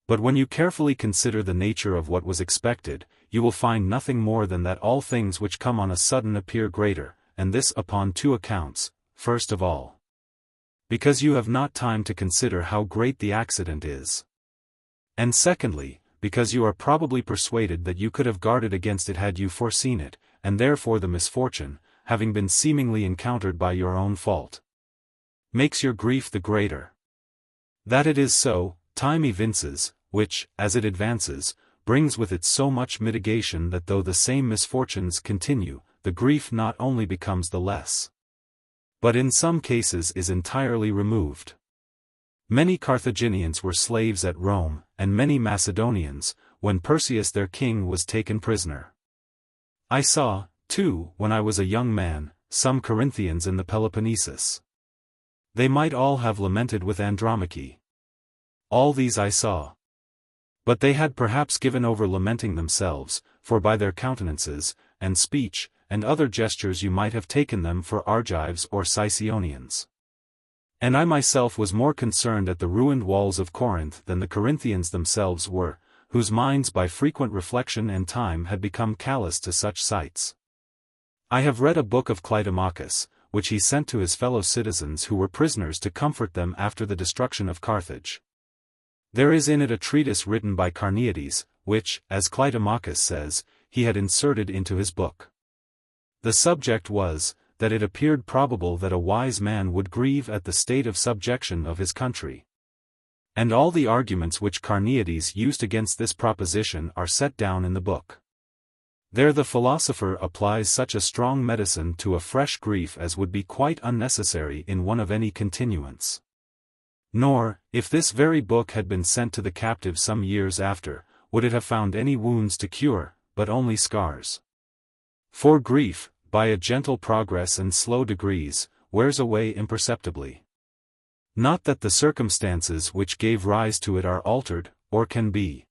But when you carefully consider the nature of what was expected, you will find nothing more than that all things which come on a sudden appear greater, and this upon two accounts. First of all, because you have not time to consider how great the accident is. And secondly, because you are probably persuaded that you could have guarded against it had you foreseen it, and therefore the misfortune, having been seemingly encountered by your own fault, makes your grief the greater. That it is so, time evinces, which, as it advances, brings with it so much mitigation that though the same misfortunes continue, the grief not only becomes the less, but in some cases is entirely removed. Many Carthaginians were slaves at Rome, and many Macedonians, when Perseus their king was taken prisoner. I saw, too, when I was a young man, some Corinthians in the Peloponnesus. They might all have lamented with Andromache. All these I saw. But they had perhaps given over lamenting themselves, for by their countenances, and speech, and other gestures you might have taken them for Argives or Sicyonians. And I myself was more concerned at the ruined walls of Corinth than the Corinthians themselves were, whose minds by frequent reflection and time had become callous to such sights. I have read a book of Clitomachus, which he sent to his fellow citizens who were prisoners to comfort them after the destruction of Carthage. There is in it a treatise written by Carneades, which, as Clitomachus says, he had inserted into his book. The subject was, that it appeared probable that a wise man would grieve at the state of subjection of his country. And all the arguments which Carneades used against this proposition are set down in the book. There the philosopher applies such a strong medicine to a fresh grief as would be quite unnecessary in one of any continuance. Nor, if this very book had been sent to the captive some years after, would it have found any wounds to cure, but only scars. For grief, by a gentle progress and slow degrees, wears away imperceptibly. Not that the circumstances which gave rise to it are altered, or can be.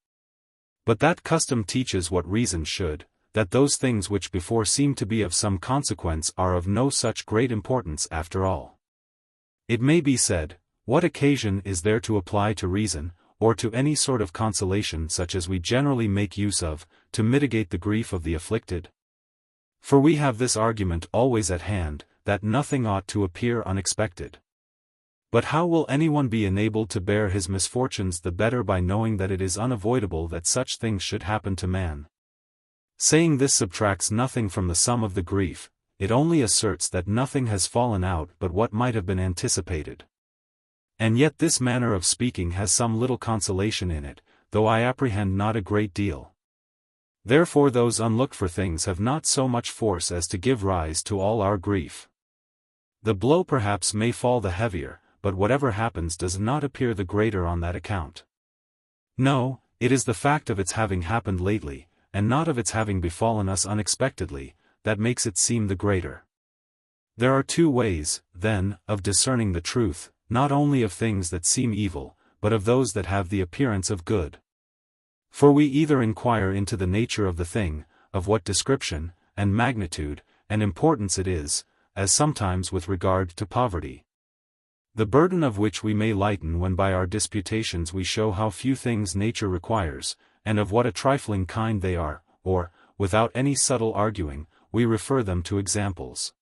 But that custom teaches what reason should, that those things which before seemed to be of some consequence are of no such great importance after all. It may be said, what occasion is there to apply to reason, or to any sort of consolation such as we generally make use of, to mitigate the grief of the afflicted? For we have this argument always at hand, that nothing ought to appear unexpected. But how will anyone be enabled to bear his misfortunes the better by knowing that it is unavoidable that such things should happen to man? Saying this subtracts nothing from the sum of the grief, it only asserts that nothing has fallen out but what might have been anticipated. And yet this manner of speaking has some little consolation in it, though I apprehend not a great deal. Therefore those unlooked-for things have not so much force as to give rise to all our grief. The blow perhaps may fall the heavier, but whatever happens does not appear the greater on that account. No, it is the fact of its having happened lately, and not of its having befallen us unexpectedly, that makes it seem the greater. There are two ways, then, of discerning the truth, not only of things that seem evil, but of those that have the appearance of good. For we either inquire into the nature of the thing, of what description, and magnitude, and importance it is, as sometimes with regard to poverty, the burden of which we may lighten when by our disputations we show how few things nature requires, and of what a trifling kind they are, or, without any subtle arguing, we refer them to examples.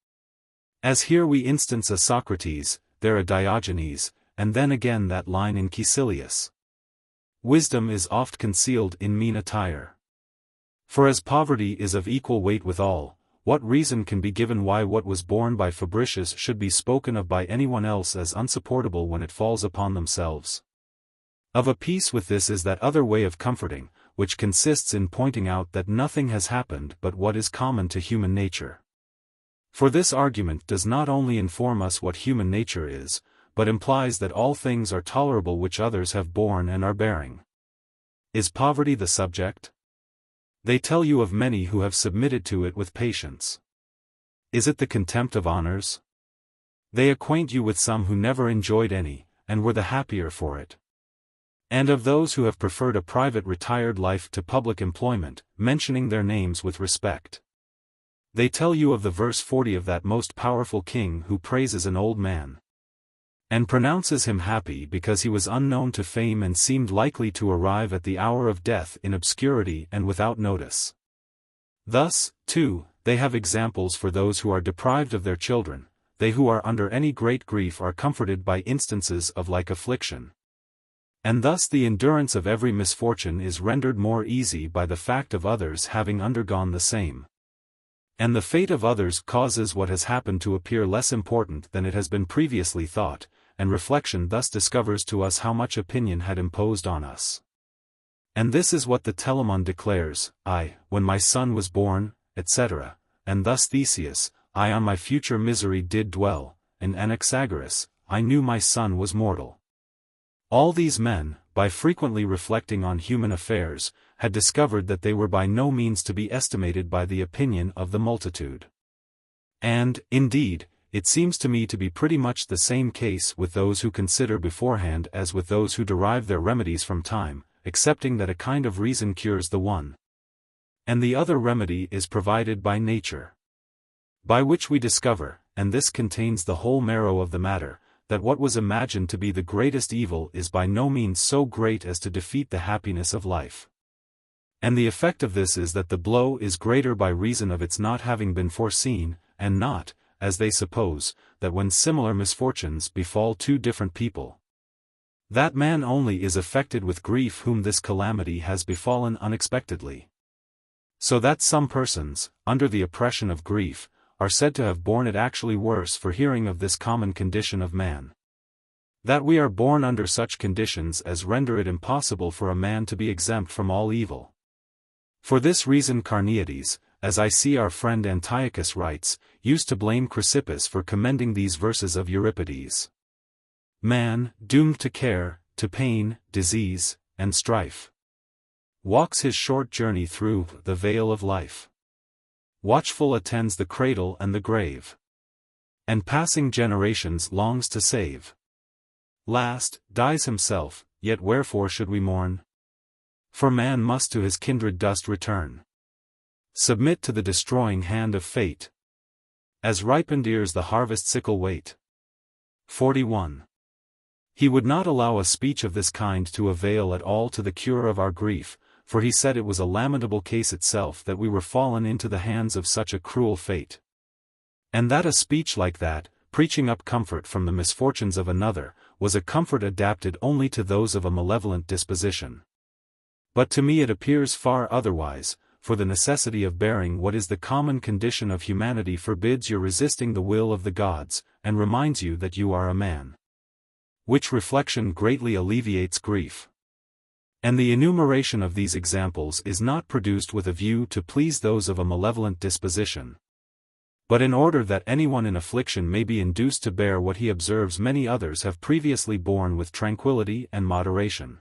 As here we instance a Socrates, there a Diogenes, and then again that line in Caecilius. Wisdom is oft concealed in mean attire. For as poverty is of equal weight with all, what reason can be given why what was borne by Fabricius should be spoken of by anyone else as unsupportable when it falls upon themselves? Of a piece with this is that other way of comforting, which consists in pointing out that nothing has happened but what is common to human nature. For this argument does not only inform us what human nature is, but implies that all things are tolerable which others have borne and are bearing. Is poverty the subject? They tell you of many who have submitted to it with patience. Is it the contempt of honors? They acquaint you with some who never enjoyed any, and were the happier for it. And of those who have preferred a private retired life to public employment, mentioning their names with respect. They tell you of the verse 40 of that most powerful king who praises an old man, and pronounces him happy because he was unknown to fame and seemed likely to arrive at the hour of death in obscurity and without notice. Thus, too, they have examples for those who are deprived of their children. They who are under any great grief are comforted by instances of like affliction. And thus the endurance of every misfortune is rendered more easy by the fact of others having undergone the same. And the fate of others causes what has happened to appear less important than it has been previously thought, and reflection thus discovers to us how much opinion had imposed on us. And this is what the Telamon declares, when my son was born, etc., and thus Theseus, on my future misery did dwell, and Anaxagoras, I knew my son was mortal. All these men, by frequently reflecting on human affairs, had discovered that they were by no means to be estimated by the opinion of the multitude. And, indeed, it seems to me to be pretty much the same case with those who consider beforehand as with those who derive their remedies from time, excepting that a kind of reason cures the one, and the other remedy is provided by nature. By which we discover, and this contains the whole marrow of the matter, that what was imagined to be the greatest evil is by no means so great as to defeat the happiness of life. And the effect of this is that the blow is greater by reason of its not having been foreseen, and not, as they suppose, that when similar misfortunes befall two different people, that man only is affected with grief whom this calamity has befallen unexpectedly. So that some persons, under the oppression of grief, are said to have borne it actually worse for hearing of this common condition of man. That we are born under such conditions as render it impossible for a man to be exempt from all evil. For this reason Carneades, as I see our friend Antiochus writes, used to blame Chrysippus for commending these verses of Euripides. Man, doomed to care, to pain, disease, and strife, walks his short journey through the vale of life. Watchful attends the cradle and the grave, and passing generations longs to save. Last, dies himself, yet wherefore should we mourn? For man must to his kindred dust return. Submit to the destroying hand of fate. As ripened ears the harvest sickle wait. 41. He would not allow a speech of this kind to avail at all to the cure of our grief, for he said it was a lamentable case itself that we were fallen into the hands of such a cruel fate. And that a speech like that, preaching up comfort from the misfortunes of another, was a comfort adapted only to those of a malevolent disposition. But to me it appears far otherwise, for the necessity of bearing what is the common condition of humanity forbids your resisting the will of the gods, and reminds you that you are a man. Which reflection greatly alleviates grief. And the enumeration of these examples is not produced with a view to please those of a malevolent disposition, but in order that anyone in affliction may be induced to bear what he observes many others have previously borne with tranquillity and moderation.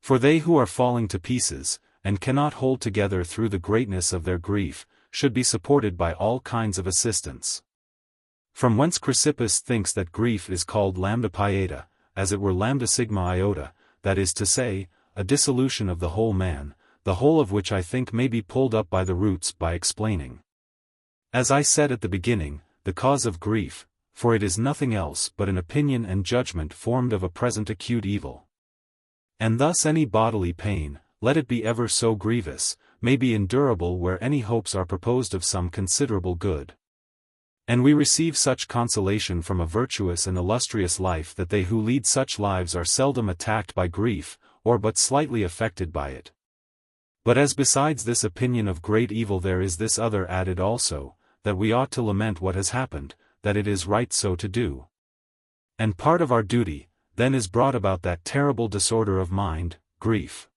For they who are falling to pieces, and cannot hold together through the greatness of their grief, should be supported by all kinds of assistance. From whence Chrysippus thinks that grief is called lambda pieta, as it were lambda sigma iota, that is to say, a dissolution of the whole man, the whole of which I think may be pulled up by the roots by explaining. As I said at the beginning, the cause of grief, for it is nothing else but an opinion and judgment formed of a present acute evil. And thus any bodily pain, let it be ever so grievous, may be endurable where any hopes are proposed of some considerable good. And we receive such consolation from a virtuous and illustrious life that they who lead such lives are seldom attacked by grief, or but slightly affected by it. But as besides this opinion of great evil there is this other added also, that we ought to lament what has happened, that it is right so to do. And part of our duty, then is brought about that terrible disorder of mind, grief.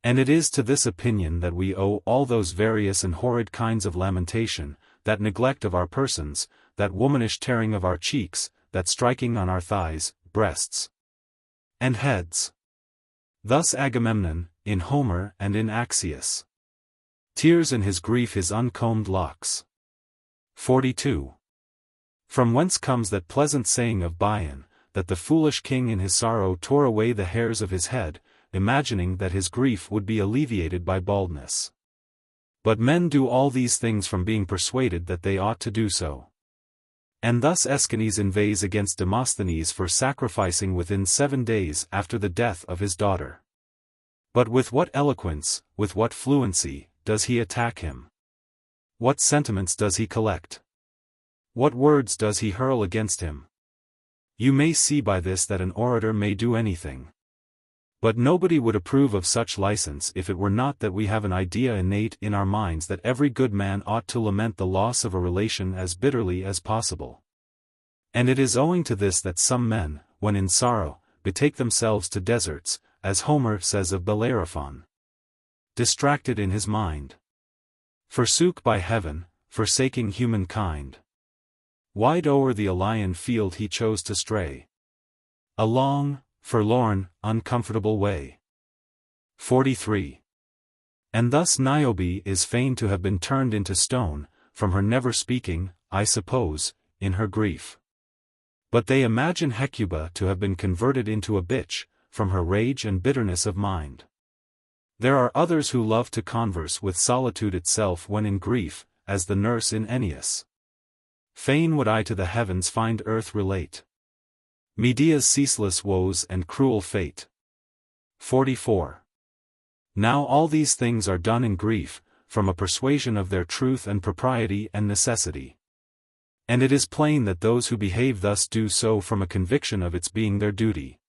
And it is to this opinion that we owe all those various and horrid kinds of lamentation, that neglect of our persons, that womanish tearing of our cheeks, that striking on our thighs, breasts, and heads. Thus Agamemnon, in Homer and in Axius. Tears in his grief his uncombed locks. 42. From whence comes that pleasant saying of Bion, that the foolish king in his sorrow tore away the hairs of his head, imagining that his grief would be alleviated by baldness. But men do all these things from being persuaded that they ought to do so. And thus Aeschines inveighs against Demosthenes for sacrificing within 7 days after the death of his daughter. But with what eloquence, with what fluency, does he attack him? What sentiments does he collect? What words does he hurl against him? You may see by this that an orator may do anything. But nobody would approve of such license if it were not that we have an idea innate in our minds that every good man ought to lament the loss of a relation as bitterly as possible. And it is owing to this that some men, when in sorrow, betake themselves to deserts, as Homer says of Bellerophon. Distracted in his mind. Forsook by heaven, forsaking humankind. Wide o'er the Ilian field he chose to stray. A long, forlorn, uncomfortable way. 43. And thus Niobe is fain to have been turned into stone, from her never speaking, I suppose, in her grief. But they imagine Hecuba to have been converted into a bitch, from her rage and bitterness of mind. There are others who love to converse with solitude itself when in grief, as the nurse in Ennius. Fain would I to the heavens find earth relate Medea's ceaseless woes and cruel fate. 44. Now all these things are done in grief, from a persuasion of their truth and propriety and necessity. And it is plain that those who behave thus do so from a conviction of its being their duty.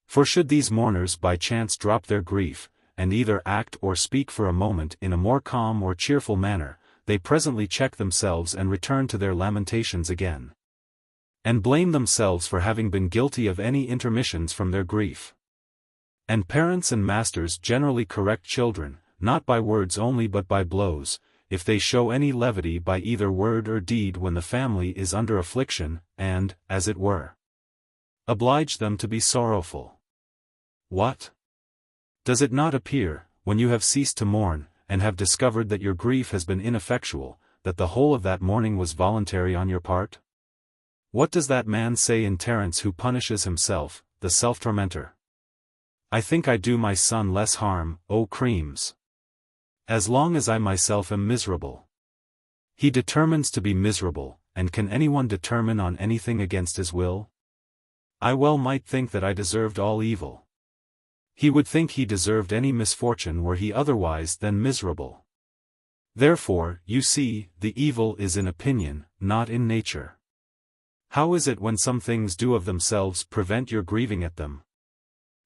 For should these mourners by chance drop their grief, and either act or speak for a moment in a more calm or cheerful manner, they presently check themselves and return to their lamentations again. And blame themselves for having been guilty of any intermissions from their grief. And parents and masters generally correct children, not by words only but by blows, if they show any levity by either word or deed when the family is under affliction, and, as it were, oblige them to be sorrowful. What? Does it not appear, when you have ceased to mourn, and have discovered that your grief has been ineffectual, that the whole of that mourning was voluntary on your part? What does that man say in Terence who punishes himself, the self-tormentor? I think I do my son less harm, O creams, as long as I myself am miserable. He determines to be miserable, and can anyone determine on anything against his will? I well might think that I deserved all evil. He would think he deserved any misfortune were he otherwise than miserable. Therefore, you see, the evil is in opinion, not in nature. How is it when some things do of themselves prevent your grieving at them?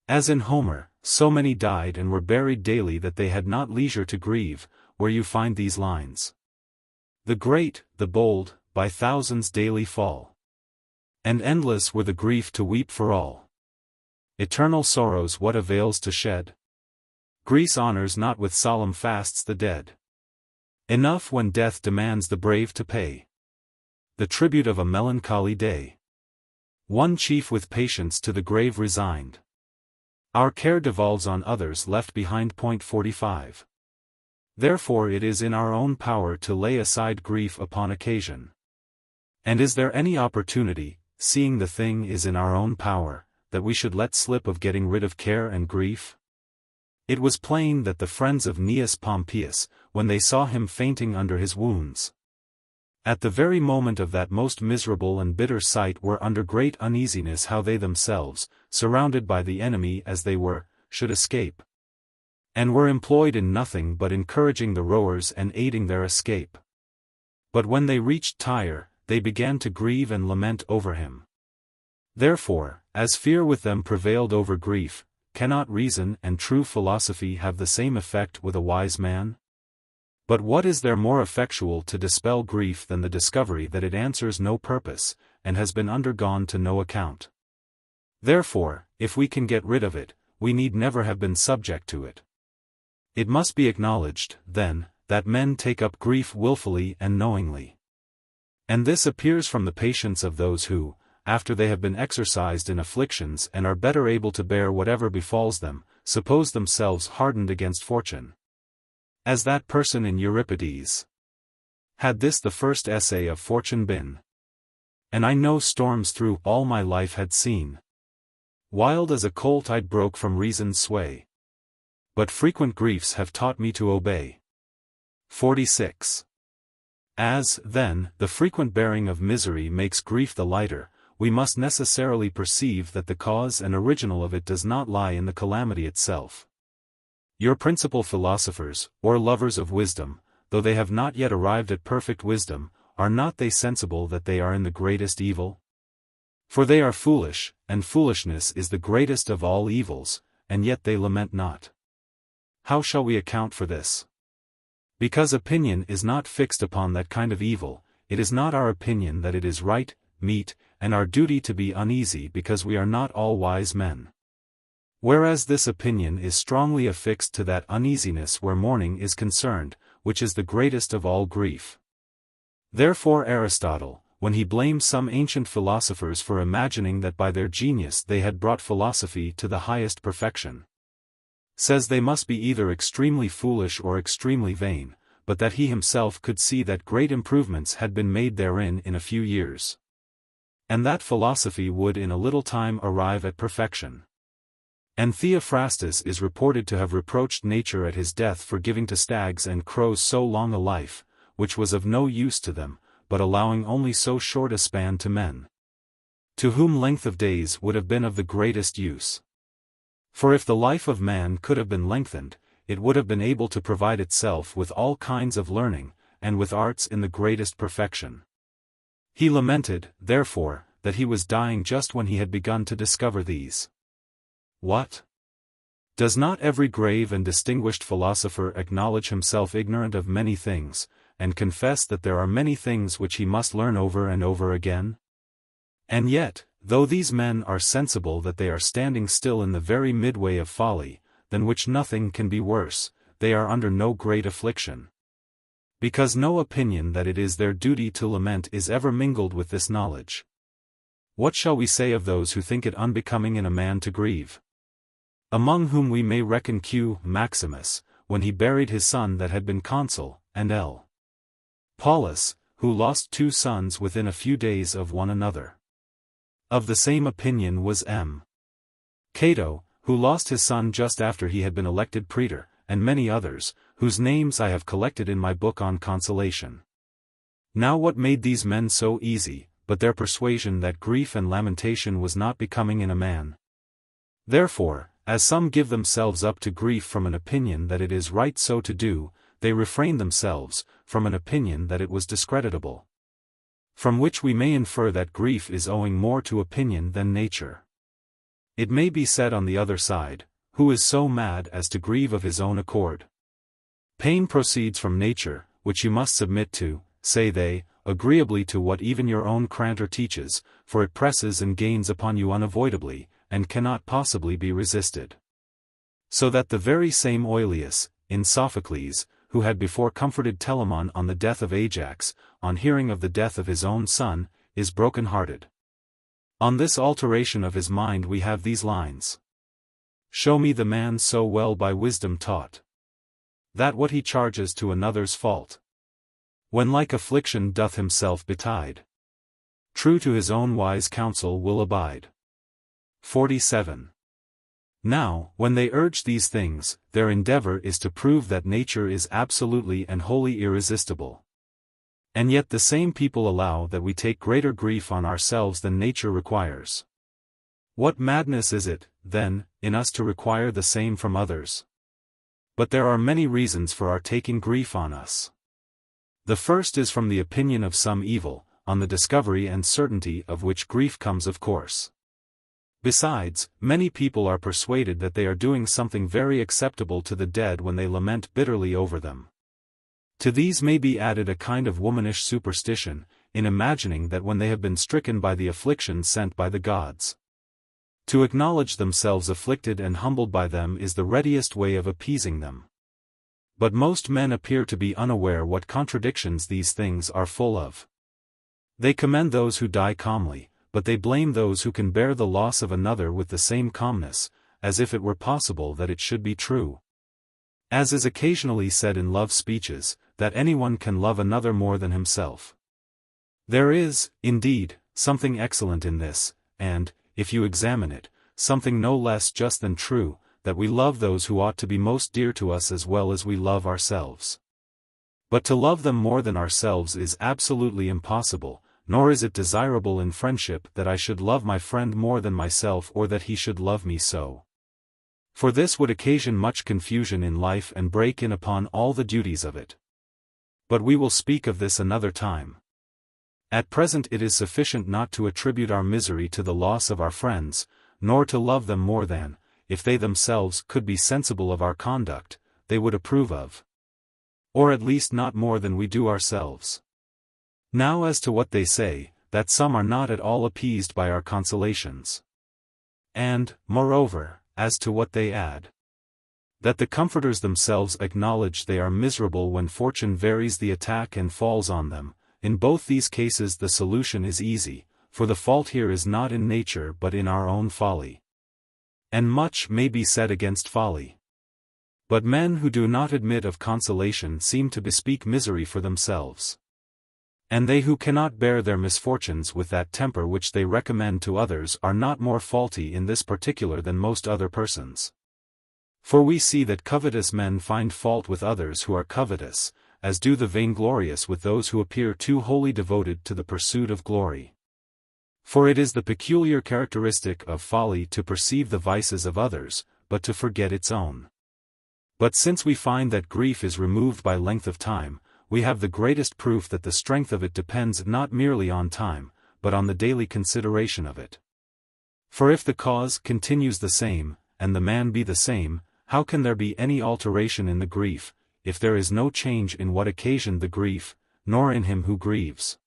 As in Homer, so many died and were buried daily that they had not leisure to grieve, where you find these lines. The great, the bold, by thousands daily fall. And endless were the grief to weep for all. Eternal sorrows what avails to shed? Greece honors not with solemn fasts the dead. Enough when death demands the brave to pay the tribute of a melancholy day. One chief with patience to the grave resigned. Our care devolves on others left behind. 45. Therefore it is in our own power to lay aside grief upon occasion. And is there any opportunity, seeing the thing is in our own power, that we should let slip of getting rid of care and grief? It was plain that the friends of Cnaeus Pompeius, when they saw him fainting under his wounds, at the very moment of that most miserable and bitter sight, were under great uneasiness how they themselves, surrounded by the enemy as they were, should escape. And were employed in nothing but encouraging the rowers and aiding their escape. But when they reached Tyre, they began to grieve and lament over him. Therefore, as fear with them prevailed over grief, cannot reason and true philosophy have the same effect with a wise man? But what is there more effectual to dispel grief than the discovery that it answers no purpose, and has been undergone to no account? Therefore, if we can get rid of it, we need never have been subject to it. It must be acknowledged, then, that men take up grief willfully and knowingly. And this appears from the patience of those who, after they have been exercised in afflictions and are better able to bear whatever befalls them, suppose themselves hardened against fortune. As that person in Euripides. Had this the first essay of fortune been? And I no storms through all my life had seen. Wild as a colt I'd broke from reason's sway. But frequent griefs have taught me to obey. 46. As, then, the frequent bearing of misery makes grief the lighter, we must necessarily perceive that the cause and original of it does not lie in the calamity itself. Your principal philosophers, or lovers of wisdom, though they have not yet arrived at perfect wisdom, are not they sensible that they are in the greatest evil? For they are foolish, and foolishness is the greatest of all evils, and yet they lament not. How shall we account for this? Because opinion is not fixed upon that kind of evil, it is not our opinion that it is right, meet, and our duty to be uneasy because we are not all wise men. Whereas this opinion is strongly affixed to that uneasiness where mourning is concerned, which is the greatest of all grief. Therefore Aristotle, when he blames some ancient philosophers for imagining that by their genius they had brought philosophy to the highest perfection, says they must be either extremely foolish or extremely vain, but that he himself could see that great improvements had been made therein in a few years, and that philosophy would in a little time arrive at perfection. And Theophrastus is reported to have reproached nature at his death for giving to stags and crows so long a life, which was of no use to them, but allowing only so short a span to men, to whom length of days would have been of the greatest use. For if the life of man could have been lengthened, it would have been able to provide itself with all kinds of learning, and with arts in the greatest perfection. He lamented, therefore, that he was dying just when he had begun to discover these. What? Does not every grave and distinguished philosopher acknowledge himself ignorant of many things, and confess that there are many things which he must learn over and over again? And yet, though these men are sensible that they are standing still in the very midway of folly, than which nothing can be worse, they are under no great affliction. Because no opinion that it is their duty to lament is ever mingled with this knowledge. What shall we say of those who think it unbecoming in a man to grieve? Among whom we may reckon Q. Maximus, when he buried his son that had been consul, and L. Paulus, who lost 2 sons within a few days of one another. Of the same opinion was M. Cato, who lost his son just after he had been elected praetor, and many others, whose names I have collected in my book on consolation. Now what made these men so easy, but their persuasion that grief and lamentation was not becoming in a man? Therefore, as some give themselves up to grief from an opinion that it is right so to do, they refrain themselves from an opinion that it was discreditable. From which we may infer that grief is owing more to opinion than nature. It may be said on the other side, who is so mad as to grieve of his own accord? Pain proceeds from nature, which you must submit to, say they, agreeably to what even your own Crantor teaches, for it presses and gains upon you unavoidably, and cannot possibly be resisted. So that the very same Oileus, in Sophocles, who had before comforted Telamon on the death of Ajax, on hearing of the death of his own son, is broken-hearted. On this alteration of his mind we have these lines. Show me the man so well by wisdom taught, that what he charges to another's fault, when like affliction doth himself betide, true to his own wise counsel will abide. 47. Now, when they urge these things, their endeavor is to prove that nature is absolutely and wholly irresistible. And yet the same people allow that we take greater grief on ourselves than nature requires. What madness is it, then, in us to require the same from others? But there are many reasons for our taking grief on us. The first is from the opinion of some evil, on the discovery and certainty of which grief comes of course. Besides, many people are persuaded that they are doing something very acceptable to the dead when they lament bitterly over them. To these may be added a kind of womanish superstition, in imagining that when they have been stricken by the affliction sent by the gods, to acknowledge themselves afflicted and humbled by them is the readiest way of appeasing them. But most men appear to be unaware what contradictions these things are full of. They commend those who die calmly, but they blame those who can bear the loss of another with the same calmness, as if it were possible that it should be true. As is occasionally said in love speeches, that anyone can love another more than himself. There is, indeed, something excellent in this, and, if you examine it, something no less just than true, that we love those who ought to be most dear to us as well as we love ourselves. But to love them more than ourselves is absolutely impossible, nor is it desirable in friendship that I should love my friend more than myself or that he should love me so. For this would occasion much confusion in life and break in upon all the duties of it. But we will speak of this another time. At present it is sufficient not to attribute our misery to the loss of our friends, nor to love them more than, if they themselves could be sensible of our conduct, they would approve of. Or at least not more than we do ourselves. Now as to what they say, that some are not at all appeased by our consolations. And, moreover, as to what they add, that the comforters themselves acknowledge they are miserable when fortune varies the attack and falls on them. In both these cases the solution is easy, for the fault here is not in nature but in our own folly. And much may be said against folly. But men who do not admit of consolation seem to bespeak misery for themselves. And they who cannot bear their misfortunes with that temper which they recommend to others are not more faulty in this particular than most other persons. For we see that covetous men find fault with others who are covetous, as do the vainglorious with those who appear too wholly devoted to the pursuit of glory. For it is the peculiar characteristic of folly to perceive the vices of others, but to forget its own. But since we find that grief is removed by length of time, we have the greatest proof that the strength of it depends not merely on time, but on the daily consideration of it. For if the cause continues the same, and the man be the same, how can there be any alteration in the grief, if there is no change in what occasioned the grief, nor in him who grieves?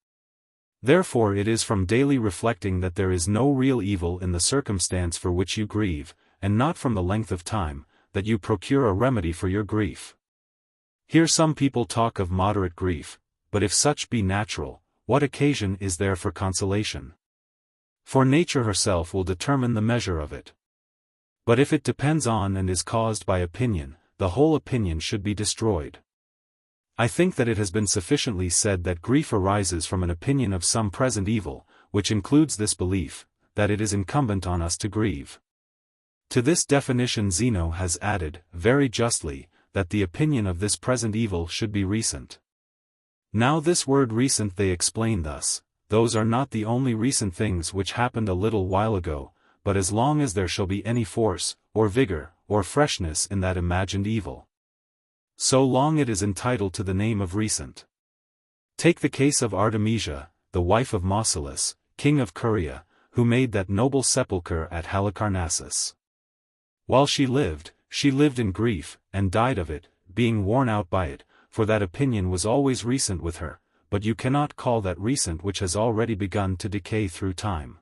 Therefore it is from daily reflecting that there is no real evil in the circumstance for which you grieve, and not from the length of time, that you procure a remedy for your grief. Here some people talk of moderate grief, but if such be natural, what occasion is there for consolation? For nature herself will determine the measure of it. But if it depends on and is caused by opinion, the whole opinion should be destroyed. I think that it has been sufficiently said that grief arises from an opinion of some present evil, which includes this belief, that it is incumbent on us to grieve. To this definition Zeno has added, very justly, that the opinion of this present evil should be recent. Now this word recent they explain thus: those are not the only recent things which happened a little while ago, but as long as there shall be any force, or vigor, or freshness in that imagined evil, so long it is entitled to the name of recent. Take the case of Artemisia, the wife of Mausolus, king of Caria, who made that noble sepulchre at Halicarnassus. While she lived in grief, and died of it, being worn out by it, for that opinion was always recent with her, but you cannot call that recent which has already begun to decay through time.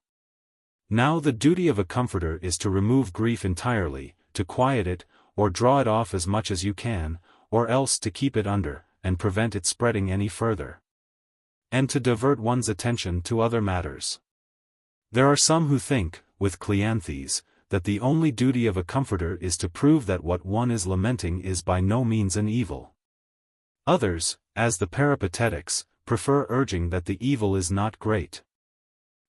Now the duty of a comforter is to remove grief entirely, to quiet it, or draw it off as much as you can, or else to keep it under, and prevent it spreading any further. And to divert one's attention to other matters. There are some who think, with Cleanthes, that the only duty of a comforter is to prove that what one is lamenting is by no means an evil. Others, as the Peripatetics, prefer urging that the evil is not great.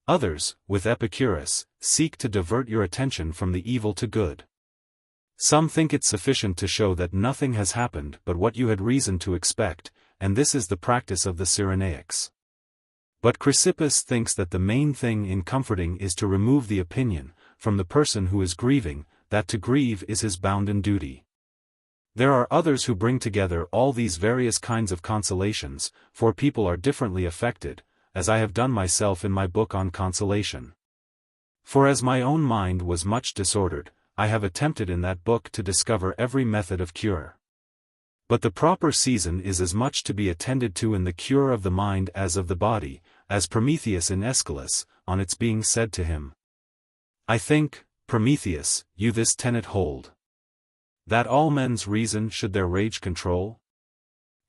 Others, with Epicurus, seek to divert your attention from the evil to good. Some think it sufficient to show that nothing has happened but what you had reason to expect, and this is the practice of the Cyrenaics. But Chrysippus thinks that the main thing in comforting is to remove the opinion, from the person who is grieving, that to grieve is his bounden duty. There are others who bring together all these various kinds of consolations, for people are differently affected, as I have done myself in my book on consolation. For as my own mind was much disordered, I have attempted in that book to discover every method of cure. But the proper season is as much to be attended to in the cure of the mind as of the body, as Prometheus in Aeschylus, on its being said to him, I think, Prometheus, you this tenet hold, that all men's reason should their rage control?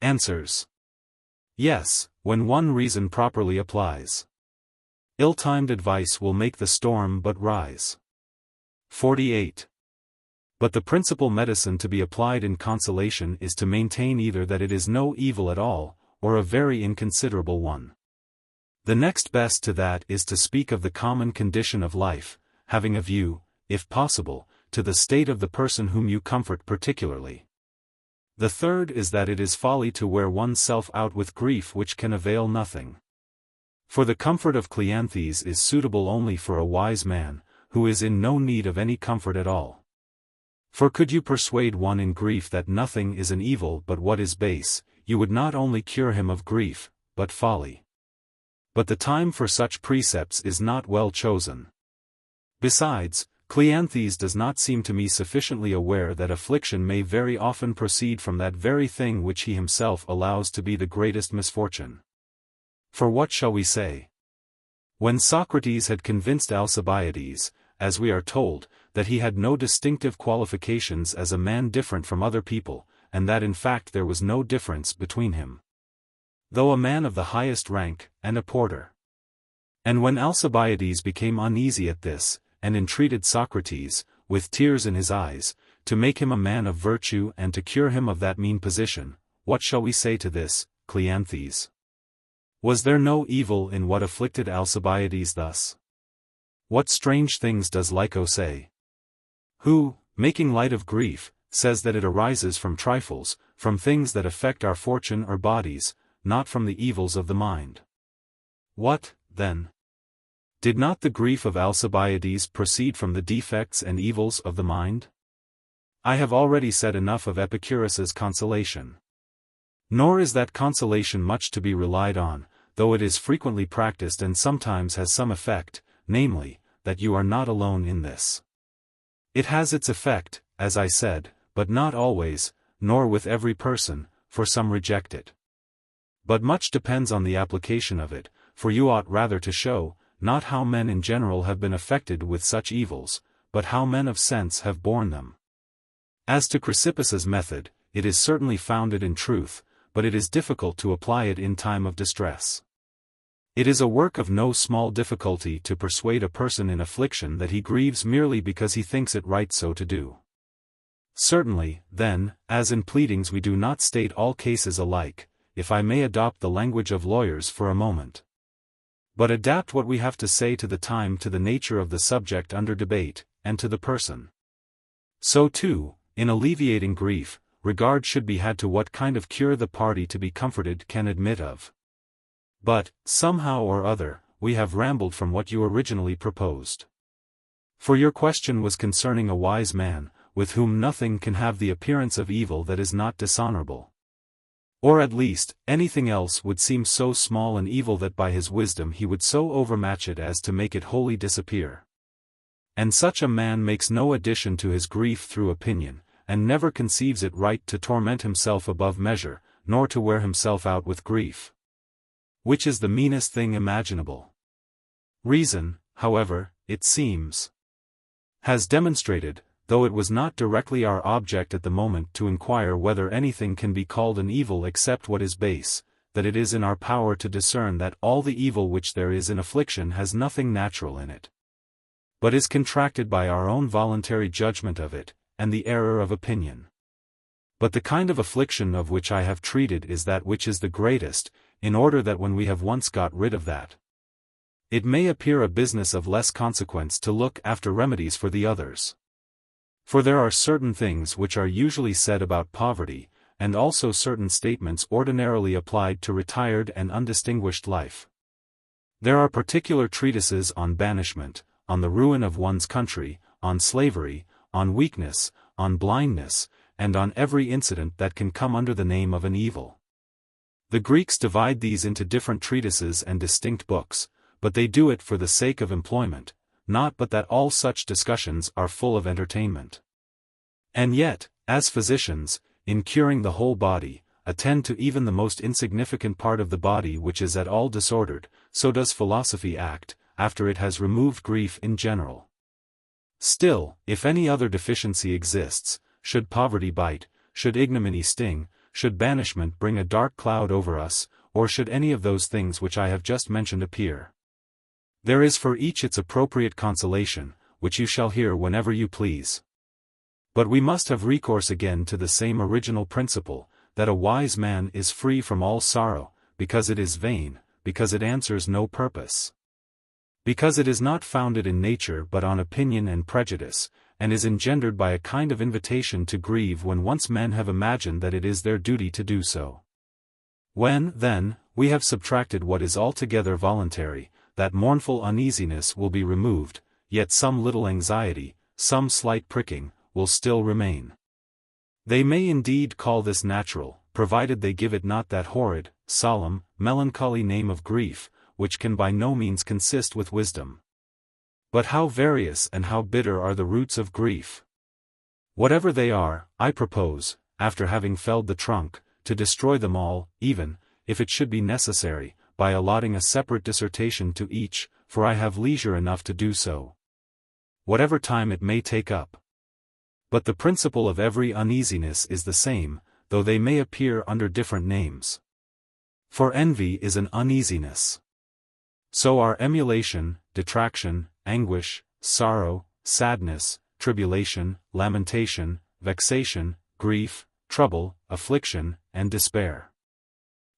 Answers. Yes, when one reason properly applies. Ill-timed advice will make the storm but rise. 48. But the principal medicine to be applied in consolation is to maintain either that it is no evil at all, or a very inconsiderable one. The next best to that is to speak of the common condition of life, having a view, if possible, to the state of the person whom you comfort particularly. The third is that it is folly to wear one's self out with grief which can avail nothing. For the comfort of Cleanthes is suitable only for a wise man, who is in no need of any comfort at all. For could you persuade one in grief that nothing is an evil but what is base, you would not only cure him of grief, but folly. But the time for such precepts is not well chosen. Besides, Cleanthes does not seem to me sufficiently aware that affliction may very often proceed from that very thing which he himself allows to be the greatest misfortune. For what shall we say? When Socrates had convinced Alcibiades, as we are told, that he had no distinctive qualifications as a man different from other people, and that in fact there was no difference between him, though a man of the highest rank, and a porter. And when Alcibiades became uneasy at this, and entreated Socrates, with tears in his eyes, to make him a man of virtue and to cure him of that mean position, what shall we say to this, Cleanthes? Was there no evil in what afflicted Alcibiades thus? What strange things does Lyco say? Who, making light of grief, says that it arises from trifles, from things that affect our fortune or bodies, not from the evils of the mind. What, then? Did not the grief of Alcibiades proceed from the defects and evils of the mind? I have already said enough of Epicurus's consolation. Nor is that consolation much to be relied on, though it is frequently practiced and sometimes has some effect, namely, that you are not alone in this. It has its effect, as I said, but not always, nor with every person, for some reject it. But much depends on the application of it, for you ought rather to show, not how men in general have been affected with such evils, but how men of sense have borne them. As to Chrysippus's method, it is certainly founded in truth, but it is difficult to apply it in time of distress. It is a work of no small difficulty to persuade a person in affliction that he grieves merely because he thinks it right so to do. Certainly, then, as in pleadings we do not state all cases alike, if I may adopt the language of lawyers for a moment, but adapt what we have to say to the time to the nature of the subject under debate, and to the person. So too, in alleviating grief, regard should be had to what kind of cure the party to be comforted can admit of. But, somehow or other, we have rambled from what you originally proposed. For your question was concerning a wise man, with whom nothing can have the appearance of evil that is not dishonorable. Or at least, anything else would seem so small an evil that by his wisdom he would so overmatch it as to make it wholly disappear. And such a man makes no addition to his grief through opinion, and never conceives it right to torment himself above measure, nor to wear himself out with grief, which is the meanest thing imaginable. Reason, however, it seems, has demonstrated, though it was not directly our object at the moment to inquire whether anything can be called an evil except what is base, that it is in our power to discern that all the evil which there is in affliction has nothing natural in it, but is contracted by our own voluntary judgment of it, and the error of opinion. But the kind of affliction of which I have treated is that which is the greatest, in order that when we have once got rid of that, it may appear a business of less consequence to look after remedies for the others. For there are certain things which are usually said about poverty, and also certain statements ordinarily applied to retired and undistinguished life. There are particular treatises on banishment, on the ruin of one's country, on slavery, on weakness, on blindness, and on every incident that can come under the name of an evil. The Greeks divide these into different treatises and distinct books, but they do it for the sake of employment, not but that all such discussions are full of entertainment. And yet, as physicians, in curing the whole body, attend to even the most insignificant part of the body which is at all disordered, so does philosophy act, after it has removed grief in general. Still, if any other deficiency exists, should poverty bite, should ignominy sting, should banishment bring a dark cloud over us, or should any of those things which I have just mentioned appear, there is for each its appropriate consolation, which you shall hear whenever you please. But we must have recourse again to the same original principle, that a wise man is free from all sorrow, because it is vain, because it answers no purpose. Because it is not founded in nature but on opinion and prejudice, and is engendered by a kind of invitation to grieve when once men have imagined that it is their duty to do so. When, then, we have subtracted what is altogether voluntary, that mournful uneasiness will be removed, yet some little anxiety, some slight pricking, will still remain. They may indeed call this natural, provided they give it not that horrid, solemn, melancholy name of grief, which can by no means consist with wisdom. But how various and how bitter are the roots of grief! Whatever they are, I propose, after having felled the trunk, to destroy them all, even, if it should be necessary, by allotting a separate dissertation to each, for I have leisure enough to do so, whatever time it may take up. But the principle of every uneasiness is the same, though they may appear under different names. For envy is an uneasiness. So are emulation, detraction, anguish, sorrow, sadness, tribulation, lamentation, vexation, grief, trouble, affliction, and despair.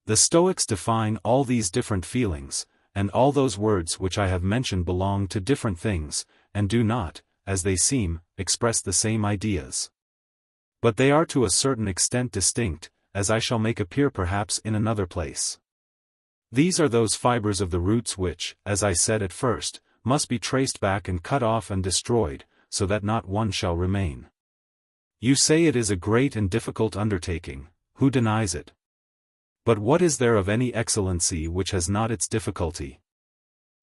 The Stoics define all these different feelings, and all those words which I have mentioned belong to different things, and do not, as they seem, express the same ideas. But they are to a certain extent distinct, as I shall make appear perhaps in another place. These are those fibers of the roots which, as I said at first, must be traced back and cut off and destroyed, so that not one shall remain. You say it is a great and difficult undertaking, who denies it? But what is there of any excellency which has not its difficulty?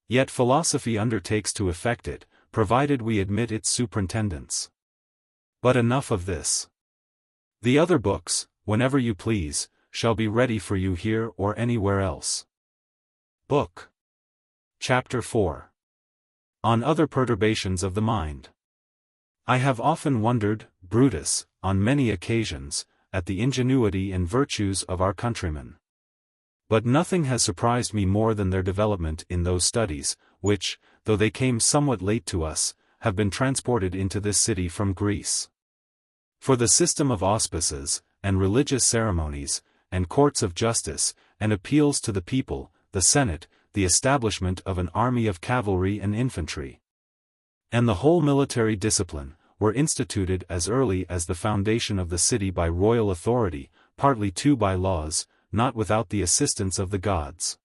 Yet philosophy undertakes to effect it, provided we admit its superintendence. But enough of this. The other books, whenever you please, shall be ready for you here or anywhere else. Book. Chapter 4. On Other Perturbations of the Mind. I have often wondered, Brutus, on many occasions, at the ingenuity and virtues of our countrymen. But nothing has surprised me more than their development in those studies, which, though they came somewhat late to us, have been transported into this city from Greece. For the system of auspices, and religious ceremonies, and courts of justice, and appeals to the people, the Senate, the establishment of an army of cavalry and infantry, and the whole military discipline, were instituted as early as the foundation of the city by royal authority, partly too by laws, not without the assistance of the gods.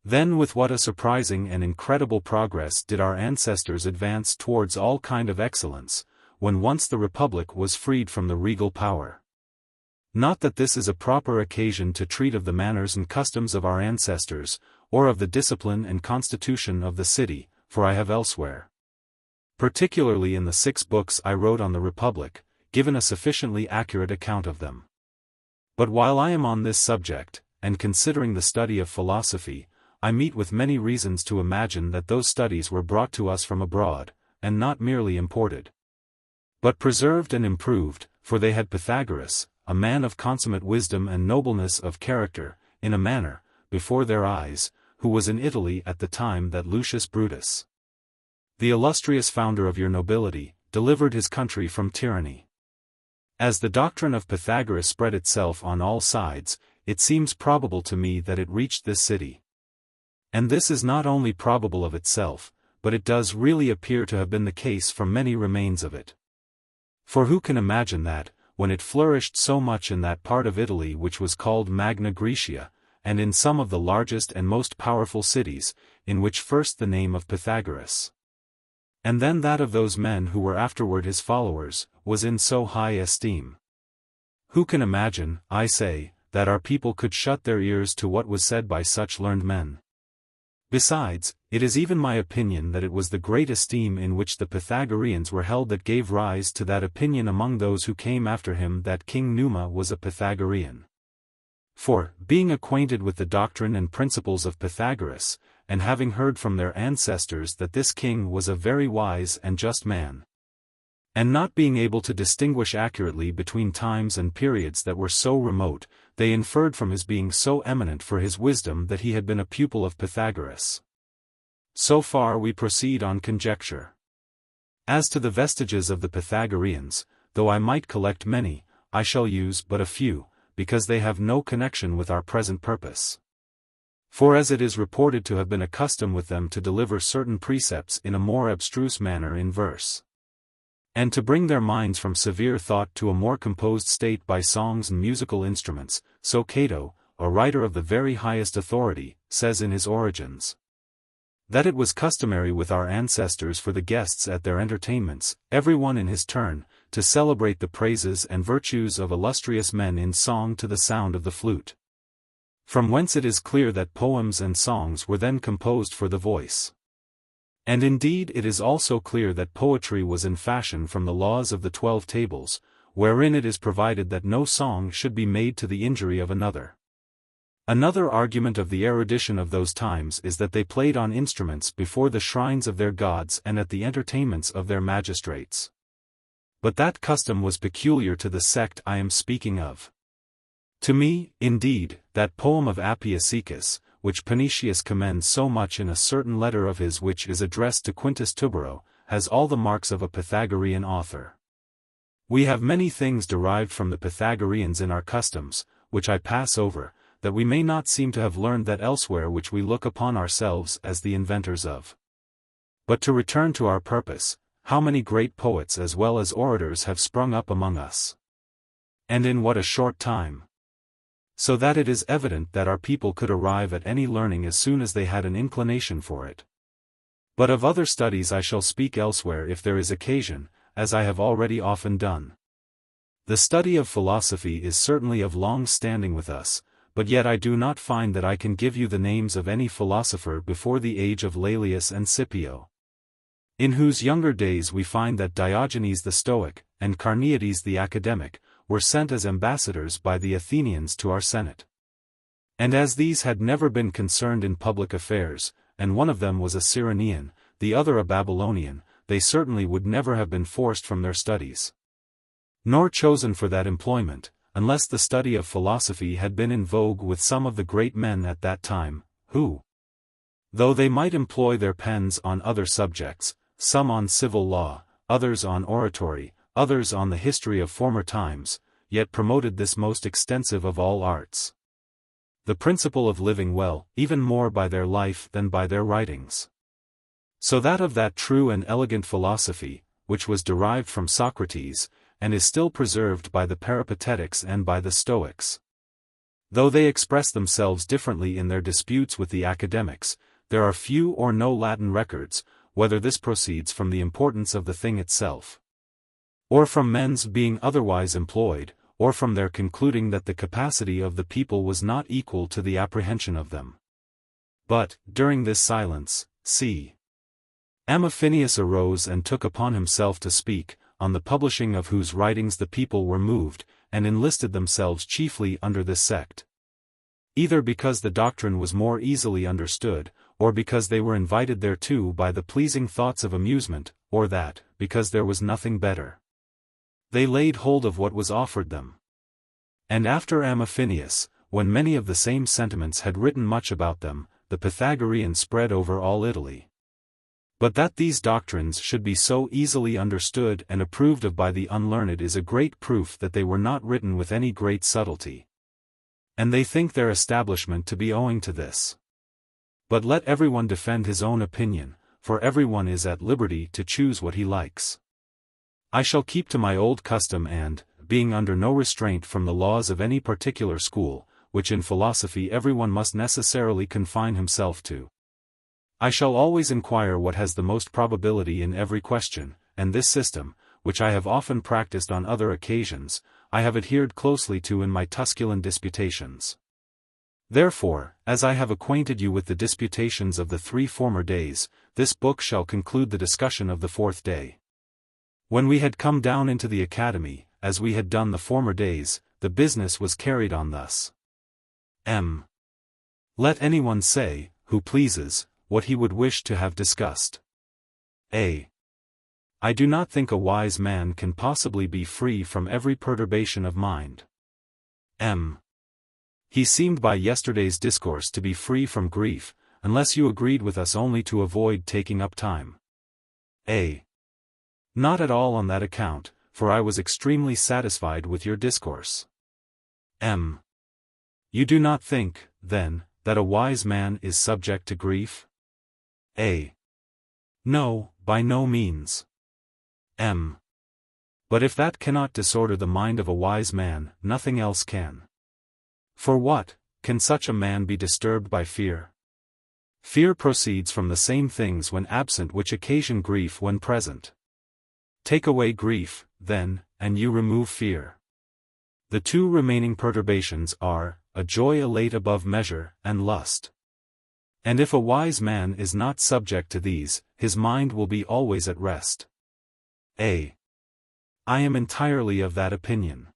Then with what a surprising and incredible progress did our ancestors advance towards all kind of excellence, when once the Republic was freed from the regal power. Not that this is a proper occasion to treat of the manners and customs of our ancestors, or of the discipline and constitution of the city, for I have elsewhere, particularly in the 6 books I wrote on the Republic, given a sufficiently accurate account of them. But while I am on this subject, and considering the study of philosophy, I meet with many reasons to imagine that those studies were brought to us from abroad, and not merely imported, but preserved and improved, for they had Pythagoras, a man of consummate wisdom and nobleness of character, in a manner, before their eyes, who was in Italy at the time that Lucius Brutus, the illustrious founder of your nobility, delivered his country from tyranny. As the doctrine of Pythagoras spread itself on all sides, it seems probable to me that it reached this city. And this is not only probable of itself, but it does really appear to have been the case from many remains of it. For who can imagine that, when it flourished so much in that part of Italy which was called Magna Graecia, and in some of the largest and most powerful cities, in which first the name of Pythagoras, and then that of those men who were afterward his followers, was in so high esteem? Who can imagine, I say, that our people could shut their ears to what was said by such learned men? Besides, it is even my opinion that it was the great esteem in which the Pythagoreans were held that gave rise to that opinion among those who came after him that King Numa was a Pythagorean. For, being acquainted with the doctrine and principles of Pythagoras, and having heard from their ancestors that this king was a very wise and just man, and not being able to distinguish accurately between times and periods that were so remote, they inferred from his being so eminent for his wisdom that he had been a pupil of Pythagoras. So far we proceed on conjecture. As to the vestiges of the Pythagoreans, though I might collect many, I shall use but a few, because they have no connection with our present purpose. For as it is reported to have been a custom with them to deliver certain precepts in a more abstruse manner in verse, and to bring their minds from severe thought to a more composed state by songs and musical instruments, so Cato, a writer of the very highest authority, says in his Origins, that it was customary with our ancestors for the guests at their entertainments, every one in his turn, to celebrate the praises and virtues of illustrious men in song to the sound of the flute. From whence it is clear that poems and songs were then composed for the voice. And indeed it is also clear that poetry was in fashion from the laws of the 12 Tables, wherein it is provided that no song should be made to the injury of another. Another argument of the erudition of those times is that they played on instruments before the shrines of their gods and at the entertainments of their magistrates. But that custom was peculiar to the sect I am speaking of. To me, indeed, that poem of Appius, which Panetius commends so much in a certain letter of his which is addressed to Quintus Tubero, has all the marks of a Pythagorean author. We have many things derived from the Pythagoreans in our customs, which I pass over, that we may not seem to have learned that elsewhere which we look upon ourselves as the inventors of. But to return to our purpose, how many great poets as well as orators have sprung up among us! And in what a short time! So that it is evident that our people could arrive at any learning as soon as they had an inclination for it. But of other studies I shall speak elsewhere if there is occasion, as I have already often done. The study of philosophy is certainly of long standing with us, but yet I do not find that I can give you the names of any philosopher before the age of Laelius and Scipio, in whose younger days we find that Diogenes the Stoic, and Carneades the Academic, were sent as ambassadors by the Athenians to our Senate. And as these had never been concerned in public affairs, and one of them was a Cyrenian, the other a Babylonian, they certainly would never have been forced from their studies, nor chosen for that employment, unless the study of philosophy had been in vogue with some of the great men at that time, who, though they might employ their pens on other subjects, some on civil law, others on oratory, others on the history of former times, yet promoted this most extensive of all arts, the principle of living well, even more by their life than by their writings. So that of that true and elegant philosophy, which was derived from Socrates, and is still preserved by the Peripatetics and by the Stoics, though they express themselves differently in their disputes with the academics, there are few or no Latin records, whether this proceeds from the importance of the thing itself, or from men's being otherwise employed, or from their concluding that the capacity of the people was not equal to the apprehension of them. But, during this silence, c. Phineas arose and took upon himself to speak, on the publishing of whose writings the people were moved, and enlisted themselves chiefly under this sect, either because the doctrine was more easily understood, or because they were invited thereto by the pleasing thoughts of amusement, or that, because there was nothing better, they laid hold of what was offered them. And after Phineas, when many of the same sentiments had written much about them, the Pythagoreans spread over all Italy. But that these doctrines should be so easily understood and approved of by the unlearned is a great proof that they were not written with any great subtlety. And they think their establishment to be owing to this. But let everyone defend his own opinion, for everyone is at liberty to choose what he likes. I shall keep to my old custom and, being under no restraint from the laws of any particular school, which in philosophy everyone must necessarily confine himself to, I shall always inquire what has the most probability in every question, and this system, which I have often practiced on other occasions, I have adhered closely to in my Tusculan disputations. Therefore, as I have acquainted you with the disputations of the 3 former days, this book shall conclude the discussion of the 4th day. When we had come down into the academy, as we had done the former days, the business was carried on thus. Let anyone say, who pleases, what he would wish to have discussed. A. I do not think a wise man can possibly be free from every perturbation of mind. He seemed by yesterday's discourse to be free from grief, unless you agreed with us only to avoid taking up time. A. Not at all on that account, for I was extremely satisfied with your discourse. You do not think, then, that a wise man is subject to grief? A. No, by no means. But if that cannot disorder the mind of a wise man, nothing else can. For what, can such a man be disturbed by fear? Fear proceeds from the same things when absent which occasion grief when present. Take away grief, then, and you remove fear. The 2 remaining perturbations are, a joy elate above measure, and lust. And if a wise man is not subject to these, his mind will be always at rest. A. I am entirely of that opinion.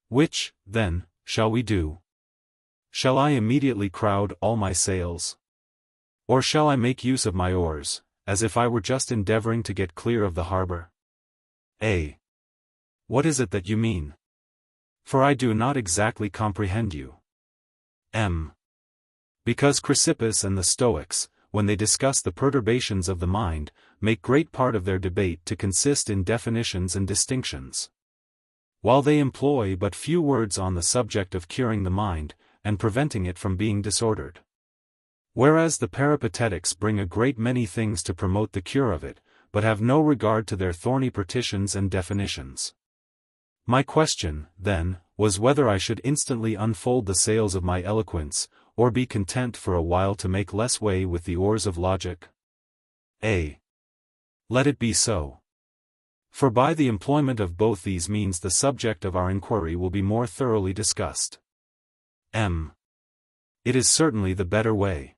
Which, then, shall we do? Shall I immediately crowd all my sails? Or shall I make use of my oars, as if I were just endeavoring to get clear of the harbor? A. What is it that you mean? For I do not exactly comprehend you. Because Chrysippus and the Stoics, when they discuss the perturbations of the mind, make great part of their debate to consist in definitions and distinctions. While they employ but few words on the subject of curing the mind, and preventing it from being disordered. Whereas the Peripatetics bring a great many things to promote the cure of it, but have no regard to their thorny partitions and definitions. My question, then, was whether I should instantly unfold the sails of my eloquence, or be content for a while to make less way with the oars of logic? A. Let it be so. For by the employment of both these means the subject of our inquiry will be more thoroughly discussed. It is certainly the better way.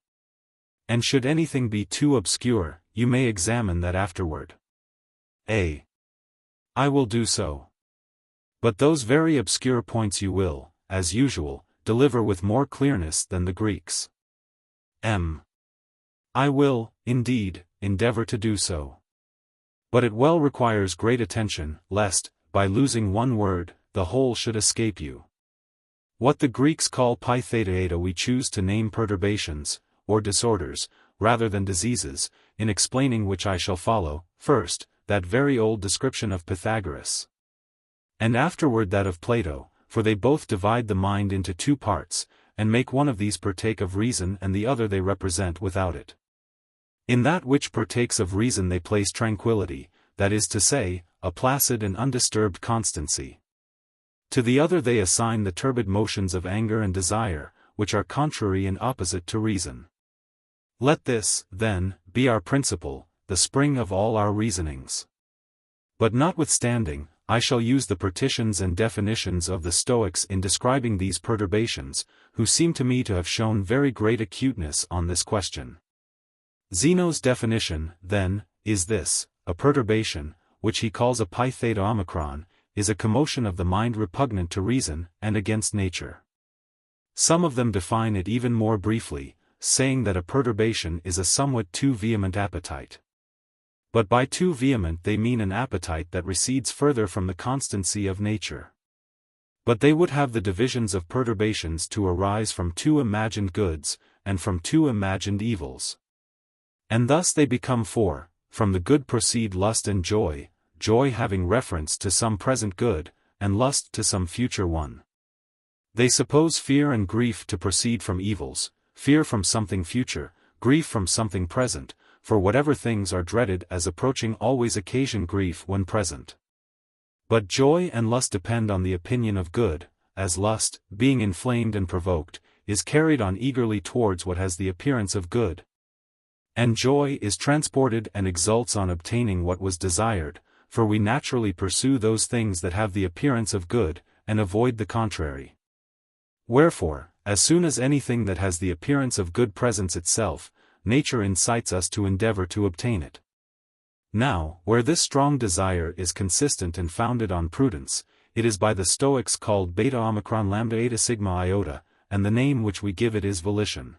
And should anything be too obscure, you may examine that afterward. A. I will do so. But those very obscure points you will, as usual, deliver with more clearness than the Greeks. I will, indeed, endeavor to do so. But it well requires great attention, lest, by losing one word, the whole should escape you. What the Greeks call pytheteata we choose to name perturbations, or disorders, rather than diseases, in explaining which I shall follow, first, that very old description of Pythagoras. And afterward that of Plato, for they both divide the mind into 2 parts, and make one of these partake of reason and the other they represent without it. In that which partakes of reason they place tranquility, that is to say, a placid and undisturbed constancy. To the other they assign the turbid motions of anger and desire, which are contrary and opposite to reason. Let this, then, be our principle, the spring of all our reasonings. But notwithstanding, I shall use the partitions and definitions of the Stoics in describing these perturbations, who seem to me to have shown very great acuteness on this question. Zeno's definition, then, is this: a perturbation, which he calls a pytheta omicron, is a commotion of the mind repugnant to reason and against nature. Some of them define it even more briefly, saying that a perturbation is a somewhat too vehement appetite. But by too vehement they mean an appetite that recedes further from the constancy of nature. But they would have the divisions of perturbations to arise from 2 imagined goods, and from 2 imagined evils. And thus they become 4, from the good proceed lust and joy, joy having reference to some present good, and lust to some future one. They suppose fear and grief to proceed from evils, fear from something future, grief from something present, for whatever things are dreaded as approaching always occasion grief when present. But joy and lust depend on the opinion of good, as lust, being inflamed and provoked, is carried on eagerly towards what has the appearance of good. And joy is transported and exults on obtaining what was desired, for we naturally pursue those things that have the appearance of good, and avoid the contrary. Wherefore, as soon as anything that has the appearance of good presents itself, nature incites us to endeavor to obtain it. Now, where this strong desire is consistent and founded on prudence, it is by the Stoics called beta omicron lambda eta sigma iota, and the name which we give it is volition.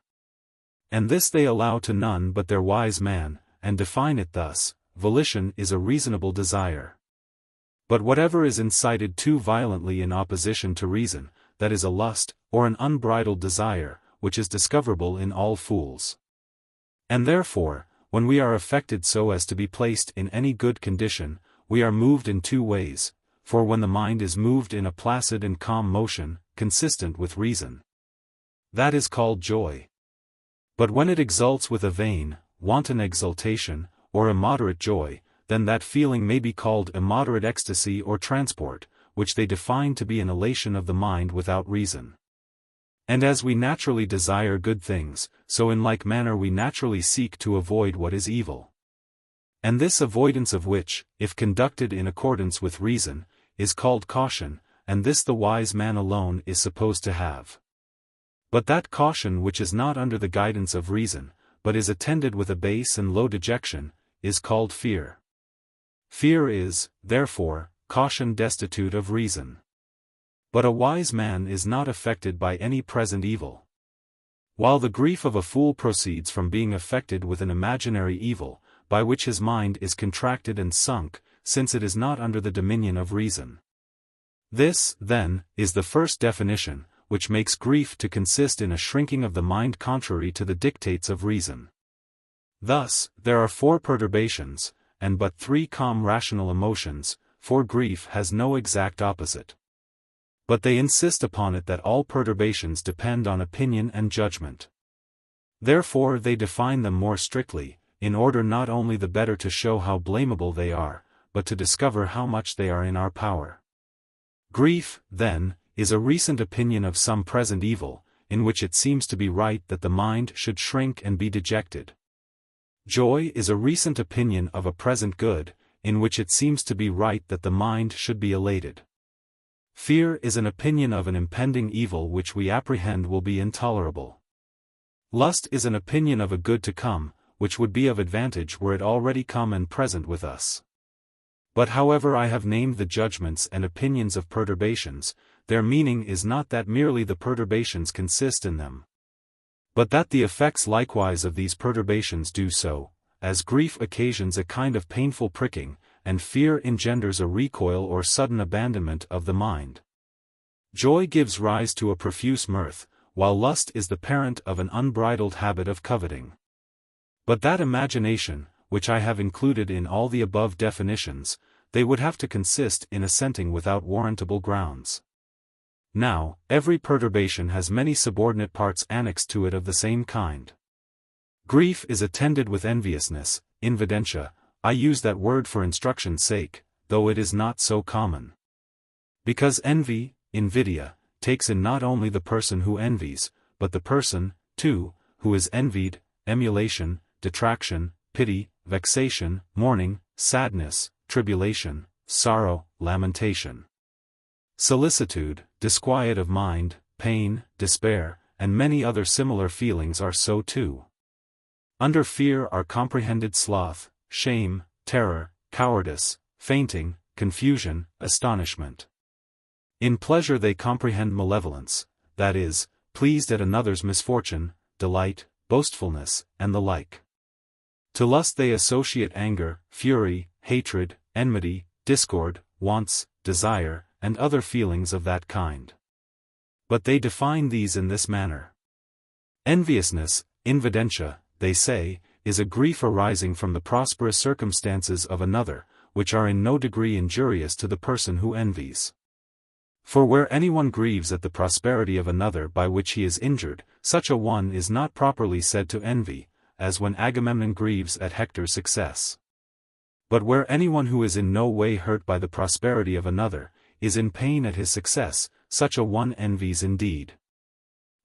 And this they allow to none but their wise man, and define it thus: volition is a reasonable desire. But whatever is incited too violently in opposition to reason, that is a lust, or an unbridled desire, which is discoverable in all fools. And therefore, when we are affected so as to be placed in any good condition, we are moved in two ways, for when the mind is moved in a placid and calm motion, consistent with reason, that is called joy. But when it exults with a vain, wanton exultation, or immoderate joy, then that feeling may be called immoderate ecstasy or transport, which they define to be an elation of the mind without reason. And as we naturally desire good things, so in like manner we naturally seek to avoid what is evil. And this avoidance of which, if conducted in accordance with reason, is called caution, and this the wise man alone is supposed to have. But that caution which is not under the guidance of reason, but is attended with a base and low dejection, is called fear. Fear is, therefore, caution destitute of reason. But a wise man is not affected by any present evil. While the grief of a fool proceeds from being affected with an imaginary evil, by which his mind is contracted and sunk, since it is not under the dominion of reason. This, then, is the first definition, which makes grief to consist in a shrinking of the mind contrary to the dictates of reason. Thus, there are 4 perturbations, and but 3 calm rational emotions, for grief has no exact opposite. But they insist upon it that all perturbations depend on opinion and judgment. Therefore they define them more strictly, in order not only the better to show how blamable they are, but to discover how much they are in our power. Grief, then, is a recent opinion of some present evil, in which it seems to be right that the mind should shrink and be dejected. Joy is a recent opinion of a present good, in which it seems to be right that the mind should be elated. Fear is an opinion of an impending evil which we apprehend will be intolerable. Lust is an opinion of a good to come, which would be of advantage were it already come and present with us. But however I have named the judgments and opinions of perturbations, their meaning is not that merely the perturbations consist in them, but that the effects likewise of these perturbations do so, as grief occasions a kind of painful pricking, and fear engenders a recoil or sudden abandonment of the mind. Joy gives rise to a profuse mirth, while lust is the parent of an unbridled habit of coveting. But that imagination, which I have included in all the above definitions, they would have to consist in assenting without warrantable grounds. Now, every perturbation has many subordinate parts annexed to it of the same kind. Grief is attended with enviousness, invidentia. I use that word for instruction's sake, though it is not so common. Because envy, invidia, takes in not only the person who envies, but the person, too, who is envied, emulation, detraction, pity, vexation, mourning, sadness, tribulation, sorrow, lamentation, solicitude, disquiet of mind, pain, despair, and many other similar feelings are so too. Under fear are comprehended sloth, shame, terror, cowardice, fainting, confusion, astonishment. In pleasure they comprehend malevolence, that is, pleased at another's misfortune, delight, boastfulness, and the like. To lust they associate anger, fury, hatred, enmity, discord, wants, desire, and other feelings of that kind. But they define these in this manner. Enviousness, invidentia, they say, is a grief arising from the prosperous circumstances of another, which are in no degree injurious to the person who envies. For where anyone grieves at the prosperity of another by which he is injured, such a one is not properly said to envy, as when Agamemnon grieves at Hector's success. But where anyone who is in no way hurt by the prosperity of another, is in pain at his success, such a one envies indeed.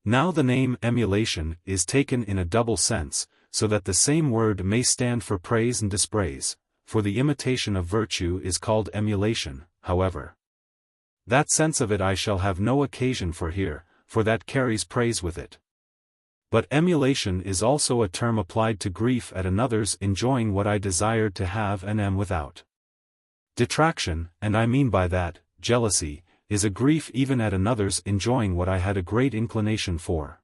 Now the name emulation is taken in a double sense, so that the same word may stand for praise and dispraise, for the imitation of virtue is called emulation, however. That sense of it I shall have no occasion for here, for that carries praise with it. But emulation is also a term applied to grief at another's enjoying what I desired to have and am without. Detraction, and I mean by that, jealousy, is a grief even at another's enjoying what I had a great inclination for.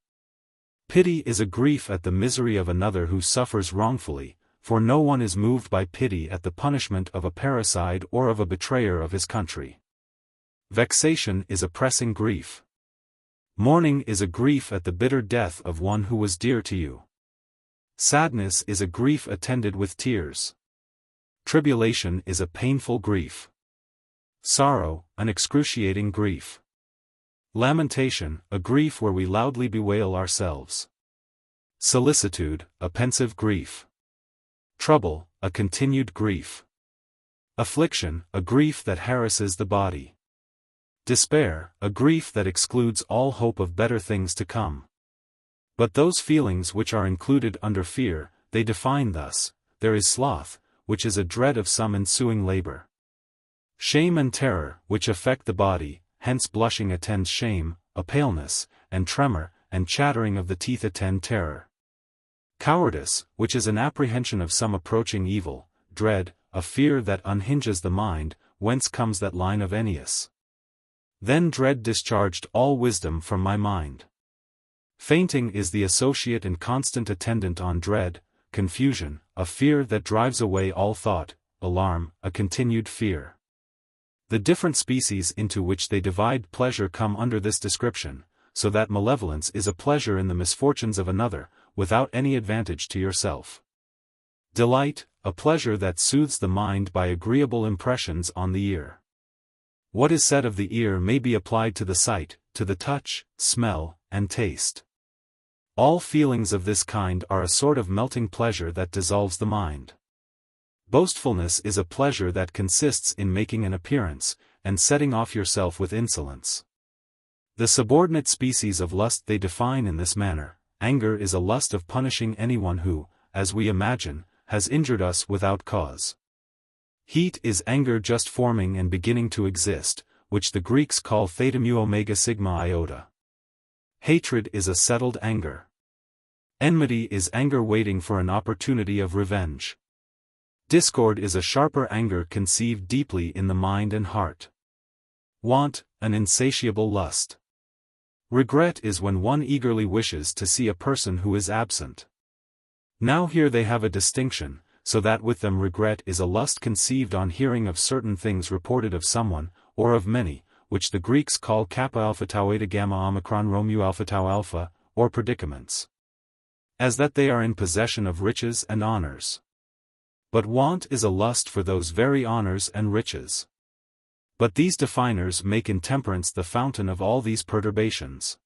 Pity is a grief at the misery of another who suffers wrongfully, for no one is moved by pity at the punishment of a parricide or of a betrayer of his country. Vexation is a pressing grief. Mourning is a grief at the bitter death of one who was dear to you. Sadness is a grief attended with tears. Tribulation is a painful grief. Sorrow, an excruciating grief. Lamentation, a grief where we loudly bewail ourselves. Solicitude, a pensive grief. Trouble, a continued grief. Affliction, a grief that harasses the body. Despair, a grief that excludes all hope of better things to come. But those feelings which are included under fear, they define thus: there is sloth, which is a dread of some ensuing labor. Shame and terror, which affect the body, hence blushing attends shame, a paleness, and tremor, and chattering of the teeth attend terror. Cowardice, which is an apprehension of some approaching evil, dread, a fear that unhinges the mind, whence comes that line of Ennius. Then dread discharged all wisdom from my mind. Fainting is the associate and constant attendant on dread, confusion, a fear that drives away all thought, alarm, a continued fear. The different species into which they divide pleasure come under this description, so that malevolence is a pleasure in the misfortunes of another, without any advantage to yourself. Delight, a pleasure that soothes the mind by agreeable impressions on the ear. What is said of the ear may be applied to the sight, to the touch, smell, and taste. All feelings of this kind are a sort of melting pleasure that dissolves the mind. Boastfulness is a pleasure that consists in making an appearance, and setting off yourself with insolence. The subordinate species of lust they define in this manner: anger is a lust of punishing anyone who, as we imagine, has injured us without cause. Heat is anger just forming and beginning to exist, which the Greeks call theta mu omega sigma iota. Hatred is a settled anger. Enmity is anger waiting for an opportunity of revenge. Discord is a sharper anger conceived deeply in the mind and heart. Want, an insatiable lust. Regret is when one eagerly wishes to see a person who is absent. Now here they have a distinction, so that with them regret is a lust conceived on hearing of certain things reported of someone, or of many, which the Greeks call kappa alpha tau eta gamma omicron rho mu alpha tau alpha, or predicaments. As that they are in possession of riches and honors. But want is a lust for those very honors and riches. But these definers make intemperance the fountain of all these perturbations.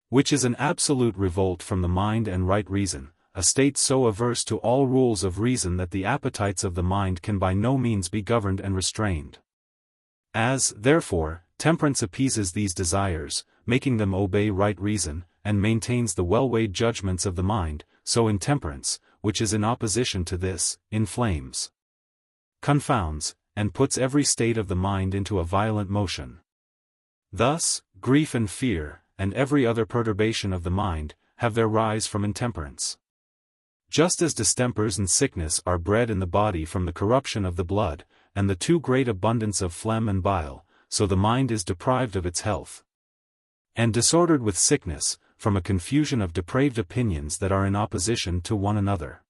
Which is an absolute revolt from the mind and right reason, a state so averse to all rules of reason that the appetites of the mind can by no means be governed and restrained. As, therefore, temperance appeases these desires, making them obey right reason, and maintains the well-weighed judgments of the mind, so intemperance, which is in opposition to this, inflames, confounds, and puts every state of the mind into a violent motion. Thus, grief and fear, and every other perturbation of the mind, have their rise from intemperance. Just as distempers and sickness are bred in the body from the corruption of the blood, and the too great abundance of phlegm and bile, so the mind is deprived of its health, and disordered with sickness, from a confusion of depraved opinions that are in opposition to one another.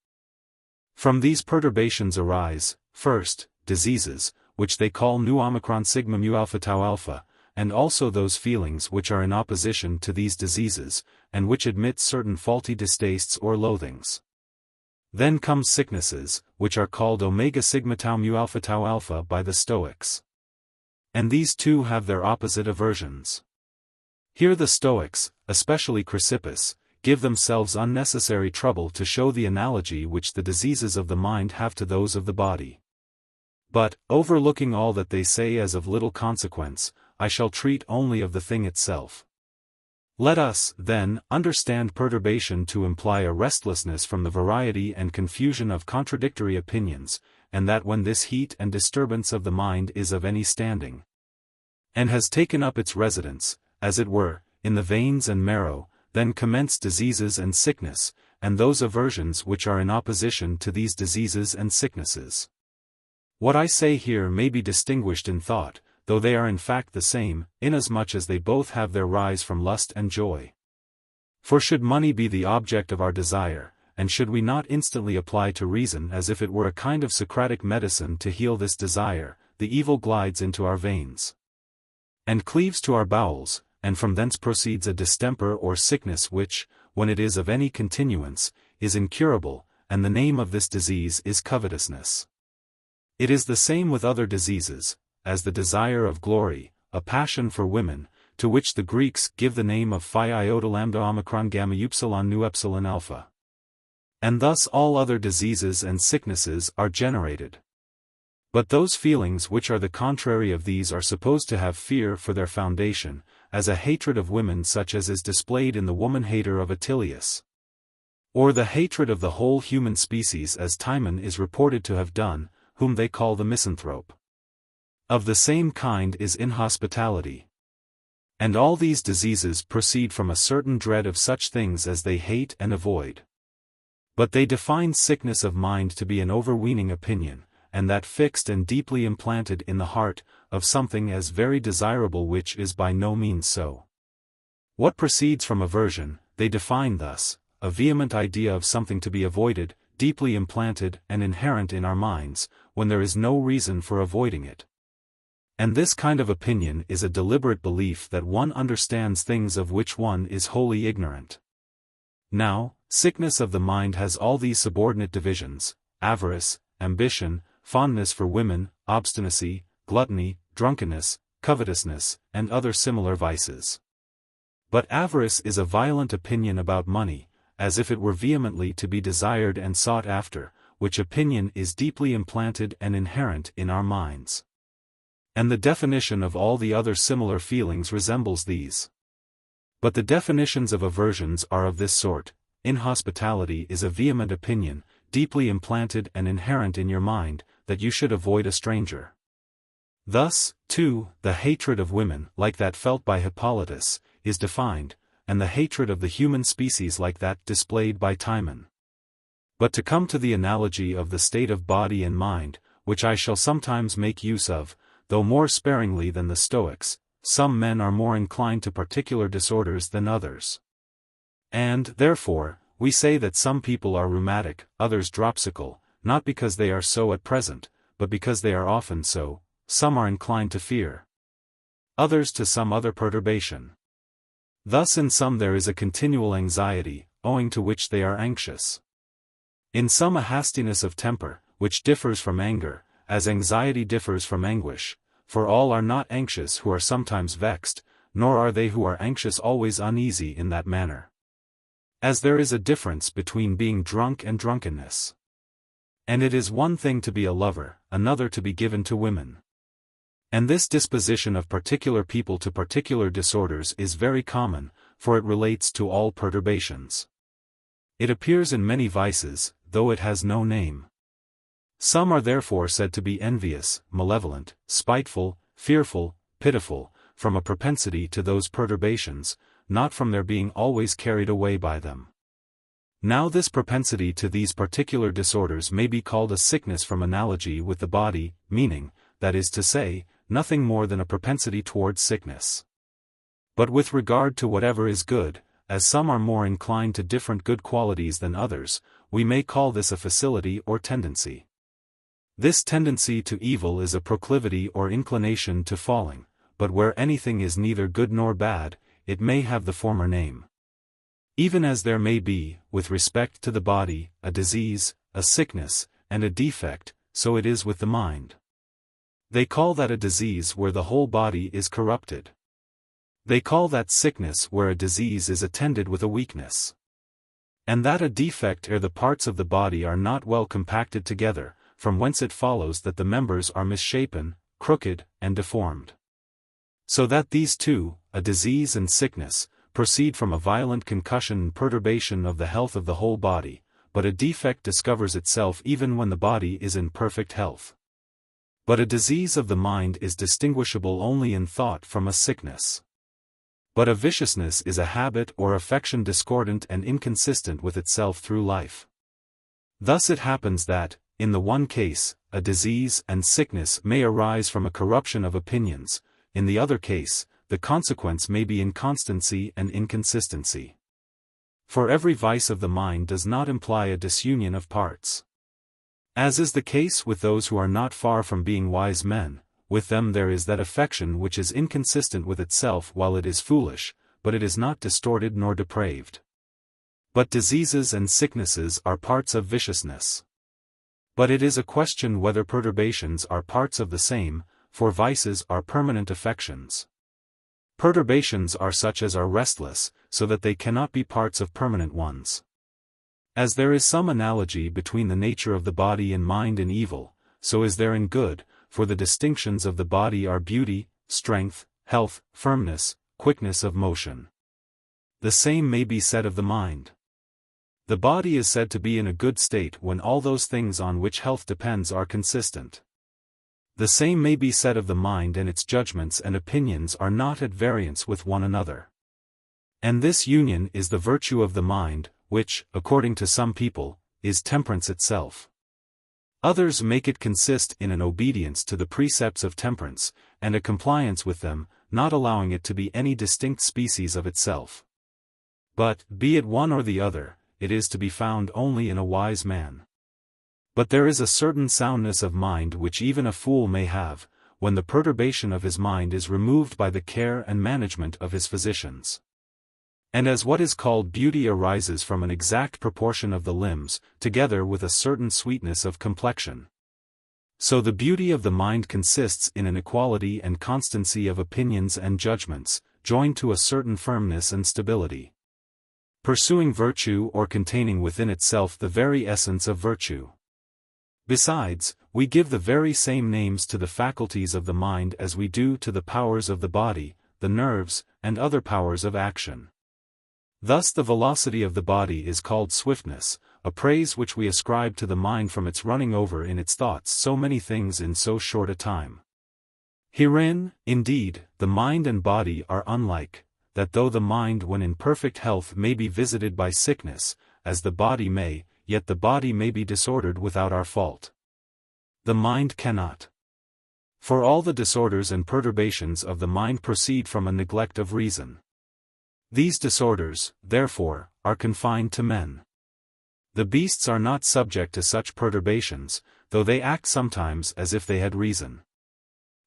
From these perturbations arise, first, diseases, which they call nu omicron sigma mu alpha tau alpha, and also those feelings which are in opposition to these diseases, and which admit certain faulty distastes or loathings. Then come sicknesses, which are called omega sigma tau mu alpha by the Stoics. And these too have their opposite aversions. Here the Stoics, especially Chrysippus, give themselves unnecessary trouble to show the analogy which the diseases of the mind have to those of the body. But, overlooking all that they say as of little consequence, I shall treat only of the thing itself. Let us, then, understand perturbation to imply a restlessness from the variety and confusion of contradictory opinions, and that when this heat and disturbance of the mind is of any standing, and has taken up its residence, as it were, in the veins and marrow, then commence diseases and sickness, and those aversions which are in opposition to these diseases and sicknesses. What I say here may be distinguished in thought, though they are in fact the same, inasmuch as they both have their rise from lust and joy. For should money be the object of our desire, and should we not instantly apply to reason as if it were a kind of Socratic medicine to heal this desire, the evil glides into our veins, and cleaves to our bowels, and from thence proceeds a distemper or sickness which, when it is of any continuance, is incurable, and the name of this disease is covetousness. It is the same with other diseases, as the desire of glory, a passion for women, to which the Greeks give the name of phi iota lambda omicron gamma upsilon nu epsilon alpha. And thus all other diseases and sicknesses are generated. But those feelings which are the contrary of these are supposed to have fear for their foundation, as a hatred of women such as is displayed in the woman-hater of Attilius, or the hatred of the whole human species as Timon is reported to have done, whom they call the misanthrope. Of the same kind is inhospitality. And all these diseases proceed from a certain dread of such things as they hate and avoid. But they define sickness of mind to be an overweening opinion, and that fixed and deeply implanted in the heart, of something as very desirable which is by no means so. What proceeds from aversion, they define thus, a vehement idea of something to be avoided, deeply implanted and inherent in our minds, when there is no reason for avoiding it. And this kind of opinion is a deliberate belief that one understands things of which one is wholly ignorant. Now, sickness of the mind has all these subordinate divisions: avarice, ambition, fondness for women, obstinacy, gluttony, drunkenness, covetousness, and other similar vices. But avarice is a violent opinion about money, as if it were vehemently to be desired and sought after, which opinion is deeply implanted and inherent in our minds. And the definition of all the other similar feelings resembles these. But the definitions of aversions are of this sort: inhospitality is a vehement opinion, deeply implanted and inherent in your mind, that you should avoid a stranger. Thus, too, the hatred of women, like that felt by Hippolytus, is defined, and the hatred of the human species like that displayed by Timon. But to come to the analogy of the state of body and mind, which I shall sometimes make use of, though more sparingly than the Stoics, some men are more inclined to particular disorders than others. And, therefore, we say that some people are rheumatic, others dropsical, not because they are so at present, but because they are often so. Some are inclined to fear, others to some other perturbation. Thus in some there is a continual anxiety, owing to which they are anxious. In some a hastiness of temper, which differs from anger, as anxiety differs from anguish, for all are not anxious who are sometimes vexed, nor are they who are anxious always uneasy in that manner. As there is a difference between being drunk and drunkenness. And it is one thing to be a lover, another to be given to women. And this disposition of particular people to particular disorders is very common, for it relates to all perturbations. It appears in many vices, though it has no name. Some are therefore said to be envious, malevolent, spiteful, fearful, pitiful, from a propensity to those perturbations, not from their being always carried away by them. Now this propensity to these particular disorders may be called a sickness from analogy with the body, meaning, that is to say, nothing more than a propensity towards sickness. But with regard to whatever is good, as some are more inclined to different good qualities than others, we may call this a facility or tendency. This tendency to evil is a proclivity or inclination to falling, but where anything is neither good nor bad, it may have the former name. Even as there may be, with respect to the body, a disease, a sickness, and a defect, so it is with the mind. They call that a disease where the whole body is corrupted. They call that sickness where a disease is attended with a weakness. And that a defect ere the parts of the body are not well compacted together, from whence it follows that the members are misshapen, crooked, and deformed. So that these two, a disease and sickness, proceed from a violent concussion and perturbation of the health of the whole body, but a defect discovers itself even when the body is in perfect health. But a disease of the mind is distinguishable only in thought from a sickness. But a viciousness is a habit or affection discordant and inconsistent with itself through life. Thus it happens that, in the one case, a disease and sickness may arise from a corruption of opinions, in the other case, the consequence may be inconstancy and inconsistency. For every vice of the mind does not imply a disunion of parts. As is the case with those who are not far from being wise men, with them there is that affection which is inconsistent with itself while it is foolish, but it is not distorted nor depraved. But diseases and sicknesses are parts of viciousness. But it is a question whether perturbations are parts of the same, for vices are permanent affections. Perturbations are such as are restless, so that they cannot be parts of permanent ones. As there is some analogy between the nature of the body and mind in evil, so is there in good, for the distinctions of the body are beauty, strength, health, firmness, quickness of motion. The same may be said of the mind. The body is said to be in a good state when all those things on which health depends are consistent. The same may be said of the mind, and its judgments and opinions are not at variance with one another. And this union is the virtue of the mind, which, according to some people, is temperance itself. Others make it consist in an obedience to the precepts of temperance, and a compliance with them, not allowing it to be any distinct species of itself. But, be it one or the other, it is to be found only in a wise man. But there is a certain soundness of mind which even a fool may have, when the perturbation of his mind is removed by the care and management of his physicians. And as what is called beauty arises from an exact proportion of the limbs, together with a certain sweetness of complexion, so the beauty of the mind consists in an equality and constancy of opinions and judgments, joined to a certain firmness and stability, pursuing virtue or containing within itself the very essence of virtue. Besides, we give the very same names to the faculties of the mind as we do to the powers of the body, the nerves, and other powers of action. Thus the velocity of the body is called swiftness, a praise which we ascribe to the mind from its running over in its thoughts so many things in so short a time. Herein, indeed, the mind and body are unlike, that though the mind when in perfect health may be visited by sickness, as the body may, yet the body may be disordered without our fault. The mind cannot. For all the disorders and perturbations of the mind proceed from a neglect of reason. These disorders, therefore, are confined to men. The beasts are not subject to such perturbations, though they act sometimes as if they had reason.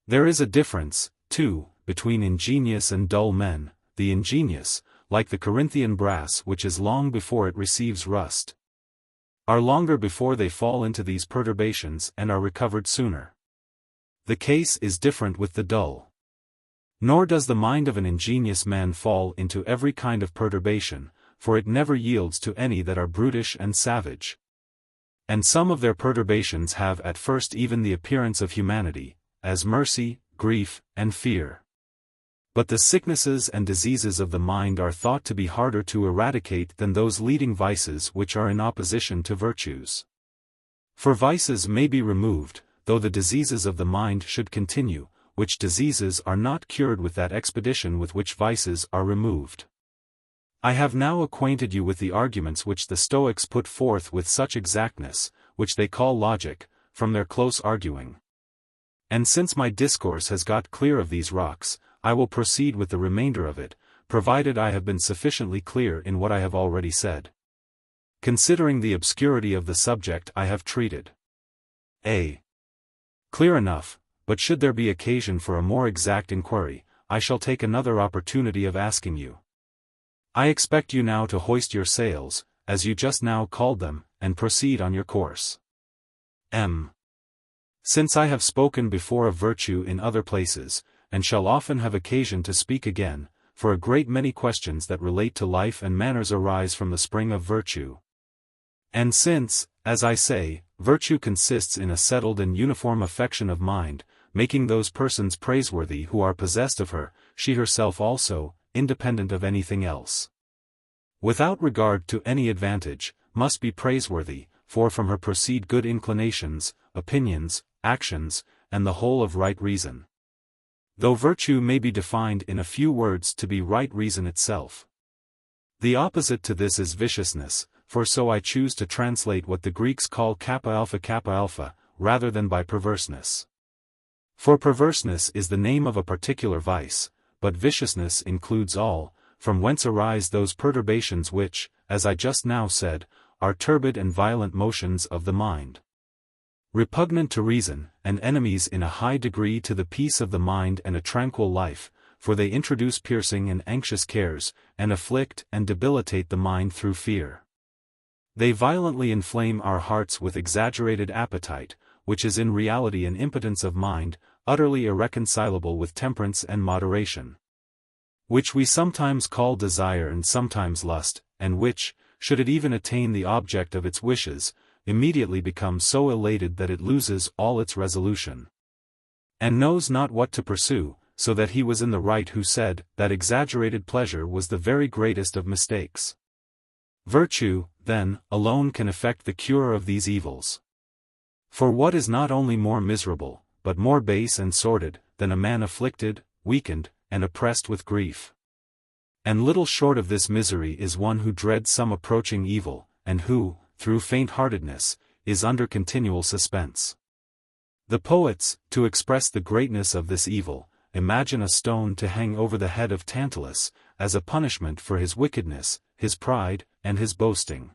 There is a difference, too, between ingenious and dull men. The ingenious, like the Corinthian brass which is long before it receives rust, are longer before they fall into these perturbations and are recovered sooner. The case is different with the dull. Nor does the mind of an ingenious man fall into every kind of perturbation, for it never yields to any that are brutish and savage. And some of their perturbations have at first even the appearance of humanity, as mercy, grief, and fear. But the sicknesses and diseases of the mind are thought to be harder to eradicate than those leading vices which are in opposition to virtues. For vices may be removed, though the diseases of the mind should continue, which diseases are not cured with that expedition with which vices are removed. I have now acquainted you with the arguments which the Stoics put forth with such exactness, which they call logic, from their close arguing. And since my discourse has got clear of these rocks, I will proceed with the remainder of it, provided I have been sufficiently clear in what I have already said. Considering the obscurity of the subject I have treated. A. Clear enough, but should there be occasion for a more exact inquiry, I shall take another opportunity of asking you. I expect you now to hoist your sails, as you just now called them, and proceed on your course. M. Since I have spoken before of virtue in other places, and shall often have occasion to speak again, for a great many questions that relate to life and manners arise from the spring of virtue. And since, as I say, virtue consists in a settled and uniform affection of mind, making those persons praiseworthy who are possessed of her, she herself also, independent of anything else, without regard to any advantage, must be praiseworthy, for from her proceed good inclinations, opinions, actions, and the whole of right reason. though virtue may be defined in a few words to be right reason itself. The opposite to this is viciousness, for so I choose to translate what the Greeks call kappa alpha, rather than by perverseness. For perverseness is the name of a particular vice, but viciousness includes all, from whence arise those perturbations which, as I just now said, are turbid and violent motions of the mind, repugnant to reason, and enemies in a high degree to the peace of the mind and a tranquil life, for they introduce piercing and anxious cares, and afflict and debilitate the mind through fear. They violently inflame our hearts with exaggerated appetite, which is in reality an impotence of mind, utterly irreconcilable with temperance and moderation, which we sometimes call desire and sometimes lust, and which, should it even attain the object of its wishes, immediately becomes so elated that it loses all its resolution, and knows not what to pursue, so that he was in the right who said that exaggerated pleasure was the very greatest of mistakes. Virtue, then, alone can effect the cure of these evils. For what is not only more miserable, but more base and sordid, than a man afflicted, weakened, and oppressed with grief? And little short of this misery is one who dreads some approaching evil, and who, through faint-heartedness, is under continual suspense. The poets, to express the greatness of this evil, imagine a stone to hang over the head of Tantalus, as a punishment for his wickedness, his pride, and his boasting.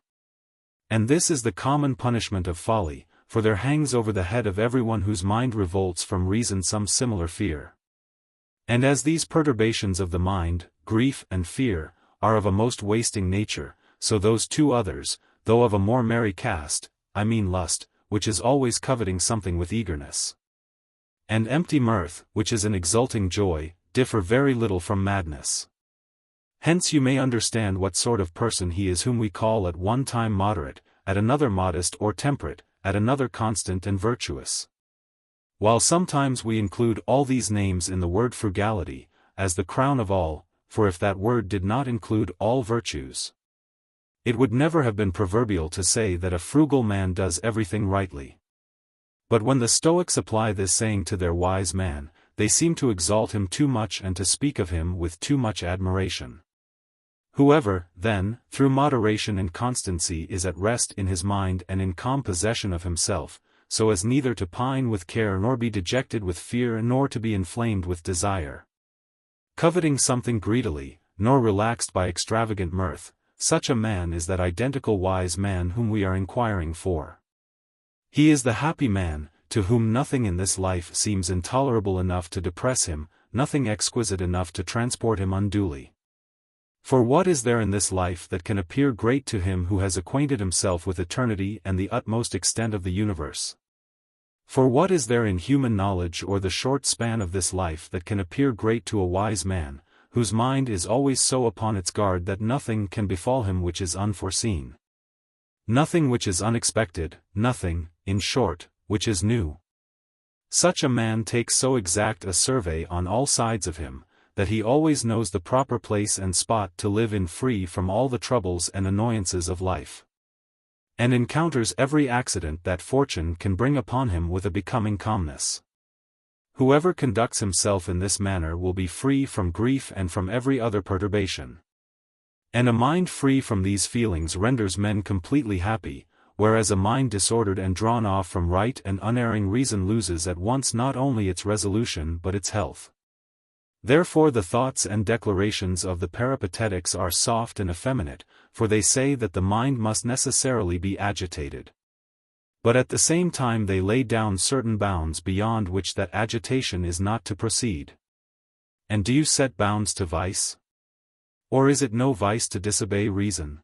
And this is the common punishment of folly, for there hangs over the head of everyone whose mind revolts from reason some similar fear. And as these perturbations of the mind, grief and fear, are of a most wasting nature, so those two others, though of a more merry cast, I mean lust, which is always coveting something with eagerness, and empty mirth, which is an exulting joy, differ very little from madness. Hence you may understand what sort of person he is whom we call at one time moderate, at another modest or temperate, at another constant and virtuous. While sometimes we include all these names in the word frugality, as the crown of all, for if that word did not include all virtues, it would never have been proverbial to say that a frugal man does everything rightly. But when the Stoics apply this saying to their wise man, they seem to exalt him too much and to speak of him with too much admiration. Whoever, then, through moderation and constancy is at rest in his mind and in calm possession of himself, so as neither to pine with care nor be dejected with fear nor to be inflamed with desire, coveting something greedily, nor relaxed by extravagant mirth, such a man is that identical wise man whom we are inquiring for. He is the happy man, to whom nothing in this life seems intolerable enough to depress him, nothing exquisite enough to transport him unduly. For what is there in this life that can appear great to him who has acquainted himself with eternity and the utmost extent of the universe? For what is there in human knowledge or the short span of this life that can appear great to a wise man, whose mind is always so upon its guard that nothing can befall him which is unforeseen? Nothing which is unexpected, nothing, in short, which is new. Such a man takes so exact a survey on all sides of him, that he always knows the proper place and spot to live in free from all the troubles and annoyances of life, and encounters every accident that fortune can bring upon him with a becoming calmness. Whoever conducts himself in this manner will be free from grief and from every other perturbation. And a mind free from these feelings renders men completely happy, whereas a mind disordered and drawn off from right and unerring reason loses at once not only its resolution but its health. Therefore the thoughts and declarations of the Peripatetics are soft and effeminate, for they say that the mind must necessarily be agitated. But at the same time they lay down certain bounds beyond which that agitation is not to proceed. And do you set bounds to vice? Or is it no vice to disobey reason?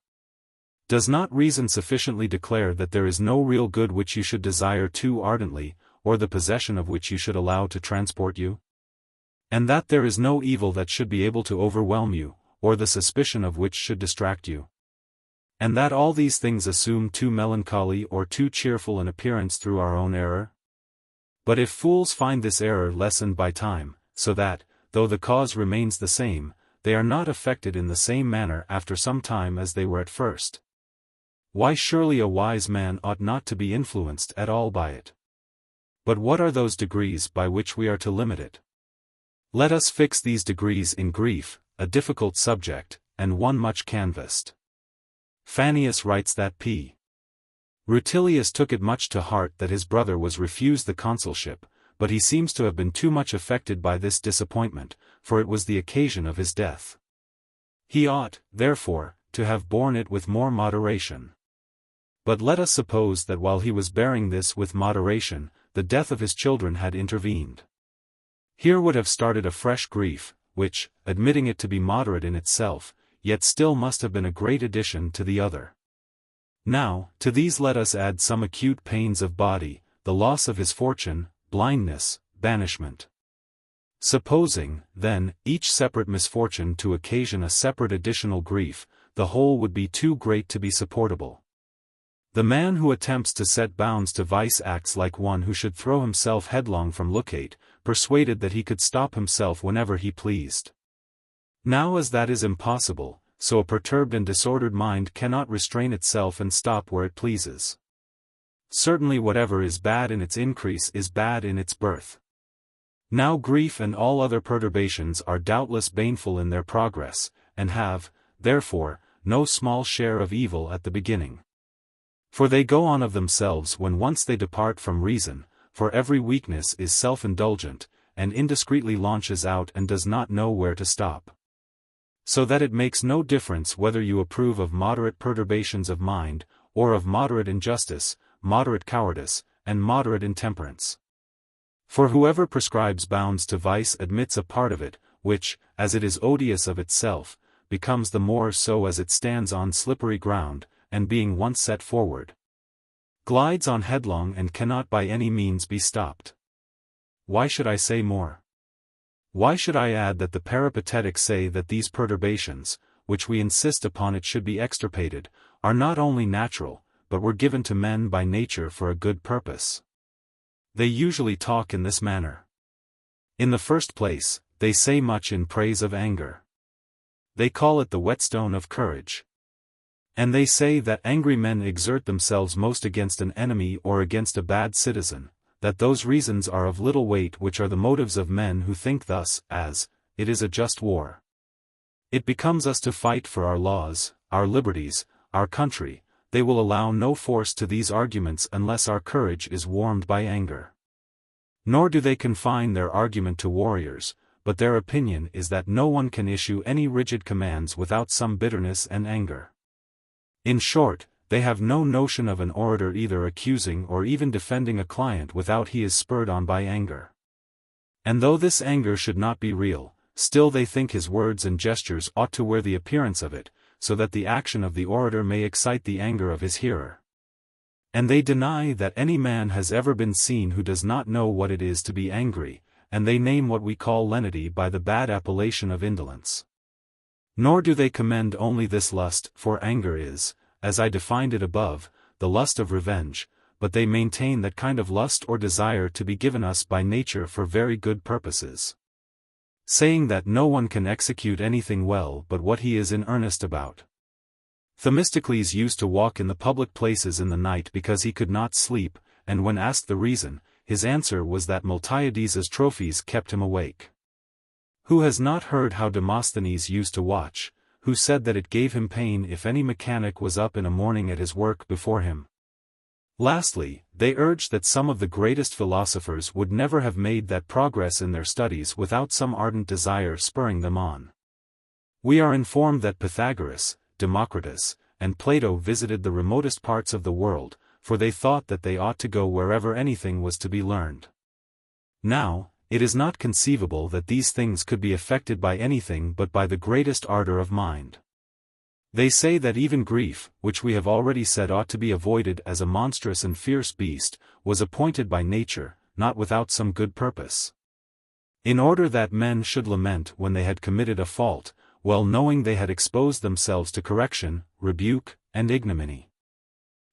Does not reason sufficiently declare that there is no real good which you should desire too ardently, or the possession of which you should allow to transport you? And that there is no evil that should be able to overwhelm you, or the suspicion of which should distract you? And that all these things assume too melancholy or too cheerful an appearance through our own error? But if fools find this error lessened by time, so that, though the cause remains the same, they are not affected in the same manner after some time as they were at first, why surely a wise man ought not to be influenced at all by it. But what are those degrees by which we are to limit it? Let us fix these degrees in grief, a difficult subject, and one much canvassed. Fannius writes that P. Rutilius took it much to heart that his brother was refused the consulship, but he seems to have been too much affected by this disappointment, for it was the occasion of his death. He ought, therefore, to have borne it with more moderation. But let us suppose that while he was bearing this with moderation, the death of his children had intervened. Here would have started a fresh grief, which, admitting it to be moderate in itself, yet still must have been a great addition to the other. Now, to these let us add some acute pains of body, the loss of his fortune, blindness, banishment. Supposing, then, each separate misfortune to occasion a separate additional grief, the whole would be too great to be supportable. The man who attempts to set bounds to vice acts like one who should throw himself headlong from Leucate, persuaded that he could stop himself whenever he pleased. Now as that is impossible, so a perturbed and disordered mind cannot restrain itself and stop where it pleases. Certainly whatever is bad in its increase is bad in its birth. Now grief and all other perturbations are doubtless baneful in their progress, and have, therefore, no small share of evil at the beginning. For they go on of themselves when once they depart from reason, for every weakness is self-indulgent, and indiscreetly launches out and does not know where to stop. So that it makes no difference whether you approve of moderate perturbations of mind, or of moderate injustice, moderate cowardice, and moderate intemperance. For whoever prescribes bounds to vice admits a part of it, which, as it is odious of itself, becomes the more so as it stands on slippery ground, and being once set forward, glides on headlong and cannot by any means be stopped. Why should I say more? Why should I add that the Peripatetics say that these perturbations, which we insist upon it should be extirpated, are not only natural, but were given to men by nature for a good purpose? They usually talk in this manner. In the first place, they say much in praise of anger. They call it the whetstone of courage. And they say that angry men exert themselves most against an enemy or against a bad citizen, that those reasons are of little weight which are the motives of men who think thus, as, it is a just war. It becomes us to fight for our laws, our liberties, our country. They will allow no force to these arguments unless our courage is warmed by anger. Nor do they confine their argument to warriors, but their opinion is that no one can issue any rigid commands without some bitterness and anger. In short, they have no notion of an orator either accusing or even defending a client without he is spurred on by anger. And though this anger should not be real, still they think his words and gestures ought to wear the appearance of it, so that the action of the orator may excite the anger of his hearer. And they deny that any man has ever been seen who does not know what it is to be angry, and they name what we call lenity by the bad appellation of indolence. Nor do they commend only this lust, for anger is, as I defined it above, the lust of revenge, but they maintain that kind of lust or desire to be given us by nature for very good purposes, saying that no one can execute anything well but what he is in earnest about. Themistocles used to walk in the public places in the night because he could not sleep, and when asked the reason, his answer was that Miltiades's trophies kept him awake. Who has not heard how Demosthenes used to watch, who said that it gave him pain if any mechanic was up in a morning at his work before him? Lastly, they urged that some of the greatest philosophers would never have made that progress in their studies without some ardent desire spurring them on. We are informed that Pythagoras, Democritus, and Plato visited the remotest parts of the world, for they thought that they ought to go wherever anything was to be learned. Now, it is not conceivable that these things could be effected by anything but by the greatest ardor of mind. They say that even grief, which we have already said ought to be avoided as a monstrous and fierce beast, was appointed by nature, not without some good purpose, in order that men should lament when they had committed a fault, well knowing they had exposed themselves to correction, rebuke, and ignominy.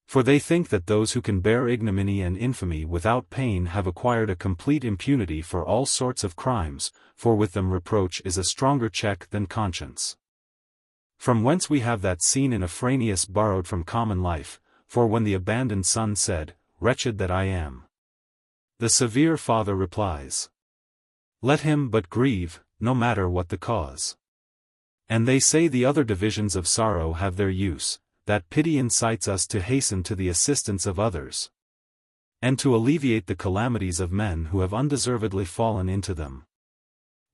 For they think that those who can bear ignominy and infamy without pain have acquired a complete impunity for all sorts of crimes, for with them reproach is a stronger check than conscience. From whence we have that scene in Afranius borrowed from common life, for when the abandoned son said, "Wretched that I am," the severe father replies, Let him but grieve, no matter what the cause. And they say the other divisions of sorrow have their use, that pity incites us to hasten to the assistance of others, and to alleviate the calamities of men who have undeservedly fallen into them.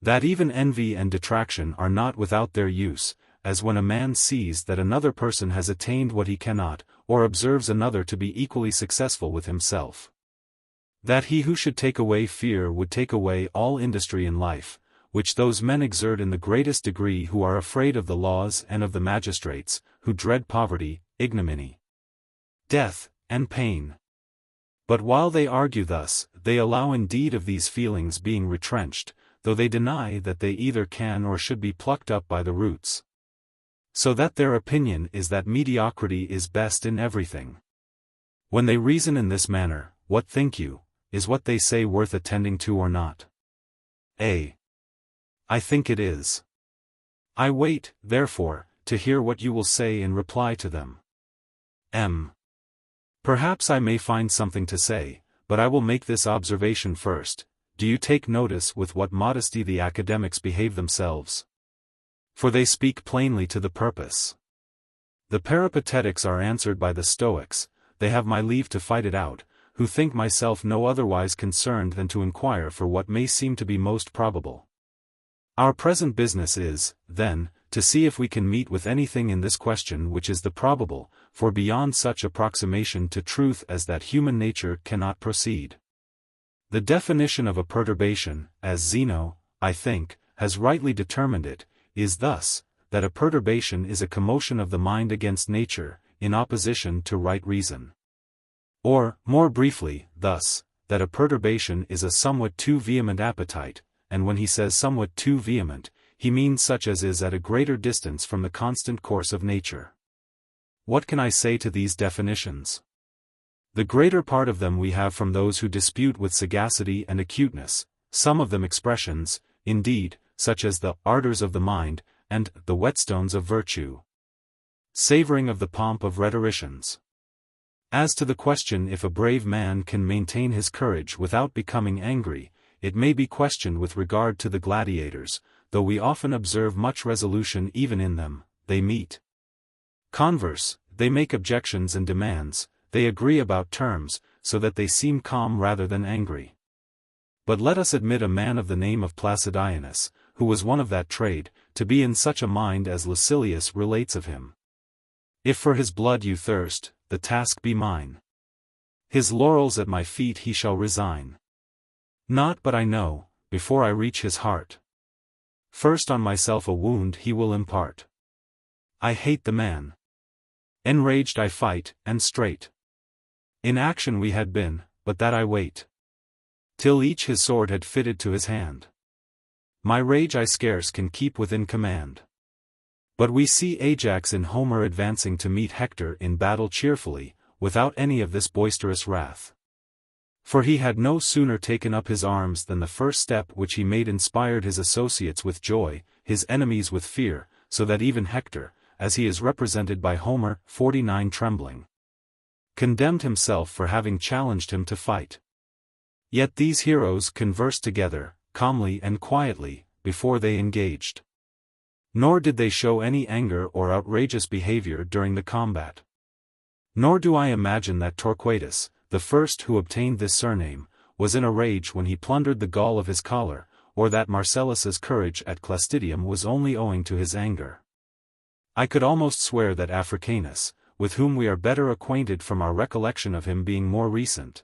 That even envy and detraction are not without their use, as when a man sees that another person has attained what he cannot, or observes another to be equally successful with himself. That he who should take away fear would take away all industry in life, which those men exert in the greatest degree who are afraid of the laws and of the magistrates, who dread poverty, ignominy, death, and pain. But while they argue thus, they allow indeed of these feelings being retrenched, though they deny that they either can or should be plucked up by the roots. So that their opinion is that mediocrity is best in everything. When they reason in this manner, what think you, is what they say worth attending to or not? A. I think it is. I wait, therefore, to hear what you will say in reply to them. M. Perhaps I may find something to say, but I will make this observation first. Do you take notice with what modesty the academics behave themselves? For they speak plainly to the purpose. The Peripatetics are answered by the Stoics, they have my leave to fight it out, who think myself no otherwise concerned than to inquire for what may seem to be most probable. Our present business is, then, to see if we can meet with anything in this question which is the probable, for beyond such approximation to truth as that human nature cannot proceed. The definition of a perturbation, as Zeno, I think, has rightly determined it, is thus, that a perturbation is a commotion of the mind against nature, in opposition to right reason. Or, more briefly, thus, that a perturbation is a somewhat too vehement appetite, and when he says somewhat too vehement, he means such as is at a greater distance from the constant course of nature. What can I say to these definitions? The greater part of them we have from those who dispute with sagacity and acuteness, some of them expressions, indeed, such as the ardors of the mind, and the whetstones of virtue, savoring of the pomp of rhetoricians. As to the question if a brave man can maintain his courage without becoming angry, it may be questioned with regard to the gladiators, though we often observe much resolution even in them. They meet converse, they make objections and demands, they agree about terms, so that they seem calm rather than angry. But let us admit a man of the name of Placidianus, who was one of that trade, to be in such a mind as Lucilius relates of him. If for his blood you thirst, the task be mine. His laurels at my feet he shall resign. Not but I know, before I reach his heart, first on myself a wound he will impart. I hate the man. Enraged I fight, and straight. In action we had been, but that I wait, till each his sword had fitted to his hand. My rage I scarce can keep within command. But we see Ajax in Homer advancing to meet Hector in battle cheerfully, without any of this boisterous wrath. For he had no sooner taken up his arms than the first step which he made inspired his associates with joy, his enemies with fear, so that even Hector, as he is represented by Homer, 49 trembling, condemned himself for having challenged him to fight. Yet these heroes conversed together, calmly and quietly, before they engaged. Nor did they show any anger or outrageous behavior during the combat. Nor do I imagine that Torquatus, the first who obtained this surname, was in a rage when he plundered the gall of his collar, or that Marcellus's courage at Clastidium was only owing to his anger. I could almost swear that Africanus, with whom we are better acquainted from our recollection of him being more recent,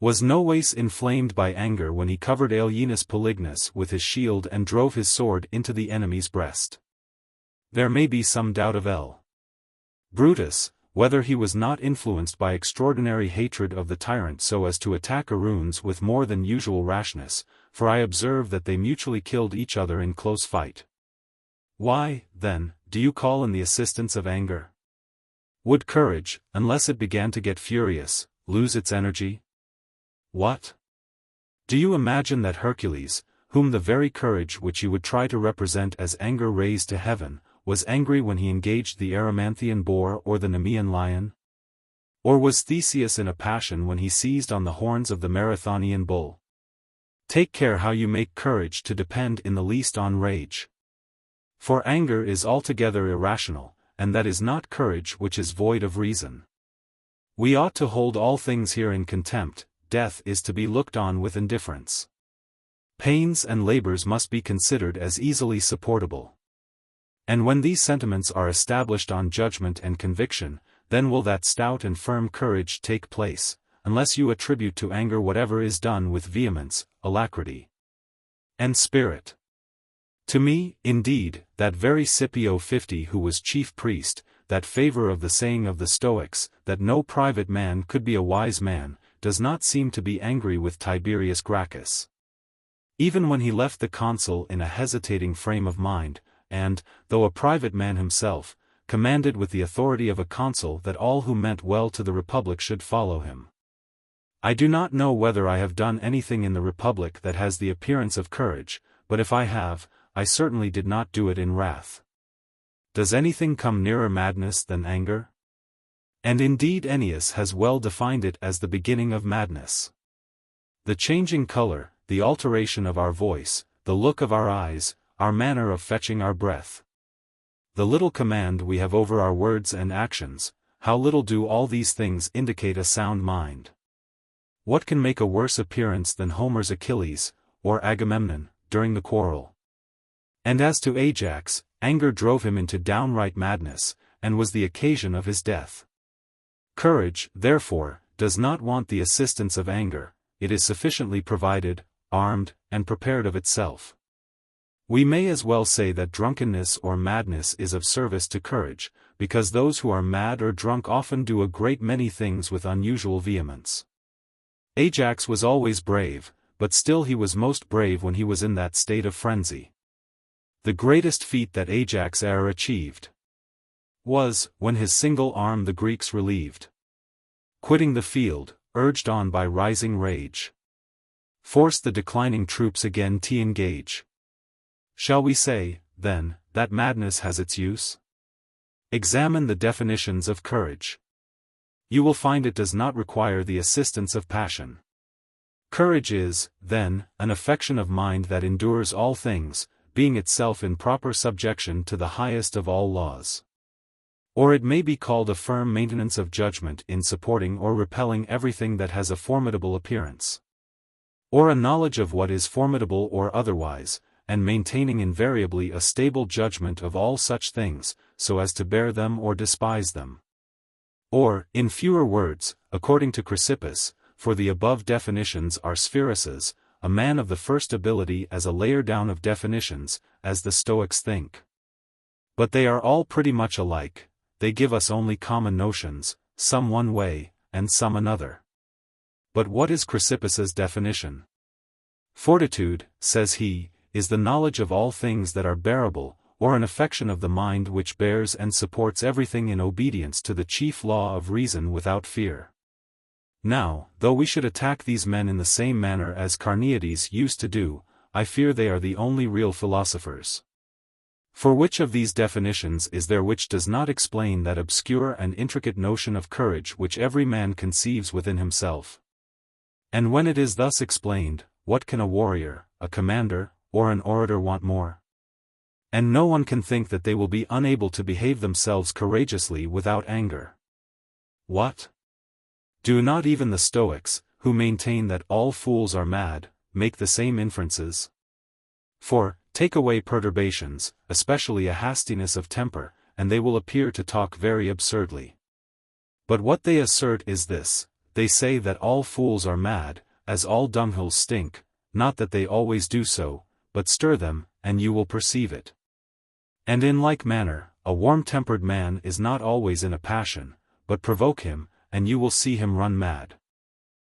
was no ways inflamed by anger when he covered Aelianus Polygnus with his shield and drove his sword into the enemy's breast. There may be some doubt of L. Brutus, whether he was not influenced by extraordinary hatred of the tyrant so as to attack Aruns with more than usual rashness, for I observe that they mutually killed each other in close fight. Why, then, do you call in the assistance of anger? Would courage, unless it began to get furious, lose its energy? What? Do you imagine that Hercules, whom the very courage which you would try to represent as anger raised to heaven, was angry when he engaged the Erymanthian boar or the Nemean lion? Or was Theseus in a passion when he seized on the horns of the Marathonian bull? Take care how you make courage to depend in the least on rage. For anger is altogether irrational, and that is not courage which is void of reason. We ought to hold all things here in contempt, death is to be looked on with indifference. Pains and labors must be considered as easily supportable. And when these sentiments are established on judgment and conviction, then will that stout and firm courage take place, unless you attribute to anger whatever is done with vehemence, alacrity, and spirit. To me, indeed, that very Scipio 50 who was chief priest, that favor of the saying of the Stoics, that no private man could be a wise man, does not seem to be angry with Tiberius Gracchus. Even when he left the consul in a hesitating frame of mind, and, though a private man himself, commanded with the authority of a consul that all who meant well to the Republic should follow him. I do not know whether I have done anything in the Republic that has the appearance of courage, but if I have, I certainly did not do it in wrath. Does anything come nearer madness than anger? And indeed Ennius has well defined it as the beginning of madness. The changing color, the alteration of our voice, the look of our eyes, our manner of fetching our breath. The little command we have over our words and actions, how little do all these things indicate a sound mind. What can make a worse appearance than Homer's Achilles, or Agamemnon, during the quarrel? And as to Ajax, anger drove him into downright madness, and was the occasion of his death. Courage, therefore, does not want the assistance of anger, it is sufficiently provided, armed, and prepared of itself. We may as well say that drunkenness or madness is of service to courage, because those who are mad or drunk often do a great many things with unusual vehemence. Ajax was always brave, but still he was most brave when he was in that state of frenzy. The greatest feat that Ajax e'er achieved was, when his single arm the Greeks relieved. Quitting the field, urged on by rising rage, forced the declining troops again to engage. Shall we say, then, that madness has its use? Examine the definitions of courage. You will find it does not require the assistance of passion. Courage is, then, an affection of mind that endures all things, being itself in proper subjection to the highest of all laws. Or it may be called a firm maintenance of judgment in supporting or repelling everything that has a formidable appearance. Or a knowledge of what is formidable or otherwise, and maintaining invariably a stable judgment of all such things, so as to bear them or despise them. Or, in fewer words, according to Chrysippus, for the above definitions are spheruses, a man of the first ability as a layer down of definitions, as the Stoics think. But they are all pretty much alike, they give us only common notions, some one way, and some another. But what is Chrysippus's definition? Fortitude, says he, is the knowledge of all things that are bearable, or an affection of the mind which bears and supports everything in obedience to the chief law of reason without fear. Now, though we should attack these men in the same manner as Carneades used to do, I fear they are the only real philosophers. For which of these definitions is there which does not explain that obscure and intricate notion of courage which every man conceives within himself? And when it is thus explained, what can a warrior, a commander, or an orator want more? And no one can think that they will be unable to behave themselves courageously without anger. What? Do not even the Stoics, who maintain that all fools are mad, make the same inferences? For, take away perturbations, especially a hastiness of temper, and they will appear to talk very absurdly. But what they assert is this, they say that all fools are mad, as all dunghills stink, not that they always do so, but stir them, and you will perceive it. And in like manner, a warm-tempered man is not always in a passion, but provoke him, and you will see him run mad.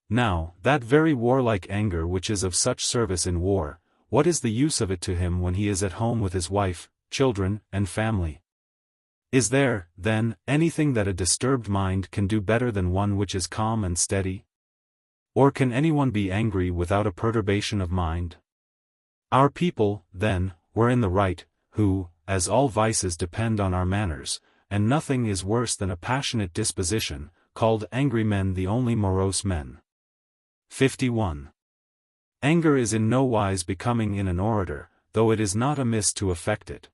Now, that very warlike anger which is of such service in war, what is the use of it to him when he is at home with his wife, children, and family? Is there, then, anything that a disturbed mind can do better than one which is calm and steady? Or can anyone be angry without a perturbation of mind? Our people, then, were in the right, who, as all vices depend on our manners, and nothing is worse than a passionate disposition, called angry men the only morose men. 51. Anger is in no wise becoming in an orator, though it is not amiss to affect it.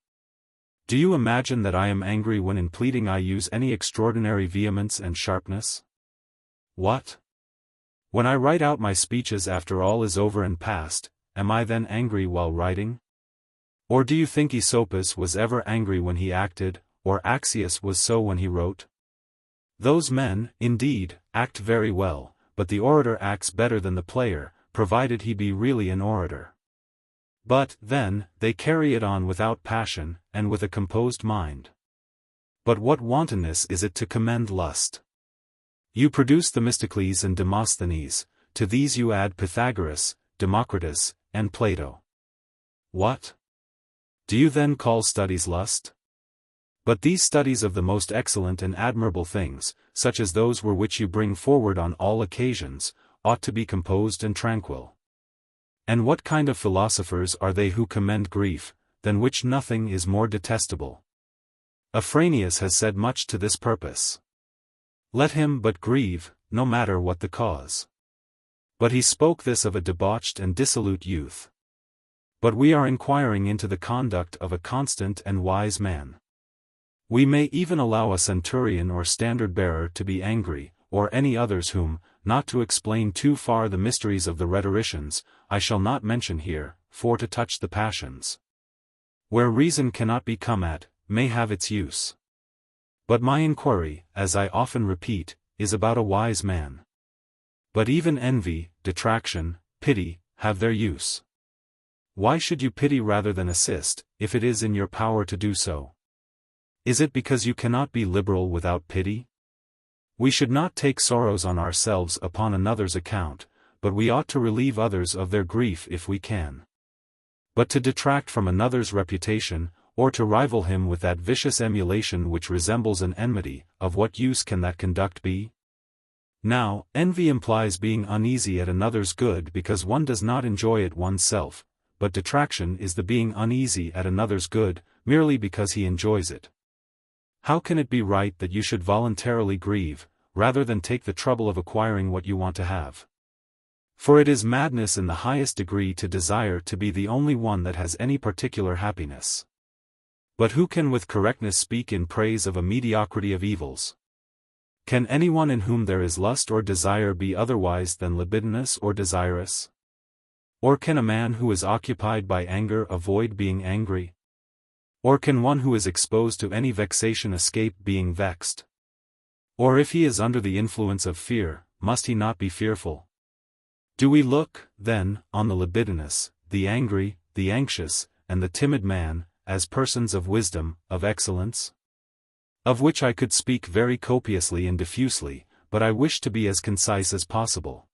Do you imagine that I am angry when in pleading I use any extraordinary vehemence and sharpness? What? When I write out my speeches after all is over and past, am I then angry while writing? Or do you think Aesopus was ever angry when he acted, or Axius was so when he wrote? Those men, indeed, act very well, but the orator acts better than the player, provided he be really an orator. But, then, they carry it on without passion, and with a composed mind. But what wantonness is it to commend lust? You produce Themistocles and Demosthenes, to these you add Pythagoras, Democritus, and Plato. What? Do you then call studies lust? But these studies of the most excellent and admirable things, such as those were which you bring forward on all occasions, ought to be composed and tranquil. And what kind of philosophers are they who commend grief, than which nothing is more detestable? Afranius has said much to this purpose. Let him but grieve, no matter what the cause. But he spoke this of a debauched and dissolute youth. But we are inquiring into the conduct of a constant and wise man. We may even allow a centurion or standard-bearer to be angry, or any others whom, not to explain too far the mysteries of the rhetoricians, I shall not mention here, for to touch the passions, where reason cannot be come at, may have its use. But my inquiry, as I often repeat, is about a wise man. But even envy, detraction, pity, have their use. Why should you pity rather than assist, if it is in your power to do so? Is it because you cannot be liberal without pity? We should not take sorrows on ourselves upon another's account, but we ought to relieve others of their grief if we can. But to detract from another's reputation, or to rival him with that vicious emulation which resembles an enmity, of what use can that conduct be? Now, envy implies being uneasy at another's good because one does not enjoy it oneself, but detraction is the being uneasy at another's good, merely because he enjoys it. How can it be right that you should voluntarily grieve, rather than take the trouble of acquiring what you want to have? For it is madness in the highest degree to desire to be the only one that has any particular happiness. But who can with correctness speak in praise of a mediocrity of evils? Can anyone in whom there is lust or desire be otherwise than libidinous or desirous? Or can a man who is occupied by anger avoid being angry? Or can one who is exposed to any vexation escape being vexed? Or if he is under the influence of fear, must he not be fearful? Do we look, then, on the libidinous, the angry, the anxious, and the timid man, as persons of wisdom, of excellence? Of which I could speak very copiously and diffusely, but I wish to be as concise as possible.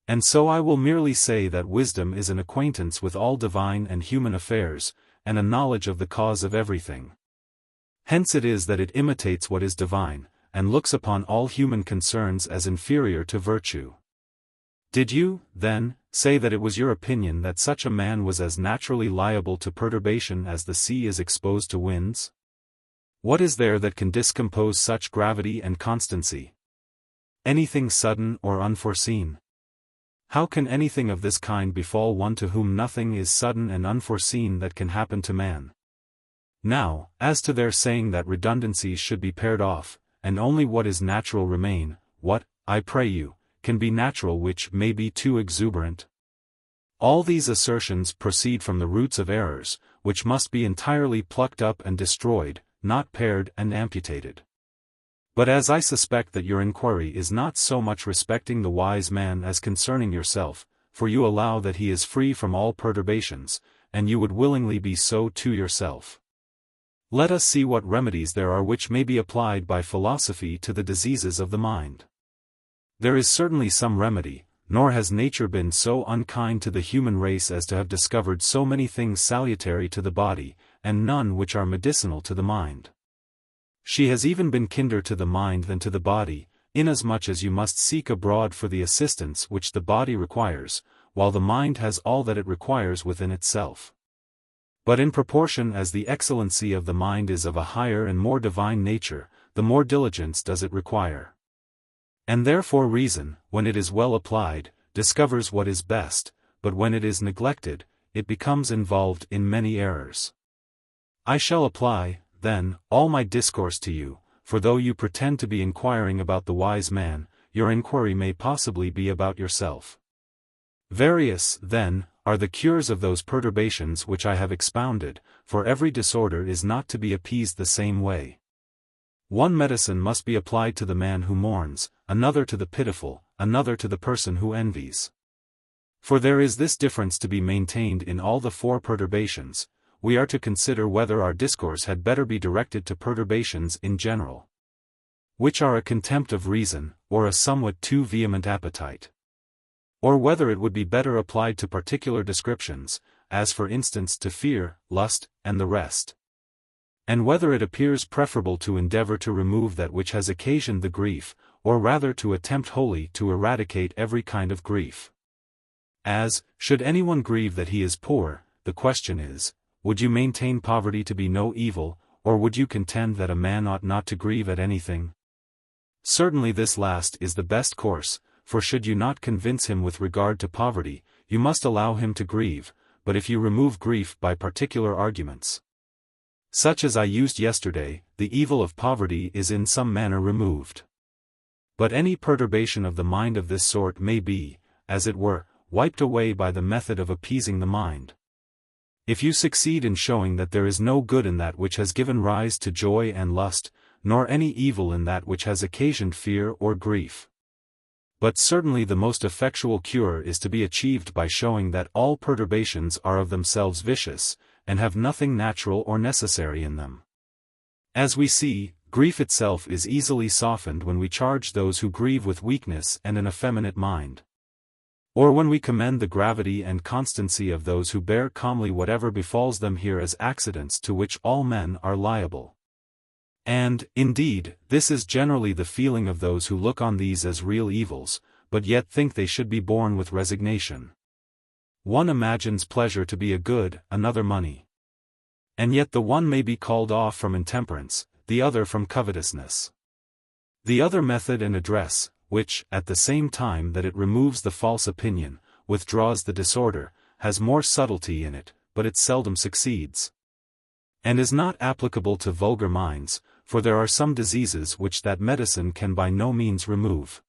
And so I will merely say that wisdom is an acquaintance with all divine and human affairs, and a knowledge of the cause of everything. Hence it is that it imitates what is divine, and looks upon all human concerns as inferior to virtue. Did you, then, say that it was your opinion that such a man was as naturally liable to perturbation as the sea is exposed to winds? What is there that can discompose such gravity and constancy? Anything sudden or unforeseen? How can anything of this kind befall one to whom nothing is sudden and unforeseen that can happen to man? Now, as to their saying that redundancies should be paired off, and only what is natural remain, what, I pray you, can be natural which may be too exuberant? All these assertions proceed from the roots of errors, which must be entirely plucked up and destroyed, not pared and amputated. But as I suspect that your inquiry is not so much respecting the wise man as concerning yourself, for you allow that he is free from all perturbations, and you would willingly be so to yourself. Let us see what remedies there are which may be applied by philosophy to the diseases of the mind. There is certainly some remedy, nor has nature been so unkind to the human race as to have discovered so many things salutary to the body, and none which are medicinal to the mind. She has even been kinder to the mind than to the body, inasmuch as you must seek abroad for the assistance which the body requires, while the mind has all that it requires within itself. But in proportion as the excellency of the mind is of a higher and more divine nature, the more diligence does it require. And therefore reason, when it is well applied, discovers what is best, but when it is neglected, it becomes involved in many errors. I shall apply, then, all my discourse to you, for though you pretend to be inquiring about the wise man, your inquiry may possibly be about yourself. Various, then, are the cures of those perturbations which I have expounded, for every disorder is not to be appeased the same way. One medicine must be applied to the man who mourns, another to the pitiful, another to the person who envies. For there is this difference to be maintained in all the four perturbations. We are to consider whether our discourse had better be directed to perturbations in general, which are a contempt of reason, or a somewhat too vehement appetite, or whether it would be better applied to particular descriptions, as for instance to fear, lust, and the rest, and whether it appears preferable to endeavor to remove that which has occasioned the grief, or rather to attempt wholly to eradicate every kind of grief. As, should anyone grieve that he is poor, the question is, would you maintain poverty to be no evil, or would you contend that a man ought not to grieve at anything? Certainly this last is the best course, for should you not convince him with regard to poverty, you must allow him to grieve, but if you remove grief by particular arguments, such as I used yesterday, the evil of poverty is in some manner removed. But any perturbation of the mind of this sort may be, as it were, wiped away by the method of appeasing the mind. If you succeed in showing that there is no good in that which has given rise to joy and lust, nor any evil in that which has occasioned fear or grief. But certainly the most effectual cure is to be achieved by showing that all perturbations are of themselves vicious, and have nothing natural or necessary in them. As we see, grief itself is easily softened when we charge those who grieve with weakness and an effeminate mind, or when we commend the gravity and constancy of those who bear calmly whatever befalls them here as accidents to which all men are liable. And, indeed, this is generally the feeling of those who look on these as real evils, but yet think they should be borne with resignation. One imagines pleasure to be a good, another money. And yet the one may be called off from intemperance, the other from covetousness. The other method and address, which, at the same time that it removes the false opinion, withdraws the disorder, has more subtlety in it, but it seldom succeeds, and is not applicable to vulgar minds, for there are some diseases which that medicine can by no means remove.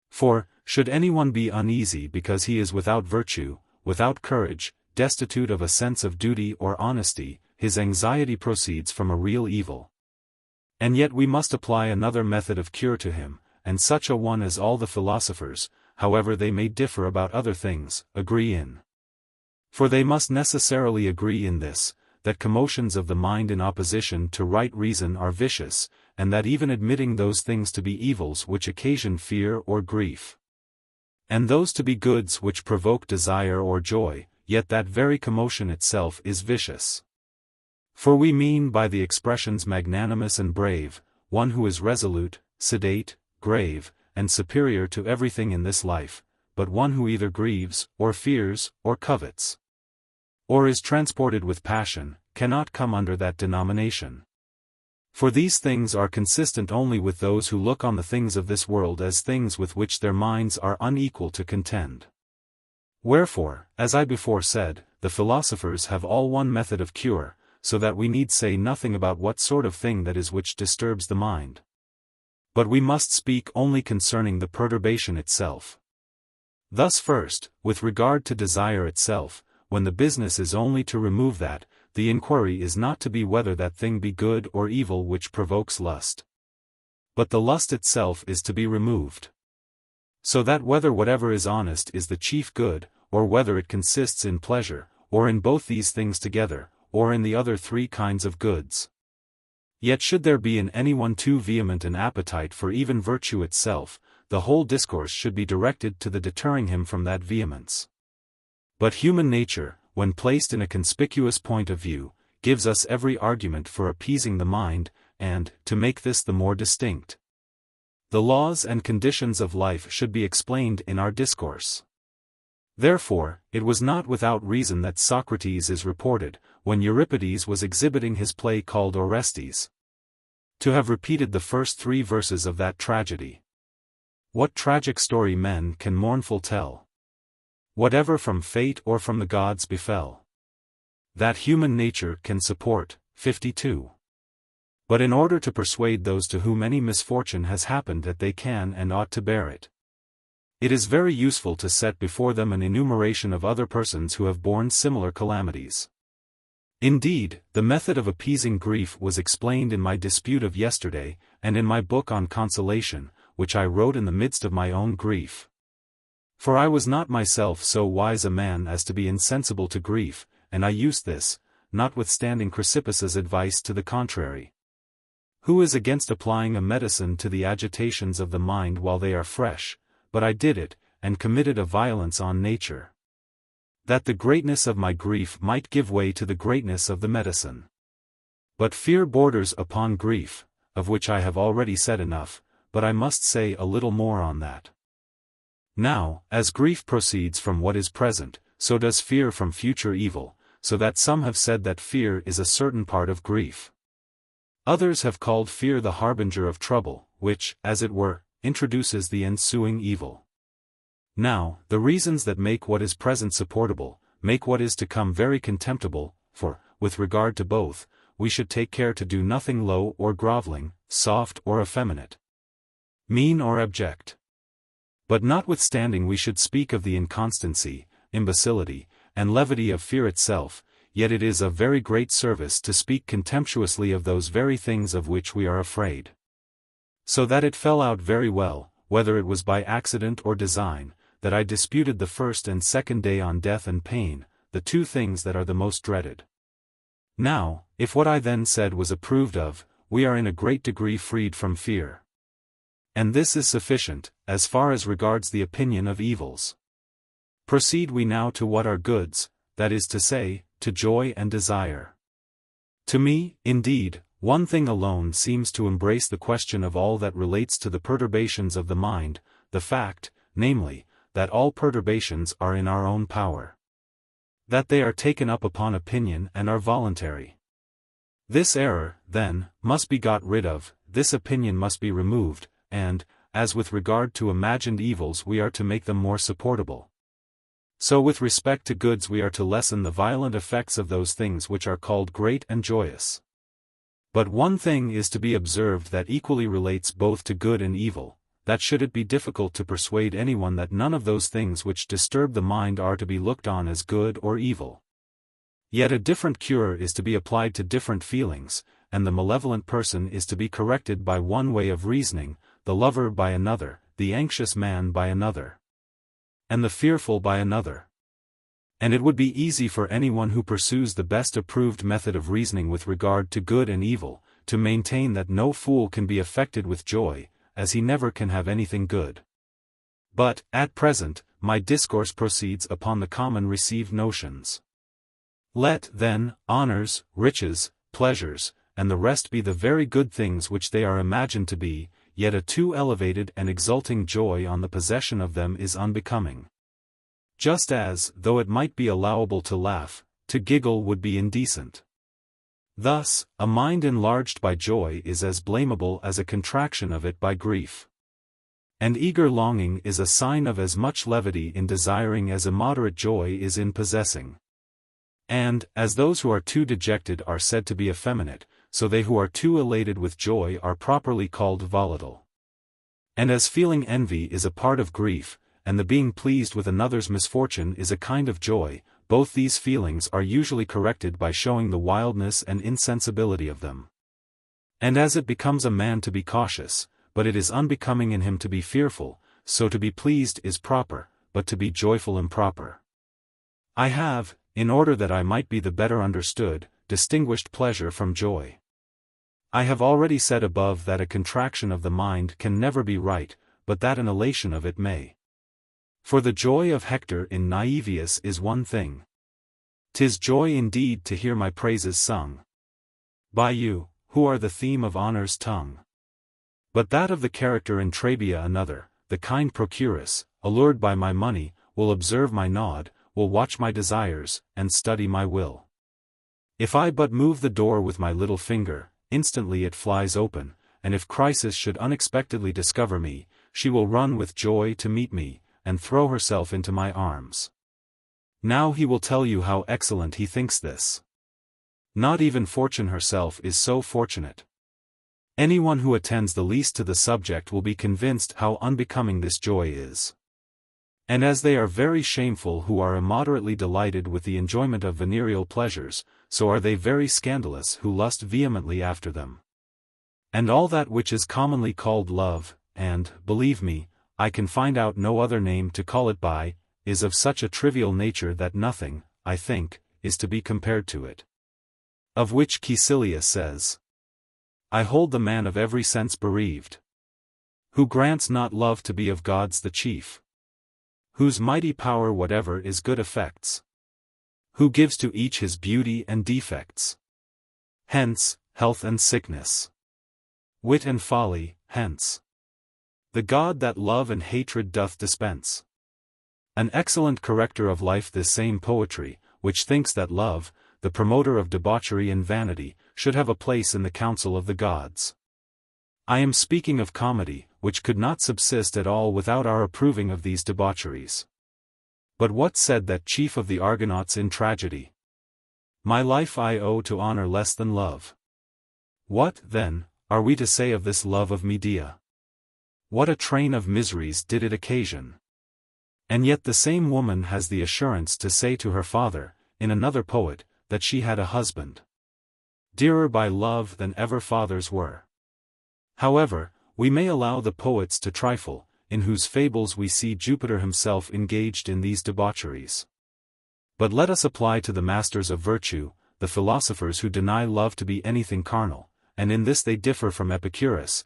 For, should anyone be uneasy because he is without virtue, without courage, destitute of a sense of duty or honesty, his anxiety proceeds from a real evil. And yet we must apply another method of cure to him, and such a one as all the philosophers, however they may differ about other things, agree in. For they must necessarily agree in this, that commotions of the mind in opposition to right reason are vicious, and that even admitting those things to be evils which occasion fear or grief, and those to be goods which provoke desire or joy, yet that very commotion itself is vicious. For we mean by the expressions magnanimous and brave, one who is resolute, sedate, grave, and superior to everything in this life, but one who either grieves, or fears, or covets, or is transported with passion, cannot come under that denomination. For these things are consistent only with those who look on the things of this world as things with which their minds are unequal to contend. Wherefore, as I before said, the philosophers have all one method of cure, so that we need say nothing about what sort of thing that is which disturbs the mind. But we must speak only concerning the perturbation itself. Thus first, with regard to desire itself, when the business is only to remove that, the inquiry is not to be whether that thing be good or evil which provokes lust, but the lust itself is to be removed. So that whether whatever is honest is the chief good, or whether it consists in pleasure, or in both these things together, or in the other three kinds of goods. Yet should there be in anyone too vehement an appetite for even virtue itself, the whole discourse should be directed to the deterring him from that vehemence. But human nature, when placed in a conspicuous point of view, gives us every argument for appeasing the mind, and, to make this the more distinct, the laws and conditions of life should be explained in our discourse. Therefore, it was not without reason that Socrates is reported, when Euripides was exhibiting his play called Orestes, to have repeated the first 3 verses of that tragedy. What tragic story men can mournful tell? Whatever from fate or from the gods befell, that human nature can support. 52. But in order to persuade those to whom any misfortune has happened that they can and ought to bear it, it is very useful to set before them an enumeration of other persons who have borne similar calamities. Indeed, the method of appeasing grief was explained in my dispute of yesterday, and in my book on consolation, which I wrote in the midst of my own grief. For I was not myself so wise a man as to be insensible to grief, and I used this, notwithstanding Chrysippus's advice to the contrary. Who is against applying a medicine to the agitations of the mind while they are fresh? But I did it, and committed a violence on nature, that the greatness of my grief might give way to the greatness of the medicine. But fear borders upon grief, of which I have already said enough, but I must say a little more on that. Now, as grief proceeds from what is present, so does fear from future evil, so that some have said that fear is a certain part of grief. Others have called fear the harbinger of trouble, which, as it were, introduces the ensuing evil. Now, the reasons that make what is present supportable, make what is to come very contemptible, for, with regard to both, we should take care to do nothing low or groveling, soft or effeminate, mean or abject. But notwithstanding we should speak of the inconstancy, imbecility, and levity of fear itself, yet it is of very great service to speak contemptuously of those very things of which we are afraid. So that it fell out very well, whether it was by accident or design, that I disputed the first and second day on death and pain, the two things that are the most dreaded. Now, if what I then said was approved of, we are in a great degree freed from fear. And this is sufficient, as far as regards the opinion of evils. Proceed we now to what are goods, that is to say, to joy and desire. To me, indeed, one thing alone seems to embrace the question of all that relates to the perturbations of the mind, the fact, namely, that all perturbations are in our own power. That they are taken up upon opinion and are voluntary. This error, then, must be got rid of, this opinion must be removed, and, as with regard to imagined evils we are to make them more supportable, so with respect to goods we are to lessen the violent effects of those things which are called great and joyous. But one thing is to be observed that equally relates both to good and evil, that should it be difficult to persuade anyone that none of those things which disturb the mind are to be looked on as good or evil, yet a different cure is to be applied to different feelings, and the malevolent person is to be corrected by one way of reasoning, the lover by another, the anxious man by another, and the fearful by another. And it would be easy for anyone who pursues the best approved method of reasoning with regard to good and evil, to maintain that no fool can be affected with joy, as he never can have anything good. But, at present, my discourse proceeds upon the common received notions. Let, then, honors, riches, pleasures, and the rest be the very good things which they are imagined to be, yet a too elevated and exulting joy on the possession of them is unbecoming. Just as, though it might be allowable to laugh, to giggle would be indecent. Thus, a mind enlarged by joy is as blamable as a contraction of it by grief. And eager longing is a sign of as much levity in desiring as immoderate joy is in possessing. And, as those who are too dejected are said to be effeminate, so they who are too elated with joy are properly called volatile. And as feeling envy is a part of grief, and the being pleased with another's misfortune is a kind of joy, both these feelings are usually corrected by showing the wildness and insensibility of them. And as it becomes a man to be cautious, but it is unbecoming in him to be fearful, so to be pleased is proper, but to be joyful improper. I have, in order that I might be the better understood, distinguished pleasure from joy. I have already said above that a contraction of the mind can never be right, but that an elation of it may. For the joy of Hector in Naevius is one thing. 'Tis joy indeed to hear my praises sung by you, who are the theme of honor's tongue. But that of the character in Trabea another, the kind Procurus, allured by my money, will observe my nod, will watch my desires, and study my will. If I but move the door with my little finger, instantly it flies open, and if Chrysis should unexpectedly discover me, she will run with joy to meet me, and throw herself into my arms. Now he will tell you how excellent he thinks this. Not even Fortune herself is so fortunate. Anyone who attends the least to the subject will be convinced how unbecoming this joy is. And as they are very shameful who are immoderately delighted with the enjoyment of venereal pleasures, so are they very scandalous who lust vehemently after them. And all that which is commonly called love, and, believe me, I can find out no other name to call it by, is of such a trivial nature that nothing, I think, is to be compared to it. Of which Cæcilia says, I hold the man of every sense bereaved, who grants not love to be of gods the chief, whose mighty power whatever is good effects, who gives to each his beauty and defects. Hence, health and sickness, wit and folly, hence the God that love and hatred doth dispense. An excellent corrector of life this same poetry, which thinks that love, the promoter of debauchery and vanity, should have a place in the council of the gods. I am speaking of comedy, which could not subsist at all without our approving of these debaucheries. But what said that chief of the Argonauts in tragedy? My life I owe to honor less than love. What, then, are we to say of this love of Medea? What a train of miseries did it occasion! And yet the same woman has the assurance to say to her father, in another poet, that she had a husband dearer by love than ever fathers were. However, we may allow the poets to trifle, in whose fables we see Jupiter himself engaged in these debaucheries. But let us apply to the masters of virtue, the philosophers who deny love to be anything carnal, and in this they differ from Epicurus,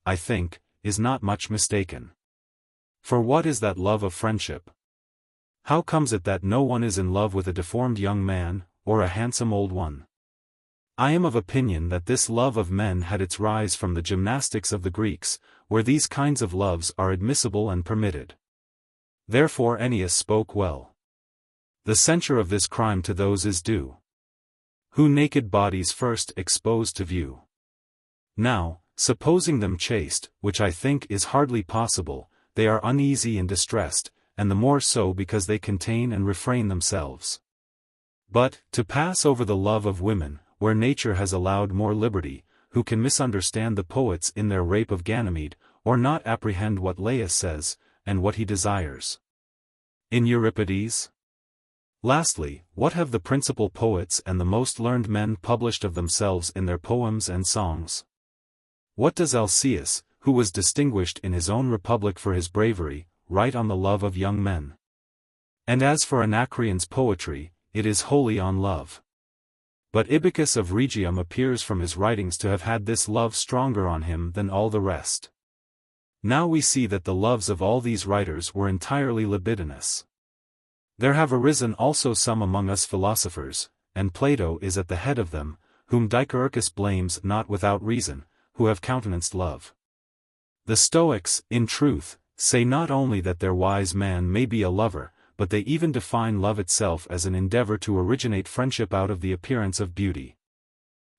I think, is not much mistaken. For what is that love of friendship? How comes it that no one is in love with a deformed young man, or a handsome old one? I am of opinion that this love of men had its rise from the gymnastics of the Greeks, where these kinds of loves are admissible and permitted. Therefore Ennius spoke well. The censure of this crime to those is due who naked bodies first expose to view. Now, supposing them chaste, which I think is hardly possible, they are uneasy and distressed, and the more so because they contain and refrain themselves. But, to pass over the love of women, where nature has allowed more liberty, who can misunderstand the poets in their rape of Ganymede, or not apprehend what Laius says, and what he desires in Euripides? Lastly, what have the principal poets and the most learned men published of themselves in their poems and songs? What does Alcaeus, who was distinguished in his own republic for his bravery, write on the love of young men? And as for Anacreon's poetry, it is wholly on love. But Ibycus of Rhegium appears from his writings to have had this love stronger on him than all the rest. Now we see that the loves of all these writers were entirely libidinous. There have arisen also some among us philosophers, and Plato is at the head of them, whom Dicaeurchus blames not without reason, who have countenanced love. The Stoics, in truth, say not only that their wise man may be a lover, but they even define love itself as an endeavor to originate friendship out of the appearance of beauty.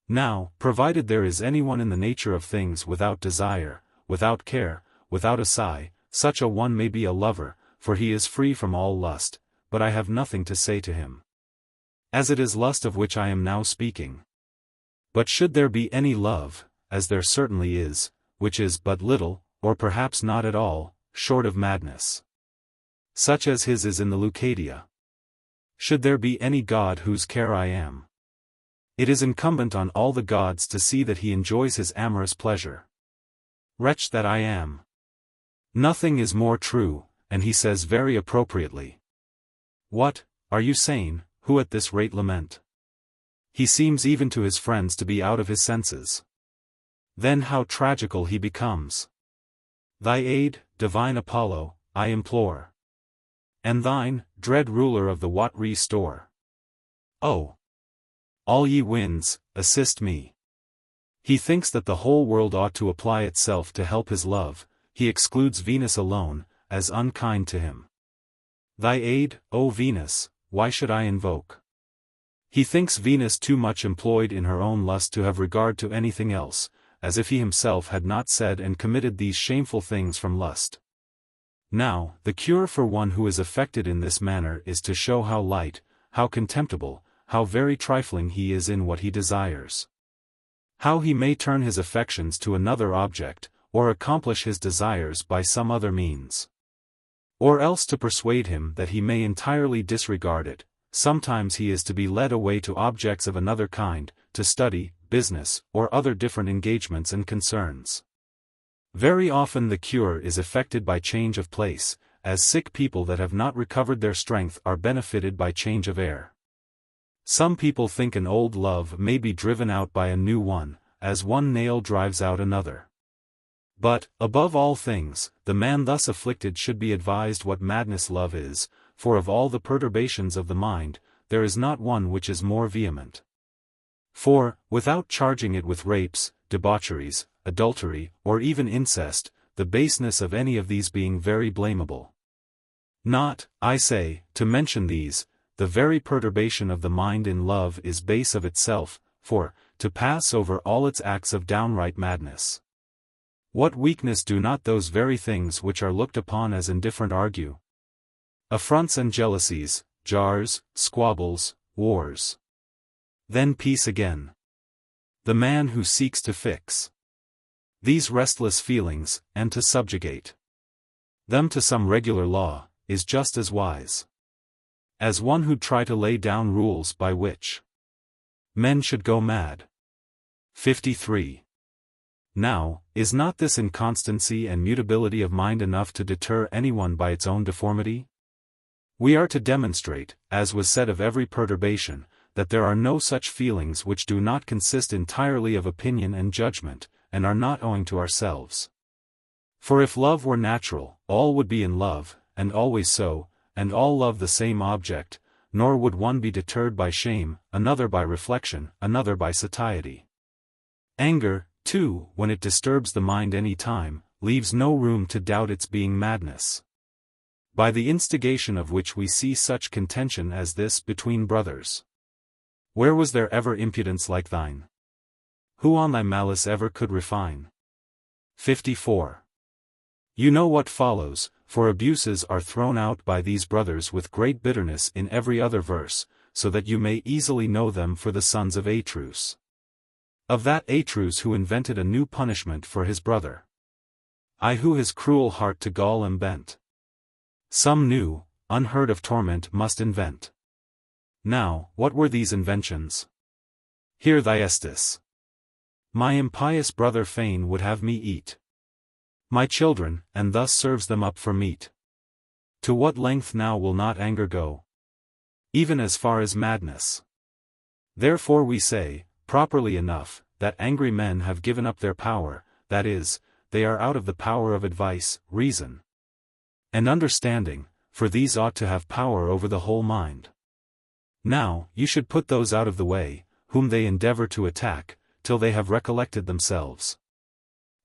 Now, provided there is anyone in the nature of things without desire, without care, without a sigh, such a one may be a lover, for he is free from all lust, but I have nothing to say to him, as it is lust of which I am now speaking. But should there be any love, as there certainly is, which is but little, or perhaps not at all, short of madness, such as his is in the Leucadia. Should there be any god whose care I am, it is incumbent on all the gods to see that he enjoys his amorous pleasure. Wretch that I am! Nothing is more true, and he says very appropriately. What, are you sane, who at this rate lament? He seems even to his friends to be out of his senses. Then how tragical he becomes! Thy aid, divine Apollo, I implore, and thine, dread ruler of the Watree store. Oh! All ye winds, assist me. He thinks that the whole world ought to apply itself to help his love, he excludes Venus alone, as unkind to him. Thy aid, O Venus, why should I invoke? He thinks Venus too much employed in her own lust to have regard to anything else, as if he himself had not said and committed these shameful things from lust. Now, the cure for one who is affected in this manner is to show how light, how contemptible, how very trifling he is in what he desires. How he may turn his affections to another object, or accomplish his desires by some other means. Or else to persuade him that he may entirely disregard it. Sometimes he is to be led away to objects of another kind, to study, business, or other different engagements and concerns. Very often the cure is effected by change of place, as sick people that have not recovered their strength are benefited by change of air. Some people think an old love may be driven out by a new one, as one nail drives out another. But, above all things, the man thus afflicted should be advised what madness love is, for of all the perturbations of the mind, there is not one which is more vehement. For, without charging it with rapes, debaucheries, adultery, or even incest, the baseness of any of these being very blamable. Not, I say, to mention these, the very perturbation of the mind in love is base of itself, for, to pass over all its acts of downright madness. What weakness do not those very things which are looked upon as indifferent argue? Affronts and jealousies, jars, squabbles, wars. Then peace again. The man who seeks to fix these restless feelings, and to subjugate them to some regular law, is just as wise as one who'd try to lay down rules by which men should go mad. 53. Now, is not this inconstancy and mutability of mind enough to deter anyone by its own deformity? We are to demonstrate, as was said of every perturbation, that there are no such feelings which do not consist entirely of opinion and judgment, and are not owing to ourselves. For if love were natural, all would be in love, and always so, and all love the same object, nor would one be deterred by shame, another by reflection, another by satiety. Anger, too, when it disturbs the mind any time, leaves no room to doubt its being madness. By the instigation of which we see such contention as this between brothers. Where was there ever impudence like thine? Who on thy malice ever could refine? 54. You know what follows, for abuses are thrown out by these brothers with great bitterness in every other verse, so that you may easily know them for the sons of Atreus. Of that Atreus who invented a new punishment for his brother. I who his cruel heart to gall am bent. Some new, unheard of torment must invent. Now, what were these inventions? Hear Thyestes. My impious brother fain would have me eat my children, and thus serves them up for meat. To what length now will not anger go? Even as far as madness. Therefore we say, properly enough, that angry men have given up their power, that is, they are out of the power of advice, reason, and understanding, for these ought to have power over the whole mind. Now, you should put those out of the way, whom they endeavor to attack, till they have recollected themselves.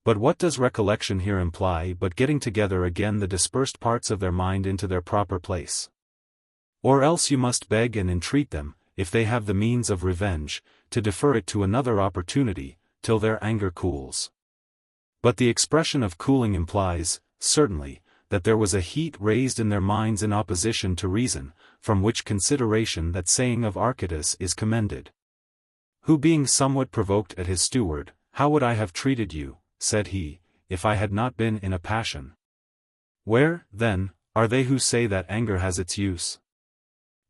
But what does recollection here imply but getting together again the dispersed parts of their mind into their proper place? Or else you must beg and entreat them, if they have the means of revenge, to defer it to another opportunity, till their anger cools. But the expression of cooling implies, certainly, that there was a heat raised in their minds in opposition to reason, from which consideration that saying of Archytas is commended. Who being somewhat provoked at his steward, how would I have treated you, said he, if I had not been in a passion? Where, then, are they who say that anger has its use?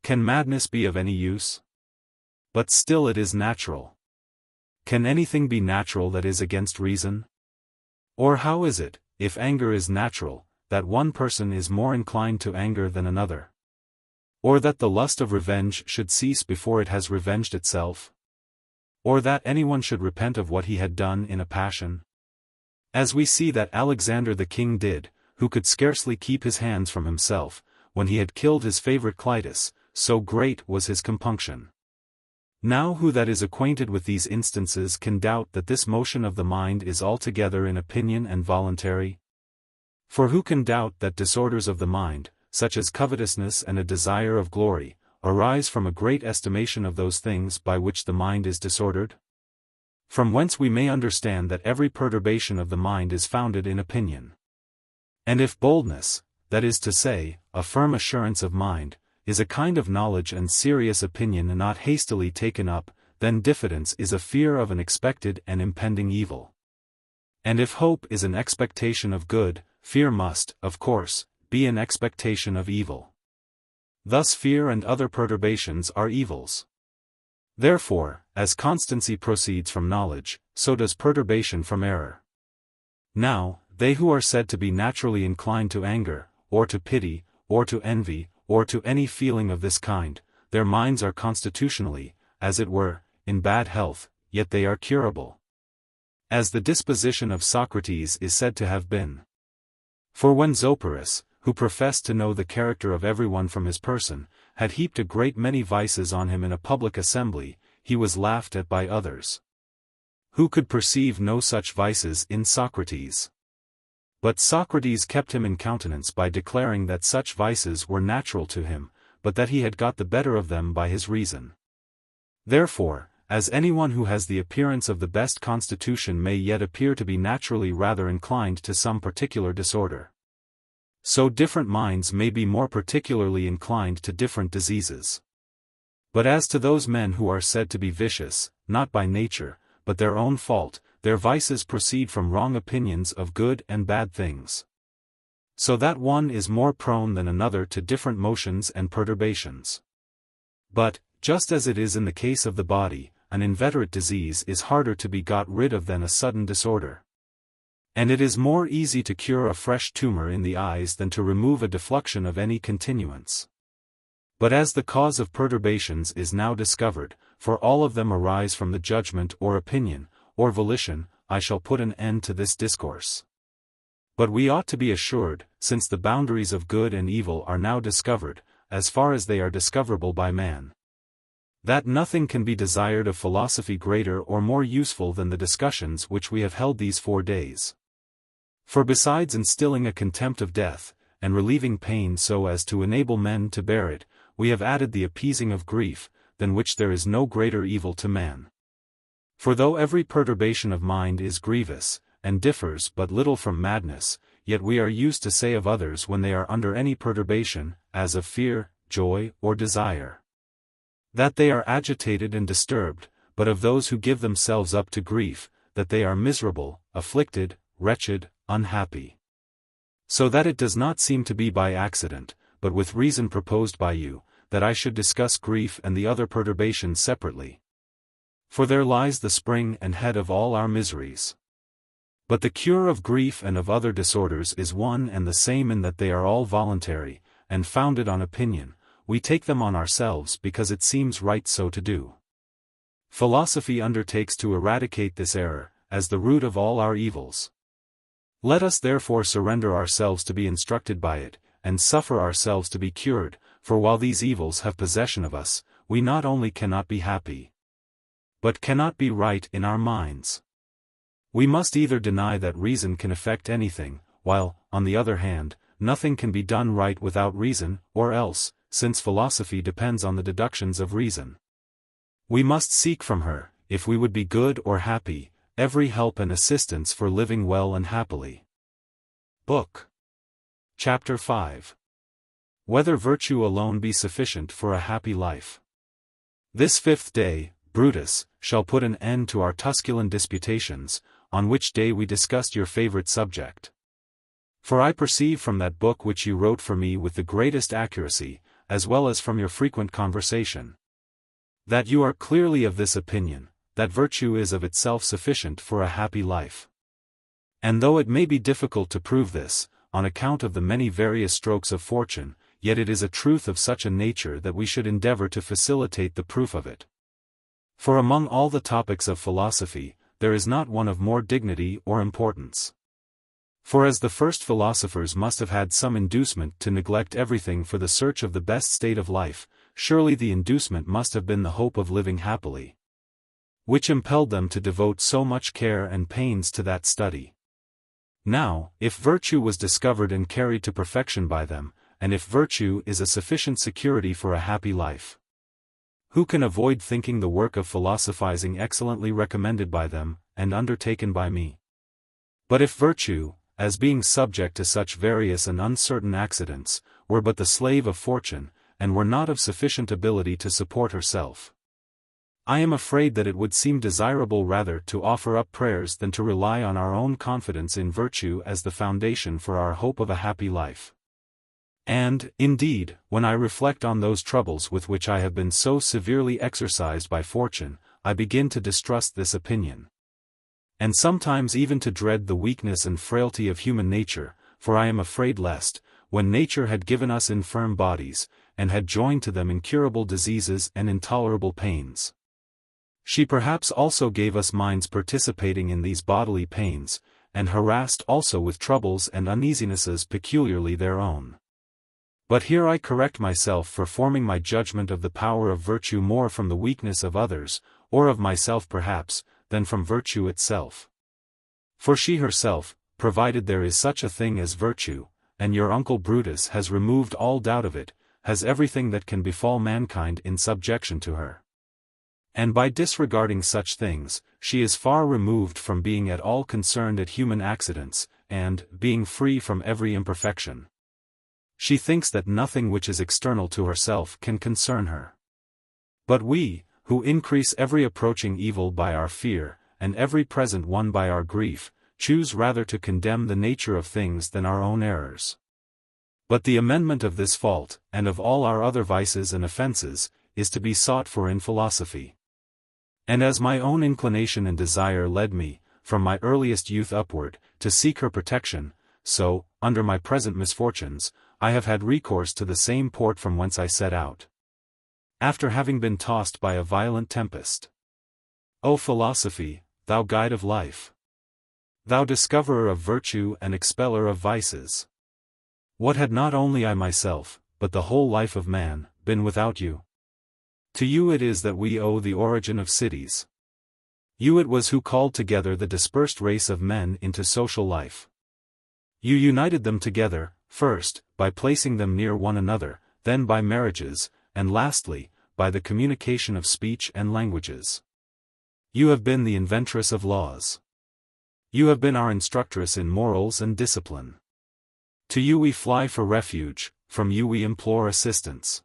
Can madness be of any use? But still it is natural. Can anything be natural that is against reason? Or how is it, if anger is natural, that one person is more inclined to anger than another? Or that the lust of revenge should cease before it has revenged itself? Or that anyone should repent of what he had done in a passion? As we see that Alexander the king did, who could scarcely keep his hands from himself, when he had killed his favorite Clitus, so great was his compunction. Now who that is acquainted with these instances can doubt that this motion of the mind is altogether in opinion and voluntary? For who can doubt that disorders of the mind, such as covetousness and a desire of glory, arise from a great estimation of those things by which the mind is disordered? From whence we may understand that every perturbation of the mind is founded in opinion. And if boldness, that is to say, a firm assurance of mind, is a kind of knowledge and serious opinion and not hastily taken up, then diffidence is a fear of an expected and impending evil. And if hope is an expectation of good, fear must, of course, be an expectation of evil. Thus fear and other perturbations are evils. Therefore, as constancy proceeds from knowledge, so does perturbation from error. Now, they who are said to be naturally inclined to anger, or to pity, or to envy, or to any feeling of this kind, their minds are constitutionally, as it were, in bad health, yet they are curable. As the disposition of Socrates is said to have been. For when Zopyrus, who professed to know the character of everyone from his person, had heaped a great many vices on him in a public assembly, he was laughed at by others, who could perceive no such vices in Socrates. But Socrates kept him in countenance by declaring that such vices were natural to him, but that he had got the better of them by his reason. Therefore, as anyone who has the appearance of the best constitution may yet appear to be naturally rather inclined to some particular disorder, so different minds may be more particularly inclined to different diseases. But as to those men who are said to be vicious, not by nature, but their own fault, their vices proceed from wrong opinions of good and bad things. So that one is more prone than another to different motions and perturbations. But, just as it is in the case of the body, an inveterate disease is harder to be got rid of than a sudden disorder. And it is more easy to cure a fresh tumor in the eyes than to remove a defluxion of any continuance. But as the cause of perturbations is now discovered, for all of them arise from the judgment or opinion, or volition, I shall put an end to this discourse. But we ought to be assured, since the boundaries of good and evil are now discovered, as far as they are discoverable by man, that nothing can be desired of philosophy greater or more useful than the discussions which we have held these 4 days. For besides instilling a contempt of death, and relieving pain so as to enable men to bear it, we have added the appeasing of grief, than which there is no greater evil to man. For though every perturbation of mind is grievous, and differs but little from madness, yet we are used to say of others when they are under any perturbation, as of fear, joy, or desire, that they are agitated and disturbed, but of those who give themselves up to grief, that they are miserable, afflicted, wretched, unhappy. So that it does not seem to be by accident, but with reason proposed by you, that I should discuss grief and the other perturbations separately. For there lies the spring and head of all our miseries. But the cure of grief and of other disorders is one and the same in that they are all voluntary, and founded on opinion. We take them on ourselves because it seems right so to do. Philosophy undertakes to eradicate this error, as the root of all our evils. Let us therefore surrender ourselves to be instructed by it, and suffer ourselves to be cured, for while these evils have possession of us, we not only cannot be happy, but cannot be right in our minds. We must either deny that reason can effect anything, while, on the other hand, nothing can be done right without reason, or else, since philosophy depends on the deductions of reason, we must seek from her, if we would be good or happy, every help and assistance for living well and happily. Book. Chapter 5. Whether virtue alone be sufficient for a happy life. This 5th day, Brutus, shall put an end to our Tusculan disputations, on which day we discussed your favorite subject. For I perceive from that book which you wrote for me with the greatest accuracy, as well as from your frequent conversation, that you are clearly of this opinion, that virtue is of itself sufficient for a happy life. And though it may be difficult to prove this, on account of the many various strokes of fortune, yet it is a truth of such a nature that we should endeavor to facilitate the proof of it. For among all the topics of philosophy, there is not one of more dignity or importance. For as the first philosophers must have had some inducement to neglect everything for the search of the best state of life, surely the inducement must have been the hope of living happily, which impelled them to devote so much care and pains to that study. Now, if virtue was discovered and carried to perfection by them, and if virtue is a sufficient security for a happy life, who can avoid thinking the work of philosophizing excellently recommended by them, and undertaken by me? But if virtue, as being subject to such various and uncertain accidents, were but the slave of fortune, and were not of sufficient ability to support herself. I am afraid that it would seem desirable rather to offer up prayers than to rely on our own confidence in virtue as the foundation for our hope of a happy life. And, indeed, when I reflect on those troubles with which I have been so severely exercised by fortune, I begin to distrust this opinion. And sometimes even to dread the weakness and frailty of human nature, for I am afraid lest, when nature had given us infirm bodies, and had joined to them incurable diseases and intolerable pains, she perhaps also gave us minds participating in these bodily pains, and harassed also with troubles and uneasinesses peculiarly their own. But here I correct myself for forming my judgment of the power of virtue more from the weakness of others, or of myself perhaps, than from virtue itself. For she herself, provided there is such a thing as virtue, and your uncle Brutus has removed all doubt of it, has everything that can befall mankind in subjection to her. And by disregarding such things, she is far removed from being at all concerned at human accidents, and, being free from every imperfection, she thinks that nothing which is external to herself can concern her. But we, who increase every approaching evil by our fear, and every present one by our grief, choose rather to condemn the nature of things than our own errors. But the amendment of this fault, and of all our other vices and offences, is to be sought for in philosophy. And as my own inclination and desire led me, from my earliest youth upward, to seek her protection, so, under my present misfortunes, I have had recourse to the same port from whence I set out, after having been tossed by a violent tempest. O philosophy, thou guide of life! Thou discoverer of virtue and expeller of vices! What had not only I myself, but the whole life of man, been without you? To you it is that we owe the origin of cities. You it was who called together the dispersed race of men into social life. You united them together, first, by placing them near one another, then by marriages, and lastly, by the communication of speech and languages. You have been the inventress of laws. You have been our instructress in morals and discipline. To you we fly for refuge, from you we implore assistance.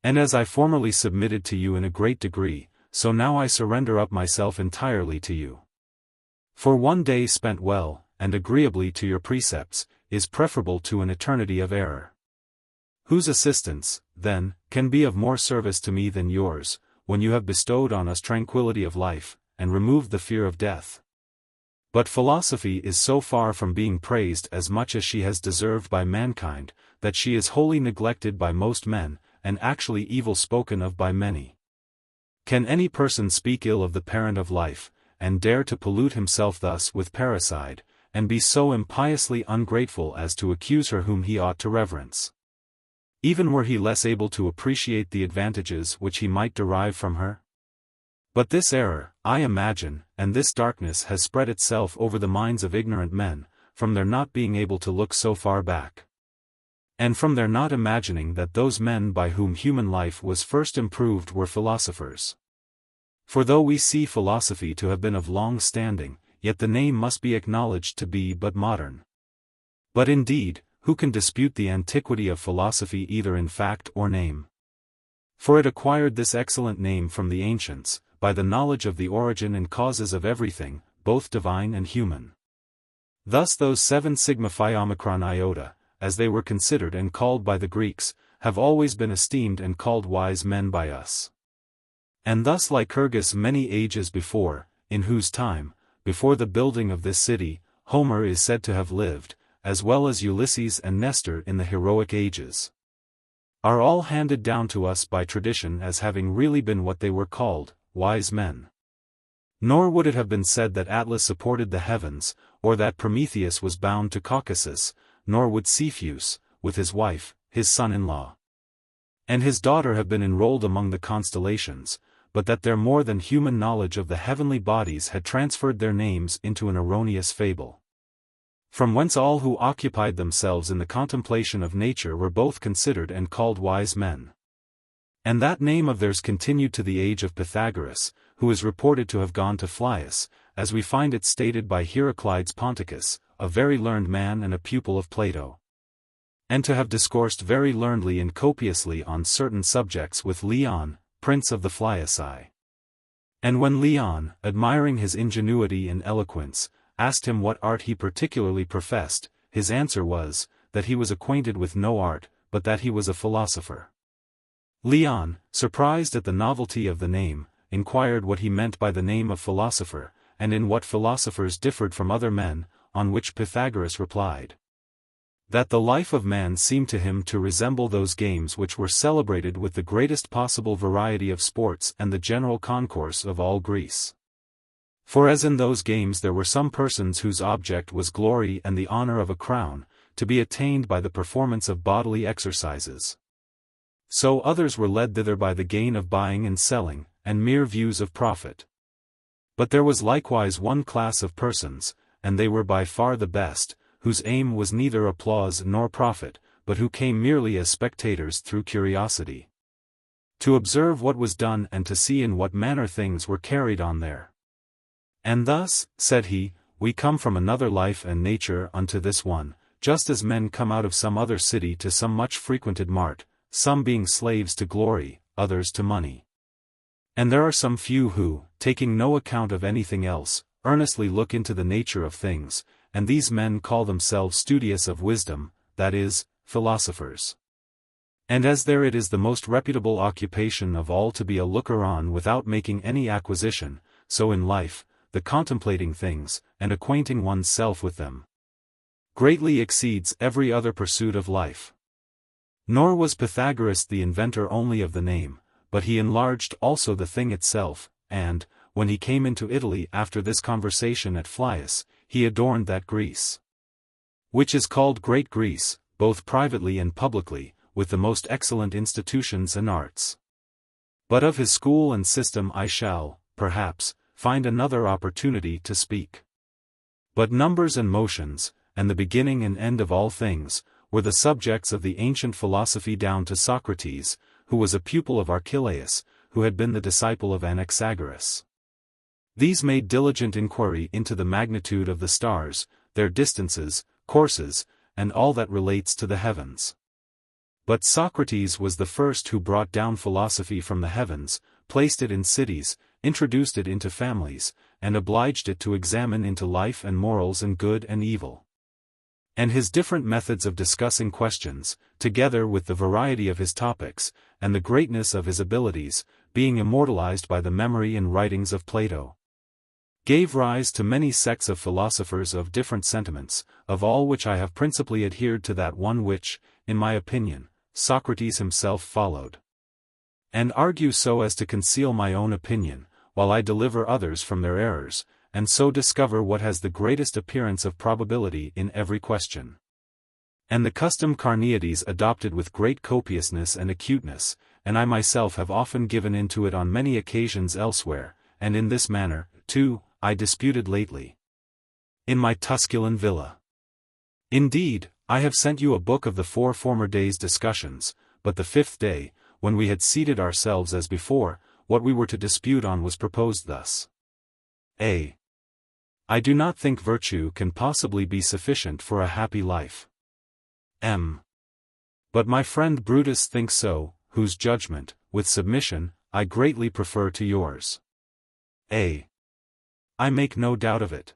And as I formerly submitted to you in a great degree, so now I surrender up myself entirely to you. For one day spent well, and agreeably to your precepts, is preferable to an eternity of error. Whose assistance, then, can be of more service to me than yours, when you have bestowed on us tranquility of life, and removed the fear of death? But philosophy is so far from being praised as much as she has deserved by mankind, that she is wholly neglected by most men, and actually evil spoken of by many. Can any person speak ill of the parent of life, and dare to pollute himself thus with parricide, and be so impiously ungrateful as to accuse her whom he ought to reverence? Even were he less able to appreciate the advantages which he might derive from her? But this error, I imagine, and this darkness has spread itself over the minds of ignorant men, from their not being able to look so far back, and from their not imagining that those men by whom human life was first improved were philosophers. For though we see philosophy to have been of long standing, yet the name must be acknowledged to be but modern. But indeed, who can dispute the antiquity of philosophy either in fact or name? For it acquired this excellent name from the ancients, by the knowledge of the origin and causes of everything, both divine and human. Thus those 7 sigma phi omicron iota, as they were considered and called by the Greeks, have always been esteemed and called wise men by us. And thus Lycurgus many ages before, in whose time, before the building of this city, Homer is said to have lived, as well as Ulysses and Nestor in the heroic ages, are all handed down to us by tradition as having really been what they were called, wise men. Nor would it have been said that Atlas supported the heavens, or that Prometheus was bound to Caucasus, nor would Cepheus, with his wife, his son-in-law, and his daughter have been enrolled among the constellations, but that their more than human knowledge of the heavenly bodies had transferred their names into an erroneous fable, from whence all who occupied themselves in the contemplation of nature were both considered and called wise men. And that name of theirs continued to the age of Pythagoras, who is reported to have gone to Phlius, as we find it stated by Heraclides Ponticus, a very learned man and a pupil of Plato. And to have discoursed very learnedly and copiously on certain subjects with Leon, prince of the Phliaci. And when Leon, admiring his ingenuity and eloquence, asked him what art he particularly professed, his answer was, that he was acquainted with no art, but that he was a philosopher. Leon, surprised at the novelty of the name, inquired what he meant by the name of philosopher, and in what philosophers differed from other men, on which Pythagoras replied, that the life of man seemed to him to resemble those games which were celebrated with the greatest possible variety of sports and the general concourse of all Greece. For as in those games there were some persons whose object was glory and the honor of a crown, to be attained by the performance of bodily exercises, so others were led thither by the gain of buying and selling, and mere views of profit. But there was likewise one class of persons, and they were by far the best, whose aim was neither applause nor profit, but who came merely as spectators through curiosity, to observe what was done and to see in what manner things were carried on there. And thus, said he, we come from another life and nature unto this one, just as men come out of some other city to some much frequented mart, some being slaves to glory, others to money. And there are some few who, taking no account of anything else, earnestly look into the nature of things, and these men call themselves studious of wisdom, that is, philosophers. And as there it is the most reputable occupation of all to be a looker-on without making any acquisition, so in life, the contemplating things, and acquainting one's self with them, greatly exceeds every other pursuit of life. Nor was Pythagoras the inventor only of the name, but he enlarged also the thing itself, and, when he came into Italy after this conversation at Phlius, he adorned that Greece, which is called Great Greece, both privately and publicly, with the most excellent institutions and arts. But of his school and system I shall, perhaps, find another opportunity to speak. But numbers and motions, and the beginning and end of all things, were the subjects of the ancient philosophy down to Socrates, who was a pupil of Archelaus, who had been the disciple of Anaxagoras. These made diligent inquiry into the magnitude of the stars, their distances, courses, and all that relates to the heavens. But Socrates was the first who brought down philosophy from the heavens, placed it in cities, introduced it into families, and obliged it to examine into life and morals and good and evil. And his different methods of discussing questions, together with the variety of his topics, and the greatness of his abilities, being immortalized by the memory and writings of Plato, gave rise to many sects of philosophers of different sentiments, of all which I have principally adhered to that one which, in my opinion, Socrates himself followed, and argue so as to conceal my own opinion, while I deliver others from their errors, and so discover what has the greatest appearance of probability in every question. And the custom Carneades adopted with great copiousness and acuteness, and I myself have often given into it on many occasions elsewhere, and in this manner, too, I disputed lately, in my Tusculan villa. Indeed, I have sent you a book of the 4 former days' discussions, but the 5th day, when we had seated ourselves as before, what we were to dispute on was proposed thus. A. I do not think virtue can possibly be sufficient for a happy life. M. But my friend Brutus thinks so, whose judgment, with submission, I greatly prefer to yours. A. I make no doubt of it.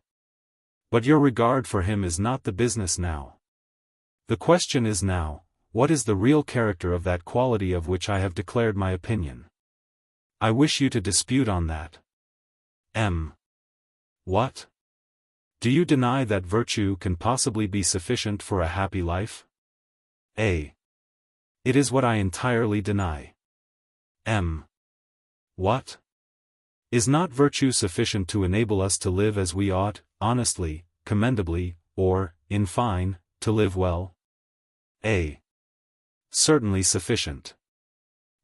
But your regard for him is not the business now. The question is now, what is the real character of that quality of which I have declared my opinion? I wish you to dispute on that. M. What? Do you deny that virtue can possibly be sufficient for a happy life? A. It is what I entirely deny. M. What? Is not virtue sufficient to enable us to live as we ought, honestly, commendably, or, in fine, to live well? A. Certainly sufficient.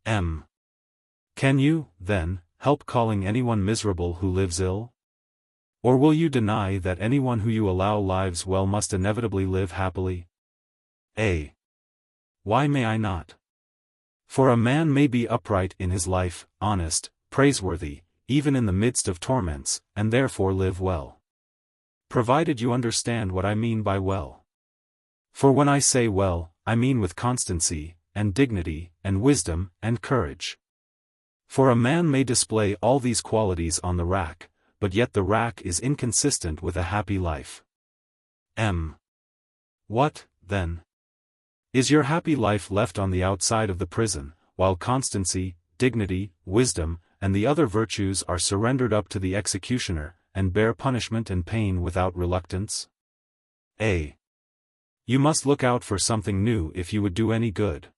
M. Can you, then, help calling anyone miserable who lives ill? Or will you deny that anyone who you allow lives well must inevitably live happily? A. Why may I not? For a man may be upright in his life, honest, praiseworthy, even in the midst of torments, and therefore live well. provided you understand what I mean by well. For when I say well, I mean with constancy, and dignity, and wisdom, and courage. For a man may display all these qualities on the rack, but yet the rack is inconsistent with a happy life. What, then? Is your happy life left on the outside of the prison, while constancy, dignity, wisdom, and the other virtues are surrendered up to the executioner, and bear punishment and pain without reluctance? You must look out for something new if you would do any good.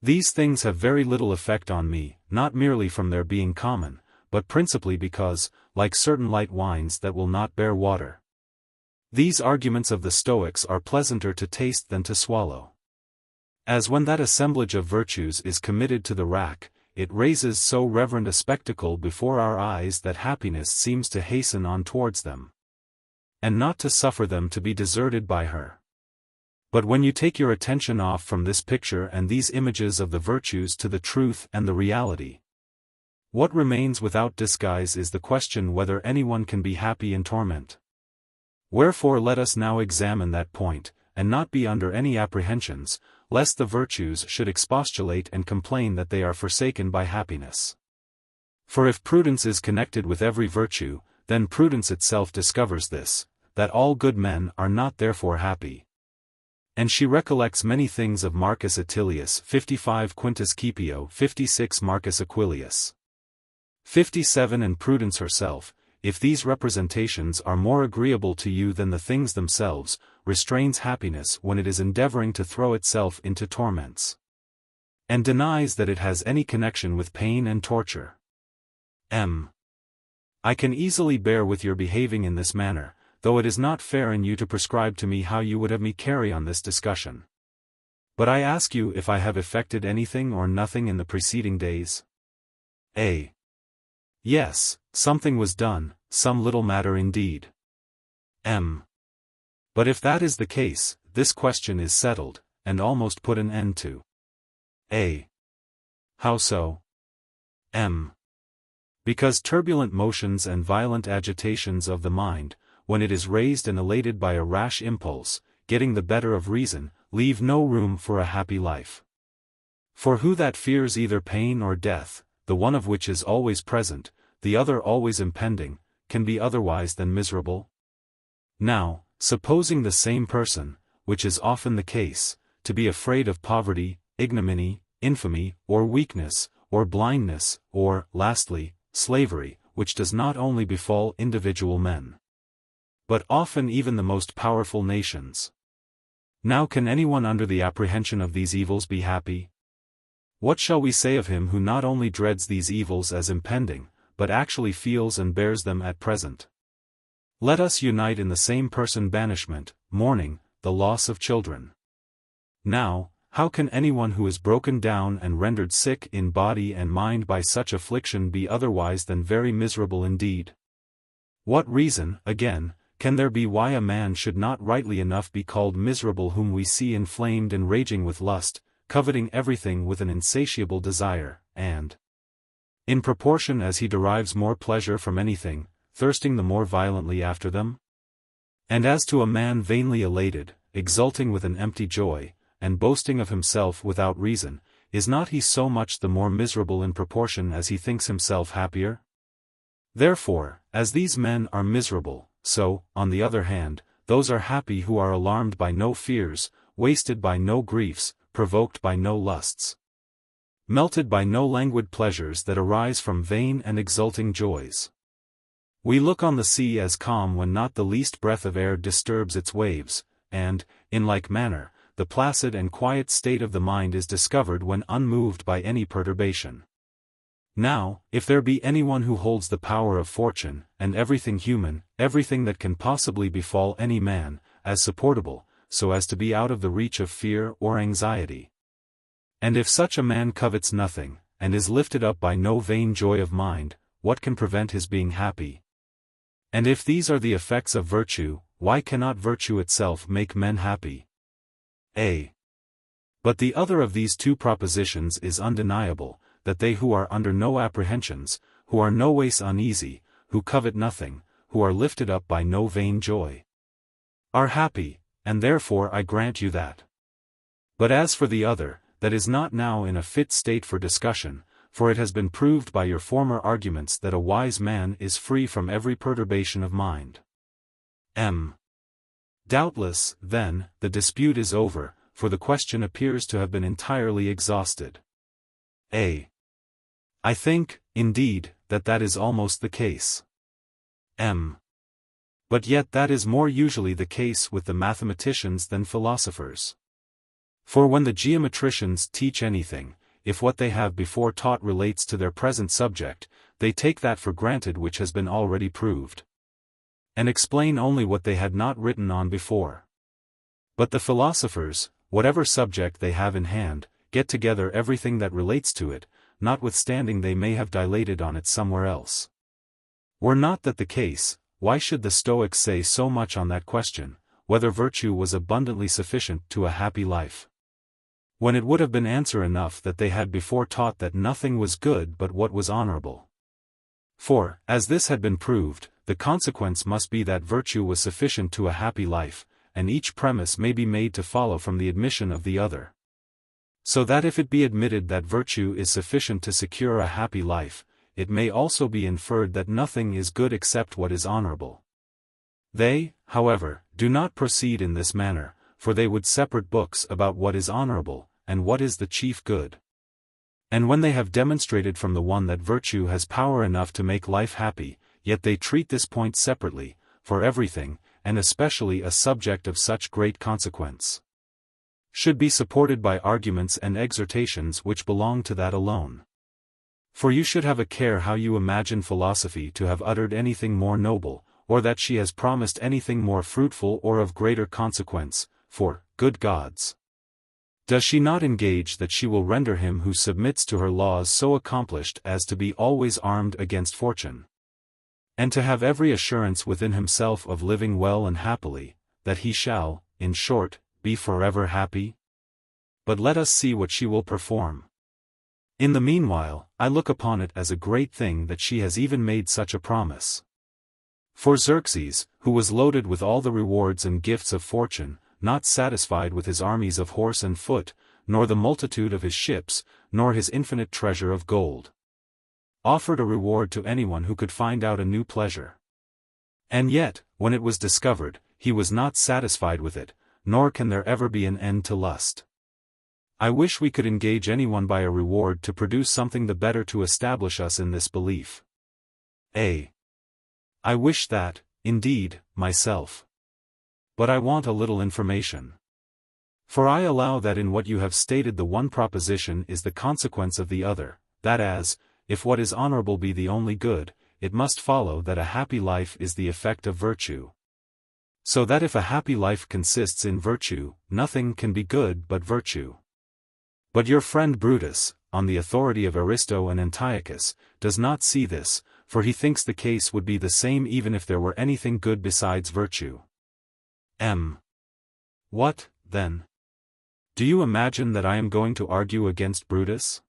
These things have very little effect on me, not merely from their being common, but principally because, like certain light wines that will not bear water, these arguments of the Stoics are pleasanter to taste than to swallow. As when that assemblage of virtues is committed to the rack, it raises so reverend a spectacle before our eyes that happiness seems to hasten on towards them, and not to suffer them to be deserted by her. But when you take your attention off from this picture and these images of the virtues to the truth and the reality, what remains without disguise is the question whether anyone can be happy in torment. Wherefore let us now examine that point, and not be under any apprehensions, lest the virtues should expostulate and complain that they are forsaken by happiness. For if prudence is connected with every virtue, then prudence itself discovers this, that all good men are not therefore happy. And she recollects many things of Marcus Attilius 55 Quintus Scipio 56 Marcus Aquilius 57 and prudence herself, if these representations are more agreeable to you than the things themselves, restrains happiness when it is endeavoring to throw itself into torments, and denies that it has any connection with pain and torture. I can easily bear with your behaving in this manner, though it is not fair in you to prescribe to me how you would have me carry on this discussion. But I ask you if I have effected anything or nothing in the preceding days? Yes, something was done, some little matter indeed. But if that is the case, this question is settled, and almost put an end to. How so? Because turbulent motions and violent agitations of the mind, when it is raised and elated by a rash impulse, getting the better of reason, leave no room for a happy life. For who that fears either pain or death, the one of which is always present, the other always impending, can be otherwise than miserable? Now, supposing the same person, which is often the case, to be afraid of poverty, ignominy, infamy, or weakness, or blindness, or, lastly, slavery, which does not only befall individual men, but often even the most powerful nations. Now can anyone under the apprehension of these evils be happy? What shall we say of him who not only dreads these evils as impending, but actually feels and bears them at present? Let us unite in the same person banishment, mourning, the loss of children. Now, how can anyone who is broken down and rendered sick in body and mind by such affliction be otherwise than very miserable indeed? What reason, again, can there be why a man should not rightly enough be called miserable whom we see inflamed and raging with lust, coveting everything with an insatiable desire, and, in proportion as he derives more pleasure from anything, thirsting the more violently after them? And as to a man vainly elated, exulting with an empty joy, and boasting of himself without reason, is not he so much the more miserable in proportion as he thinks himself happier? Therefore, as these men are miserable, so, on the other hand, those are happy who are alarmed by no fears, wasted by no griefs, provoked by no lusts, melted by no languid pleasures that arise from vain and exulting joys. We look on the sea as calm when not the least breath of air disturbs its waves, and, in like manner, the placid and quiet state of the mind is discovered when unmoved by any perturbation. Now, if there be anyone who holds the power of fortune, and everything human, everything that can possibly befall any man, as supportable, so as to be out of the reach of fear or anxiety, and if such a man covets nothing, and is lifted up by no vain joy of mind, what can prevent his being happy? And if these are the effects of virtue, why cannot virtue itself make men happy? But the other of these two propositions is undeniable, that they who are under no apprehensions, who are no ways uneasy, who covet nothing, who are lifted up by no vain joy, are happy, and therefore I grant you that. But as for the other, that is not now in a fit state for discussion, for it has been proved by your former arguments that a wise man is free from every perturbation of mind. Doubtless, then, the dispute is over, for the question appears to have been entirely exhausted. I think, indeed, that is almost the case. But yet that is more usually the case with the mathematicians than philosophers. For when the geometricians teach anything, if what they have before taught relates to their present subject, they take that for granted which has been already proved, and explain only what they had not written on before. But the philosophers, whatever subject they have in hand, get together everything that relates to it, notwithstanding they may have dilated on it somewhere else. Were not that the case, why should the Stoics say so much on that question, whether virtue was abundantly sufficient to a happy life? When it would have been answer enough that they had before taught that nothing was good but what was honorable. For, as this had been proved, the consequence must be that virtue was sufficient to a happy life, and each premise may be made to follow from the admission of the other. So that if it be admitted that virtue is sufficient to secure a happy life, it may also be inferred that nothing is good except what is honorable. They, however, do not proceed in this manner, for they would separate books about what is honorable, and what is the chief good. And when they have demonstrated from the one that virtue has power enough to make life happy, yet they treat this point separately, for everything, and especially a subject of such great consequence, should be supported by arguments and exhortations which belong to that alone. For you should have a care how you imagine philosophy to have uttered anything more noble, or that she has promised anything more fruitful or of greater consequence, for, good gods, does she not engage that she will render him who submits to her laws so accomplished as to be always armed against fortune, and to have every assurance within himself of living well and happily, that he shall, in short, be forever happy? But let us see what she will perform. In the meanwhile, I look upon it as a great thing that she has even made such a promise. For Xerxes, who was loaded with all the rewards and gifts of fortune, not satisfied with his armies of horse and foot, nor the multitude of his ships, nor his infinite treasure of gold, offered a reward to anyone who could find out a new pleasure. And yet, when it was discovered, he was not satisfied with it, nor can there ever be an end to lust. I wish we could engage anyone by a reward to produce something the better to establish us in this belief. I wish that, indeed, myself. But I want a little information. For I allow that in what you have stated the one proposition is the consequence of the other, that as, if what is honorable be the only good, it must follow that a happy life is the effect of virtue. So that if a happy life consists in virtue, nothing can be good but virtue. But your friend Brutus, on the authority of Aristo and Antiochus, does not see this, for he thinks the case would be the same even if there were anything good besides virtue. What, then? Do you imagine that I am going to argue against Brutus?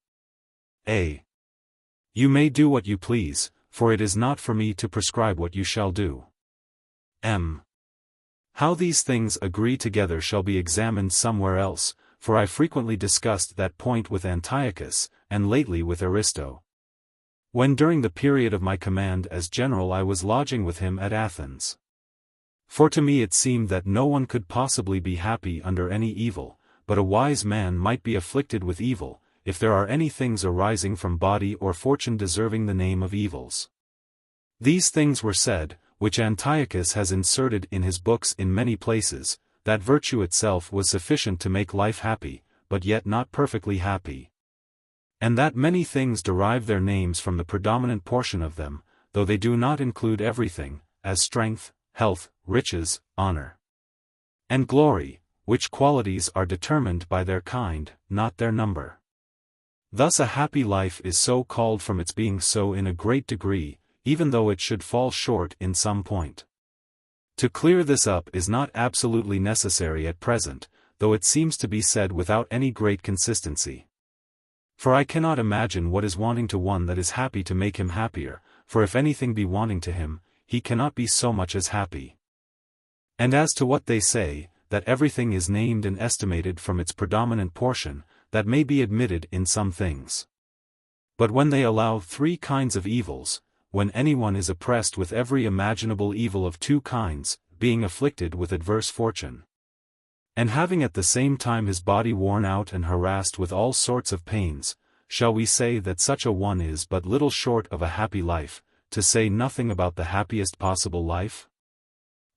You may do what you please, for it is not for me to prescribe what you shall do. How these things agree together shall be examined somewhere else, for I frequently discussed that point with Antiochus, and lately with Aristo, when during the period of my command as general I was lodging with him at Athens. For to me it seemed that no one could possibly be happy under any evil, but a wise man might be afflicted with evil, if there are any things arising from body or fortune deserving the name of evils. These things were said, which Antiochus has inserted in his books in many places, that virtue itself was sufficient to make life happy, but yet not perfectly happy. And that many things derive their names from the predominant portion of them, though they do not include everything, as strength, health, riches, honor, and glory, which qualities are determined by their kind, not their number. Thus a happy life is so called from its being so in a great degree, even though it should fall short in some point. To clear this up is not absolutely necessary at present, though it seems to be said without any great consistency. For I cannot imagine what is wanting to one that is happy to make him happier, for if anything be wanting to him, he cannot be so much as happy. And as to what they say, that everything is named and estimated from its predominant portion, that may be admitted in some things. But when they allow 3 kinds of evils, when anyone is oppressed with every imaginable evil of 2 kinds, being afflicted with adverse fortune, and having at the same time his body worn out and harassed with all sorts of pains, shall we say that such a one is but little short of a happy life, to say nothing about the happiest possible life?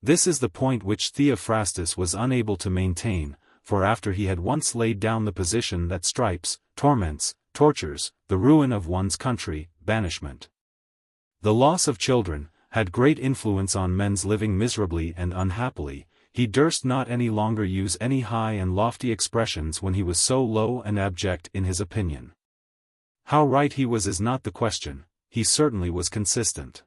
This is the point which Theophrastus was unable to maintain, for after he had once laid down the position that stripes, torments, tortures, the ruin of one's country, banishment, the loss of children, had great influence on men's living miserably and unhappily, he durst not any longer use any high and lofty expressions when he was so low and abject in his opinion. How right he was is not the question, he certainly was consistent.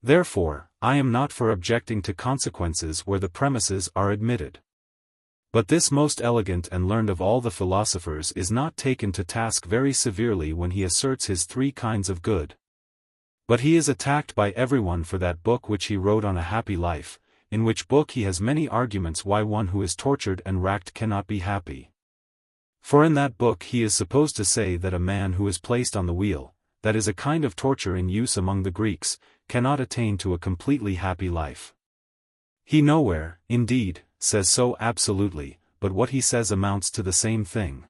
Therefore, I am not for objecting to consequences where the premises are admitted. But this most elegant and learned of all the philosophers is not taken to task very severely when he asserts his 3 kinds of good. But he is attacked by everyone for that book which he wrote on a happy life, in which book he has many arguments why one who is tortured and racked cannot be happy. For in that book he is supposed to say that a man who is placed on the wheel, that is a kind of torture in use among the Greeks, cannot attain to a completely happy life. He nowhere, indeed, says so absolutely, but what he says amounts to the same thing.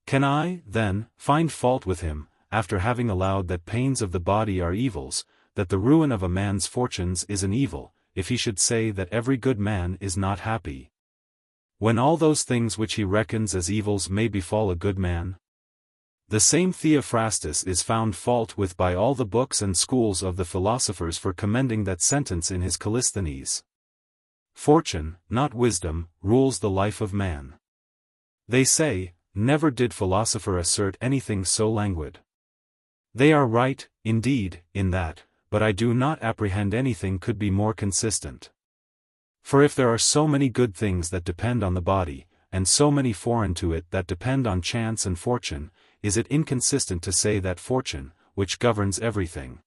Can I, then, find fault with him, after having allowed that pains of the body are evils, that the ruin of a man's fortunes is an evil, if he should say that every good man is not happy, when all those things which he reckons as evils may befall a good man? The same Theophrastus is found fault with by all the books and schools of the philosophers for commending that sentence in his Callisthenes: Fortune, not wisdom, rules the life of man. They say, never did philosopher assert anything so languid. They are right, indeed, in that, but I do not apprehend anything could be more consistent. For if there are so many good things that depend on the body, and so many foreign to it that depend on chance and fortune, is it inconsistent to say that fortune, which governs everything,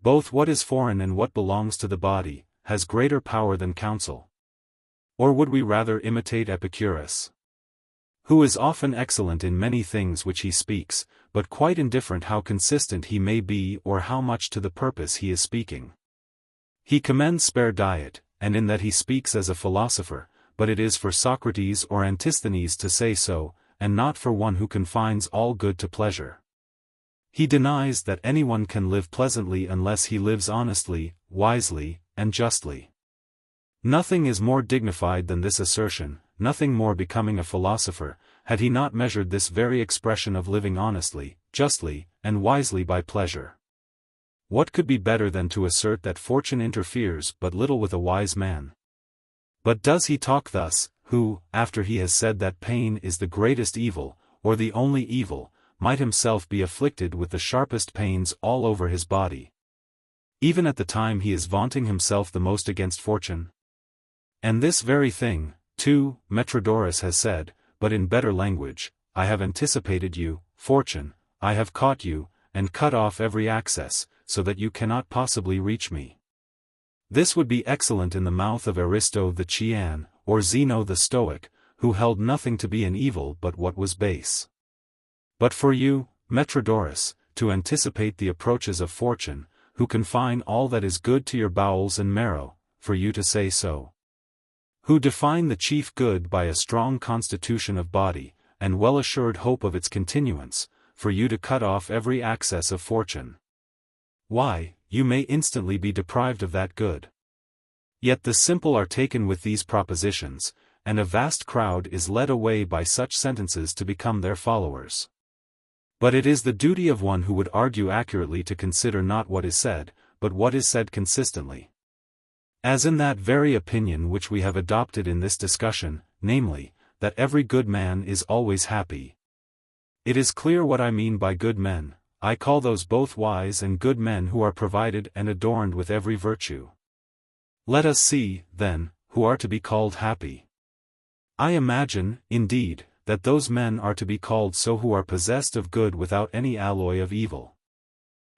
both what is foreign and what belongs to the body, has greater power than counsel? Or would we rather imitate Epicurus, who is often excellent in many things which he speaks, but quite indifferent how consistent he may be or how much to the purpose he is speaking? He commends spare diet, and in that he speaks as a philosopher, but it is for Socrates or Antisthenes to say so, and not for one who confines all good to pleasure. He denies that anyone can live pleasantly unless he lives honestly, wisely, and justly. Nothing is more dignified than this assertion, nothing more becoming a philosopher, had he not measured this very expression of living honestly, justly, and wisely by pleasure. What could be better than to assert that fortune interferes but little with a wise man? But does he talk thus, who, after he has said that pain is the greatest evil, or the only evil, might himself be afflicted with the sharpest pains all over his body, even at the time he is vaunting himself the most against fortune? And this very thing, too, Metrodorus has said, but in better language: I have anticipated you, fortune, I have caught you, and cut off every access, so that you cannot possibly reach me. This would be excellent in the mouth of Aristo the Chian, or Zeno the Stoic, who held nothing to be an evil but what was base. But for you, Metrodorus, to anticipate the approaches of fortune, who confine all that is good to your bowels and marrow, for you to say so, who define the chief good by a strong constitution of body, and well-assured hope of its continuance, for you to cut off every access of fortune, why, you may instantly be deprived of that good. Yet the simple are taken with these propositions, and a vast crowd is led away by such sentences to become their followers. But it is the duty of one who would argue accurately to consider not what is said, but what is said consistently. As in that very opinion which we have adopted in this discussion, namely, that every good man is always happy. It is clear what I mean by good men. I call those both wise and good men who are provided and adorned with every virtue. Let us see, then, who are to be called happy. I imagine, indeed, that those men are to be called so who are possessed of good without any alloy of evil.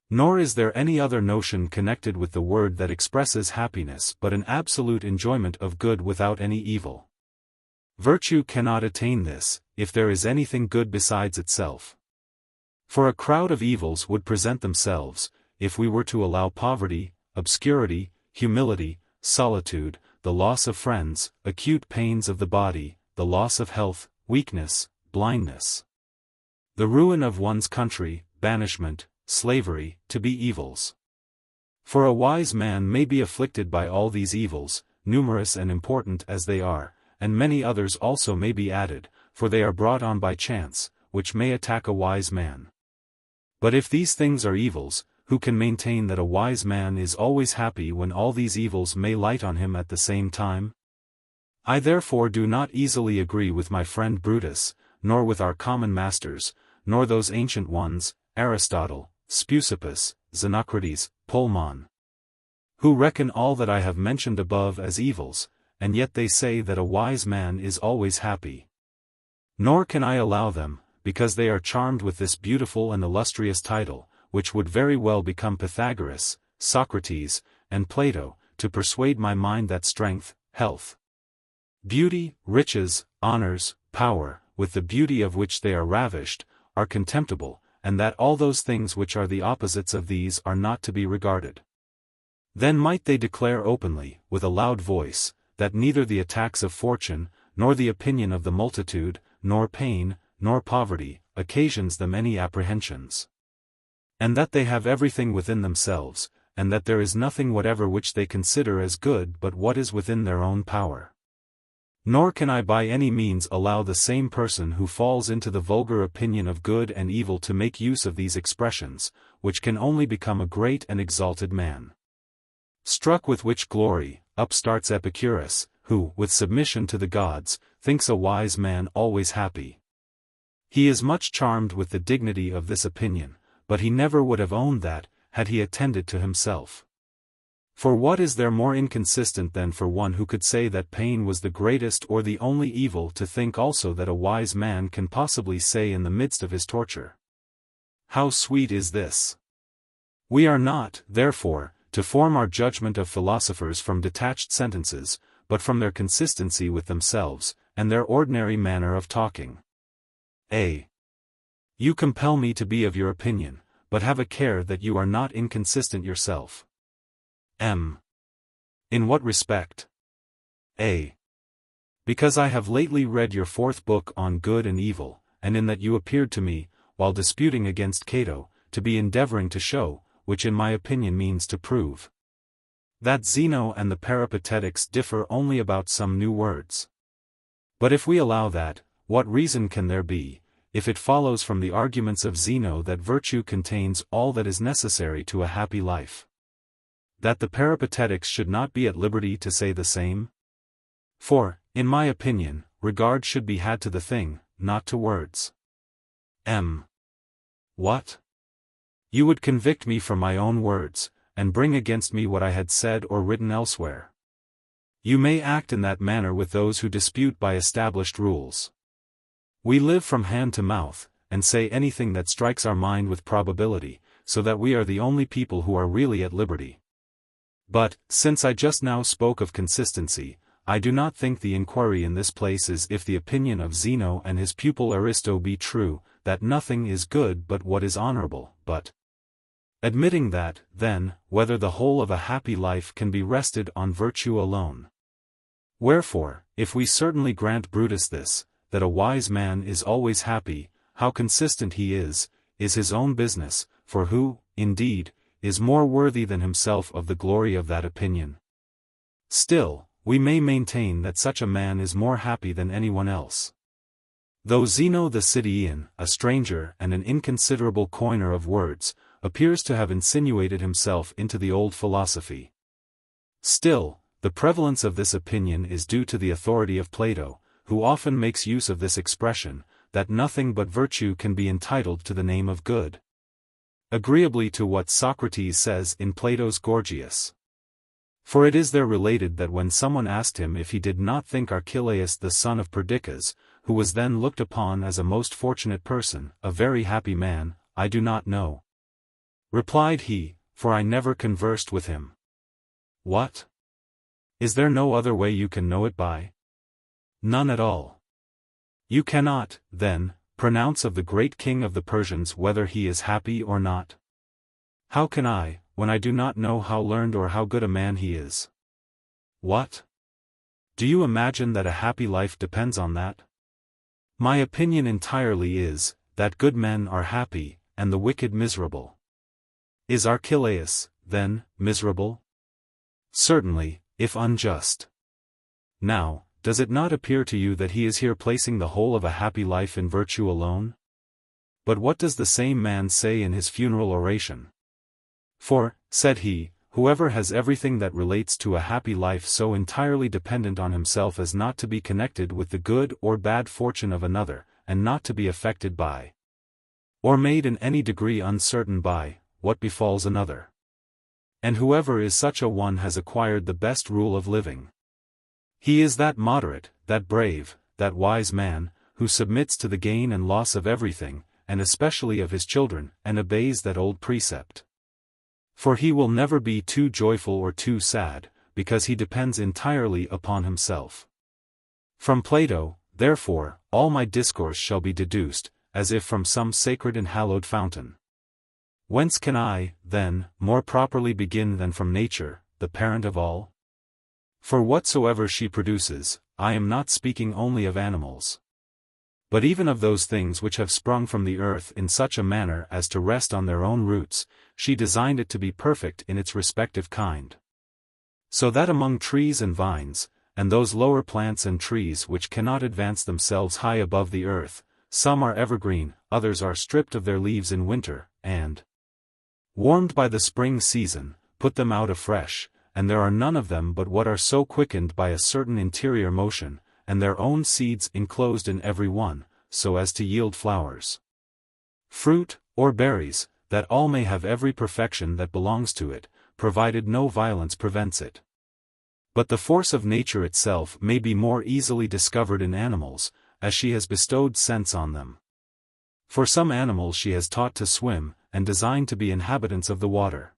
Nor is there any other notion connected with the word that expresses happiness but an absolute enjoyment of good without any evil. Virtue cannot attain this, if there is anything good besides itself. For a crowd of evils would present themselves, if we were to allow poverty, obscurity, humility, solitude, the loss of friends, acute pains of the body, the loss of health, weakness, blindness, the ruin of one's country, banishment, slavery, to be evils. For a wise man may be afflicted by all these evils, numerous and important as they are, and many others also may be added, for they are brought on by chance, which may attack a wise man. But if these things are evils, who can maintain that a wise man is always happy when all these evils may light on him at the same time? I therefore do not easily agree with my friend Brutus, nor with our common masters, nor those ancient ones, Aristotle, Speusippus, Xenocrates, Polemon, who reckon all that I have mentioned above as evils, and yet they say that a wise man is always happy. Nor can I allow them, because they are charmed with this beautiful and illustrious title, which would very well become Pythagoras, Socrates, and Plato, to persuade my mind that strength, health, beauty, riches, honors, power, with the beauty of which they are ravished, are contemptible, and that all those things which are the opposites of these are not to be regarded. Then might they declare openly, with a loud voice, that neither the attacks of fortune, nor the opinion of the multitude, nor pain, nor poverty, occasions them any apprehensions. And that they have everything within themselves, and that there is nothing whatever which they consider as good but what is within their own power. Nor can I by any means allow the same person who falls into the vulgar opinion of good and evil to make use of these expressions, which can only become a great and exalted man. Struck with which glory, up starts Epicurus, who, with submission to the gods, thinks a wise man always happy. He is much charmed with the dignity of this opinion, but he never would have owned that, had he attended to himself. For what is there more inconsistent than for one who could say that pain was the greatest or the only evil to think also that a wise man can possibly say in the midst of his torture, "How sweet is this!" We are not, therefore, to form our judgment of philosophers from detached sentences, but from their consistency with themselves, and their ordinary manner of talking. A. You compel me to be of your opinion, but have a care that you are not inconsistent yourself. M. In what respect? A. Because I have lately read your fourth book on good and evil, and in that you appeared to me, while disputing against Cato, to be endeavoring to show, which in my opinion means to prove, that Zeno and the Peripatetics differ only about some new words. But if we allow that, what reason can there be, if it follows from the arguments of Zeno that virtue contains all that is necessary to a happy life, that the Peripatetics should not be at liberty to say the same? For, in my opinion, regard should be had to the thing, not to words. M. What? You would convict me from my own words, and bring against me what I had said or written elsewhere. You may act in that manner with those who dispute by established rules. We live from hand to mouth, and say anything that strikes our mind with probability, so that we are the only people who are really at liberty. But, since I just now spoke of consistency, I do not think the inquiry in this place is if the opinion of Zeno and his pupil Aristo be true, that nothing is good but what is honorable, but, admitting that, then, whether the whole of a happy life can be rested on virtue alone. Wherefore, if we certainly grant Brutus this, that a wise man is always happy, how consistent he is his own business, for who, indeed, is more worthy than himself of the glory of that opinion? Still, we may maintain that such a man is more happy than anyone else. Though Zeno the Citian, a stranger and an inconsiderable coiner of words, appears to have insinuated himself into the old philosophy, still, the prevalence of this opinion is due to the authority of Plato, who often makes use of this expression, that nothing but virtue can be entitled to the name of good. Agreeably to what Socrates says in Plato's Gorgias. For it is there related that when someone asked him if he did not think Archelaus the son of Perdiccas, who was then looked upon as a most fortunate person, a very happy man, I do not know Replied he, for I never conversed with him. What? Is there no other way you can know it by? None at all. You cannot, then, pronounce of the great king of the Persians whether he is happy or not? How can I, when I do not know how learned or how good a man he is? What? Do you imagine that a happy life depends on that? My opinion entirely is, that good men are happy, and the wicked miserable. Is Archelaus, then, miserable? Certainly, if unjust. Now, does it not appear to you that he is here placing the whole of a happy life in virtue alone? But what does the same man say in his funeral oration? For, said he, whoever has everything that relates to a happy life so entirely dependent on himself as not to be connected with the good or bad fortune of another, and not to be affected by, or made in any degree uncertain by, what befalls another. And whoever is such a one has acquired the best rule of living. He is that moderate, that brave, that wise man, who submits to the gain and loss of everything, and especially of his children, and obeys that old precept. For he will never be too joyful or too sad, because he depends entirely upon himself. From Plato, therefore, all my discourse shall be deduced, as if from some sacred and hallowed fountain. Whence can I, then, more properly begin than from nature, the parent of all? For whatsoever she produces, I am not speaking only of animals, but even of those things which have sprung from the earth in such a manner as to rest on their own roots, she designed it to be perfect in its respective kind. So that among trees and vines, and those lower plants and trees which cannot advance themselves high above the earth, some are evergreen, others are stripped of their leaves in winter, and, warmed by the spring season, put them out afresh, and there are none of them but what are so quickened by a certain interior motion, and their own seeds enclosed in every one, so as to yield flowers, fruit, or berries, that all may have every perfection that belongs to it, provided no violence prevents it. But the force of nature itself may be more easily discovered in animals, as she has bestowed sense on them. For some animals she has taught to swim, and designed to be inhabitants of the water.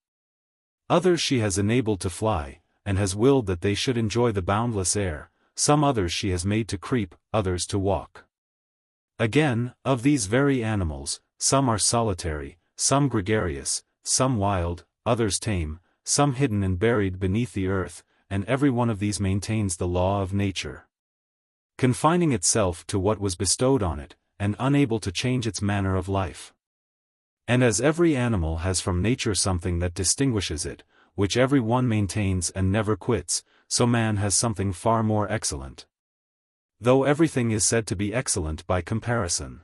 Others she has enabled to fly, and has willed that they should enjoy the boundless air. Some others she has made to creep, others to walk. Again, of these very animals, some are solitary, some gregarious, some wild, others tame, some hidden and buried beneath the earth, and every one of these maintains the law of nature, confining itself to what was bestowed on it, and unable to change its manner of life. And as every animal has from nature something that distinguishes it, which every one maintains and never quits, so man has something far more excellent. Though everything is said to be excellent by comparison.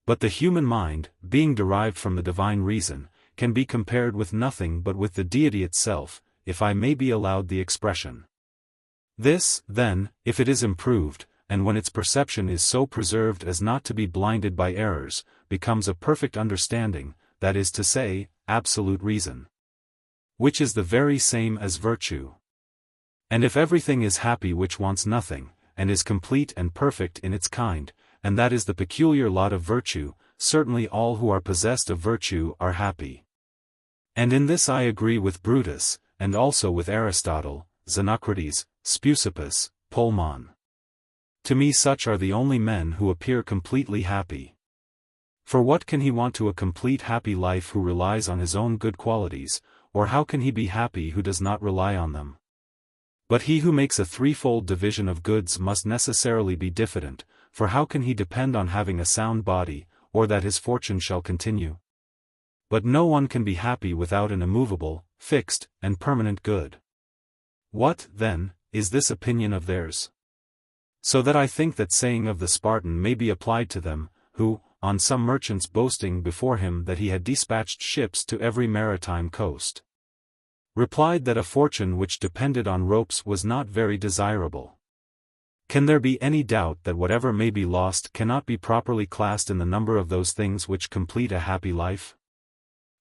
But the human mind, being derived from the divine reason, can be compared with nothing but with the deity itself, if I may be allowed the expression. This, then, if it is improved, and when its perception is so preserved as not to be blinded by errors, becomes a perfect understanding, that is to say, absolute reason, which is the very same as virtue. And if everything is happy which wants nothing, and is complete and perfect in its kind, and that is the peculiar lot of virtue, certainly all who are possessed of virtue are happy. And in this I agree with Brutus, and also with Aristotle, Xenocrates, Speusippus, Polemon. To me such are the only men who appear completely happy. For what can he want to a complete happy life who relies on his own good qualities, or how can he be happy who does not rely on them? But he who makes a threefold division of goods must necessarily be diffident, for how can he depend on having a sound body, or that his fortune shall continue? But no one can be happy without an immovable, fixed, and permanent good. What, then, is this opinion of theirs? So that I think that saying of the Spartan may be applied to them, who, on some merchants boasting before him that he had dispatched ships to every maritime coast, replied that a fortune which depended on ropes was not very desirable. Can there be any doubt that whatever may be lost cannot be properly classed in the number of those things which complete a happy life?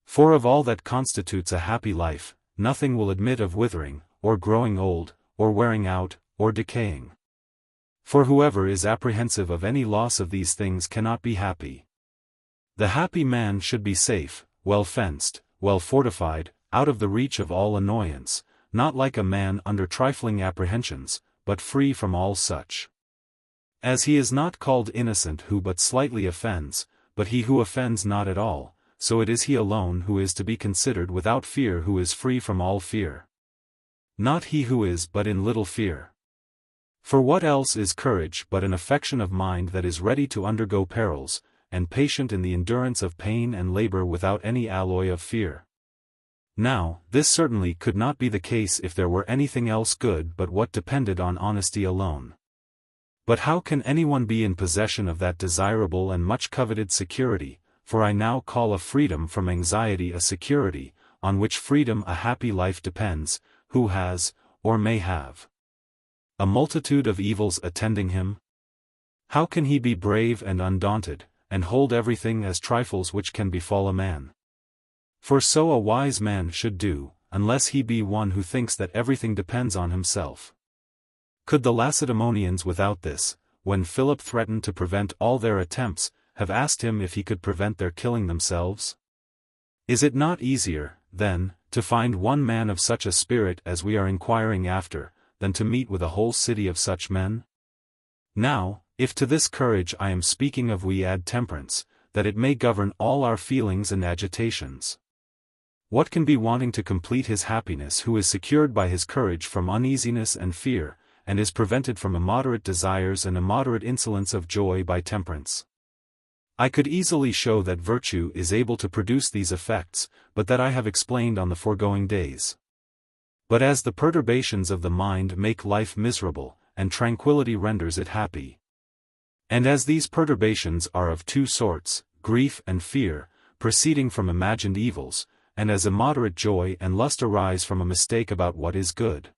For of all that constitutes a happy life, nothing will admit of withering, or growing old, or wearing out, or decaying. For whoever is apprehensive of any loss of these things cannot be happy. The happy man should be safe, well fenced, well fortified, out of the reach of all annoyance, not like a man under trifling apprehensions, but free from all such. As he is not called innocent who but slightly offends, but he who offends not at all, so it is he alone who is to be considered without fear who is free from all fear. Not he who is but in little fear. For what else is courage but an affection of mind that is ready to undergo perils, and patient in the endurance of pain and labor without any alloy of fear? Now, this certainly could not be the case if there were anything else good but what depended on honesty alone. But how can anyone be in possession of that desirable and much coveted security, for I now call a freedom from anxiety a security, on which freedom a happy life depends, who has, or may have, a multitude of evils attending him? How can he be brave and undaunted, and hold everything as trifles which can befall a man? For so a wise man should do, unless he be one who thinks that everything depends on himself. Could the Lacedaemonians without this, when Philip threatened to prevent all their attempts, have asked him if he could prevent their killing themselves? Is it not easier, then, to find one man of such a spirit as we are inquiring after, than to meet with a whole city of such men? Now, if to this courage I am speaking of we add temperance, that it may govern all our feelings and agitations, what can be wanting to complete his happiness who is secured by his courage from uneasiness and fear, and is prevented from immoderate desires and immoderate insolence of joy by temperance? I could easily show that virtue is able to produce these effects, but that I have explained on the foregoing days. But as the perturbations of the mind make life miserable, and tranquillity renders it happy, and as these perturbations are of two sorts, grief and fear, proceeding from imagined evils, and as immoderate joy and lust arise from a mistake about what is good,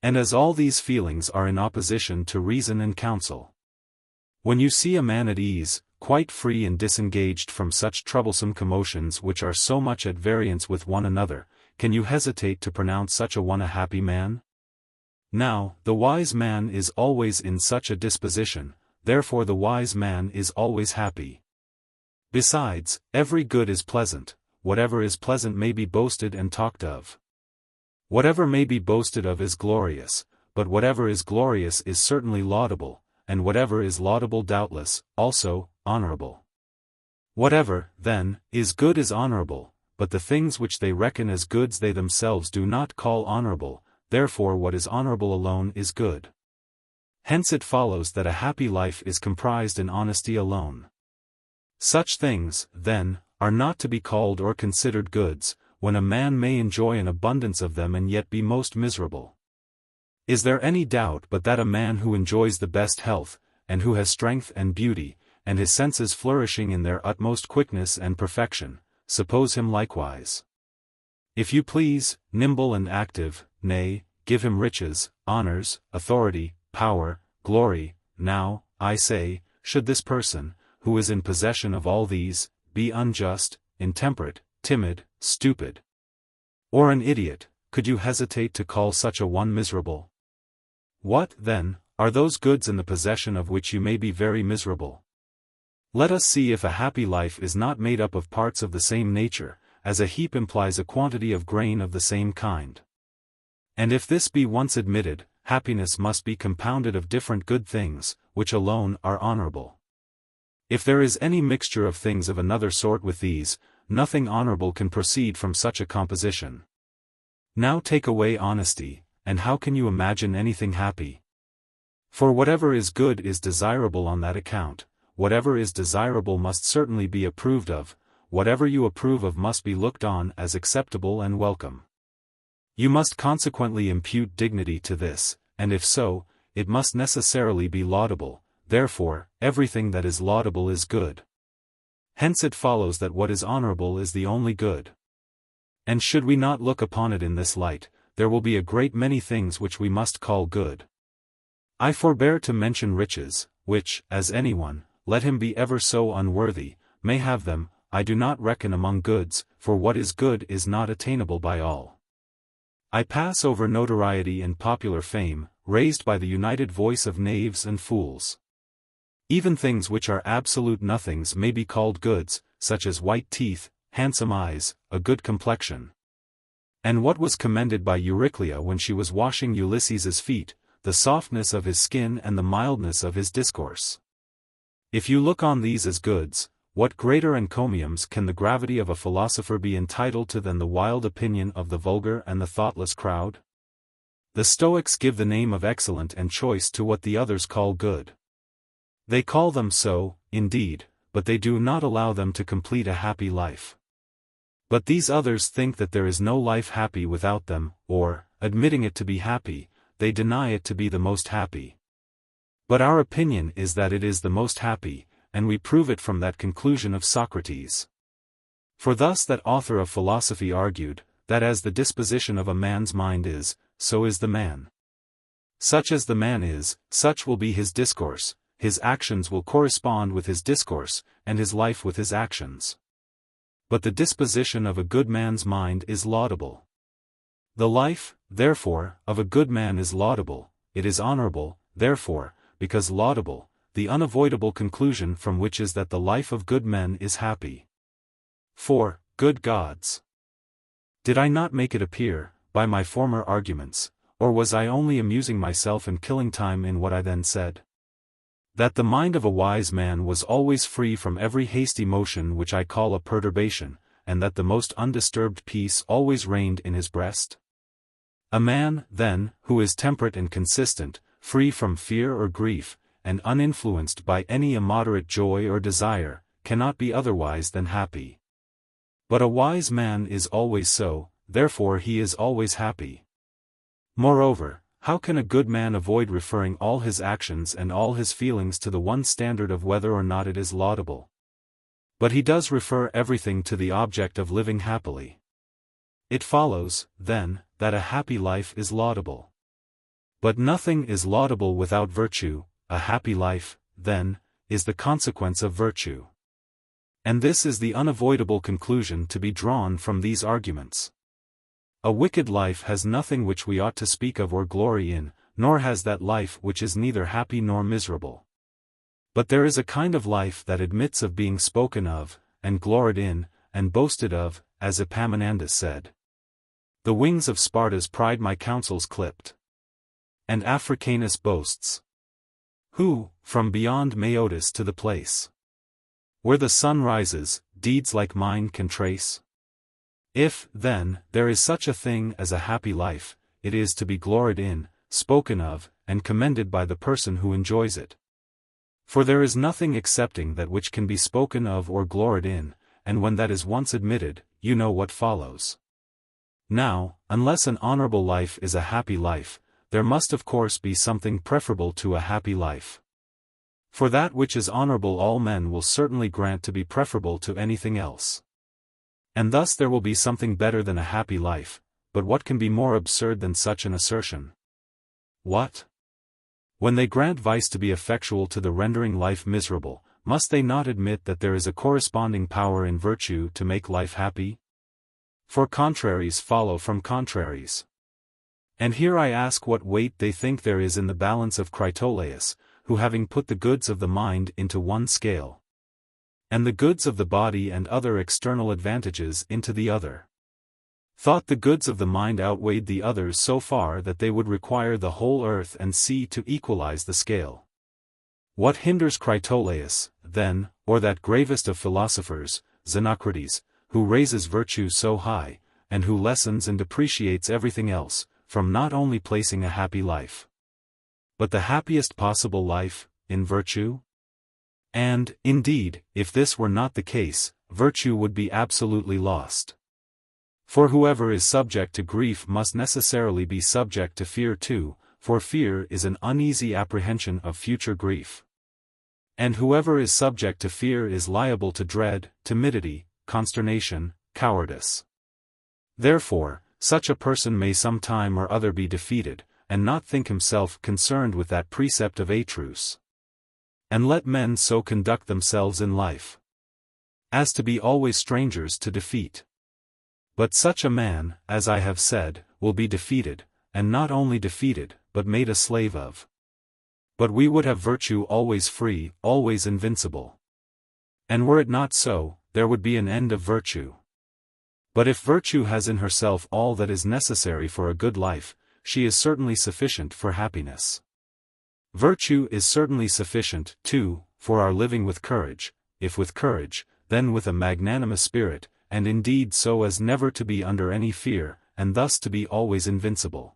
and as all these feelings are in opposition to reason and counsel, when you see a man at ease, quite free and disengaged from such troublesome commotions which are so much at variance with one another, can you hesitate to pronounce such a one a happy man? Now, the wise man is always in such a disposition, therefore the wise man is always happy. Besides, every good is pleasant, whatever is pleasant may be boasted and talked of. Whatever may be boasted of is glorious, but whatever is glorious is certainly laudable, and whatever is laudable doubtless, also, honorable. Whatever, then, is good is honorable, but the things which they reckon as goods they themselves do not call honorable, therefore what is honorable alone is good. Hence it follows that a happy life is comprised in honesty alone. Such things, then, are not to be called or considered goods, when a man may enjoy an abundance of them and yet be most miserable. Is there any doubt but that a man who enjoys the best health, and who has strength and beauty, and his senses flourishing in their utmost quickness and perfection, suppose him likewise, if you please, nimble and active, nay, give him riches, honors, authority, power, glory? Now, I say, should this person, who is in possession of all these, be unjust, intemperate, timid, stupid, or an idiot, could you hesitate to call such a one miserable? What, then, are those goods in the possession of which you may be very miserable? Let us see if a happy life is not made up of parts of the same nature, as a heap implies a quantity of grain of the same kind. And if this be once admitted, happiness must be compounded of different good things, which alone are honorable. If there is any mixture of things of another sort with these, nothing honorable can proceed from such a composition. Now take away honesty, and how can you imagine anything happy? For whatever is good is desirable on that account, whatever is desirable must certainly be approved of, whatever you approve of must be looked on as acceptable and welcome. You must consequently impute dignity to this, and if so, it must necessarily be laudable, therefore, everything that is laudable is good. Hence it follows that what is honorable is the only good. And should we not look upon it in this light, there will be a great many things which we must call good. I forbear to mention riches, which, as anyone, let him be ever so unworthy, may have them, I do not reckon among goods, for what is good is not attainable by all. I pass over notoriety and popular fame, raised by the united voice of knaves and fools. Even things which are absolute nothings may be called goods, such as white teeth, handsome eyes, a good complexion. And what was commended by Euryclea when she was washing Ulysses's feet, the softness of his skin and the mildness of his discourse. If you look on these as goods, what greater encomiums can the gravity of a philosopher be entitled to than the wild opinion of the vulgar and the thoughtless crowd? The Stoics give the name of excellent and choice to what the others call good. They call them so, indeed, but they do not allow them to complete a happy life. But these others think that there is no life happy without them, or, admitting it to be happy, they deny it to be the most happy. But our opinion is that it is the most happy, and we prove it from that conclusion of Socrates. For thus that author of philosophy argued, that as the disposition of a man's mind is, so is the man. Such as the man is, such will be his discourse, his actions will correspond with his discourse, and his life with his actions. But the disposition of a good man's mind is laudable. The life, therefore, of a good man is laudable, it is honorable, therefore, because laudable, the unavoidable conclusion from which is that the life of good men is happy. 4. Good gods. Did I not make it appear, by my former arguments, or was I only amusing myself and killing time in what I then said? That the mind of a wise man was always free from every hasty motion which I call a perturbation, and that the most undisturbed peace always reigned in his breast? A man, then, who is temperate and consistent, free from fear or grief, and uninfluenced by any immoderate joy or desire, cannot be otherwise than happy. But a wise man is always so, therefore he is always happy. Moreover, how can a good man avoid referring all his actions and all his feelings to the one standard of whether or not it is laudable? But he does refer everything to the object of living happily. It follows, then, that a happy life is laudable. But nothing is laudable without virtue. A happy life, then, is the consequence of virtue. And this is the unavoidable conclusion to be drawn from these arguments. A wicked life has nothing which we ought to speak of or glory in, nor has that life which is neither happy nor miserable. But there is a kind of life that admits of being spoken of, and gloried in, and boasted of, as Epaminondas said. The wings of Sparta's pride my counsels clipped. And Africanus boasts. Who, from beyond Maeotis to the place where the sun rises, deeds like mine can trace? If, then, there is such a thing as a happy life, it is to be gloried in, spoken of, and commended by the person who enjoys it. For there is nothing excepting that which can be spoken of or gloried in, and when that is once admitted, you know what follows. Now, unless an honorable life is a happy life, there must of course be something preferable to a happy life. For that which is honorable all men will certainly grant to be preferable to anything else. And thus there will be something better than a happy life, but what can be more absurd than such an assertion? What? When they grant vice to be effectual to the rendering life miserable, must they not admit that there is a corresponding power in virtue to make life happy? For contraries follow from contraries. And here I ask what weight they think there is in the balance of Critolaus, who having put the goods of the mind into one scale, and the goods of the body and other external advantages into the other, thought the goods of the mind outweighed the others so far that they would require the whole earth and sea to equalize the scale. What hinders Critolaus, then, or that gravest of philosophers, Xenocrates, who raises virtue so high, and who lessens and depreciates everything else, from not only placing a happy life, but the happiest possible life, in virtue? And, indeed, if this were not the case, virtue would be absolutely lost. For whoever is subject to grief must necessarily be subject to fear too, for fear is an uneasy apprehension of future grief. And whoever is subject to fear is liable to dread, timidity, consternation, cowardice. Therefore, such a person may some time or other be defeated, and not think himself concerned with that precept of Atrus. And let men so conduct themselves in life as to be always strangers to defeat. But such a man, as I have said, will be defeated, and not only defeated, but made a slave of. But we would have virtue always free, always invincible. And were it not so, there would be an end of virtue. But if virtue has in herself all that is necessary for a good life, she is certainly sufficient for happiness. Virtue is certainly sufficient, too, for our living with courage, if with courage, then with a magnanimous spirit, and indeed so as never to be under any fear, and thus to be always invincible.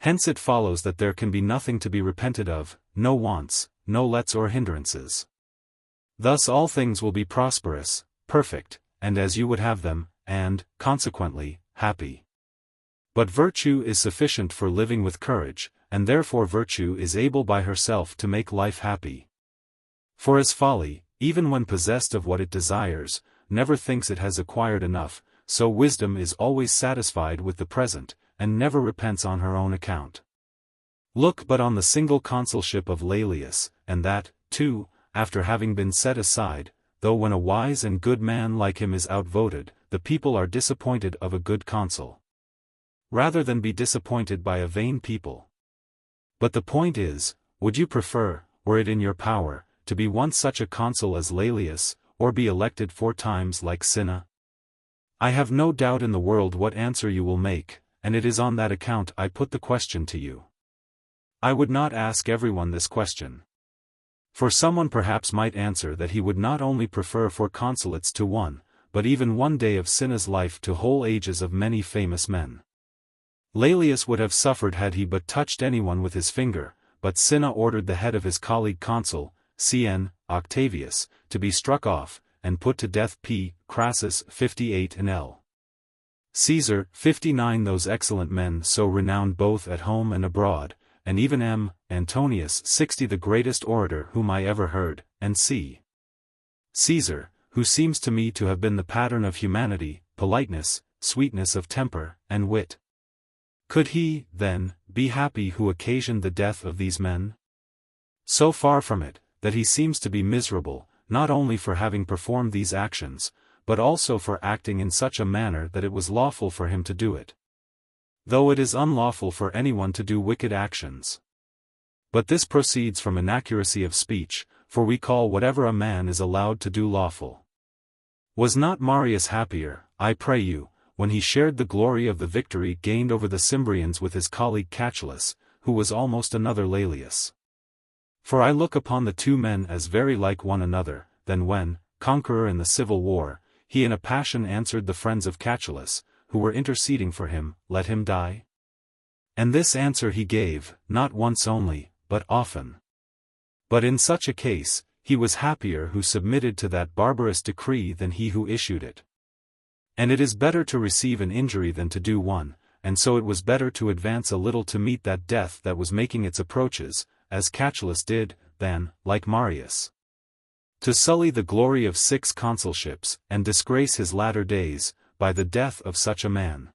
Hence it follows that there can be nothing to be repented of, no wants, no lets or hindrances. Thus all things will be prosperous, perfect, and as you would have them, and, consequently, happy. But virtue is sufficient for living with courage, and therefore virtue is able by herself to make life happy. For as folly, even when possessed of what it desires, never thinks it has acquired enough, so wisdom is always satisfied with the present, and never repents on her own account. Look but on the single consulship of Laelius, and that, too, after having been set aside, though when a wise and good man like him is outvoted, the people are disappointed of a good consul, rather than be disappointed by a vain people. But the point is, would you prefer, were it in your power, to be once such a consul as Laelius, or be elected 4 times like Cinna? I have no doubt in the world what answer you will make, and it is on that account I put the question to you. I would not ask everyone this question. For someone perhaps might answer that he would not only prefer 4 consulates to 1, but even 1 day of Cinna's life to whole ages of many famous men. Laelius would have suffered had he but touched anyone with his finger, but Cinna ordered the head of his colleague consul, Cn. Octavius, to be struck off, and put to death p. Crassus 58 and L. Caesar 59. Those excellent men so renowned both at home and abroad, and even M. Antonius 60. The greatest orator whom I ever heard, and c. Caesar, who seems to me to have been the pattern of humanity, politeness, sweetness of temper, and wit. Could he, then, be happy who occasioned the death of these men? So far from it, that he seems to be miserable, not only for having performed these actions, but also for acting in such a manner that it was lawful for him to do it. Though it is unlawful for anyone to do wicked actions. But this proceeds from inaccuracy of speech, for we call whatever a man is allowed to do lawful. Was not Marius happier, I pray you, when he shared the glory of the victory gained over the Cimbrians with his colleague Catullus, who was almost another Laelius? For I look upon the 2 men as very like one another, than when, conqueror in the civil war, he in a passion answered the friends of Catullus, who were interceding for him, let him die. And this answer he gave, not once only, but often. But in such a case, he was happier who submitted to that barbarous decree than he who issued it. And it is better to receive an injury than to do one, and so it was better to advance a little to meet that death that was making its approaches, as Catullus did, than, like Marius, to sully the glory of 6 consulships, and disgrace his latter days, by the death of such a man.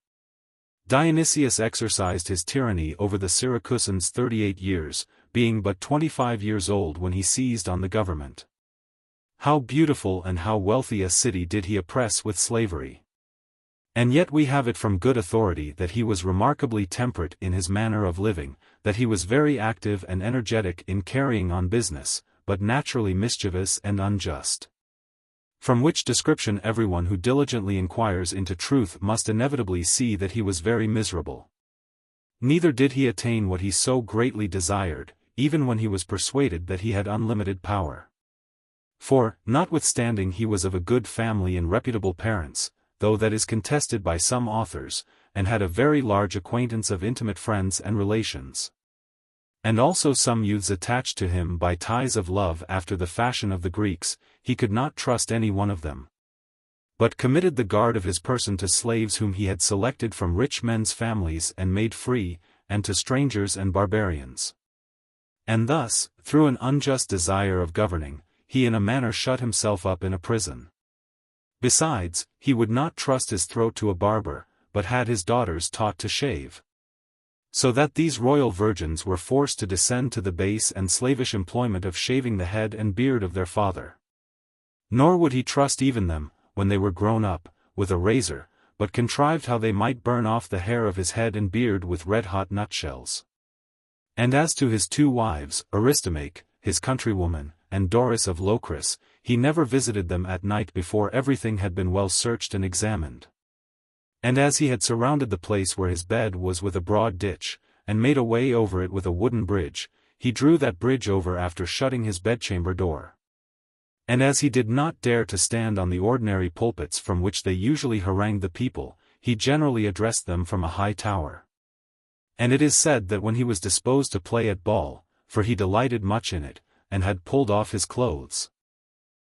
Dionysius exercised his tyranny over the Syracusans 38 years, being but 25 years old when he seized on the government. How beautiful and how wealthy a city did he oppress with slavery! And yet we have it from good authority that he was remarkably temperate in his manner of living, that he was very active and energetic in carrying on business, but naturally mischievous and unjust. From which description everyone who diligently inquires into truth must inevitably see that he was very miserable. Neither did he attain what he so greatly desired, even when he was persuaded that he had unlimited power. For, notwithstanding he was of a good family and reputable parents, though that is contested by some authors, and had a very large acquaintance of intimate friends and relations, and also some youths attached to him by ties of love after the fashion of the Greeks, he could not trust any one of them, but committed the guard of his person to slaves whom he had selected from rich men's families and made free, and to strangers and barbarians. And thus, through an unjust desire of governing, he in a manner shut himself up in a prison. Besides, he would not trust his throat to a barber, but had his daughters taught to shave. So that these royal virgins were forced to descend to the base and slavish employment of shaving the head and beard of their father. Nor would he trust even them, when they were grown up, with a razor, but contrived how they might burn off the hair of his head and beard with red-hot nutshells. And as to his 2 wives, Aristomache, his countrywoman, and Doris of Locris, he never visited them at night before everything had been well searched and examined. And as he had surrounded the place where his bed was with a broad ditch, and made a way over it with a wooden bridge, he drew that bridge over after shutting his bedchamber door. And as he did not dare to stand on the ordinary pulpits from which they usually harangued the people, he generally addressed them from a high tower. And it is said that when he was disposed to play at ball, for he delighted much in it, and had pulled off his clothes,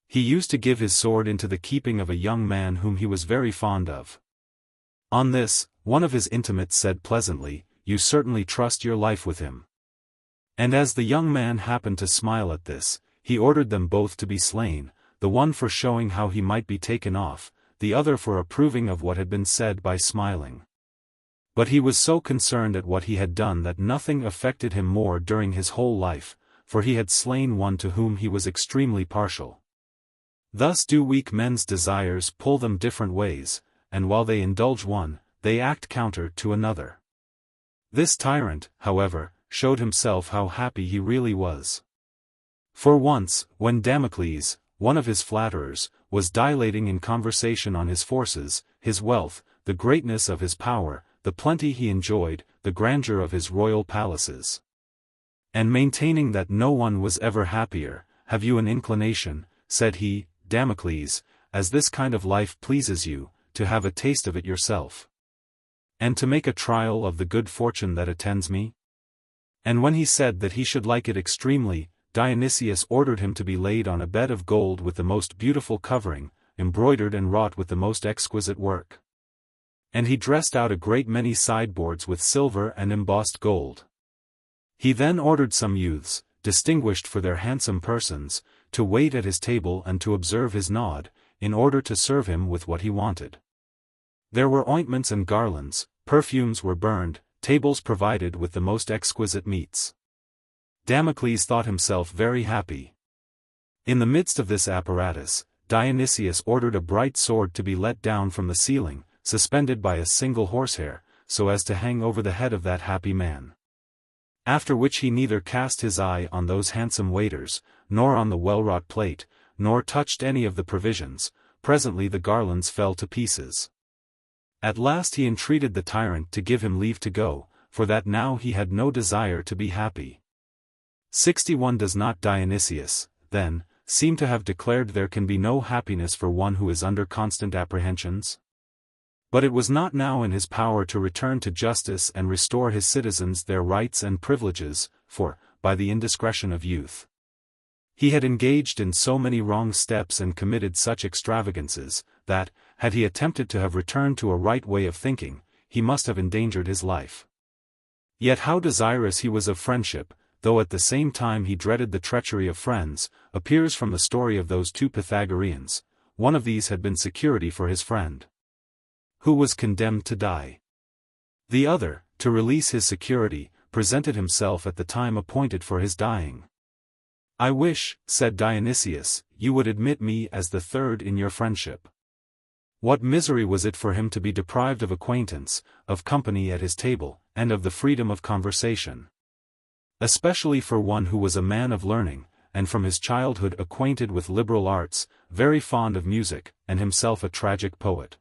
he used to give his sword into the keeping of a young man whom he was very fond of. On this, one of his intimates said pleasantly, "You certainly trust your life with him." And as the young man happened to smile at this, he ordered them both to be slain, the one for showing how he might be taken off, the other for approving of what had been said by smiling. But he was so concerned at what he had done that nothing affected him more during his whole life, for he had slain one to whom he was extremely partial. Thus do weak men's desires pull them different ways, and while they indulge one, they act counter to another. This tyrant, however, showed himself how happy he really was. For once, when Damocles, one of his flatterers, was dilating in conversation on his forces, his wealth, the greatness of his power, the plenty he enjoyed, the grandeur of his royal palaces, and maintaining that no one was ever happier, "Have you an inclination," said he, "Damocles, as this kind of life pleases you, to have a taste of it yourself, and to make a trial of the good fortune that attends me?" And when he said that he should like it extremely, Dionysius ordered him to be laid on a bed of gold with the most beautiful covering, embroidered and wrought with the most exquisite work. And he dressed out a great many sideboards with silver and embossed gold. He then ordered some youths, distinguished for their handsome persons, to wait at his table and to observe his nod, in order to serve him with what he wanted. There were ointments and garlands, perfumes were burned, tables provided with the most exquisite meats. Damocles thought himself very happy. In the midst of this apparatus, Dionysius ordered a bright sword to be let down from the ceiling, suspended by a single horsehair, so as to hang over the head of that happy man. After which he neither cast his eye on those handsome waiters, nor on the well-wrought plate, nor touched any of the provisions. Presently the garlands fell to pieces. At last he entreated the tyrant to give him leave to go, for that now he had no desire to be happy. 61 Does not Dionysius, then, seem to have declared there can be no happiness for one who is under constant apprehensions? But it was not now in his power to return to justice and restore his citizens their rights and privileges, for, by the indiscretion of youth, he had engaged in so many wrong steps and committed such extravagances, that, had he attempted to have returned to a right way of thinking, he must have endangered his life. Yet how desirous he was of friendship, though at the same time he dreaded the treachery of friends, appears from the story of those two Pythagoreans. One of these had been security for his friend, who was condemned to die. The other, to release his security, presented himself at the time appointed for his dying. "I wish," said Dionysius, "you would admit me as the third in your friendship." What misery was it for him to be deprived of acquaintance, of company at his table, and of the freedom of conversation? Especially for one who was a man of learning, and from his childhood acquainted with liberal arts, very fond of music, and himself a tragic poet.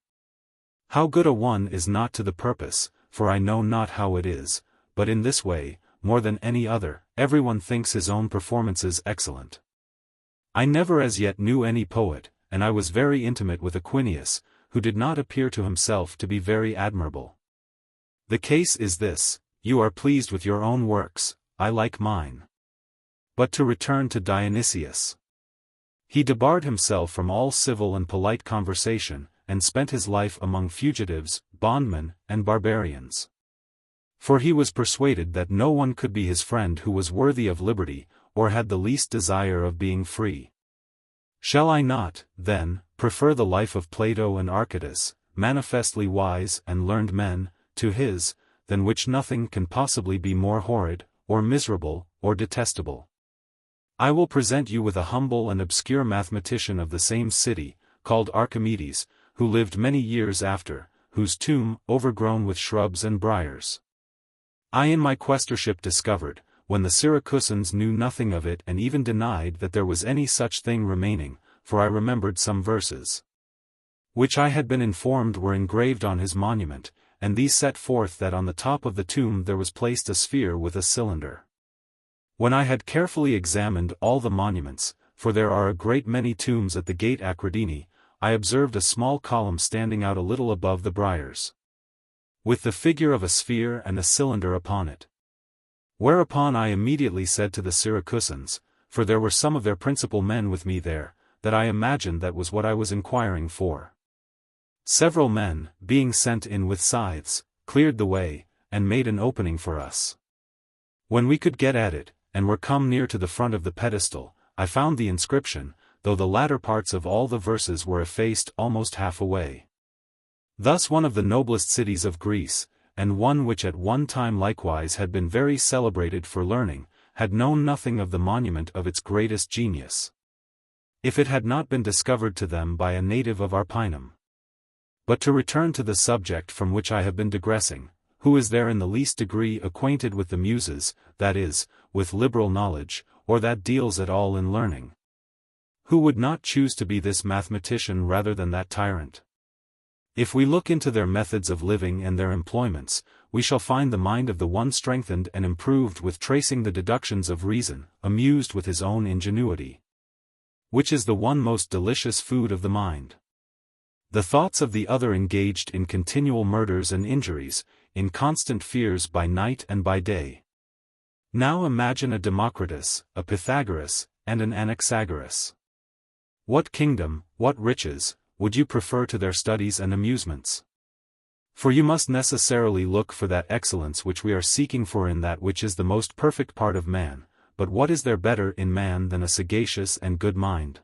How good a one is not to the purpose, for I know not how it is, but in this way, more than any other, everyone thinks his own performances excellent. I never as yet knew any poet, and I was very intimate with Aquinius, who did not appear to himself to be very admirable. The case is this: you are pleased with your own works, I like mine. But to return to Dionysius. He debarred himself from all civil and polite conversation, and spent his life among fugitives, bondmen, and barbarians. For he was persuaded that no one could be his friend who was worthy of liberty, or had the least desire of being free. Shall I not, then, prefer the life of Plato and Archytas, manifestly wise and learned men, to his, than which nothing can possibly be more horrid, or miserable, or detestable? I will present you with a humble and obscure mathematician of the same city, called Archimedes, who lived many years after, whose tomb, overgrown with shrubs and briars, I in my quaestorship discovered, when the Syracusans knew nothing of it and even denied that there was any such thing remaining, for I remembered some verses. which I had been informed were engraved on his monument, and these set forth that on the top of the tomb there was placed a sphere with a cylinder. When I had carefully examined all the monuments, for there are a great many tombs at the gate Acradini, I observed a small column standing out a little above the briars, with the figure of a sphere and a cylinder upon it. Whereupon I immediately said to the Syracusans, for there were some of their principal men with me there, that I imagined that was what I was inquiring for. Several men, being sent in with scythes, cleared the way, and made an opening for us. When we could get at it, and were come near to the front of the pedestal, I found the inscription, though the latter parts of all the verses were effaced almost half away. Thus one of the noblest cities of Greece, and one which at one time likewise had been very celebrated for learning, had known nothing of the monument of its greatest genius, if it had not been discovered to them by a native of Arpinum. But to return to the subject from which I have been digressing, who is there in the least degree acquainted with the Muses, that is, with liberal knowledge, or that deals at all in learning? Who would not choose to be this mathematician rather than that tyrant? If we look into their methods of living and their employments, we shall find the mind of the one strengthened and improved with tracing the deductions of reason, amused with his own ingenuity, which is the one most delicious food of the mind. The thoughts of the other engaged in continual murders and injuries, in constant fears by night and by day. Now imagine a Democritus, a Pythagoras, and an Anaxagoras. What kingdom, what riches, would you prefer to their studies and amusements? For you must necessarily look for that excellence which we are seeking for in that which is the most perfect part of man, but what is there better in man than a sagacious and good mind?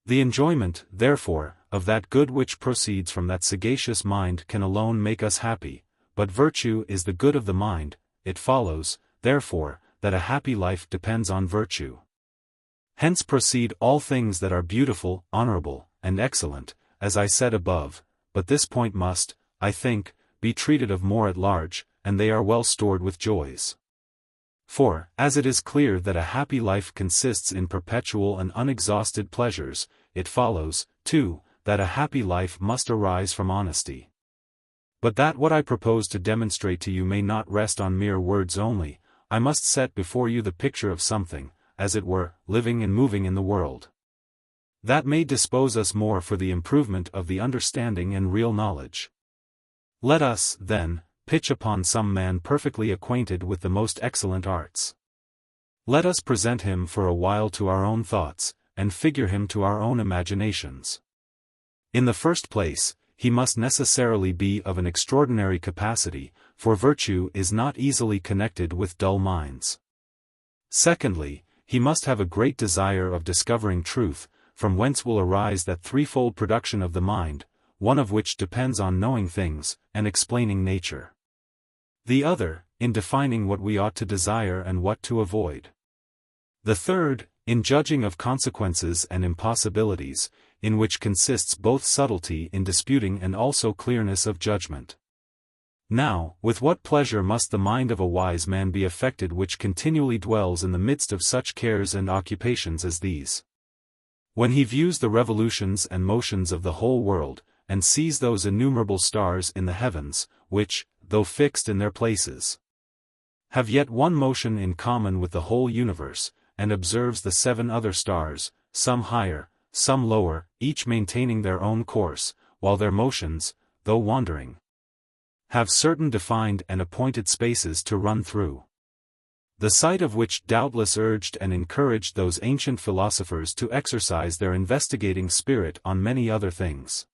The enjoyment, therefore, of that good which proceeds from that sagacious mind can alone make us happy, but virtue is the good of the mind. It follows, therefore, that a happy life depends on virtue. Hence proceed all things that are beautiful, honorable, and excellent, as I said above, but this point must, I think, be treated of more at large, and they are well stored with joys. For, as it is clear that a happy life consists in perpetual and unexhausted pleasures, it follows, too, that a happy life must arise from honesty. But that what I propose to demonstrate to you may not rest on mere words only, I must set before you the picture of something, as it were, living and moving in the world, that may dispose us more for the improvement of the understanding and real knowledge. Let us, then, pitch upon some man perfectly acquainted with the most excellent arts. Let us present him for a while to our own thoughts, and figure him to our own imaginations. In the first place, he must necessarily be of an extraordinary capacity, for virtue is not easily connected with dull minds. Secondly, he must have a great desire of discovering truth, from whence will arise that threefold production of the mind, one of which depends on knowing things, and explaining nature. The other, in defining what we ought to desire and what to avoid. The third, in judging of consequences and impossibilities, in which consists both subtlety in disputing and also clearness of judgment. Now, with what pleasure must the mind of a wise man be affected which continually dwells in the midst of such cares and occupations as these? When he views the revolutions and motions of the whole world, and sees those innumerable stars in the heavens, which, though fixed in their places, have yet one motion in common with the whole universe, and observes the 7 other stars, some higher, some lower, each maintaining their own course, while their motions, though wandering, have certain defined and appointed spaces to run through. The sight of which doubtless urged and encouraged those ancient philosophers to exercise their investigating spirit on many other things.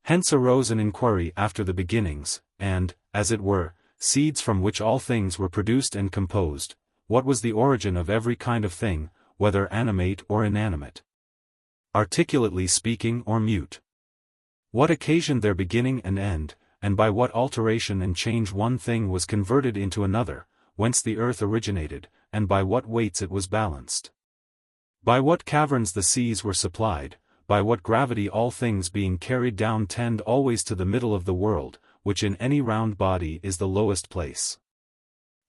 Hence arose an inquiry after the beginnings, and, as it were, seeds from which all things were produced and composed, what was the origin of every kind of thing, whether animate or inanimate, articulately speaking or mute. What occasioned their beginning and end, and by what alteration and change one thing was converted into another, whence the earth originated, and by what weights it was balanced. By what caverns the seas were supplied, by what gravity all things being carried down tend always to the middle of the world, which in any round body is the lowest place.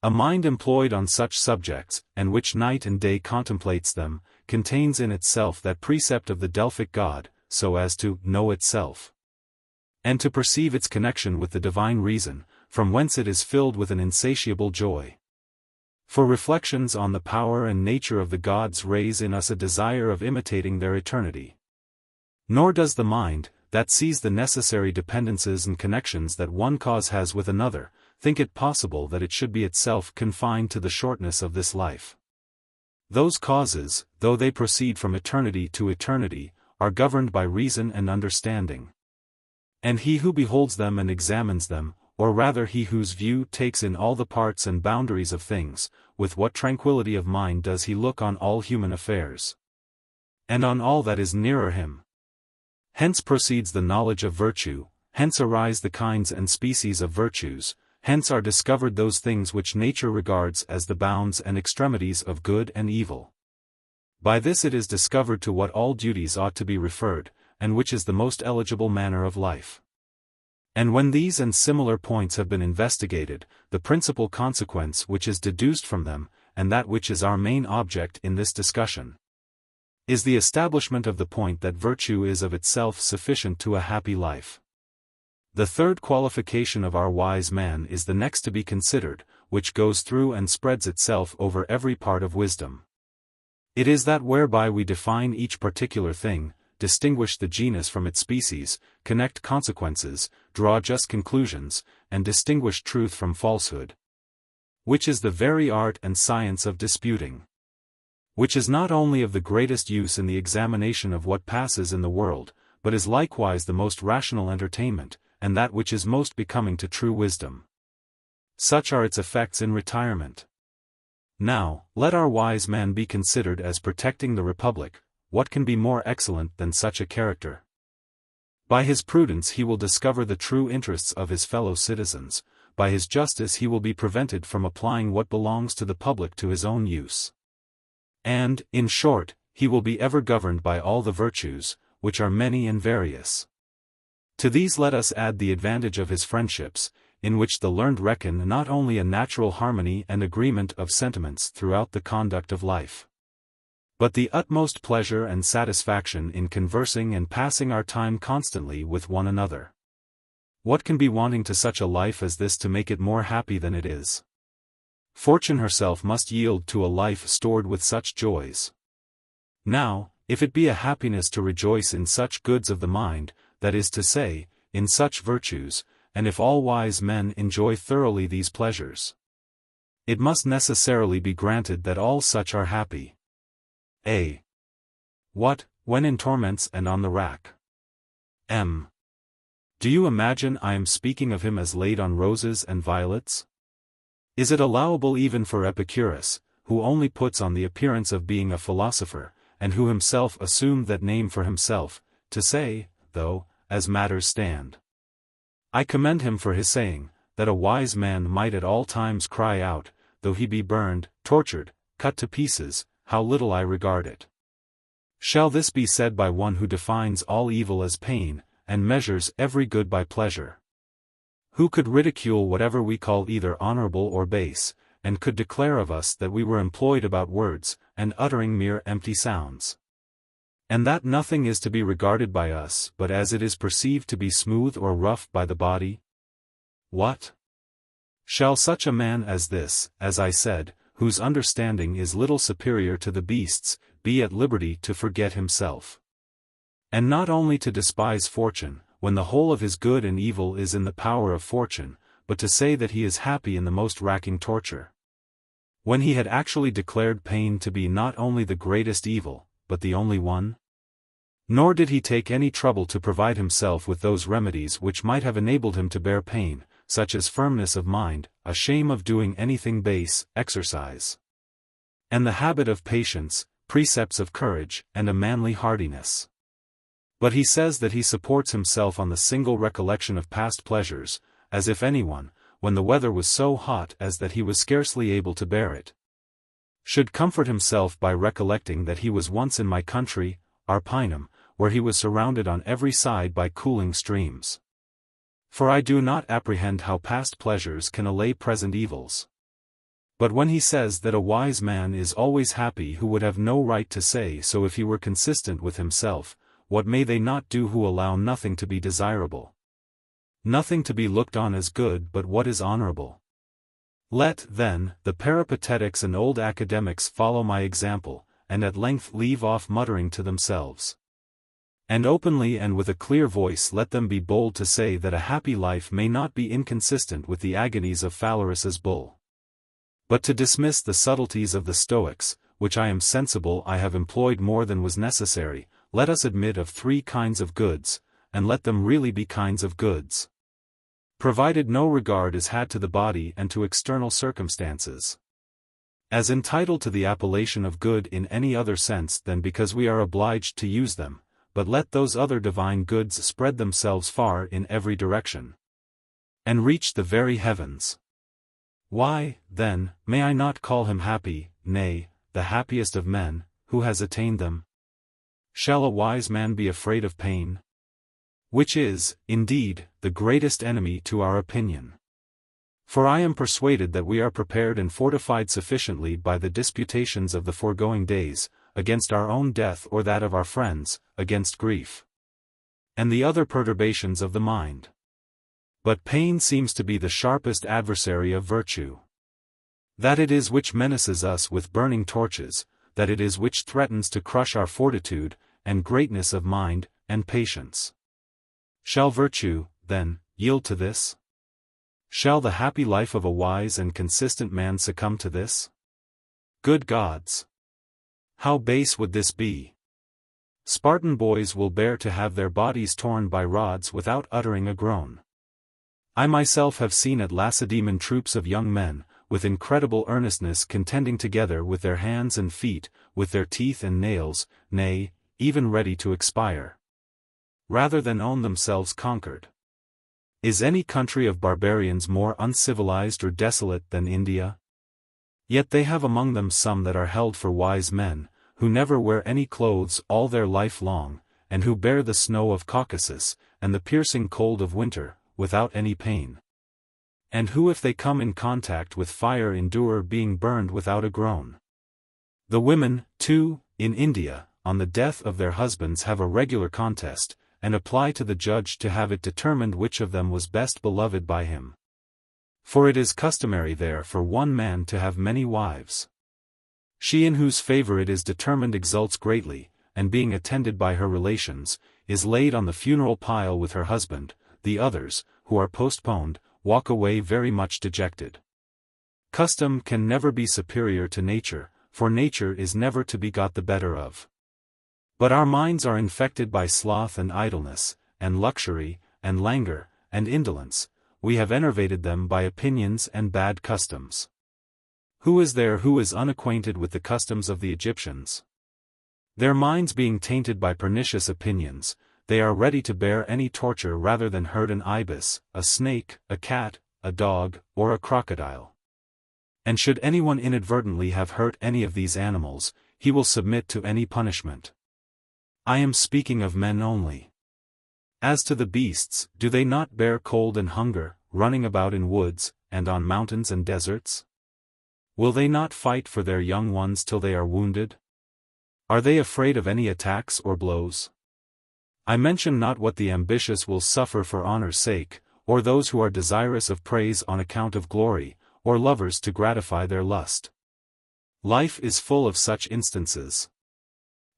A mind employed on such subjects, and which night and day contemplates them, contains in itself that precept of the Delphic god, so as to know itself, and to perceive its connection with the divine reason, from whence it is filled with an insatiable joy. For reflections on the power and nature of the gods raise in us a desire of imitating their eternity. Nor does the mind, that sees the necessary dependences and connections that one cause has with another, think it possible that it should be itself confined to the shortness of this life. Those causes, though they proceed from eternity to eternity, are governed by reason and understanding. And he who beholds them and examines them, or rather he whose view takes in all the parts and boundaries of things, with what tranquility of mind does he look on all human affairs, and on all that is nearer him. Hence proceeds the knowledge of virtue, hence arise the kinds and species of virtues, hence are discovered those things which nature regards as the bounds and extremities of good and evil. By this it is discovered to what all duties ought to be referred, and which is the most eligible manner of life. And when these and similar points have been investigated, the principal consequence which is deduced from them, and that which is our main object in this discussion, is the establishment of the point that virtue is of itself sufficient to a happy life. The third qualification of our wise man is the next to be considered, which goes through and spreads itself over every part of wisdom. It is that whereby we define each particular thing, distinguish the genus from its species, connect consequences, draw just conclusions, and distinguish truth from falsehood. Which is the very art and science of disputing. Which is not only of the greatest use in the examination of what passes in the world, but is likewise the most rational entertainment, and that which is most becoming to true wisdom. Such are its effects in retirement. Now, let our wise man be considered as protecting the Republic. What can be more excellent than such a character? By his prudence he will discover the true interests of his fellow citizens, by his justice he will be prevented from applying what belongs to the public to his own use. And, in short, he will be ever governed by all the virtues, which are many and various. To these let us add the advantage of his friendships, in which the learned reckon not only a natural harmony and agreement of sentiments throughout the conduct of life, but the utmost pleasure and satisfaction in conversing and passing our time constantly with one another. What can be wanting to such a life as this to make it more happy than it is? Fortune herself must yield to a life stored with such joys. Now, if it be a happiness to rejoice in such goods of the mind, that is to say, in such virtues, and if all wise men enjoy thoroughly these pleasures, it must necessarily be granted that all such are happy. A. What, when in torments and on the rack? M. Do you imagine I am speaking of him as laid on roses and violets? Is it allowable even for Epicurus, who only puts on the appearance of being a philosopher, and who himself assumed that name for himself, to say, though, as matters stand, I commend him for his saying, that a wise man might at all times cry out, though he be burned, tortured, cut to pieces, how little I regard it. Shall this be said by one who defines all evil as pain, and measures every good by pleasure? Who could ridicule whatever we call either honorable or base, and could declare of us that we were employed about words, and uttering mere empty sounds, and that nothing is to be regarded by us but as it is perceived to be smooth or rough by the body? What? Shall such a man as this, as I said, whose understanding is little superior to the beasts, be at liberty to forget himself, and not only to despise fortune, when the whole of his good and evil is in the power of fortune, but to say that he is happy in the most racking torture, when he had actually declared pain to be not only the greatest evil, but the only one? Nor did he take any trouble to provide himself with those remedies which might have enabled him to bear pain, such as firmness of mind, a shame of doing anything base, exercise, and the habit of patience, precepts of courage, and a manly hardiness. But he says that he supports himself on the single recollection of past pleasures, as if anyone, when the weather was so hot as that he was scarcely able to bear it, should comfort himself by recollecting that he was once in my country, Arpinum, where he was surrounded on every side by cooling streams. For I do not apprehend how past pleasures can allay present evils. But when he says that a wise man is always happy who would have no right to say so if he were consistent with himself, what may they not do who allow nothing to be desirable? Nothing to be looked on as good but what is honorable. Let, then, the peripatetics and old academics follow my example, and at length leave off muttering to themselves. And openly and with a clear voice let them be bold to say that a happy life may not be inconsistent with the agonies of Phallarus's bull. But to dismiss the subtleties of the Stoics, which I am sensible I have employed more than was necessary, let us admit of 3 kinds of goods, and let them really be kinds of goods, provided no regard is had to the body and to external circumstances, as entitled to the appellation of good in any other sense than because we are obliged to use them, but let those other divine goods spread themselves far in every direction, and reach the very heavens. Why, then, may I not call him happy, nay, the happiest of men, who has attained them? Shall a wise man be afraid of pain? Which is, indeed, the greatest enemy to our opinion. For I am persuaded that we are prepared and fortified sufficiently by the disputations of the foregoing days, against our own death or that of our friends, against grief, and the other perturbations of the mind. But pain seems to be the sharpest adversary of virtue. That it is which menaces us with burning torches, that it is which threatens to crush our fortitude, and greatness of mind, and patience. Shall virtue, then, yield to this? Shall the happy life of a wise and consistent man succumb to this? Good gods! How base would this be? Spartan boys will bear to have their bodies torn by rods without uttering a groan. I myself have seen at Lacedaemon troops of young men, with incredible earnestness contending together with their hands and feet, with their teeth and nails, nay, even ready to expire, rather than own themselves conquered. Is any country of barbarians more uncivilized or desolate than India? Yet they have among them some that are held for wise men, who never wear any clothes all their life long, and who bear the snow of Caucasus, and the piercing cold of winter, without any pain. And who if they come in contact with fire endure being burned without a groan. The women, too, in India, on the death of their husbands have a regular contest, and apply to the judge to have it determined which of them was best beloved by him. For it is customary there for one man to have many wives. She in whose favor it is determined exults greatly, and being attended by her relations, is laid on the funeral pile with her husband. The others, who are postponed, walk away very much dejected. Custom can never be superior to nature, for nature is never to be got the better of. But our minds are infected by sloth and idleness, and luxury, and languor, and indolence. We have enervated them by opinions and bad customs. Who is there who is unacquainted with the customs of the Egyptians? Their minds being tainted by pernicious opinions, they are ready to bear any torture rather than hurt an ibis, a snake, a cat, a dog, or a crocodile. And should anyone inadvertently have hurt any of these animals, he will submit to any punishment. I am speaking of men only. As to the beasts, do they not bear cold and hunger, running about in woods, and on mountains and deserts? Will they not fight for their young ones till they are wounded? Are they afraid of any attacks or blows? I mention not what the ambitious will suffer for honor's sake, or those who are desirous of praise on account of glory, or lovers to gratify their lust. Life is full of such instances.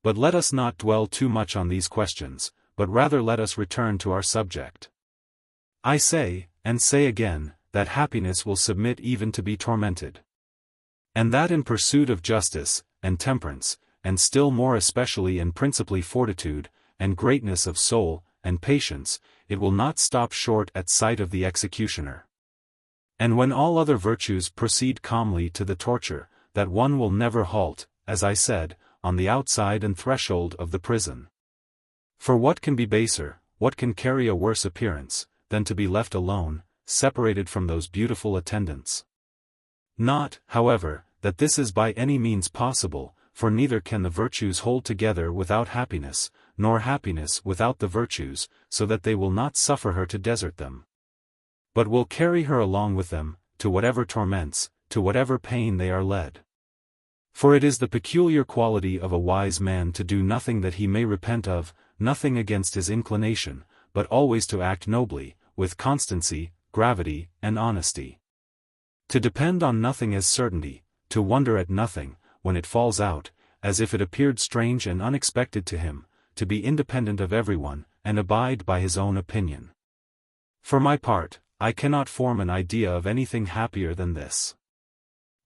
But let us not dwell too much on these questions, but rather let us return to our subject. I say, and say again, that happiness will submit even to be tormented. And that in pursuit of justice, and temperance, and still more especially and principally fortitude, and greatness of soul, and patience, it will not stop short at sight of the executioner. And when all other virtues proceed calmly to the torture, that one will never halt, as I said, on the outside and threshold of the prison. For what can be baser, what can carry a worse appearance, than to be left alone, separated from those beautiful attendants? Not, however, that this is by any means possible, for neither can the virtues hold together without happiness, nor happiness without the virtues, so that they will not suffer her to desert them, but will carry her along with them, to whatever torments, to whatever pain they are led. For it is the peculiar quality of a wise man to do nothing that he may repent of, nothing against his inclination, but always to act nobly, with constancy, gravity, and honesty. To depend on nothing as certainty, to wonder at nothing, when it falls out, as if it appeared strange and unexpected to him, to be independent of everyone, and abide by his own opinion. For my part, I cannot form an idea of anything happier than this.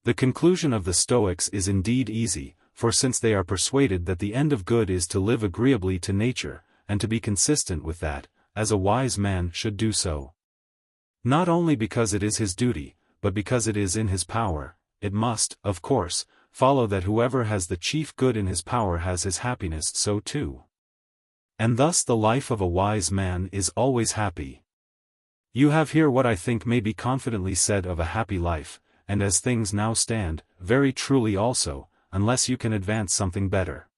The conclusion of the Stoics is indeed easy, for since they are persuaded that the end of good is to live agreeably to nature, and to be consistent with that, as a wise man should do so. Not only because it is his duty, but because it is in his power, it must, of course, follow that whoever has the chief good in his power has his happiness so too. And thus the life of a wise man is always happy. You have here what I think may be confidently said of a happy life, and as things now stand, very truly also, unless you can advance something better.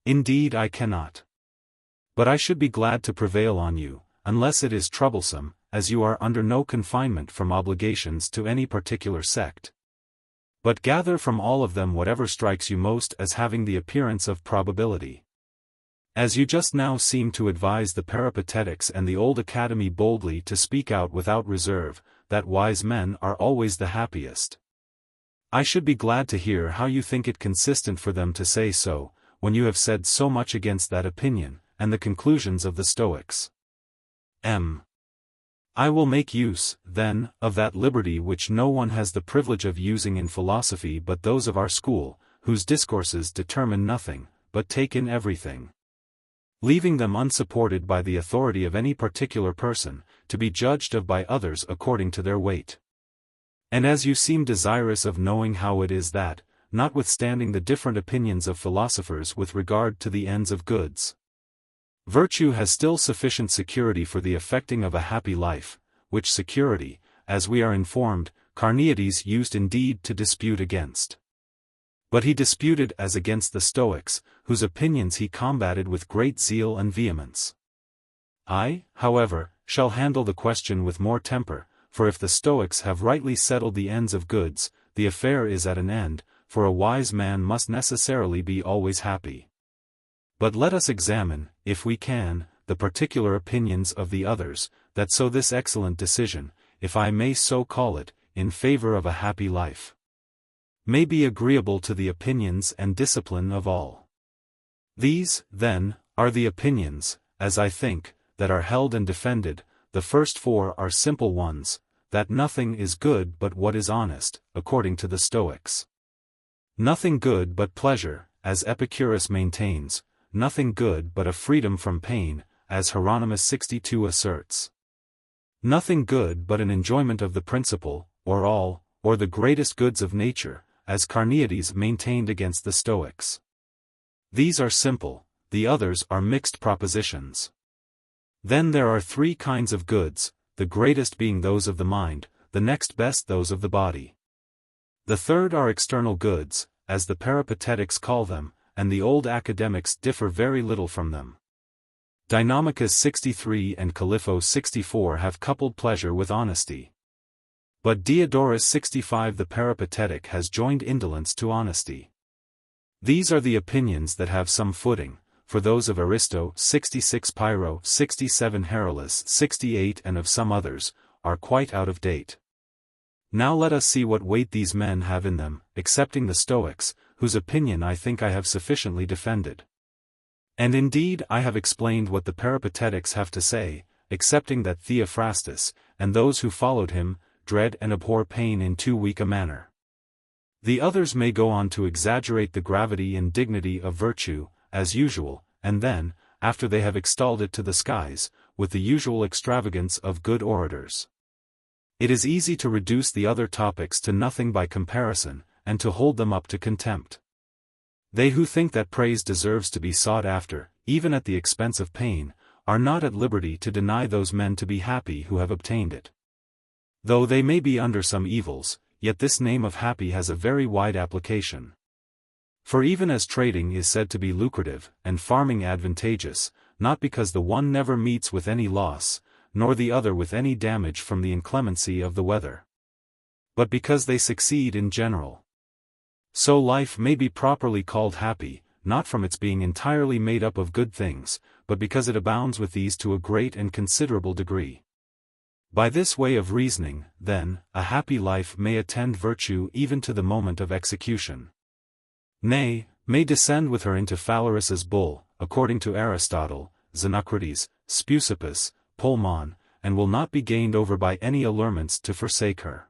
Indeed I cannot. But I should be glad to prevail on you, unless it is troublesome, as you are under no confinement from obligations to any particular sect. But gather from all of them whatever strikes you most as having the appearance of probability. As you just now seem to advise the Peripatetics and the old Academy boldly to speak out without reserve, that wise men are always the happiest. I should be glad to hear how you think it consistent for them to say so, when you have said so much against that opinion, and the conclusions of the Stoics. I will make use, then, of that liberty which no one has the privilege of using in philosophy but those of our school, whose discourses determine nothing, but take in everything, leaving them unsupported by the authority of any particular person, to be judged of by others according to their weight. And as you seem desirous of knowing how it is that, notwithstanding the different opinions of philosophers with regard to the ends of goods, virtue has still sufficient security for the effecting of a happy life, which security, as we are informed, Carneades used indeed to dispute against. But he disputed as against the Stoics, whose opinions he combated with great zeal and vehemence. I, however, shall handle the question with more temper, for if the Stoics have rightly settled the ends of goods, the affair is at an end, for a wise man must necessarily be always happy. But let us examine, if we can, the particular opinions of the others, that so this excellent decision, if I may so call it, in favor of a happy life, may be agreeable to the opinions and discipline of all. These, then, are the opinions, as I think, that are held and defended. The first four are simple ones, that nothing is good but what is honest, according to the Stoics. Nothing good but pleasure, as Epicurus maintains, nothing good but a freedom from pain, as Hieronymus 62 asserts. Nothing good but an enjoyment of the principal, or all, or the greatest goods of nature, as Carneades maintained against the Stoics. These are simple, the others are mixed propositions. Then there are three kinds of goods, the greatest being those of the mind, the next best those of the body. The third are external goods, as the Peripatetics call them, and the old academics differ very little from them. Deinamicus 63 and Caliphos 64 have coupled pleasure with honesty. But Diodorus 65 the Peripatetic has joined indolence to honesty. These are the opinions that have some footing, for those of Aristo 66 Pyrrho 67 Heracles 68 and of some others, are quite out of date. Now let us see what weight these men have in them, excepting the Stoics, whose opinion I think I have sufficiently defended. And indeed I have explained what the Peripatetics have to say, excepting that Theophrastus, and those who followed him, dread and abhor pain in too weak a manner. The others may go on to exaggerate the gravity and dignity of virtue, as usual, and then, after they have extolled it to the skies, with the usual extravagance of good orators. It is easy to reduce the other topics to nothing by comparison, and to hold them up to contempt. They who think that praise deserves to be sought after, even at the expense of pain, are not at liberty to deny those men to be happy who have obtained it. Though they may be under some evils, yet this name of happy has a very wide application. For even as trading is said to be lucrative, and farming advantageous, not because the one never meets with any loss, nor the other with any damage from the inclemency of the weather, but because they succeed in general. So life may be properly called happy, not from its being entirely made up of good things, but because it abounds with these to a great and considerable degree. By this way of reasoning, then, a happy life may attend virtue even to the moment of execution. Nay, may descend with her into Phalaris's bull, according to Aristotle, Xenocrates, Speusippus, Polemon, and will not be gained over by any allurements to forsake her.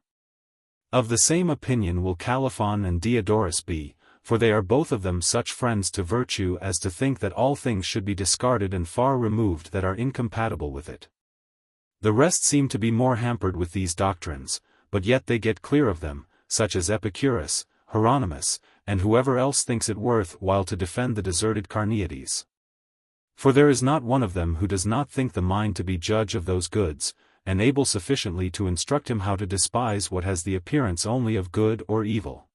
Of the same opinion will Calophon and Diodorus be, for they are both of them such friends to virtue as to think that all things should be discarded and far removed that are incompatible with it. The rest seem to be more hampered with these doctrines, but yet they get clear of them, such as Epicurus, Hieronymus, and whoever else thinks it worth while to defend the deserted Carneades. For there is not one of them who does not think the mind to be judge of those goods, and able sufficiently to instruct him how to despise what has the appearance only of good or evil.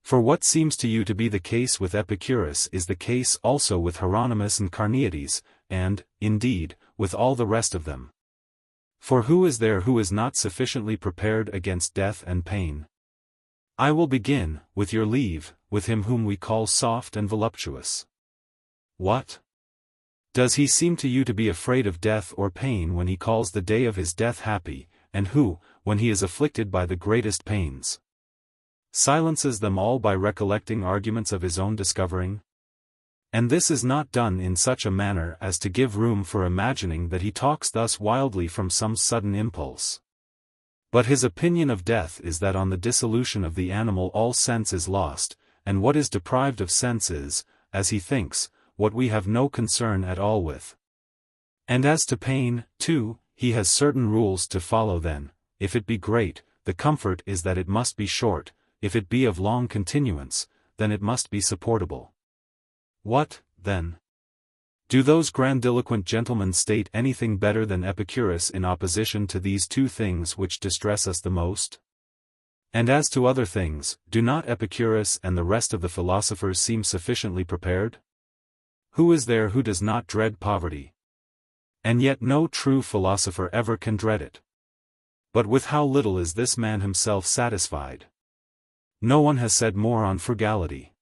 For what seems to you to be the case with Epicurus is the case also with Hieronymus and Carneades, and, indeed, with all the rest of them. For who is there who is not sufficiently prepared against death and pain? I will begin, with your leave, with him whom we call soft and voluptuous. What? Does he seem to you to be afraid of death or pain when he calls the day of his death happy, and who, when he is afflicted by the greatest pains, silences them all by recollecting arguments of his own discovering? And this is not done in such a manner as to give room for imagining that he talks thus wildly from some sudden impulse. But his opinion of death is that on the dissolution of the animal all sense is lost, and what is deprived of sense is, as he thinks, what we have no concern at all with. And as to pain, too, he has certain rules to follow then. If it be great, the comfort is that it must be short; if it be of long continuance, then it must be supportable. What, then? Do those grandiloquent gentlemen state anything better than Epicurus in opposition to these two things which distress us the most? And as to other things, do not Epicurus and the rest of the philosophers seem sufficiently prepared? Who is there who does not dread poverty? And yet no true philosopher ever can dread it. But with how little is this man himself satisfied? No one has said more on frugality.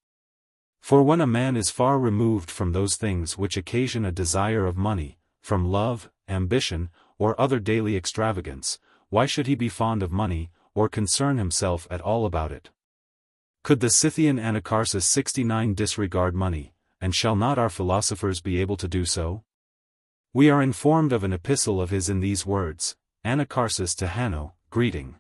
For when a man is far removed from those things which occasion a desire of money, from love, ambition, or other daily extravagance, why should he be fond of money, or concern himself at all about it? Could the Scythian Anacharsis 69 disregard money, and shall not our philosophers be able to do so? We are informed of an epistle of his in these words: Anacharsis to Hanno, greeting.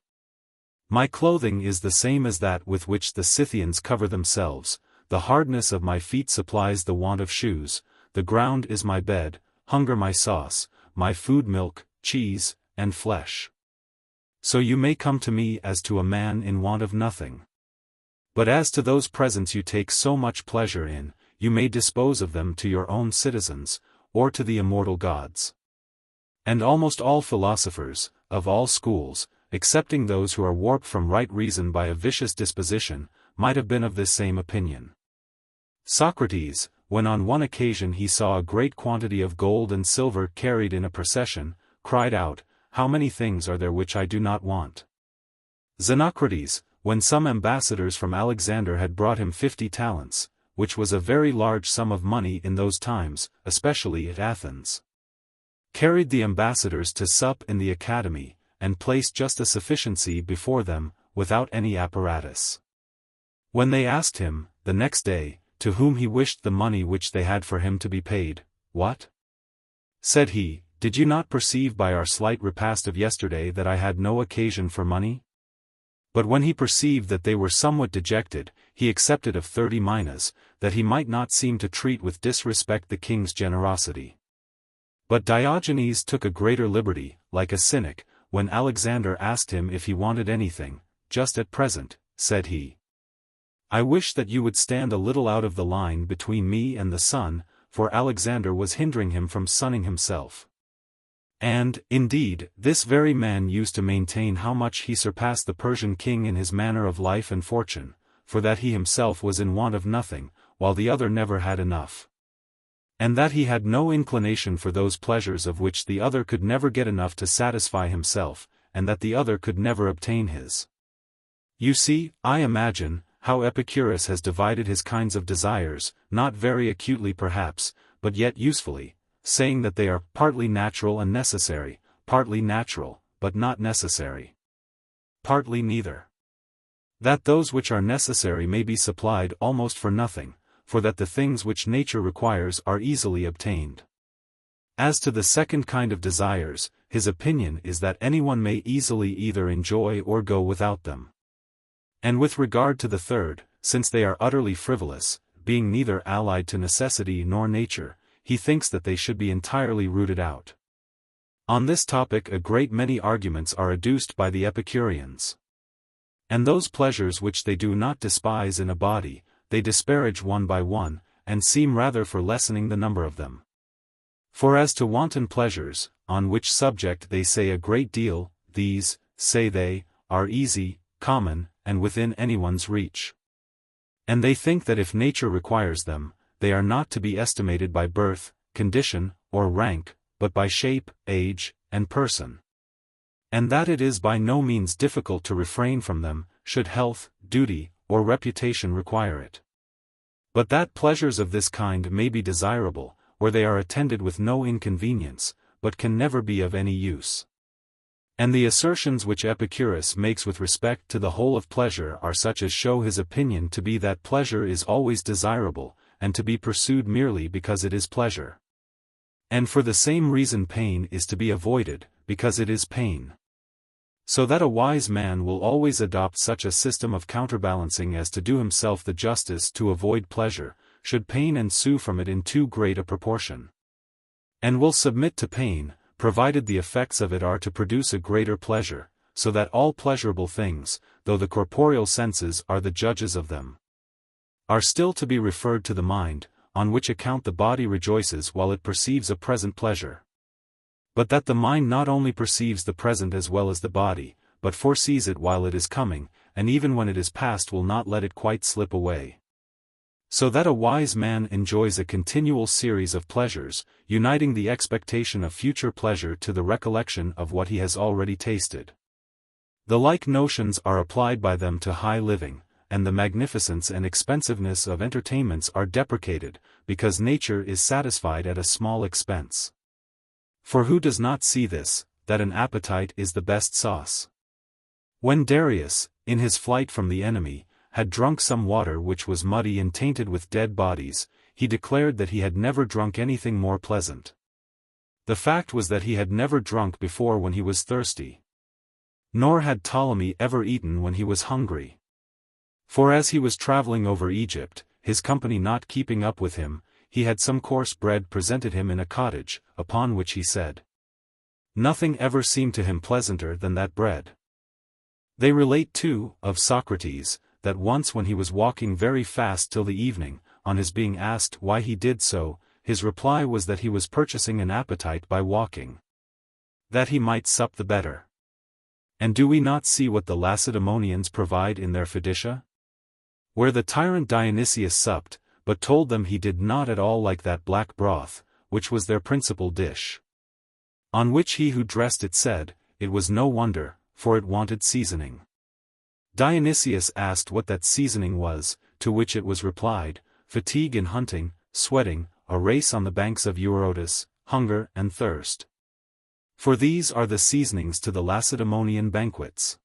My clothing is the same as that with which the Scythians cover themselves, the hardness of my feet supplies the want of shoes, the ground is my bed, hunger my sauce, my food milk, cheese, and flesh. So you may come to me as to a man in want of nothing. But as to those presents you take so much pleasure in, you may dispose of them to your own citizens, or to the immortal gods. And almost all philosophers, of all schools, excepting those who are warped from right reason by a vicious disposition, might have been of this same opinion. Socrates, when on one occasion he saw a great quantity of gold and silver carried in a procession, cried out, "How many things are there which I do not want?" Xenocrates, when some ambassadors from Alexander had brought him 50 talents, which was a very large sum of money in those times, especially at Athens, carried the ambassadors to sup in the academy, and placed just a sufficiency before them, without any apparatus. When they asked him, the next day, to whom he wished the money which they had for him to be paid, "What?" said he, "Did you not perceive by our slight repast of yesterday that I had no occasion for money?" But when he perceived that they were somewhat dejected, he accepted of 30 minas, that he might not seem to treat with disrespect the king's generosity. But Diogenes took a greater liberty, like a cynic, when Alexander asked him if he wanted anything. "Just at present," said he, "I wish that you would stand a little out of the line between me and the sun," for Alexander was hindering him from sunning himself. And, indeed, this very man used to maintain how much he surpassed the Persian king in his manner of life and fortune, for that he himself was in want of nothing, while the other never had enough. And that he had no inclination for those pleasures of which the other could never get enough to satisfy himself, and that the other could never obtain his. You see, I imagine, how Epicurus has divided his kinds of desires, not very acutely perhaps, but yet usefully, saying that they are partly natural and necessary, partly natural, but not necessary, partly neither. That those which are necessary may be supplied almost for nothing, for that the things which nature requires are easily obtained. As to the second kind of desires, his opinion is that anyone may easily either enjoy or go without them. And with regard to the third, since they are utterly frivolous, being neither allied to necessity nor nature, he thinks that they should be entirely rooted out. On this topic a great many arguments are adduced by the Epicureans. And those pleasures which they do not despise in a body, they disparage one by one, and seem rather for lessening the number of them. For as to wanton pleasures, on which subject they say a great deal, these, say they, are easy, common, and within anyone's reach. And they think that if nature requires them, they are not to be estimated by birth, condition, or rank, but by shape, age, and person. And that it is by no means difficult to refrain from them, should health, duty, or reputation require it. But that pleasures of this kind may be desirable, where they are attended with no inconvenience, but can never be of any use. And the assertions which Epicurus makes with respect to the whole of pleasure are such as show his opinion to be that pleasure is always desirable, and to be pursued merely because it is pleasure. And for the same reason pain is to be avoided, because it is pain. So that a wise man will always adopt such a system of counterbalancing as to do himself the justice to avoid pleasure, should pain ensue from it in too great a proportion. And will submit to pain, provided the effects of it are to produce a greater pleasure, so that all pleasurable things, though the corporeal senses are the judges of them, are still to be referred to the mind, on which account the body rejoices while it perceives a present pleasure. But that the mind not only perceives the present as well as the body, but foresees it while it is coming, and even when it is past will not let it quite slip away. So that a wise man enjoys a continual series of pleasures, uniting the expectation of future pleasure to the recollection of what he has already tasted. The like notions are applied by them to high living, and the magnificence and expensiveness of entertainments are deprecated, because nature is satisfied at a small expense. For who does not see this, that an appetite is the best sauce? When Darius, in his flight from the enemy, had drunk some water which was muddy and tainted with dead bodies, he declared that he had never drunk anything more pleasant. The fact was that he had never drunk before when he was thirsty. Nor had Ptolemy ever eaten when he was hungry. For as he was traveling over Egypt, his company not keeping up with him, he had some coarse bread presented him in a cottage, upon which he said, nothing ever seemed to him pleasanter than that bread. They relate too, of Socrates, that once when he was walking very fast till the evening, on his being asked why he did so, his reply was that he was purchasing an appetite by walking, that he might sup the better. And do we not see what the Lacedaemonians provide in their Phoenicia? Where the tyrant Dionysius supped, but told them he did not at all like that black broth, which was their principal dish. On which he who dressed it said, it was no wonder, for it wanted seasoning. Dionysius asked what that seasoning was, to which it was replied, fatigue in hunting, sweating, a race on the banks of Eurotas, hunger and thirst. For these are the seasonings to the Lacedaemonian banquets.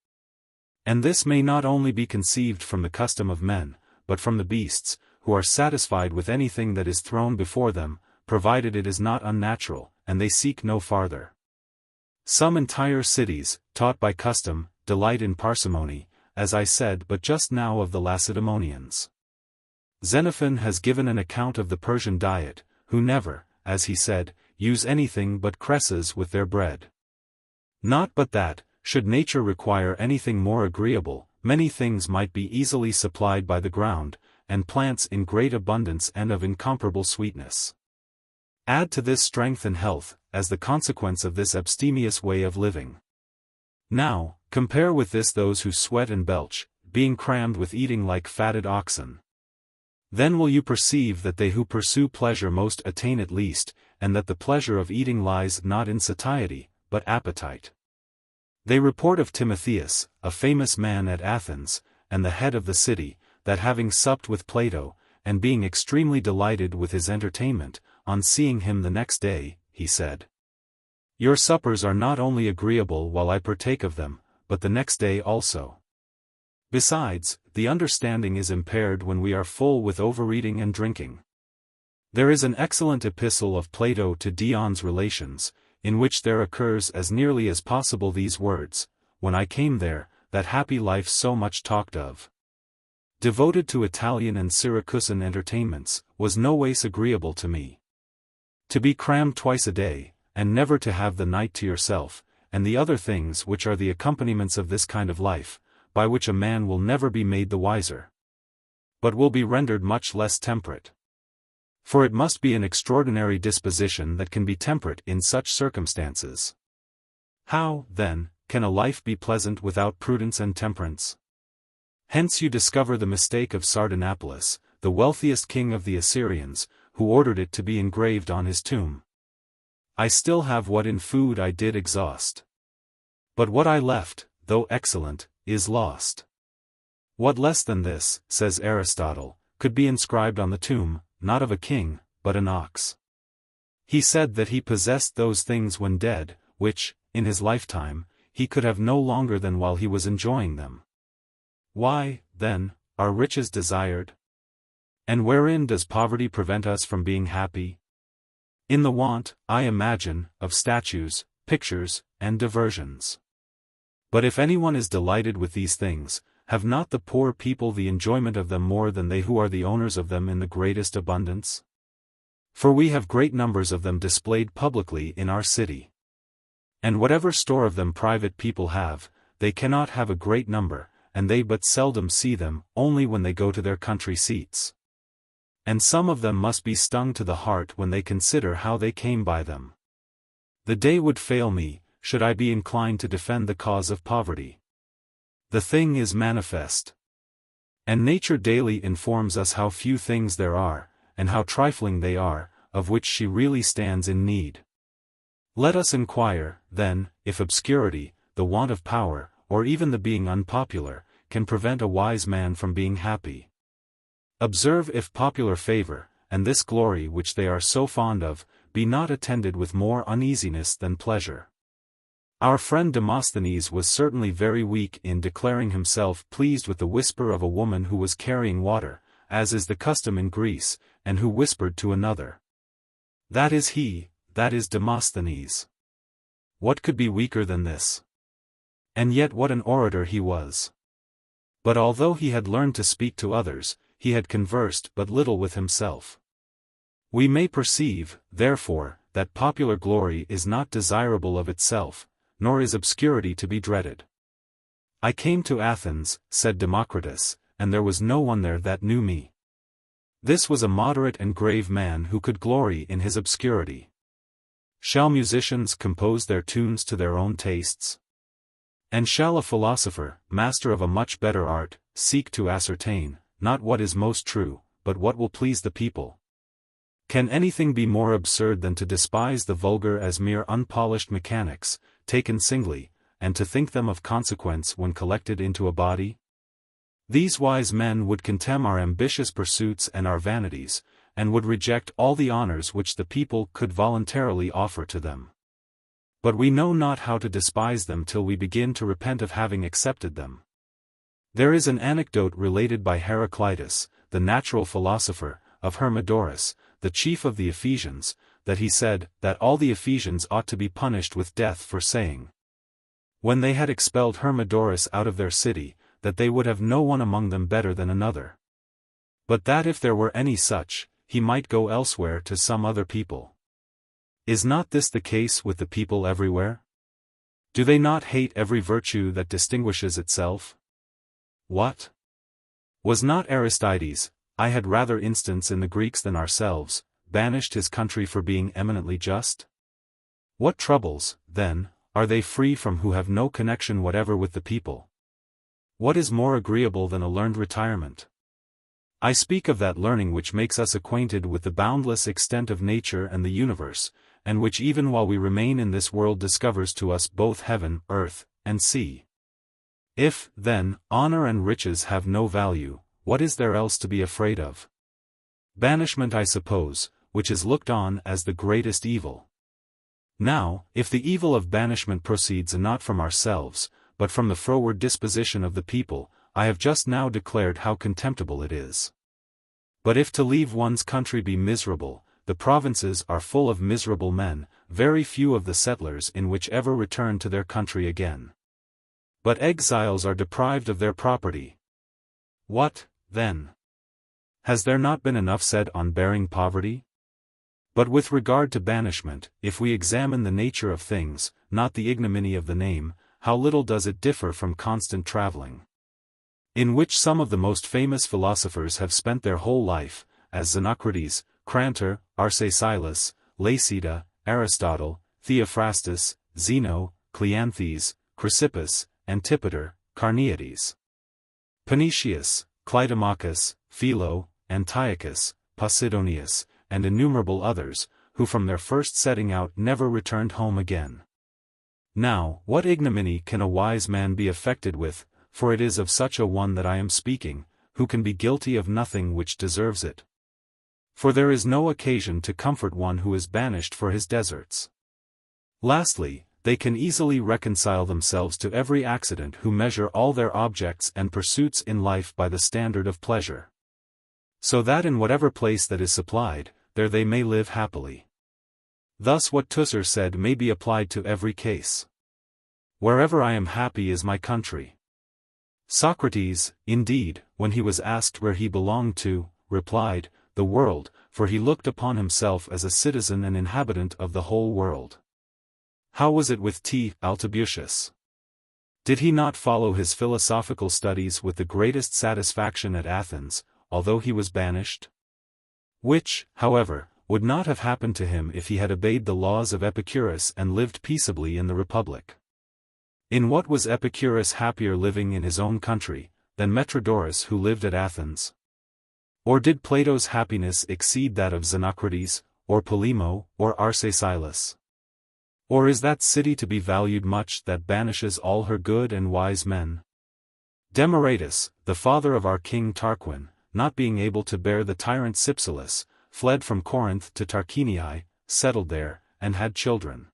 And this may not only be conceived from the custom of men, but from the beasts, who are satisfied with anything that is thrown before them, provided it is not unnatural, and they seek no farther. Some entire cities, taught by custom, delight in parsimony, as I said but just now of the Lacedaemonians. Xenophon has given an account of the Persian diet, who never, as he said, use anything but cresses with their bread. Not but that, should nature require anything more agreeable, many things might be easily supplied by the ground, and plants in great abundance and of incomparable sweetness. Add to this strength and health, as the consequence of this abstemious way of living. Now, compare with this those who sweat and belch, being crammed with eating like fatted oxen. Then will you perceive that they who pursue pleasure most attain it least, and that the pleasure of eating lies not in satiety, but appetite. They report of Timotheus, a famous man at Athens, and the head of the city, that having supped with Plato, and being extremely delighted with his entertainment, on seeing him the next day, he said, "Your suppers are not only agreeable while I partake of them, but the next day also. Besides, the understanding is impaired when we are full with overeating and drinking." There is an excellent epistle of Plato to Dion's relations, in which there occurs as nearly as possible these words, "When I came there, that happy life so much talked of, devoted to Italian and Syracusan entertainments, was no ways agreeable to me. To be crammed twice a day, and never to have the night to yourself, and the other things which are the accompaniments of this kind of life, by which a man will never be made the wiser, but will be rendered much less temperate. For it must be an extraordinary disposition that can be temperate in such circumstances. How, then, can a life be pleasant without prudence and temperance? Hence you discover the mistake of Sardanapalus, the wealthiest king of the Assyrians, who ordered it to be engraved on his tomb, 'I still have what in food I did exhaust. But what I left, though excellent, is lost.' What less than this, says Aristotle, could be inscribed on the tomb, not of a king, but an ox? He said that he possessed those things when dead, which, in his lifetime, he could have no longer than while he was enjoying them. Why, then, are riches desired? And wherein does poverty prevent us from being happy? In the want, I imagine, of statues, pictures, and diversions. But if anyone is delighted with these things, have not the poor people the enjoyment of them more than they who are the owners of them in the greatest abundance? For we have great numbers of them displayed publicly in our city. And whatever store of them private people have, they cannot have a great number, and they but seldom see them, only when they go to their country seats. And some of them must be stung to the heart when they consider how they came by them. The day would fail me, should I be inclined to defend the cause of poverty. The thing is manifest. And nature daily informs us how few things there are, and how trifling they are, of which she really stands in need. Let us inquire, then, if obscurity, the want of power, or even the being unpopular, can prevent a wise man from being happy. Observe if popular favor, and this glory which they are so fond of, be not attended with more uneasiness than pleasure. Our friend Demosthenes was certainly very weak in declaring himself pleased with the whisper of a woman who was carrying water, as is the custom in Greece, and who whispered to another. That is he, that is Demosthenes. What could be weaker than this? And yet what an orator he was. But although he had learned to speak to others, he had conversed but little with himself. We may perceive, therefore, that popular glory is not desirable of itself, nor is obscurity to be dreaded. I came to Athens, said Democritus, and there was no one there that knew me. This was a moderate and grave man who could glory in his obscurity. Shall musicians compose their tunes to their own tastes? And shall a philosopher, master of a much better art, seek to ascertain, not what is most true, but what will please the people? Can anything be more absurd than to despise the vulgar as mere unpolished mechanics, taken singly, and to think them of consequence when collected into a body? These wise men would contemn our ambitious pursuits and our vanities, and would reject all the honors which the people could voluntarily offer to them. But we know not how to despise them till we begin to repent of having accepted them. There is an anecdote related by Heraclitus, the natural philosopher, of Hermodorus, the chief of the Ephesians, that he said that all the Ephesians ought to be punished with death for saying, when they had expelled Hermodorus out of their city, that they would have no one among them better than another. But that if there were any such, he might go elsewhere to some other people. Is not this the case with the people everywhere? Do they not hate every virtue that distinguishes itself? What? Was not Aristides, I had rather instance in the Greeks than ourselves, banished his country for being eminently just? What troubles, then, are they free from who have no connection whatever with the people? What is more agreeable than a learned retirement? I speak of that learning which makes us acquainted with the boundless extent of nature and the universe, and which even while we remain in this world discovers to us both heaven, earth, and sea. If, then, honor and riches have no value, what is there else to be afraid of? Banishment, I suppose, which is looked on as the greatest evil. Now, if the evil of banishment proceeds not from ourselves, but from the froward disposition of the people, I have just now declared how contemptible it is. But if to leave one's country be miserable, the provinces are full of miserable men, very few of the settlers in which ever return to their country again. But exiles are deprived of their property. What, then? Has there not been enough said on bearing poverty? But with regard to banishment, if we examine the nature of things, not the ignominy of the name, how little does it differ from constant traveling, in which some of the most famous philosophers have spent their whole life, as Xenocrates, Crantor, Arcesilas, Laceda, Aristotle, Theophrastus, Zeno, Cleanthes, Chrysippus, Antipater, Carneades, Panetius, Clitomachus, Philo, Antiochus, Posidonius, and innumerable others, who from their first setting out never returned home again. Now, what ignominy can a wise man be affected with, for it is of such a one that I am speaking, who can be guilty of nothing which deserves it? For there is no occasion to comfort one who is banished for his deserts. Lastly, they can easily reconcile themselves to every accident who measure all their objects and pursuits in life by the standard of pleasure, so that in whatever place that is supplied, there they may live happily. Thus what Tusser said may be applied to every case. Wherever I am happy is my country. Socrates, indeed, when he was asked where he belonged to, replied, the world, for he looked upon himself as a citizen and inhabitant of the whole world. How was it with Alcibiades? Did he not follow his philosophical studies with the greatest satisfaction at Athens, although he was banished? Which, however, would not have happened to him if he had obeyed the laws of Epicurus and lived peaceably in the Republic. In what was Epicurus happier living in his own country, than Metrodorus who lived at Athens? Or did Plato's happiness exceed that of Xenocrates, or Polemo, or Arcesilas? Or is that city to be valued much that banishes all her good and wise men? Demaratus, the father of our king Tarquin, not being able to bear the tyrant Cypselus, fled from Corinth to Tarquinii, settled there, and had children.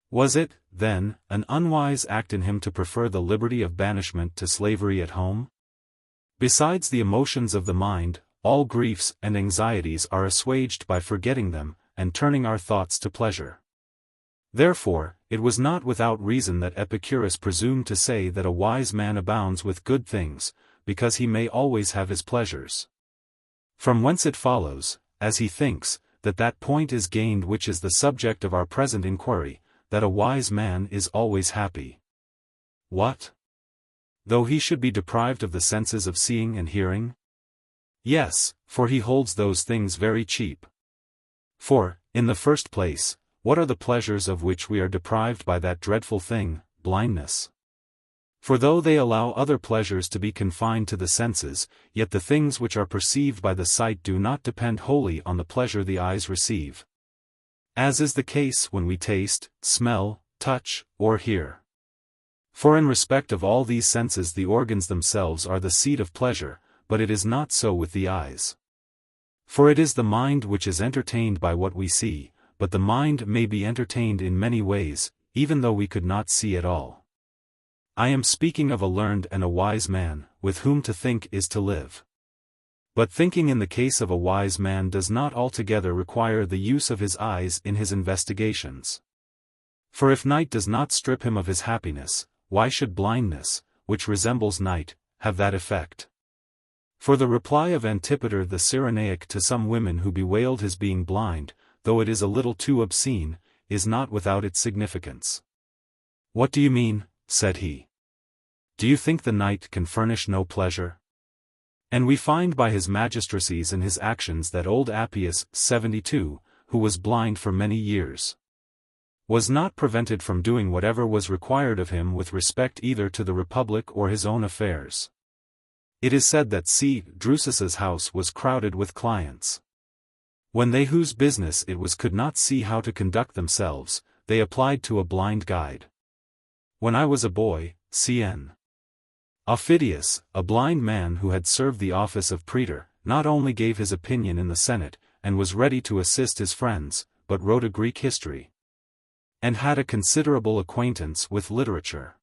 Was it, then, an unwise act in him to prefer the liberty of banishment to slavery at home? Besides the emotions of the mind, all griefs and anxieties are assuaged by forgetting them, and turning our thoughts to pleasure. Therefore, it was not without reason that Epicurus presumed to say that a wise man abounds with good things, because he may always have his pleasures. From whence it follows, as he thinks, that that point is gained which is the subject of our present inquiry, that a wise man is always happy. What? Though he should be deprived of the senses of seeing and hearing? Yes, for he holds those things very cheap. For, in the first place, what are the pleasures of which we are deprived by that dreadful thing, blindness? For though they allow other pleasures to be confined to the senses, yet the things which are perceived by the sight do not depend wholly on the pleasure the eyes receive, as is the case when we taste, smell, touch, or hear. For in respect of all these senses the organs themselves are the seat of pleasure, but it is not so with the eyes. For it is the mind which is entertained by what we see, but the mind may be entertained in many ways, even though we could not see at all. I am speaking of a learned and a wise man, with whom to think is to live. But thinking in the case of a wise man does not altogether require the use of his eyes in his investigations. For if night does not strip him of his happiness, why should blindness, which resembles night, have that effect? For the reply of Antipater the Cyrenaic to some women who bewailed his being blind, though it is a little too obscene, is not without its significance. What do you mean? Said he. Do you think the night can furnish no pleasure? And we find by his magistracies and his actions that old Appius, 72, who was blind for many years, was not prevented from doing whatever was required of him with respect either to the Republic or his own affairs. It is said that C. Drusus's house was crowded with clients. When they whose business it was could not see how to conduct themselves, they applied to a blind guide. When I was a boy, C.N. Aufidius, a blind man who had served the office of praetor, not only gave his opinion in the Senate, and was ready to assist his friends, but wrote a Greek history, and had a considerable acquaintance with literature.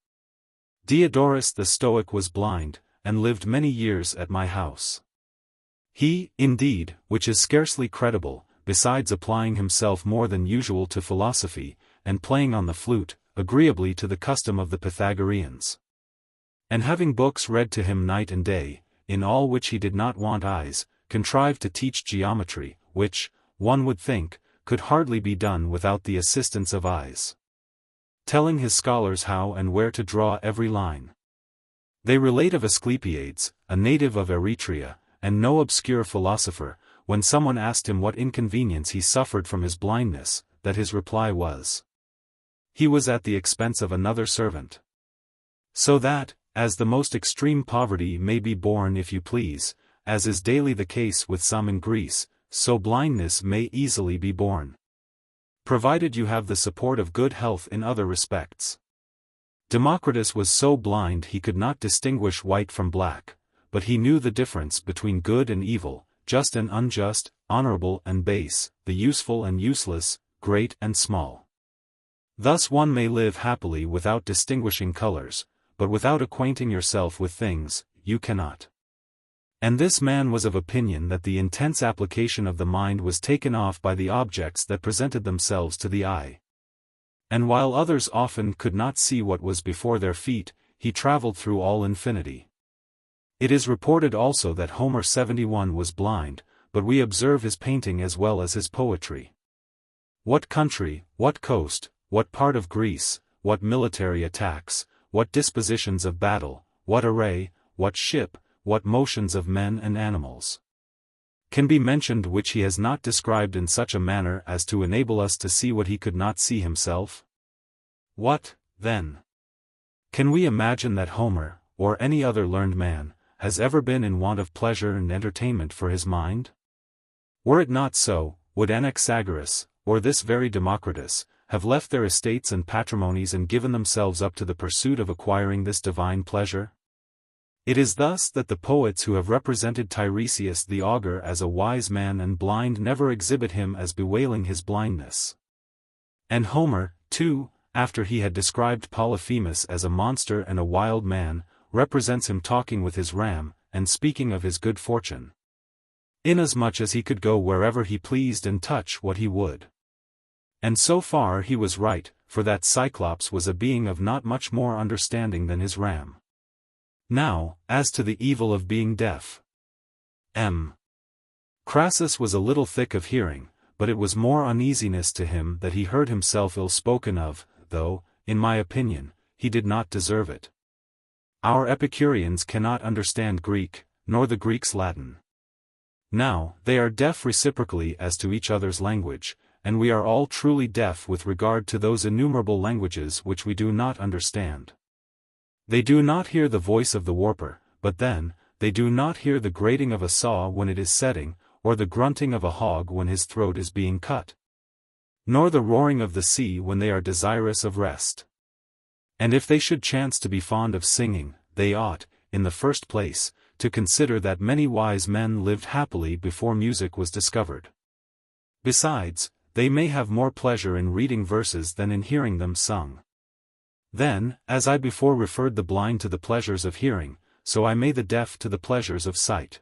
Diodorus the Stoic was blind, and lived many years at my house. He, indeed, which is scarcely credible, besides applying himself more than usual to philosophy, and playing on the flute, agreeably to the custom of the Pythagoreans, and having books read to him night and day, in all which he did not want eyes, contrived to teach geometry, which, one would think, could hardly be done without the assistance of eyes, telling his scholars how and where to draw every line. They relate of Asclepiades, a native of Eretria, and no obscure philosopher, when someone asked him what inconvenience he suffered from his blindness, that his reply was, he was at the expense of another servant. So that, as the most extreme poverty may be borne if you please, as is daily the case with some in Greece, so blindness may easily be borne, provided you have the support of good health in other respects. Democritus was so blind he could not distinguish white from black, but he knew the difference between good and evil, just and unjust, honorable and base, the useful and useless, great and small. Thus one may live happily without distinguishing colors, but without acquainting yourself with things, you cannot. And this man was of opinion that the intense application of the mind was taken off by the objects that presented themselves to the eye. And while others often could not see what was before their feet, he traveled through all infinity. It is reported also that Homer 71 was blind, but we observe his painting as well as his poetry. What country, what coast, what part of Greece, what military attacks, what dispositions of battle, what array, what ship, what motions of men and animals can be mentioned which he has not described in such a manner as to enable us to see what he could not see himself? What, then, can we imagine that Homer, or any other learned man, has ever been in want of pleasure and entertainment for his mind? Were it not so, would Anaxagoras, or this very Democritus, have left their estates and patrimonies and given themselves up to the pursuit of acquiring this divine pleasure? It is thus that the poets who have represented Tiresias the augur as a wise man and blind never exhibit him as bewailing his blindness. And Homer, too, after he had described Polyphemus as a monster and a wild man, represents him talking with his ram, and speaking of his good fortune, inasmuch as he could go wherever he pleased and touch what he would. And so far he was right, for that Cyclops was a being of not much more understanding than his ram. Now, as to the evil of being deaf. Crassus was a little thick of hearing, but it was more uneasiness to him that he heard himself ill spoken of, though, in my opinion, he did not deserve it. Our Epicureans cannot understand Greek, nor the Greeks Latin. Now, they are deaf reciprocally as to each other's language, and we are all truly deaf with regard to those innumerable languages which we do not understand. They do not hear the voice of the warper, but then, they do not hear the grating of a saw when it is setting, or the grunting of a hog when his throat is being cut, nor the roaring of the sea when they are desirous of rest. And if they should chance to be fond of singing, they ought, in the first place, to consider that many wise men lived happily before music was discovered. Besides, they may have more pleasure in reading verses than in hearing them sung. Then, as I before referred the blind to the pleasures of hearing, so I may the deaf to the pleasures of sight.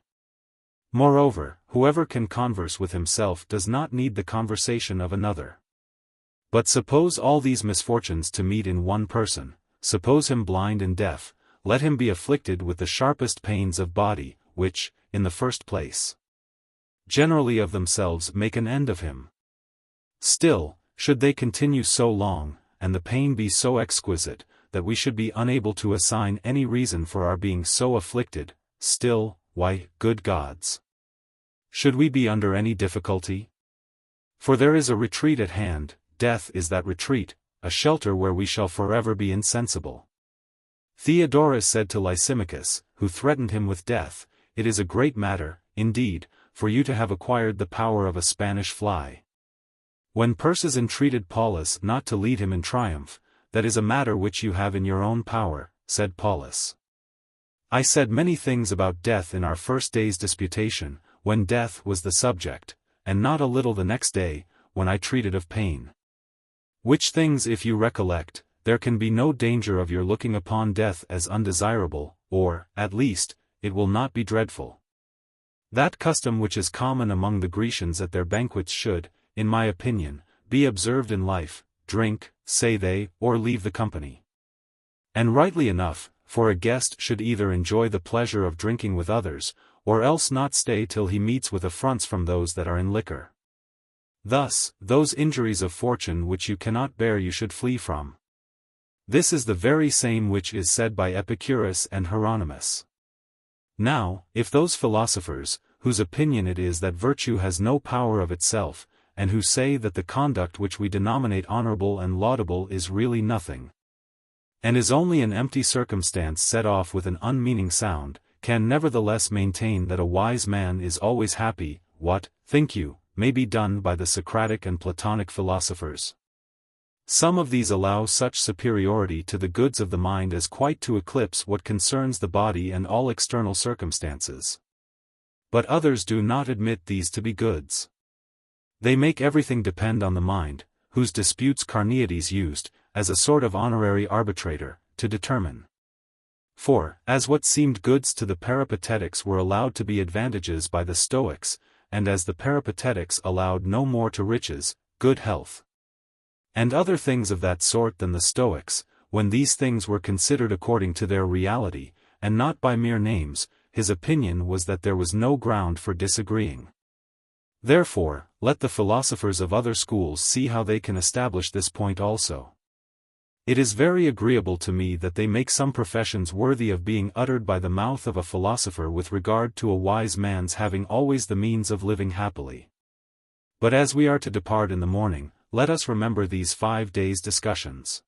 Moreover, whoever can converse with himself does not need the conversation of another. But suppose all these misfortunes to meet in one person, suppose him blind and deaf, let him be afflicted with the sharpest pains of body, which, in the first place, generally of themselves make an end of him. Still, should they continue so long, and the pain be so exquisite, that we should be unable to assign any reason for our being so afflicted, still, why, good gods, should we be under any difficulty? For there is a retreat at hand, death is that retreat, a shelter where we shall forever be insensible. Theodorus said to Lysimachus, who threatened him with death, "It is a great matter, indeed, for you to have acquired the power of a Spanish fly." When Perses entreated Paulus not to lead him in triumph, "That is a matter which you have in your own power," said Paulus. I said many things about death in our first day's disputation, when death was the subject, and not a little the next day, when I treated of pain. Which things if you recollect, there can be no danger of your looking upon death as undesirable, or, at least, it will not be dreadful. That custom which is common among the Grecians at their banquets should, in my opinion, be observed in life: drink, say they, or leave the company. And rightly enough, for a guest should either enjoy the pleasure of drinking with others, or else not stay till he meets with affronts from those that are in liquor. Thus, those injuries of fortune which you cannot bear you should flee from. This is the very same which is said by Epicurus and Hieronymus. Now, if those philosophers, whose opinion it is that virtue has no power of itself, and who say that the conduct which we denominate honorable and laudable is really nothing, and is only an empty circumstance set off with an unmeaning sound, can nevertheless maintain that a wise man is always happy, what, think you, may be done by the Socratic and Platonic philosophers? Some of these allow such superiority to the goods of the mind as quite to eclipse what concerns the body and all external circumstances. But others do not admit these to be goods. They make everything depend on the mind, whose disputes Carneades used, as a sort of honorary arbitrator, to determine. For, as what seemed goods to the Peripatetics were allowed to be advantages by the Stoics, and as the Peripatetics allowed no more to riches, good health, and other things of that sort than the Stoics, when these things were considered according to their reality, and not by mere names, his opinion was that there was no ground for disagreeing. Therefore, let the philosophers of other schools see how they can establish this point also. It is very agreeable to me that they make some professions worthy of being uttered by the mouth of a philosopher with regard to a wise man's having always the means of living happily. But as we are to depart in the morning, let us remember these 5 days' discussions.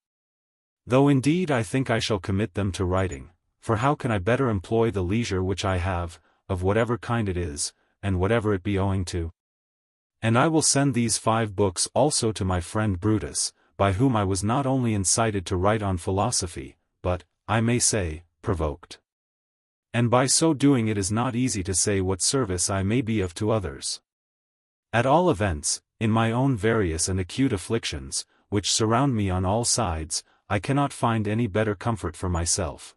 Though indeed I think I shall commit them to writing, for how can I better employ the leisure which I have, of whatever kind it is, and whatever it be owing to? And I will send these 5 books also to my friend Brutus, by whom I was not only incited to write on philosophy, but, I may say, provoked. And by so doing it is not easy to say what service I may be of to others. At all events, in my own various and acute afflictions, which surround me on all sides, I cannot find any better comfort for myself.